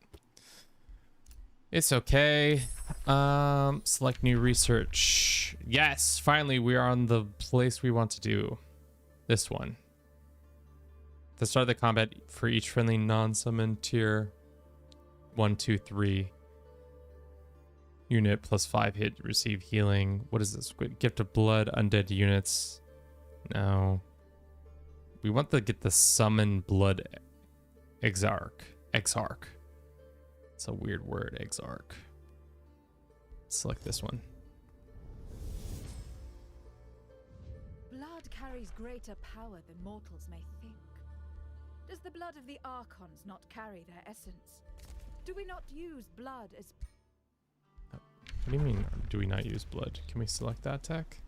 it's okay. Select new research. Yes, finally we are on the place we want to do. This one. At the start of the combat, for each friendly non-summon tier 1, 2, 3 unit plus 5 hit, receive healing. What is this? Gift of blood, undead units. No. We want to get the summon blood exarch. Exarch. It's a weird word, exarch. Select this one. Blood carries greater power than mortals may think. Does the blood of the Archons not carry their essence? Do we not use blood as... What do you mean, do we not use blood? Can we select that tech?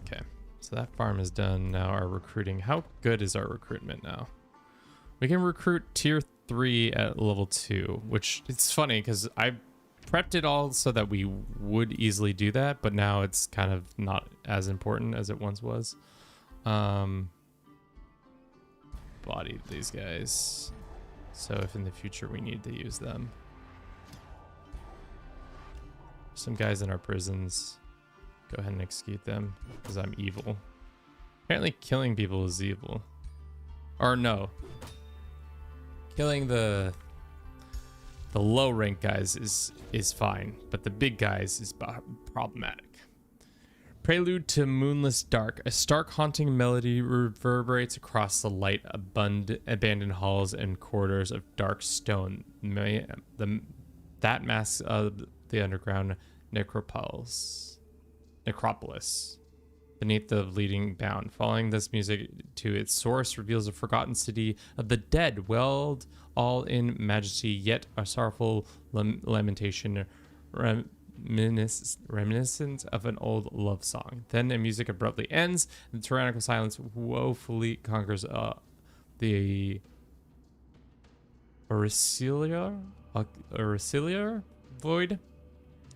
Okay, so that farm is done. Now our recruiting. How good is our recruitment now? We can recruit tier 3 at level 2, which it's funny because I prepped it all so that we would easily do that, but now it's kind of not as important as it once was. Bodied these guys, so if in the future we need to use them. Some guys in our prisons, go ahead and execute them because I'm evil. Apparently killing people is evil, or no, killing the low rank guys is fine, but the big guys is problematic. Prelude to Moonless Dark. A stark, haunting melody reverberates across the light, abandoned halls and corridors of dark stone. That masks the underground necropolis. Beneath the bleeding bound. Following this music to its source reveals a forgotten city of the dead, welled all in majesty, yet a sorrowful lamentation. Reminiscent of an old love song. Then the music abruptly ends, and the tyrannical silence woefully conquers the auriciliar void.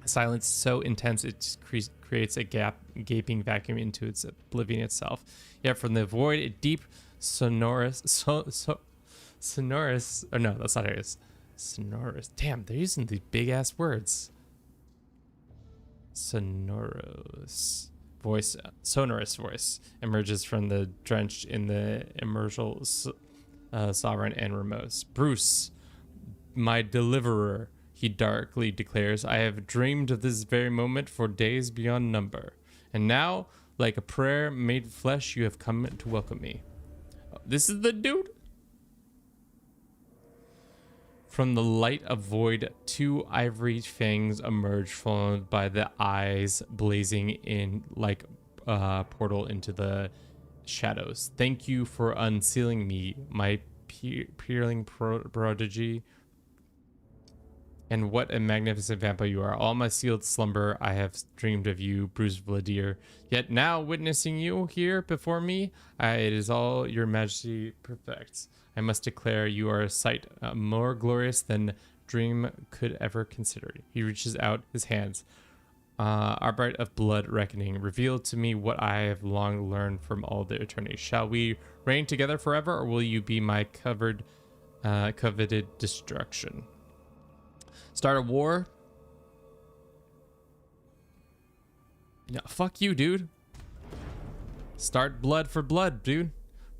Silence so intense it creates a gaping vacuum into its oblivion itself. Yet from the void, a deep, sonorous. Oh no, that's not it. It's sonorous. Damn, they're using these big ass words. Sonorous voice emerges from the drenched in the immersial sovereign and Ramos. Bruce, my deliverer, he darkly declares, I have dreamed of this very moment for days beyond number. And now, like a prayer made flesh, you have come to welcome me. This is the dude? From the light of void, 2 ivory fangs emerge, followed by the eyes blazing in like a portal into the shadows. Thank you for unsealing me, my peerling prodigy. And what a magnificent vampire you are. All my sealed slumber, I have dreamed of you, Bruce Vladir. Yet now, witnessing you here before me, it is all your majesty perfects. I must declare you are a sight more glorious than dream could ever consider. He reaches out his hands. Arbite of blood reckoning, reveal to me what I have long learned from all the eternity. Shall we reign together forever, or will you be my coveted destruction? Start a war? No, fuck you, dude. Start blood for blood, dude.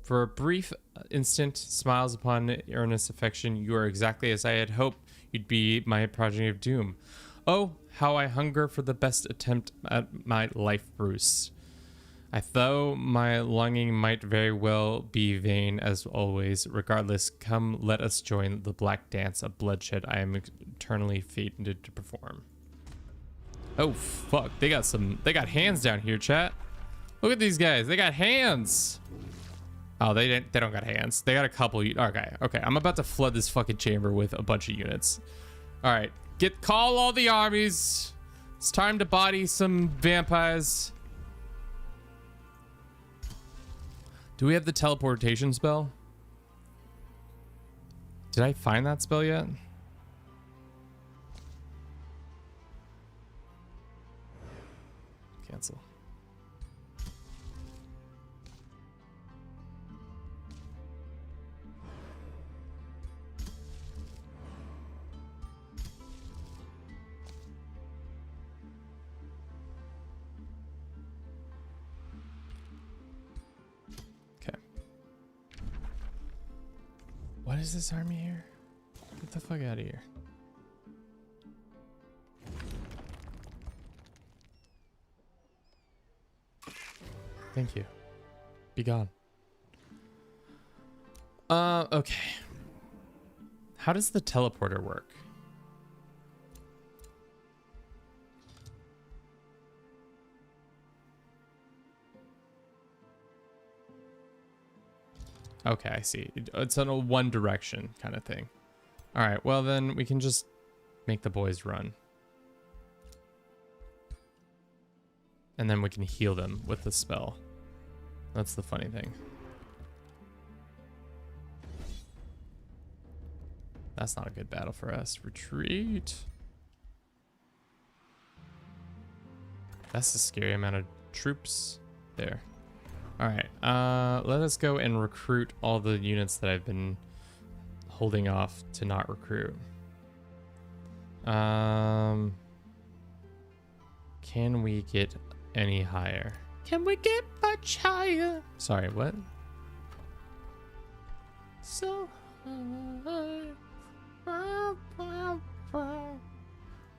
For a brief instant, smiles upon earnest affection. You are exactly as I had hoped you'd be, my progeny of doom. Oh, how I hunger for the best attempt at my life, Bruce. I thought my longing might very well be vain as always. Regardless, come let us join the black dance of bloodshed I am eternally fated to perform. Oh fuck, they got hands down here, chat. Look at these guys, they got hands. Oh, they don't got hands. They got a couple. Okay, I'm about to flood this fucking chamber with a bunch of units. All right, call all the armies. It's time to body some vampires. Do we have the teleportation spell? Did I find that spell yet? Cancel. What is this army here? Get the fuck out of here. Thank you. Be gone. Okay. How does the teleporter work? Okay, I see. It's on a one direction kind of thing. All right, well then we can just make the boys run. And then we can heal them with the spell. That's the funny thing. That's not a good battle for us. Retreat. That's a scary amount of troops there. All right, let us go and recruit all the units that I've been holding off to not recruit. Can we get any higher? Can we get much higher? Sorry, what? So high.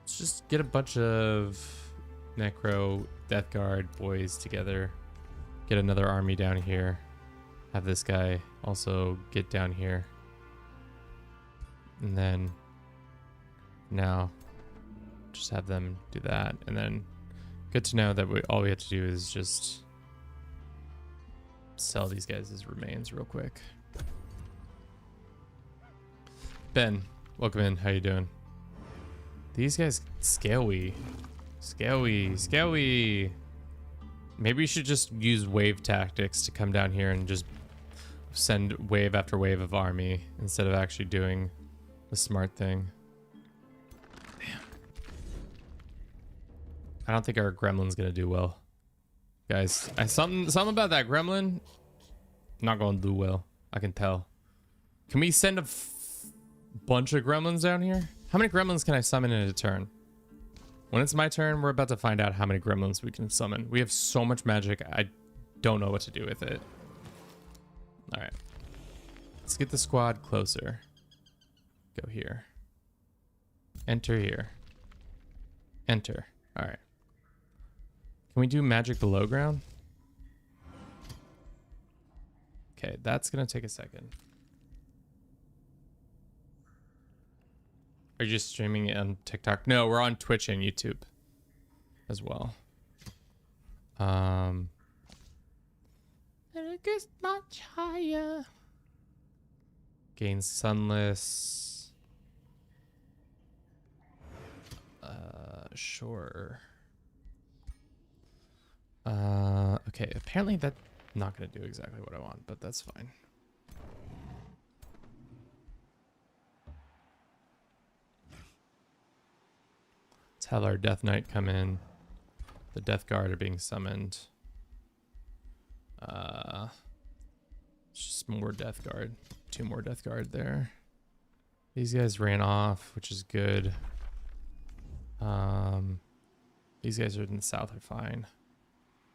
Let's just get a bunch of Necro, Death Guard boys together. Get another army down here. Have this guy also get down here. And then now just have them do that. And then good to know that all we have to do is just sell these guys as remains real quick. Ben, welcome in. How you doing? These guys scaly. Scaly. Maybe we should just use wave tactics to come down here and just send wave after wave of army instead of actually doing the smart thing. Damn. I don't think our gremlin's gonna do well. Guys, something about that gremlin not gonna do well. I can tell. Can we send a bunch of gremlins down here? How many gremlins can I summon in a turn? When it's my turn, we're about to find out how many gremlins we can summon. We have so much magic, I don't know what to do with it. All right. Let's get the squad closer. Go here. Enter here. Enter. All right. Can we do magic below ground? Okay, that's going to take a second. Are you just streaming it on TikTok? No, we're on Twitch and YouTube as well. It gets much higher. Gain sunless. Sure. Okay, apparently that's not gonna do exactly what I want, but that's fine. Let's have our Death Knight come in. The Death Guard are being summoned. Just more Death Guard. 2 more Death Guard there. These guys ran off, which is good. These guys are in the south are fine.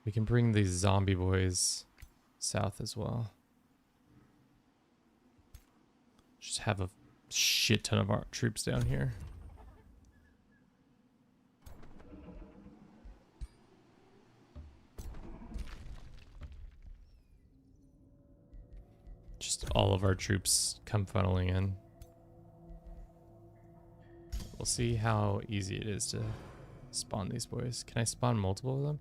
We can bring these zombie boys south as well. Just have a shit ton of our troops down here. just all of our troops come funneling in. We'll see how easy it is to spawn these boys. Can I spawn multiple of them?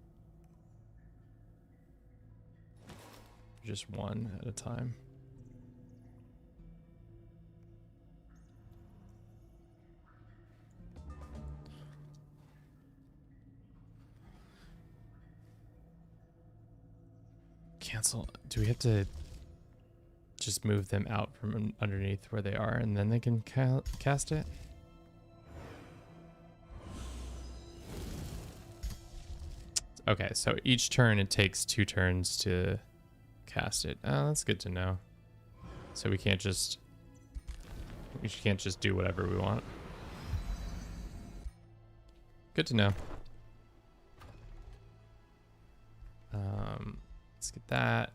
Just one at a time. Cancel. Do we have to just move them out from underneath where they are and then they can cast it? Okay, so each turn it takes 2 turns to cast it. Oh, that's good to know. So we can't just do whatever we want. Good to know. Let's get that.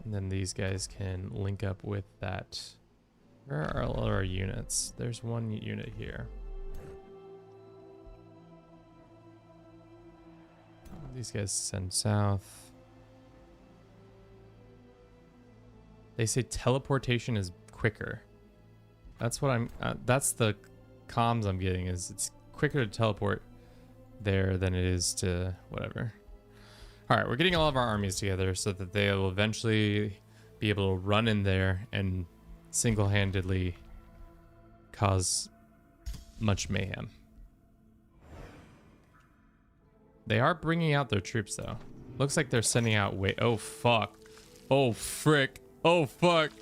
And then these guys can link up with that. Where are all our units? There's one unit here. These guys send south. They say teleportation is quicker. That's what I'm, that's the comms I'm getting, is it's quicker to teleport there than it is to whatever. All right, we're getting all of our armies together so that they will eventually be able to run in there and single-handedly cause much mayhem. They are bringing out their troops, though. Looks like they're sending out oh, fuck. Oh, frick. Oh, fuck.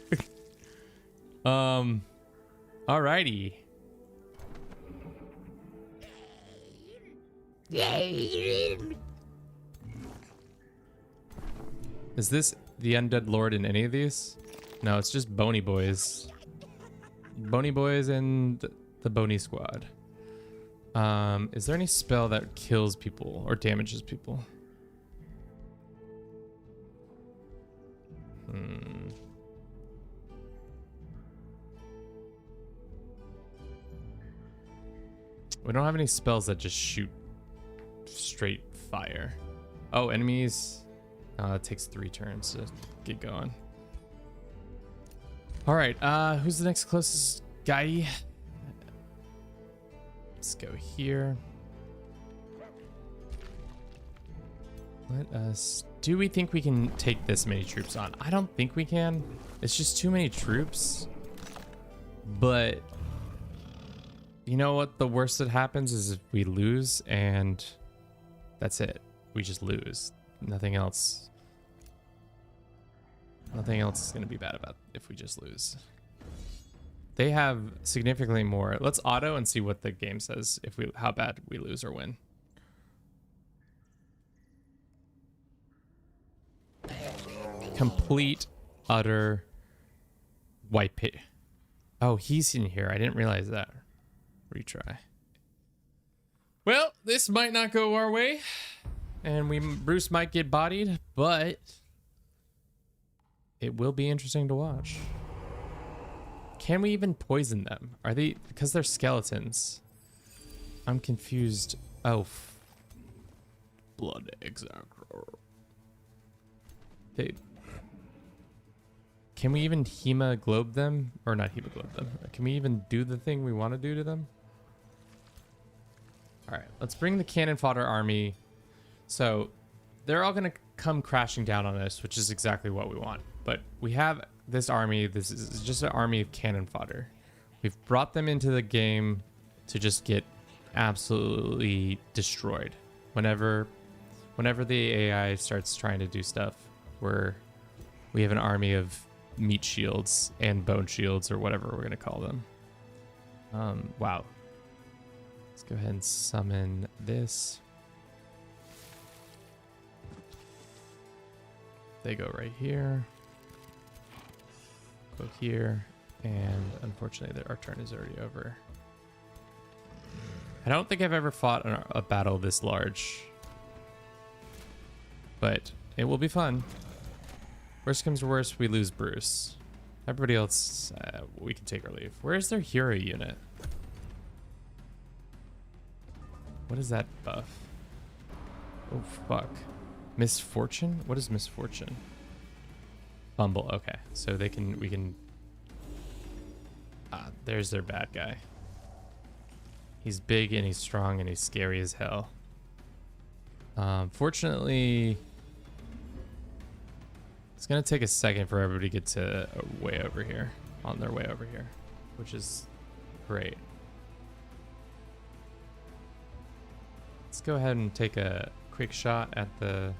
Alrighty. Is this the Undead Lord in any of these? No, it's just Bony Boys. Bony Boys and the Bony Squad. Is there any spell that kills people or damages people? We don't have any spells that just shoot straight fire. Oh, enemies. It takes 3 turns to get going. All right, who's the next closest guy? Let's go here. Let us... Do we think we can take this many troops on? I don't think we can. It's just too many troops. But... you know what? The worst that happens is if we lose and that's it. We just lose. Nothing else. Nothing else is going to be bad about if we just lose. They have significantly more. Let's auto and see what the game says if we how bad we lose or win. Complete, utter white pit. Oh, he's in here. I didn't realize that. Retry. Well, this might not go our way, and Bruce might get bodied, but it will be interesting to watch. Can we even poison them? Are they, because they're skeletons? I'm confused. Oh, blood exactor. Can we even hemoglobe them? Or not hemoglobe them. Can we even do the thing we want to do to them? All right, let's bring the cannon fodder army. So they're all going to come crashing down on us, which is exactly what we want. But we have this army. This is just an army of cannon fodder. We've brought them into the game to just get absolutely destroyed. Whenever the AI starts trying to do stuff, we have an army of meat shields and bone shields, or whatever we're going to call them. Wow. Let's go ahead and summon this. They go right here. Go here. And unfortunately, our turn is already over. I don't think I've ever fought a battle this large. But it will be fun. Worst comes to worst, we lose Bruce. Everybody else, we can take or leave. Where's their hero unit? What is that buff? Oh, fuck. Misfortune? What is misfortune? Bumble. Okay, so we can. There's their bad guy. He's big and he's strong and he's scary as hell. Fortunately, it's gonna take a second for everybody to get to way over here, on their way over here, which is great. Let's go ahead and take a quick shot at the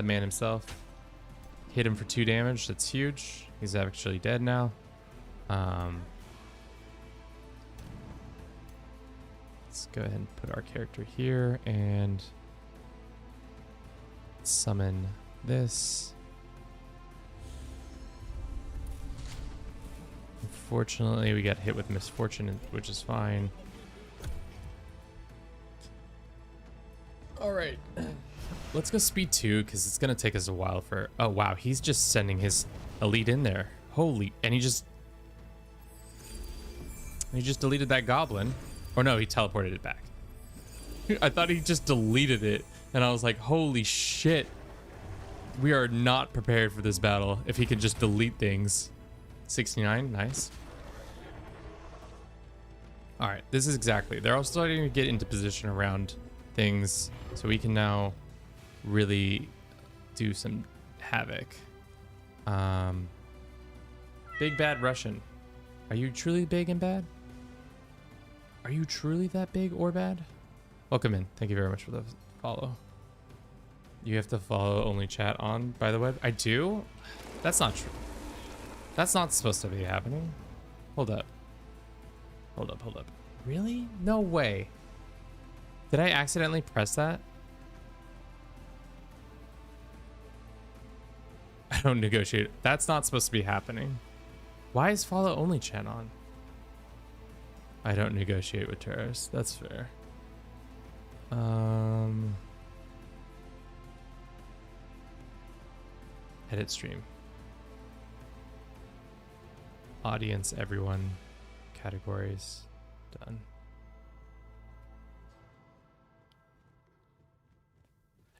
man himself. Hit him for 2 damage. That's huge. He's actually dead now. Let's go ahead and put our character here and summon this. Unfortunately, we got hit with misfortune, which is fine. All right. Let's go speed 2 because it's going to take us a while for... Oh, wow. He's just sending his elite in there. Holy... And he just deleted that goblin. Or no, he teleported it back. I thought he just deleted it. And I was like, holy shit. We are not prepared for this battle if he can just delete things. 69, nice. All right, this is exactly. They're all starting to get into position around things. So we can now really do some havoc. Big bad Russian. Are you truly big and bad? Are you truly that big or bad? Welcome in. Thank you very much for the follow. You have to follow only chat on by the web. I do? That's not true. That's not supposed to be happening. Hold up. Hold up, hold up. Really? No way. Did I accidentally press that? I don't negotiate. That's not supposed to be happening. Why is follow only chat on? I don't negotiate with terrorists. That's fair. Edit stream. Audience, everyone. Categories. Done.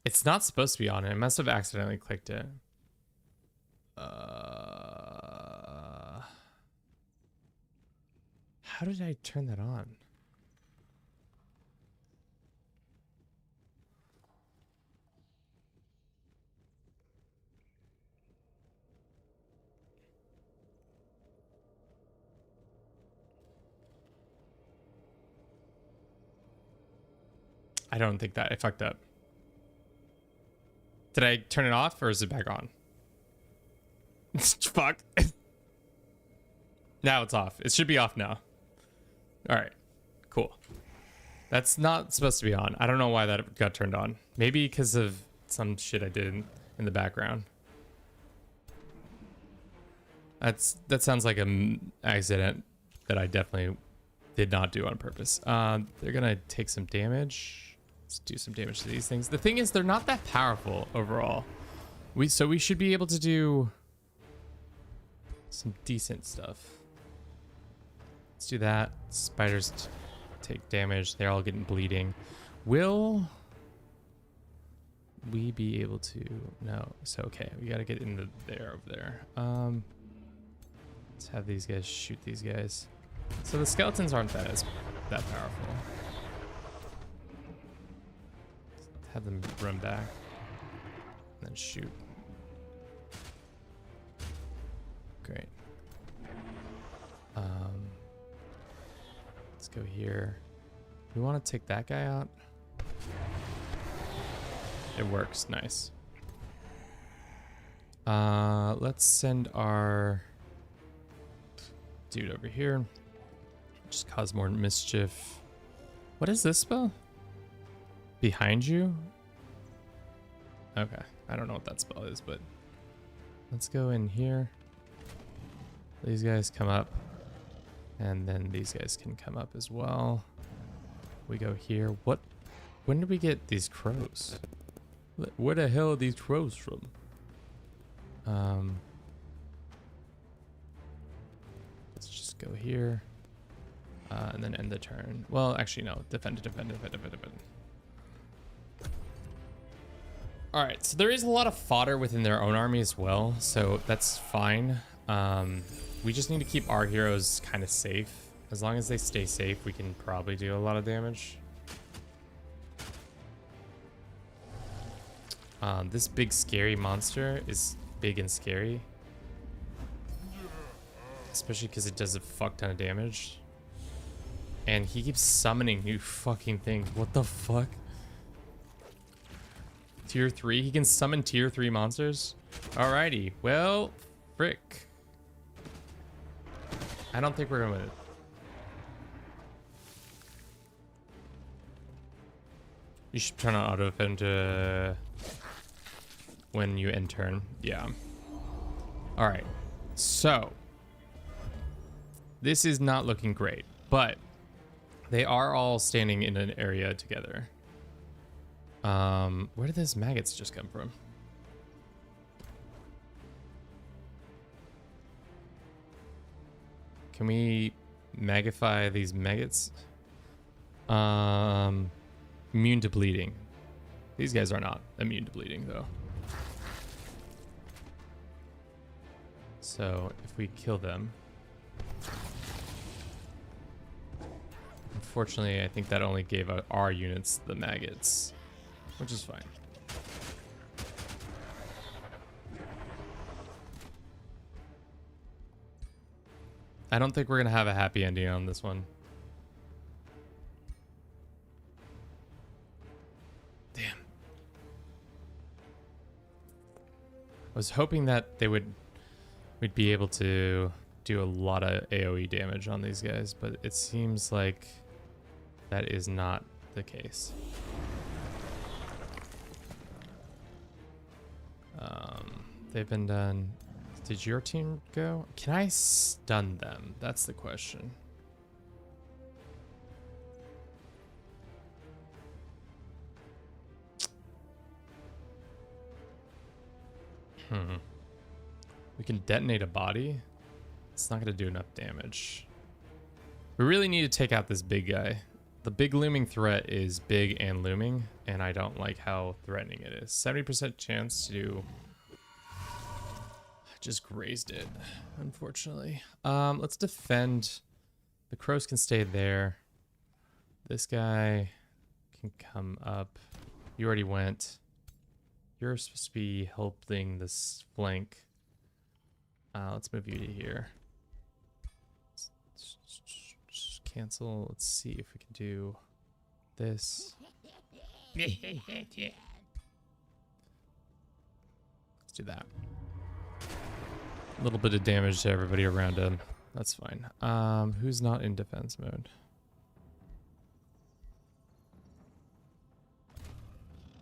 It's not supposed to be on it. I must have accidentally clicked it. How did I turn that on? I don't think that I fucked up. Did I turn it off or is it back on? Fuck. Now it's off. It should be off now. All right, cool. That's not supposed to be on. I don't know why that got turned on. Maybe because of some shit I did in the background. That sounds like an accident that I definitely did not do on purpose. They're gonna take some damage. Let's do some damage to these things. The thing is, they're not that powerful overall. So we should be able to do some decent stuff. Let's do that. Spiders take damage. They're all getting bleeding. Will we be able to? No. So okay, we gotta get into there over there. Let's have these guys shoot these guys. So the skeletons aren't that powerful. Have them run back and then shoot. Great. Let's go here. We want to take that guy out. It works. Nice. Let's send our dude over here. Just cause more mischief. What is this spell? Behind you? Okay. I don't know what that spell is, but let's go in here. These guys come up. And then these guys can come up as well. We go here. What? When did we get these crows? Where the hell are these crows from? Let's just go here. And then end the turn. Well, actually, no. Defend. All right, so there is a lot of fodder within their own army as well, so that's fine. We just need to keep our heroes kind of safe. As long as they stay safe, we can probably do a lot of damage. This big scary monster is big and scary. Especially because it does a fuck ton of damage. And he keeps summoning new fucking things. What the fuck? Tier 3? He can summon tier 3 monsters? Alrighty. Well, frick. I don't think we're gonna win it. You should turn on auto defend when you end turn. Yeah. Alright. So. This is not looking great, but they are all standing in an area together. Where did those maggots just come from? Can we magify these maggots? Immune to bleeding. These guys are not immune to bleeding though. So if we kill them. Unfortunately, I think that only gave our units the maggots, which is fine. I don't think we're going to have a happy ending on this one. Damn. I was hoping that we'd be able to do a lot of AoE damage on these guys, but it seems like that is not the case. They've been done. Did your team go? Can I stun them? That's the question. We can detonate a body. It's not going to do enough damage. We really need to take out this big guy. The big looming threat is big and looming, and I don't like how threatening it is. 70% chance to... Just grazed it, unfortunately. Let's defend. The crows can stay there. This guy can come up. You already went. You're supposed to be helping this flank. Let's move you to here. Cancel. Let's see if we can do this. Let's do that. A little bit of damage to everybody around him. That's fine. Who's not in defense mode?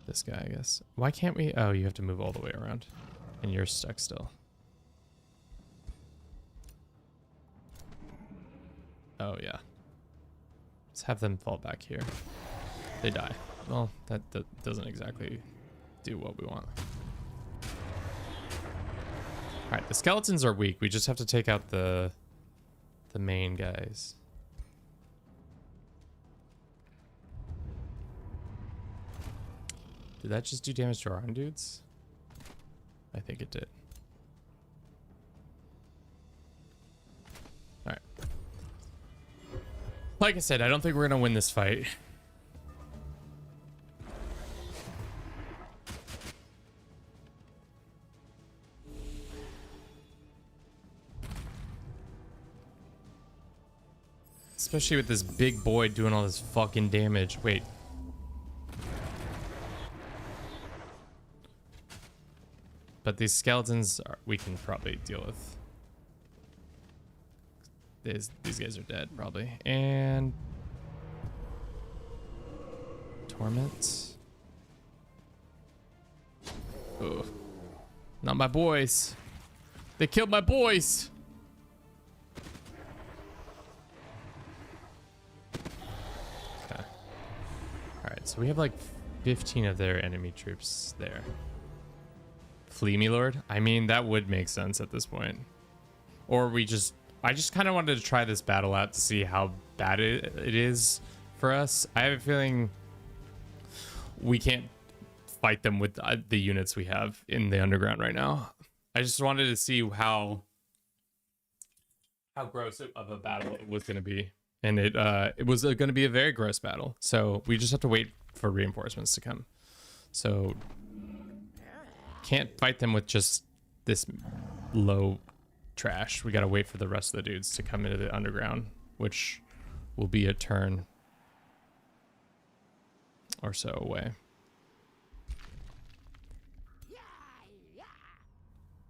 This guy, I guess. Why can't we? Oh, you have to move all the way around. And you're stuck still. Oh, yeah. Let's have them fall back here. They die. Well, that doesn't exactly do what we want. Alright, the skeletons are weak. We just have to take out the main guys. Did that just do damage to our own dudes? I think it did. Alright. Like I said, I don't think we're gonna win this fight. Especially with this big boy doing all this fucking damage. Wait. But these skeletons we can probably deal with. These guys are dead probably. And torment. Ugh. Not my boys. They killed my boys. Okay. Alright, so we have like 15 of their enemy troops there. Flee me, Lord? I mean, that would make sense at this point. Or I just kind of wanted to try this battle out to see how bad it is for us. I have a feeling we can't fight them with the units we have in the underground right now. I just wanted to see how gross of a battle it was going to be, and it was going to be a very gross battle. So we just have to wait for reinforcements to come. So can't fight them with just this low trash. We got to wait for the rest of the dudes to come into the underground, which will be a turn or so away.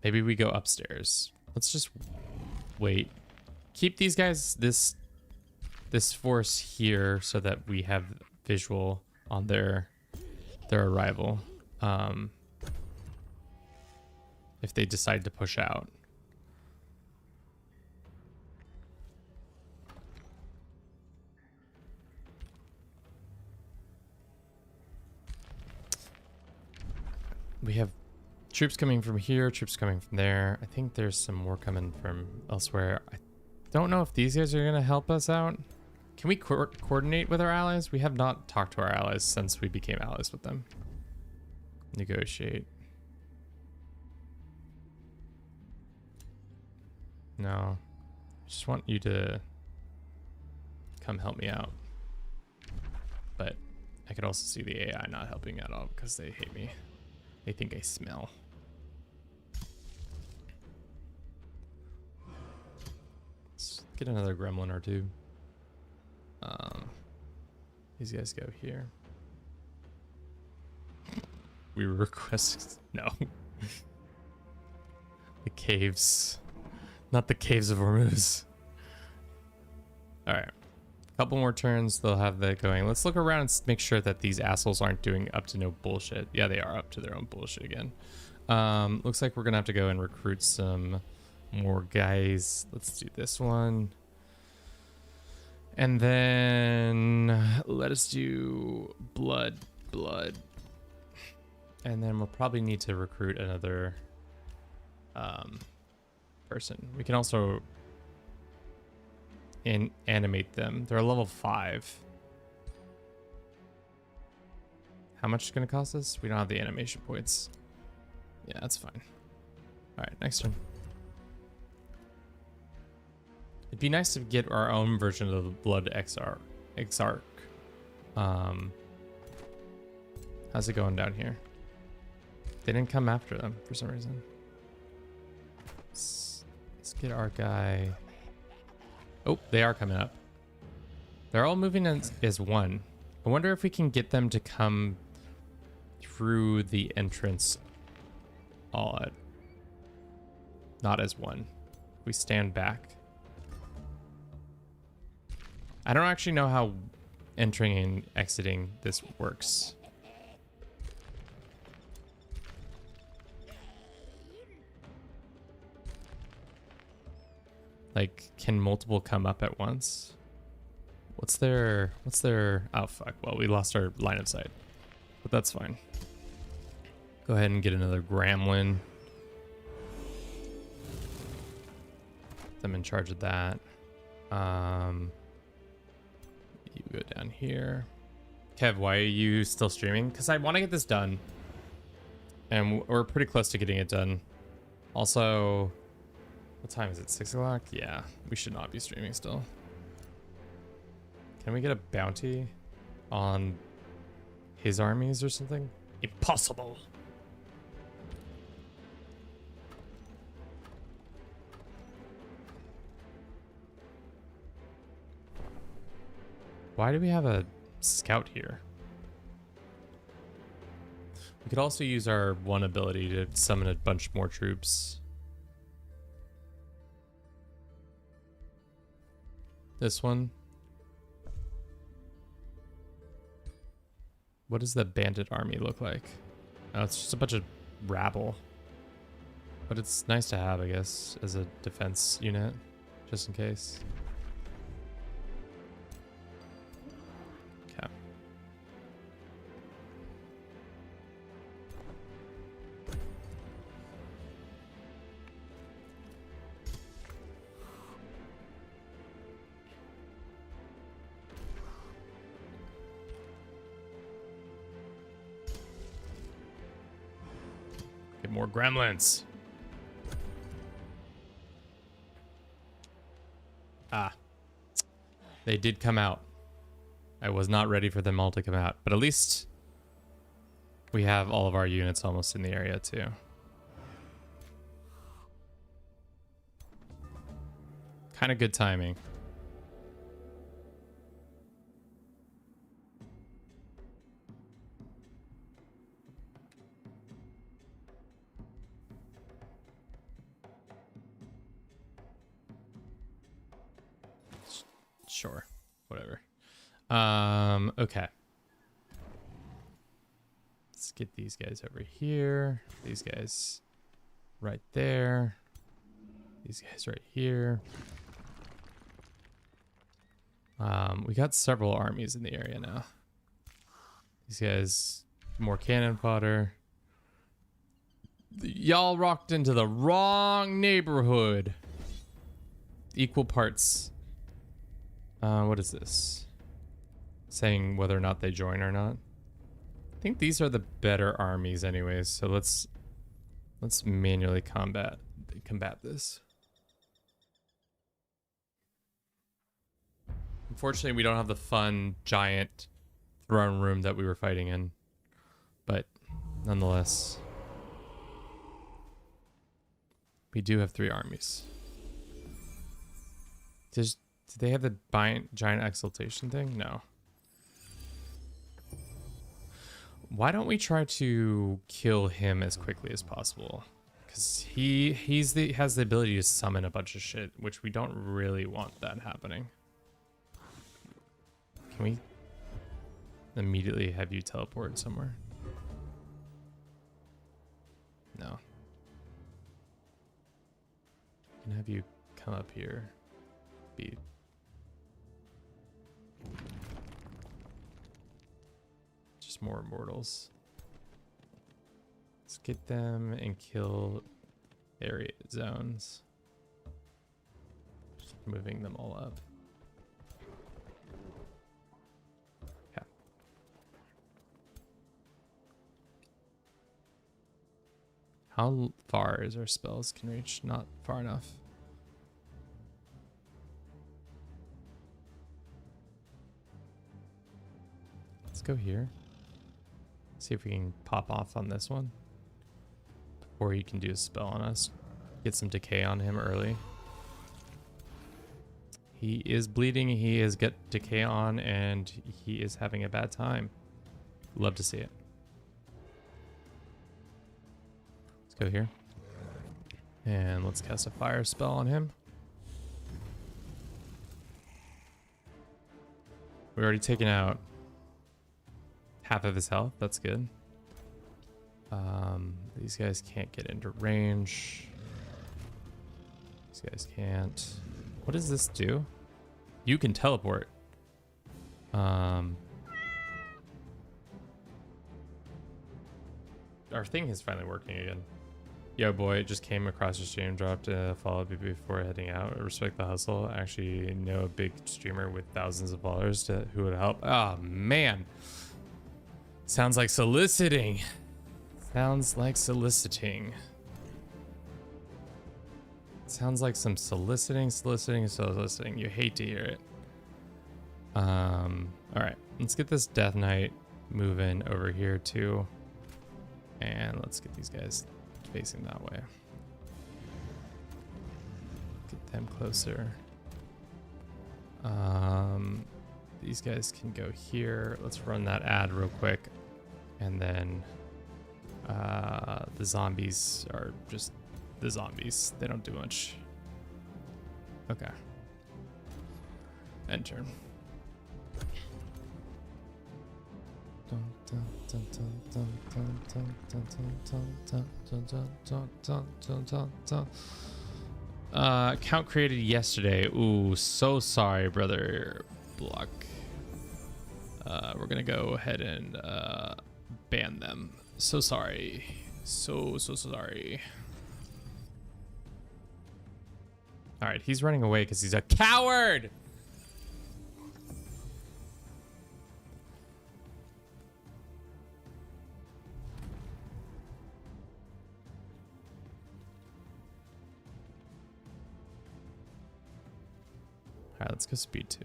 Maybe we go upstairs. Let's just wait. Keep these guys, this force here, so that we have visual on their arrival. If they decide to push out. We have troops coming from here, troops coming from there. I think there's some more coming from elsewhere. I don't know if these guys are going to help us out. Can we coordinate with our allies? We have not talked to our allies since we became allies with them. Negotiate. No. Just want you to come help me out. But I could also see the AI not helping at all because they hate me. They think I smell. Let's get another gremlin or two. These guys go here. We request no. The caves. Not the caves of Ormuz. Alright. A couple more turns, they'll have that going. Let's look around and make sure that these assholes aren't doing up to no bullshit. Yeah, they are up to their own bullshit again. Looks like we're gonna have to go and recruit some more guys. Let's do this one. And then let us do blood. And then we'll probably need to recruit another person. We can also animate them. They're a level 5. How much is it going to cost us? We don't have the animation points. Yeah, that's fine. All right, next turn. It'd be nice to get our own version of the Blood Exarch. How's it going down here? They didn't come after them for some reason. Let's get our guy. Oh, they are coming up. They're all moving as one. I wonder if we can get them to come through the entrance not as one. We stand back. I don't actually know how entering and exiting this works. Like, can multiple come up at once? What's their, oh fuck, well, we lost our line of sight, but that's fine. Go ahead and get another gremlin. I'm in charge of that. You go down here. Kev, why are you still streaming? Because I want to get this done. And we're pretty close to getting it done. Also, what time is it? 6 o'clock? Yeah, we should not be streaming still. Can we get a bounty on his armies or something? Impossible. Why do we have a scout here? We could also use our one ability to summon a bunch more troops. This one. What does the bandit army look like? Oh, it's just a bunch of rabble. But it's nice to have, I guess, as a defense unit, just in case. Okay. Get more gremlins. Ah. They did come out. I was not ready for them all to come out, but at least we have all of our units almost in the area too. Kind of good timing. Sure. Whatever. Okay. Let's get these guys over here. These guys right there. These guys right here. We got several armies in the area now. These guys, more cannon fodder. Y'all rocked into the wrong neighborhood. Equal parts. What is this? Saying whether or not they join or not. I think these are the better armies anyways, so let's manually combat this. Unfortunately, we don't have the fun giant throne room that we were fighting in, but nonetheless, we do have 3 armies. Do they have the giant exaltation thing? No. Why don't we try to kill him as quickly as possible? Because he has the ability to summon a bunch of shit, which we don't really want that happening. Can we immediately have you teleport somewhere? No. Can have you come up here. Be just more immortals. Let's get them and kill area zones. Just moving them all up. Yeah. How far is our spells can reach? Not far enough. Let's go here. See if we can pop off on this one. Or he can do a spell on us. Get some decay on him early. He is bleeding. He is get decay on and he is having a bad time. Love to see it. Let's go here. And let's cast a fire spell on him. We've already taken out half of his health. That's good. These guys can't get into range. These guys can't. What does this do? You can teleport. Our thing is finally working again. Yo boy, just came across your stream, dropped a follow before heading out. Respect the hustle. I actually know a big streamer with thousands of followers who would help. Oh man. Sounds like soliciting. Sounds like soliciting. Sounds like some soliciting. You hate to hear it. All right, let's get this Death Knight moving over here too. And let's get these guys facing that way. Get them closer. These guys can go here. Let's run that ad real quick. And then the zombies are just the zombies. They don't do much. Okay. End turn. Account created yesterday. Ooh, so sorry, brother Block. We're gonna go ahead and ban them. So sorry. So sorry. All right, he's running away because he's a coward. Alright, let's go speed 2.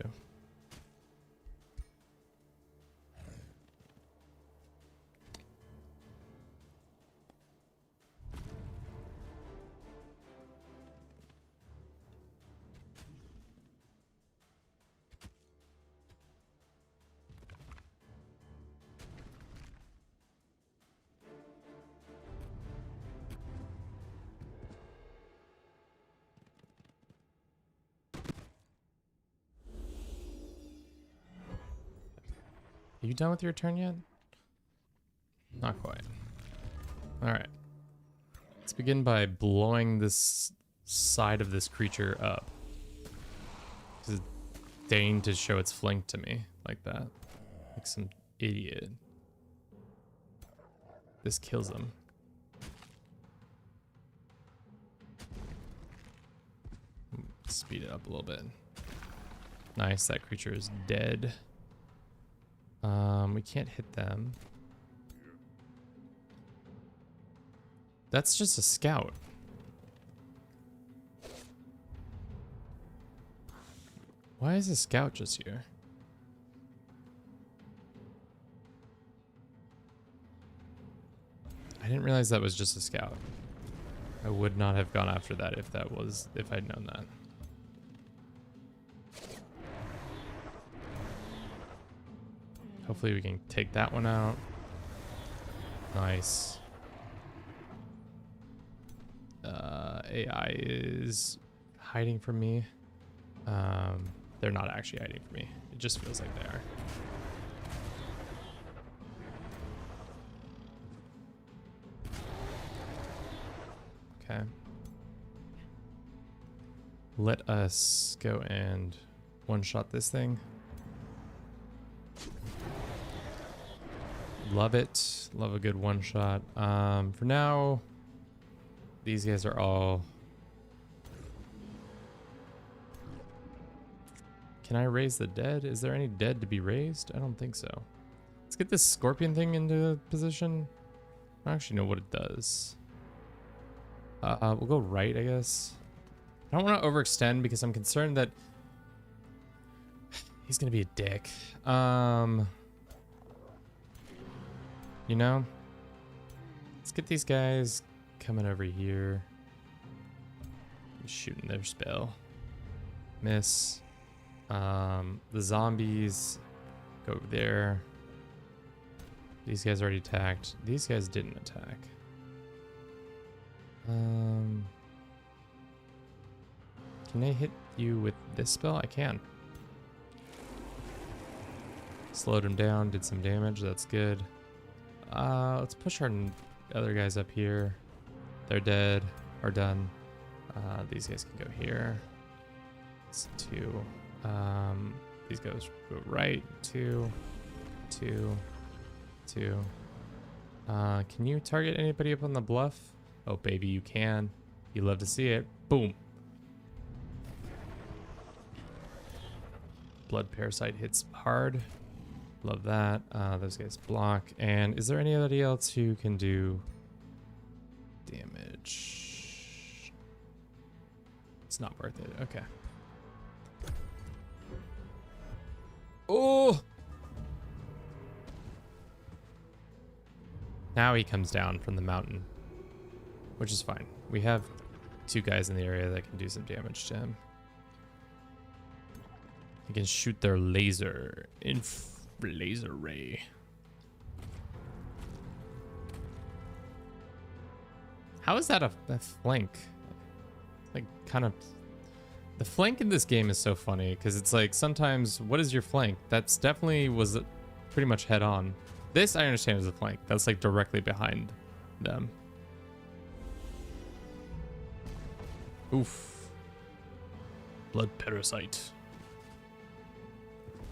Are you done with your turn yet? Not quite. Alright. Let's begin by blowing this side of this creature up. Because it deigned to show its flank to me like that. Like some idiot. This kills them. Speed it up a little bit. Nice, that creature is dead. We can't hit them. That's just a scout. Why is a scout just here? I didn't realize that was just a scout. I would not have gone after that if I'd known that. Hopefully we can take that one out. Nice. AI is hiding from me. They're not actually hiding from me. It just feels like they are. Okay. Let us go and one-shot this thing. Love it. Love a good one-shot. For now, these guys are all... Can I raise the dead? Is there any dead to be raised? I don't think so. Let's get this scorpion thing into position. I don't actually know what it does. We'll go right, I guess. I don't want to overextend because I'm concerned that he's gonna be a dick. You know, let's get these guys coming over here. Shooting their spell. Miss. The zombies go over there. These guys already attacked. These guys didn't attack. Can I hit you with this spell? I can. Slowed him down, did some damage. That's good. Let's push our other guys up here. They're dead or done. These guys can go here. It's 2. These guys go right. 2, 2, 2. Can you target anybody up on the bluff? Oh, baby, you can. You love to see it. Boom. Blood Parasite hits hard. Love that. Those guys block. And is there anybody else who can do damage? It's not worth it. Okay. Oh! Now he comes down from the mountain, which is fine. We have 2 guys in the area that can do some damage to him. He can shoot their laser. Laser ray. How is that a flank? Like, kind of... The flank in this game is so funny, because it's like, sometimes, what is your flank? That's definitely was pretty much head on. This, I understand, is a flank. That's like directly behind them. Oof. Blood Parasite.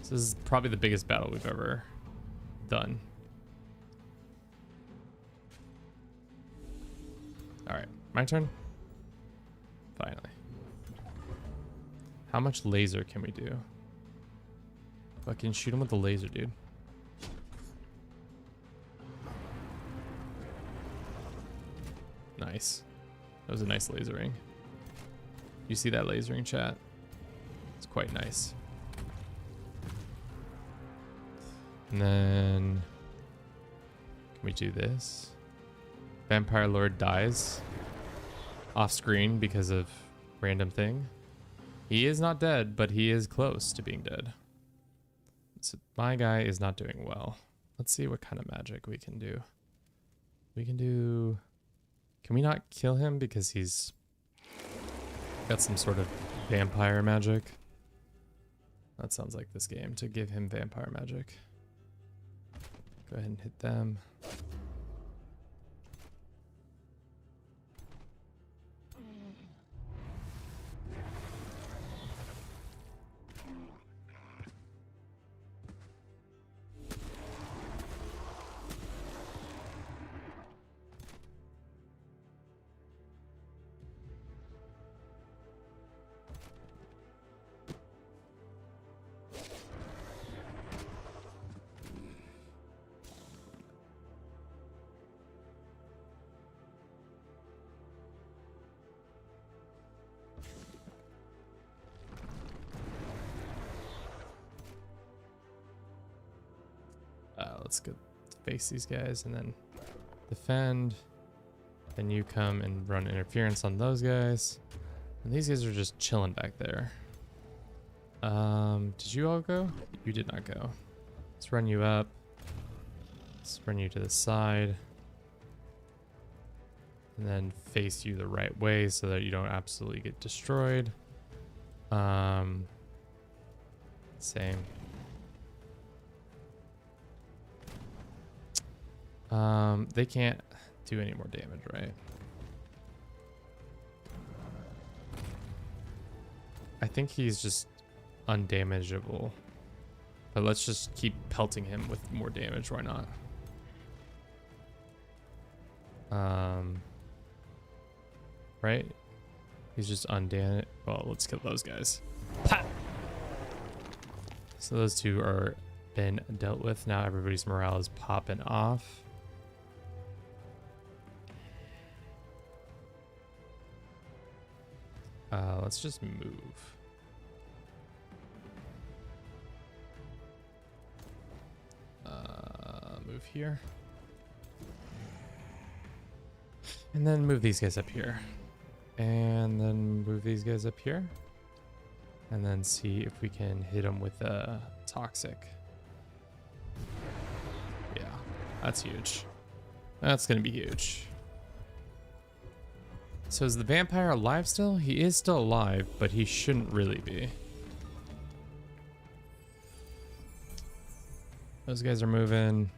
This is probably the biggest battle we've ever done. Alright, my turn? Finally. How much laser can we do? Fucking shoot him with the laser, dude. Nice. That was a nice lasering. You see that lasering, chat? It's quite nice. And then can we do this? Vampire Lord dies off screen because of random thing. He is not dead, but he is close to being dead. So my guy is not doing well. Let's see what kind of magic we can do. Can we not kill him because he's got some sort of vampire magic? That sounds like this game, to give him vampire magic. Go ahead and hit them. Let's go face these guys and then defend. Then you come and run interference on those guys. And these guys are just chilling back there. Did you all go? You did not go. Let's run you up. Let's run you to the side. And then face you the right way so that you don't absolutely get destroyed. Same. They can't do any more damage, right? I think he's just undamageable. But let's just keep pelting him with more damage, why not? Right? He's just undamaged. Well, let's kill those guys. Pa! So those two are been dealt with. Now everybody's morale is popping off. Let's just move. Move here. And then move these guys up here. And then move these guys up here. And then see if we can hit them with a toxic. Yeah, that's huge. That's gonna be huge. So is the vampire alive still? He is still alive, but he shouldn't really be. Those guys are moving.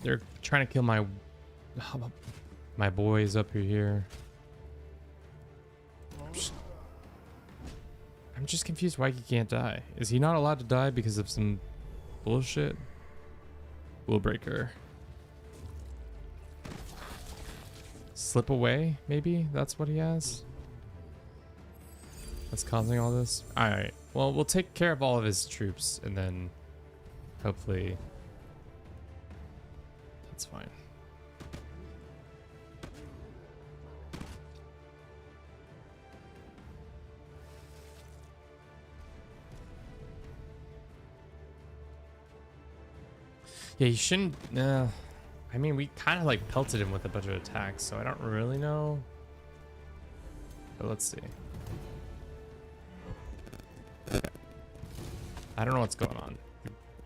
They're trying to kill my boys up here. I'm just confused why he can't die. Is he not allowed to die because of some bullshit? Willbreaker. Slip away, maybe? That's what he has? That's causing all this? Alright. Well, we'll take care of all of his troops and then hopefully that's fine. Yeah, you shouldn't. I mean, we kind of like pelted him with a bunch of attacks, so I don't really know. But let's see. I don't know what's going on.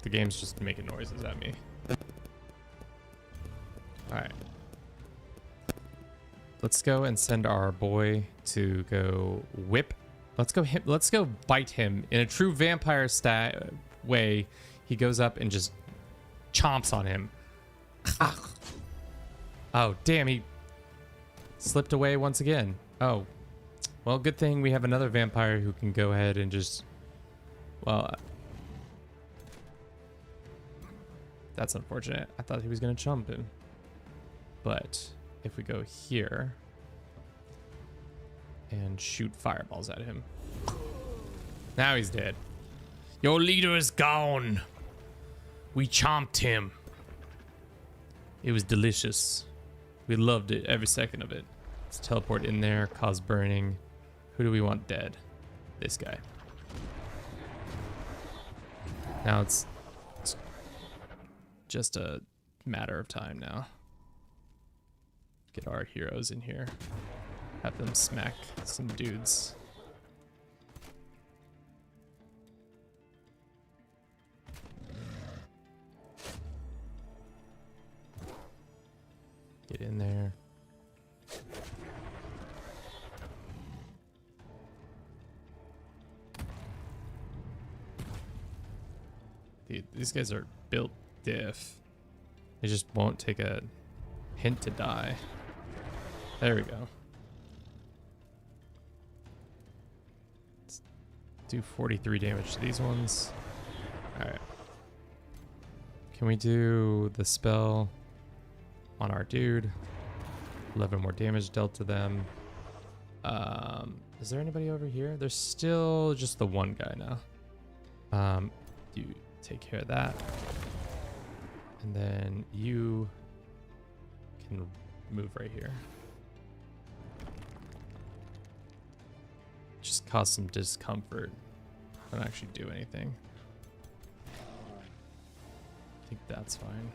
The game's just making noises at me. Alright. Let's go and send our boy to go whip. Let's go bite him. In a true vampire way, he goes up and just chomps on him. Oh, damn, he slipped away once again. Oh, well, good thing we have another vampire who can go ahead and just, well, that's unfortunate. I thought he was going to chomp him. But if we go here and shoot fireballs at him. Now he's dead. Your leader is gone. We chomped him. It was delicious. We loved it, every second of it. Let's teleport in there, cause burning. Who do we want dead? this guy. Now it's just a matter of time now. Get our heroes in here. Have them smack some dudes. Get in there. Dude, these guys are built diff. They just won't take a hint to die. There we go. Let's do 43 damage to these ones. Alright. Can we do the spell on our dude? 11 more damage dealt to them. Is there anybody over here? There's still just the one guy now. Do take care of that. And then you can move right here. Just cause some discomfort. Don't actually do anything. I think that's fine.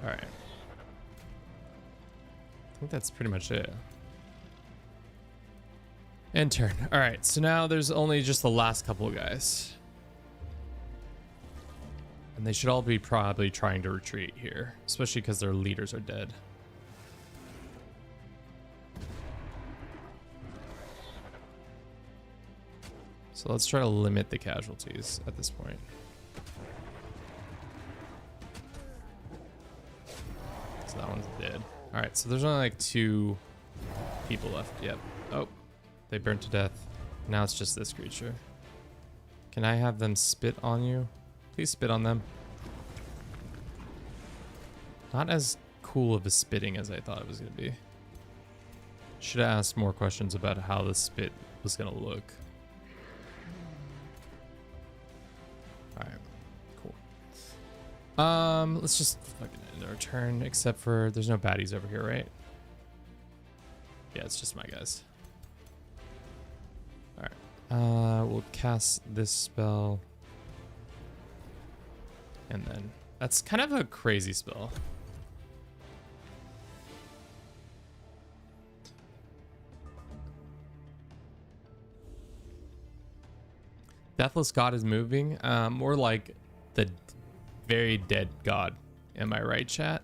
All right. I think that's pretty much it. End turn. All right, so now there's only just the last couple of guys. And they should all be probably trying to retreat here, especially because their leaders are dead. So let's try to limit the casualties at this point. So that one's dead. All right, so there's only like 2 people left. Yep. Oh, they burned to death. Now it's just this creature. Can I have them spit on you? Please spit on them. Not as cool of a spitting as I thought it was going to be. Should have asked more questions about how the spit was going to look. Alright, cool. Let's just fucking end our turn, except for there's no baddies over here, right? Yeah, it's just my guys. Alright. We'll cast this spell. And then that's kind of a crazy spell. Deathless God is moving. More like the very dead God. Am I right, chat?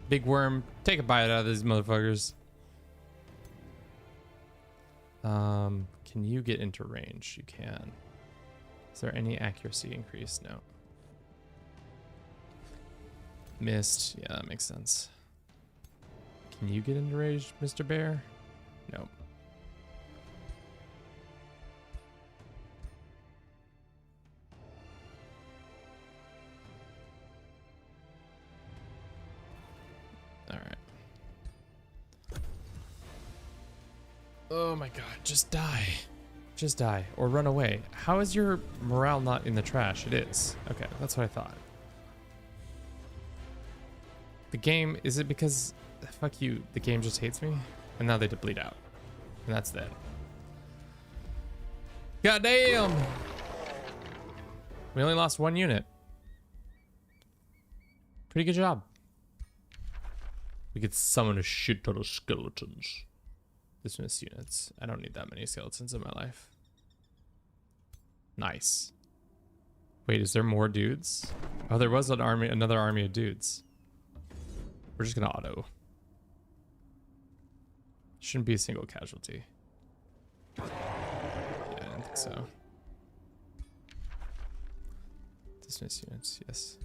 Big worm, take a bite out of these motherfuckers. Can you get into range? You can. Is there any accuracy increase? No. Missed. Yeah, that makes sense. Can you get into range, Mr. Bear? Nope. All right. Oh my god, just die. Just die or run away. How is your morale not in the trash? It is. Okay, that's what I thought. The game, is it because, fuck you, the game just hates me? And now they deplete out. And that's that. God damn! We only lost 1 unit. Pretty good job. We could summon a shit ton of skeletons. Dismiss units. I don't need that many skeletons in my life. Nice. Wait, is there more dudes? Oh, there was an army, another army of dudes. We're just gonna auto. Shouldn't be a single casualty. Yeah, I don't think so. Dismiss units, yes.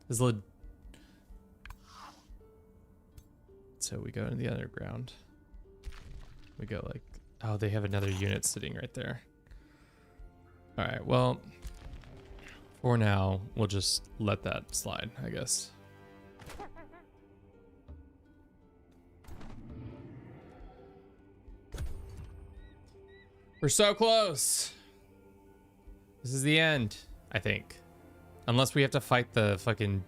This is so we go into the underground. We go like, oh, they have another unit sitting right there. All right, well, for now, we'll just let that slide, I guess. We're so close. This is the end, I think. Unless we have to fight the fucking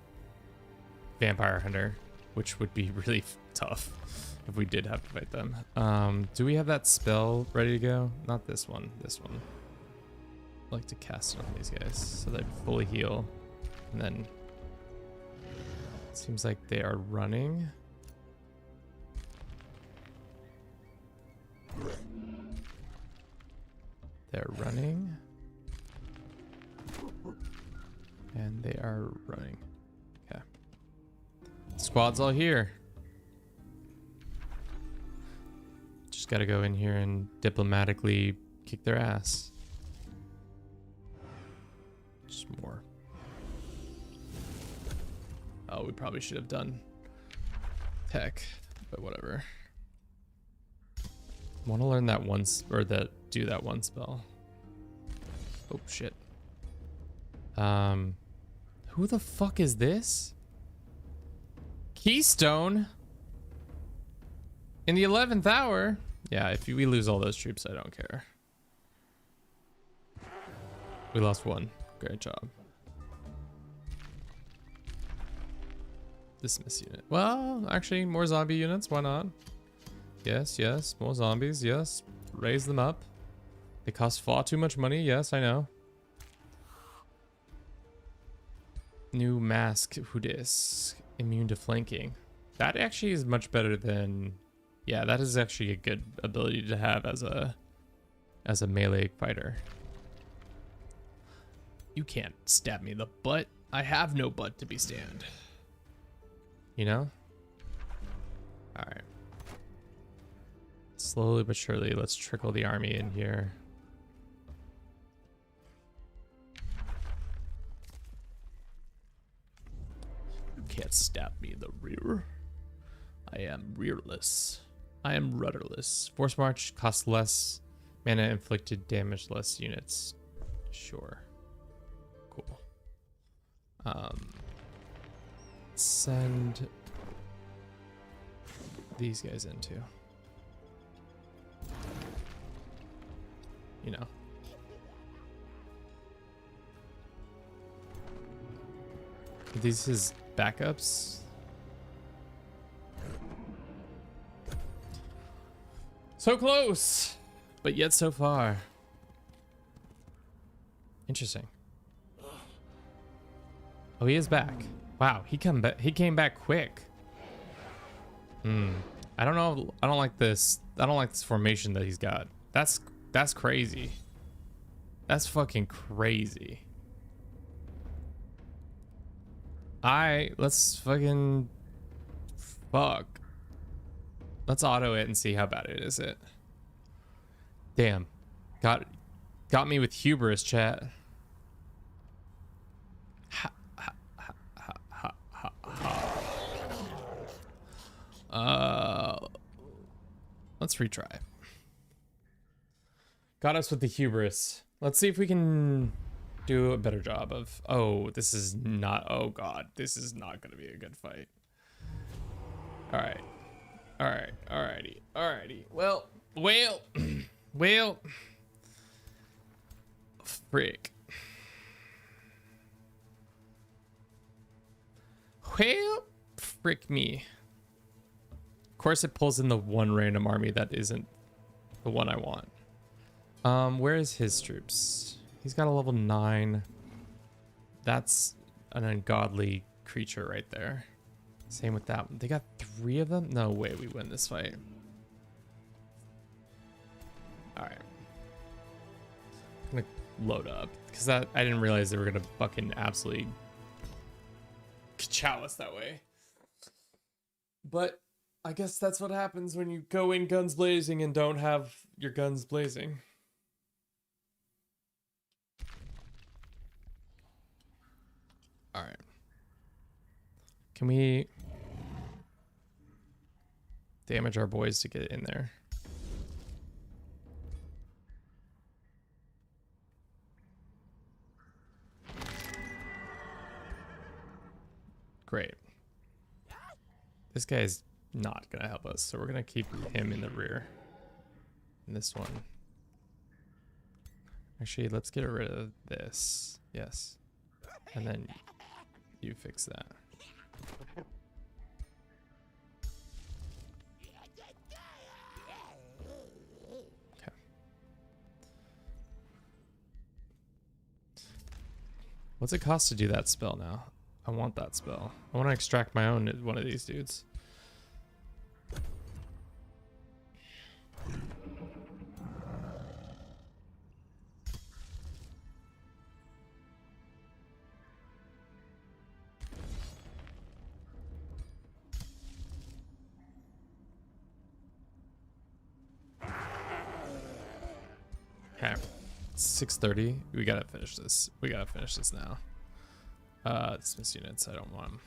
vampire hunter, which would be really tough if we did have to fight them. Do we have that spell ready to go? Not this one, this one. I like to cast it on these guys so they fully heal. And then it seems like they are running. They're running. And they are running. Okay. Squad's all here. Just gotta go in here and diplomatically kick their ass. Just more. Oh, we probably should have done tech, but whatever. Want to learn that once, or that do that one spell. Oh shit. Who the fuck is this? Keystone? In the 11th hour? Yeah, if we lose all those troops, I don't care. We lost one. Great job. Dismiss unit. Well, actually, more zombie units. Why not? Yes, yes. More zombies. Yes. Raise them up. They cost far too much money. Yes, I know. New mask. Who dis? Immune to flanking. That actually is much better than... Yeah, that is actually a good ability to have as a melee fighter. You can't stab me in the butt. I have no butt to be stabbed. You know? Alright. Slowly but surely, let's trickle the army in here. You can't stab me in the rear. I am rearless. I am rudderless. Force march costs less. Mana inflicted damage less units. Sure. Cool. Send these guys in too. You know. Are these his backups? So close, but yet so far. Interesting. Oh, he is back. Wow, he came back quick. I don't know. I don't like this. I don't like this formation that he's got. That's crazy. That's fucking crazy. Let's fucking fuck. Let's auto it and see how bad it is. Damn. Got me with hubris, chat. Let's retry. Got us with the hubris. Let's see if we can do a better job of... Oh, this is not... Oh, God. This is not going to be a good fight. All right. All right. Alrighty. Alrighty. Well. Well. Frick. Well, frick me. Of course it pulls in the one random army that isn't the one I want. Where is his troops? He's got a level 9. That's an ungodly creature right there. Same with that one. They got 3 of them? No way we win this fight. Alright. I'm gonna load up. Because I didn't realize they were gonna fucking absolutely chow us that way. But I guess that's what happens when you go in guns blazing and don't have your guns blazing. Alright. Can we damage our boys to get in there? Great. This guy's not gonna help us, so we're gonna keep him in the rear. And this one. Actually, let's get rid of this. Yes. And then you fix that. Okay. What's it cost to do that spell now? I want that spell. I want to extract my own one of these dudes. Okay, 6:30. We gotta finish this. We gotta finish this now. Dismiss units. I don't want them.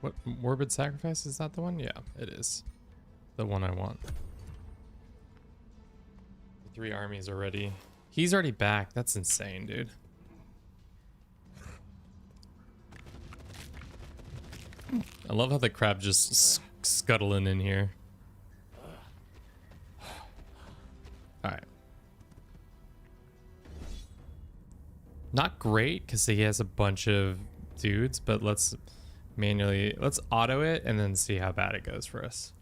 What, Morbid Sacrifice? Is that the one? Yeah, it is. The one I want. The 3 armies already. He's already back. That's insane, dude. I love how the crab just scuttling in here. Alright. Not great, because he has a bunch of dudes, but let's auto it and then see how bad it goes for us.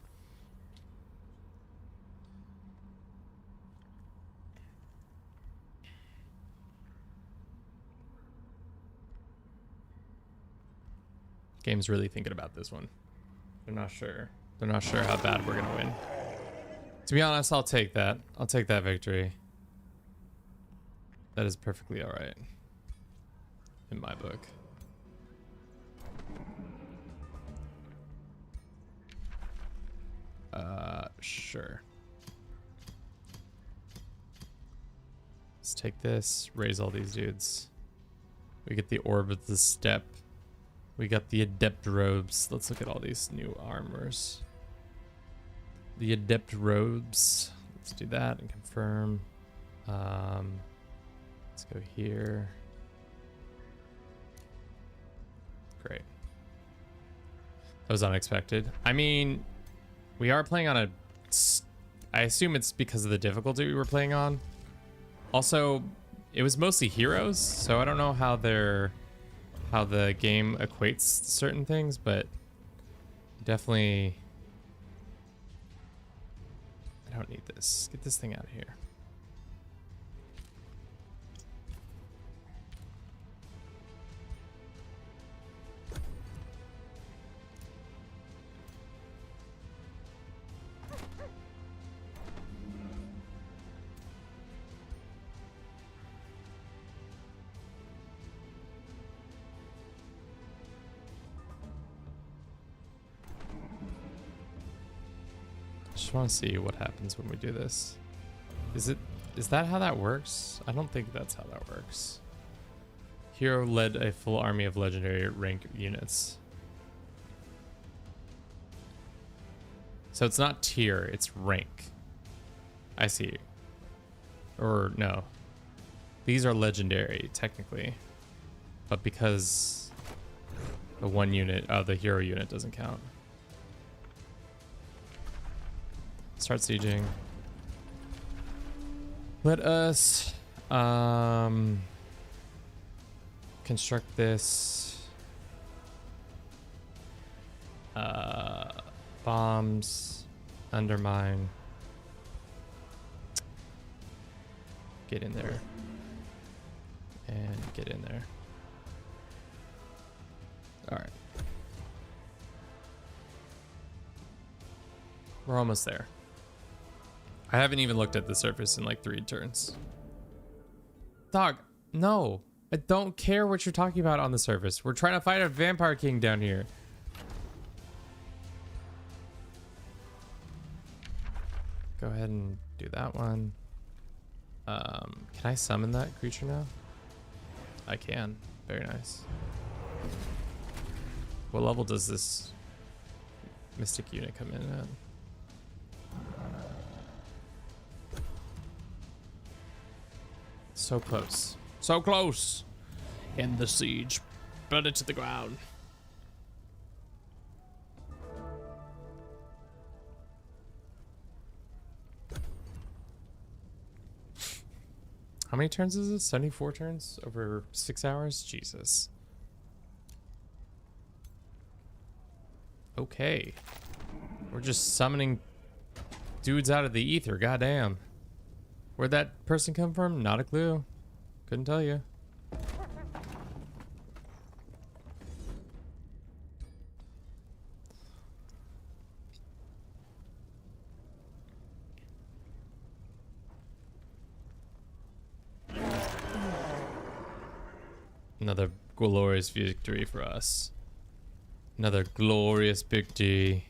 Game's really thinking about this one. They're not sure. They're not sure how bad we're gonna win. To be honest, I'll take that. I'll take that victory. That is perfectly alright. In my book. Sure. Let's take this, raise all these dudes. We get the Orb of the Steppe. We got the Adept Robes. Let's look at all these new armors. The Adept Robes. Let's do that and confirm. Let's go here. Great. That was unexpected. I mean, we are playing on a... I assume it's because of the difficulty we were playing on. Also, it was mostly heroes, so I don't know how the game equates certain things, but definitely... I don't need this. Get this thing out of here. Just want to see what happens when we do this. Is that how that works? I don't think that's how that works. Hero led a full army of legendary rank units. So it's not tier, it's rank. I see. Or no. These are legendary, technically. But because the one unit, the hero unit doesn't count. Start sieging. Let us construct this. Bombs, undermine. Get in there. And get in there. All right. We're almost there. I haven't even looked at the surface in like 3 turns. Dog, no. I don't care what you're talking about on the surface. We're trying to fight a vampire king down here. Go ahead and do that one. Can I summon that creature now? I can. Very nice. What level does this mystic unit come in at? So close. So close. End the siege. Burn it to the ground. How many turns is it? 74 turns over 6 hours? Jesus. Okay. We're just summoning dudes out of the ether. Goddamn. Where'd that person come from? Not a clue. Couldn't tell you. Another glorious victory for us. Another glorious victory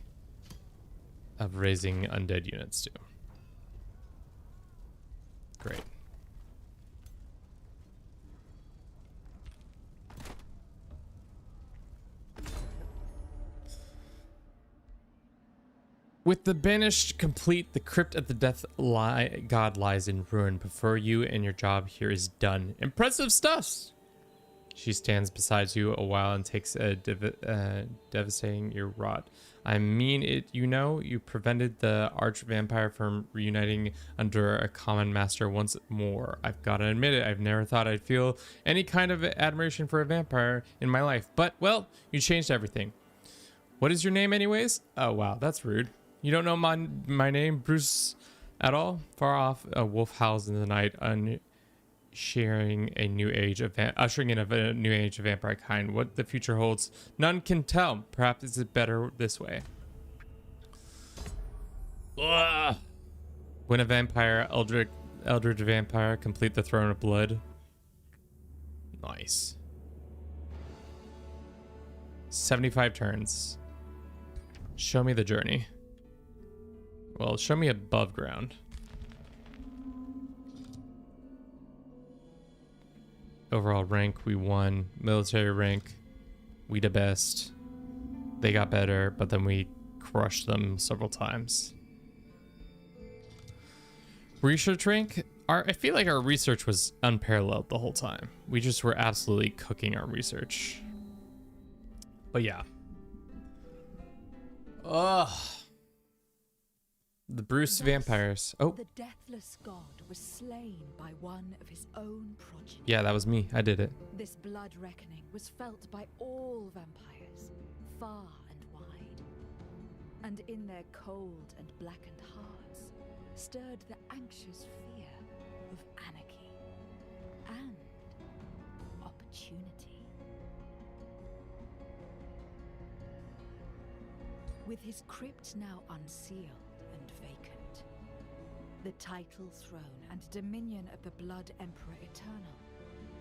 of raising undead units too. Great. With the banished complete, the crypt of the death god lies in ruin. Before you and your job here is done. Impressive stuff! She stands beside you a while and takes a devastating ear rot. I mean it, you know. You prevented the arch vampire from reuniting under a common master once more. I've got to admit it, I've never thought I'd feel any kind of admiration for a vampire in my life. But, well, you changed everything. What is your name anyways? Oh, wow, that's rude. You don't know my name, Bruce, at all? Far off, a wolf howls in the night, ushering in a new age of vampire kind. What the future holds, none can tell. Perhaps it's better this way. Ugh. When a vampire, eldritch vampire, complete the throne of blood. Nice. 75 turns. Show me the journey. Well, show me above ground. Overall rank, we won. Military rank, we the best. They got better, but then we crushed them several times. Research rank, I feel like our research was unparalleled the whole time. We just were absolutely cooking our research. But yeah. Ugh. The Bruce vampires. Oh. The deathless god was slain by one of his own progeny. Yeah, that was me. I did it. This blood reckoning was felt by all vampires, far and wide. And in their cold and blackened hearts stirred the anxious fear of anarchy and opportunity. With his crypt now unsealed and vacant, the title throne and dominion of the Blood Emperor Eternal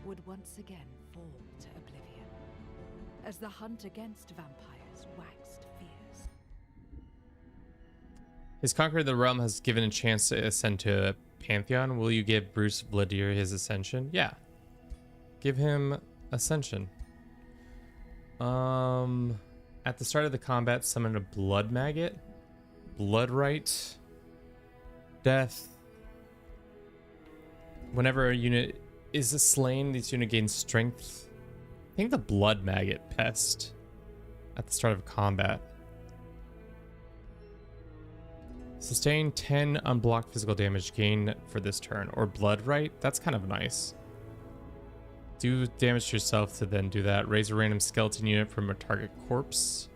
would once again fall to oblivion, as the hunt against vampires waxed fierce. His conquer of the realm has given a chance to ascend to a pantheon. Will you give Bruce Vladir his ascension? Yeah. Give him ascension. At the start of the combat, summon a blood maggot. Bloodrite. Death. Whenever a unit is slain, this unit gains strength. I think the blood maggot pest at the start of combat. Sustain 10 unblocked physical damage gain for this turn. Or Bloodrite. That's kind of nice. Do damage to yourself to then do that. Raise a random skeleton unit from a target corpse.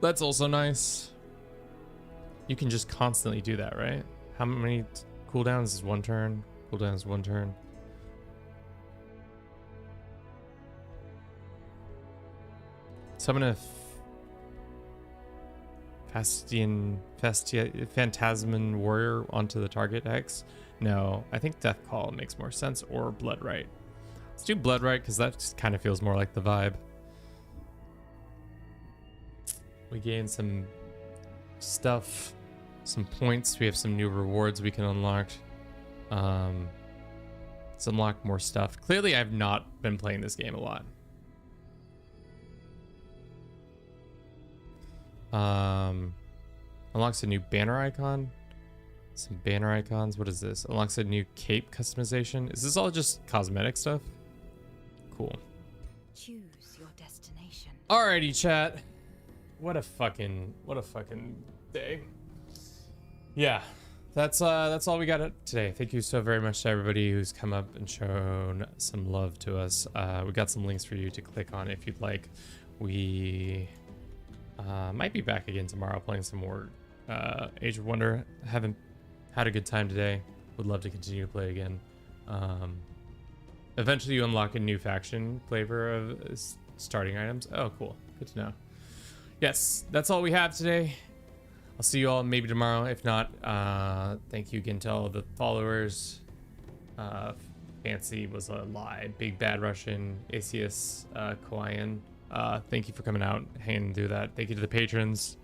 That's also nice. You can just constantly do that, right? How many cooldowns is one turn? Cooldown is one turn. Summon a Phantasman warrior onto the target X. No, I think Death Call makes more sense, or Bloodrite. Let's do Bloodrite because that kind of feels more like the vibe. We gain some stuff, some points. We have some new rewards we can unlock. Let's unlock more stuff. Clearly, I've not been playing this game a lot. Unlocks a new banner icon. Some banner icons. What is this? Unlocks a new cape customization. Is this all just cosmetic stuff? Cool. Choose your destination. Alrighty, chat. What a fucking day. Yeah, that's all we got today. Thank you so very much to everybody who's come up and shown some love to us. We got some links for you to click on if you'd like. We might be back again tomorrow playing some more Age of Wonder. Haven't had a good time today. Would love to continue to play again. Eventually you unlock a new faction flavor of starting items. Oh, cool. Good to know. Yes, that's all we have today. I'll see you all maybe tomorrow. If not, thank you again to all the followers. Fancy was a lie. Big Bad Russian, ACS, Kawaiian. Thank you for coming out, hanging through that. Thank you to the patrons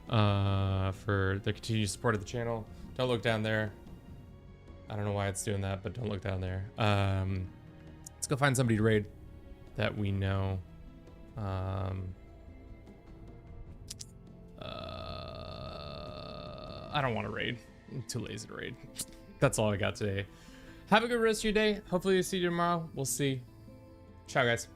for their continued support of the channel. Don't look down there. I don't know why it's doing that, but don't look down there. Let's go find somebody to raid that we know. I don't want to raid. I'm too lazy to raid. That's all I got today. Have a good rest of your day. Hopefully we'll see you tomorrow. We'll see. Ciao, guys.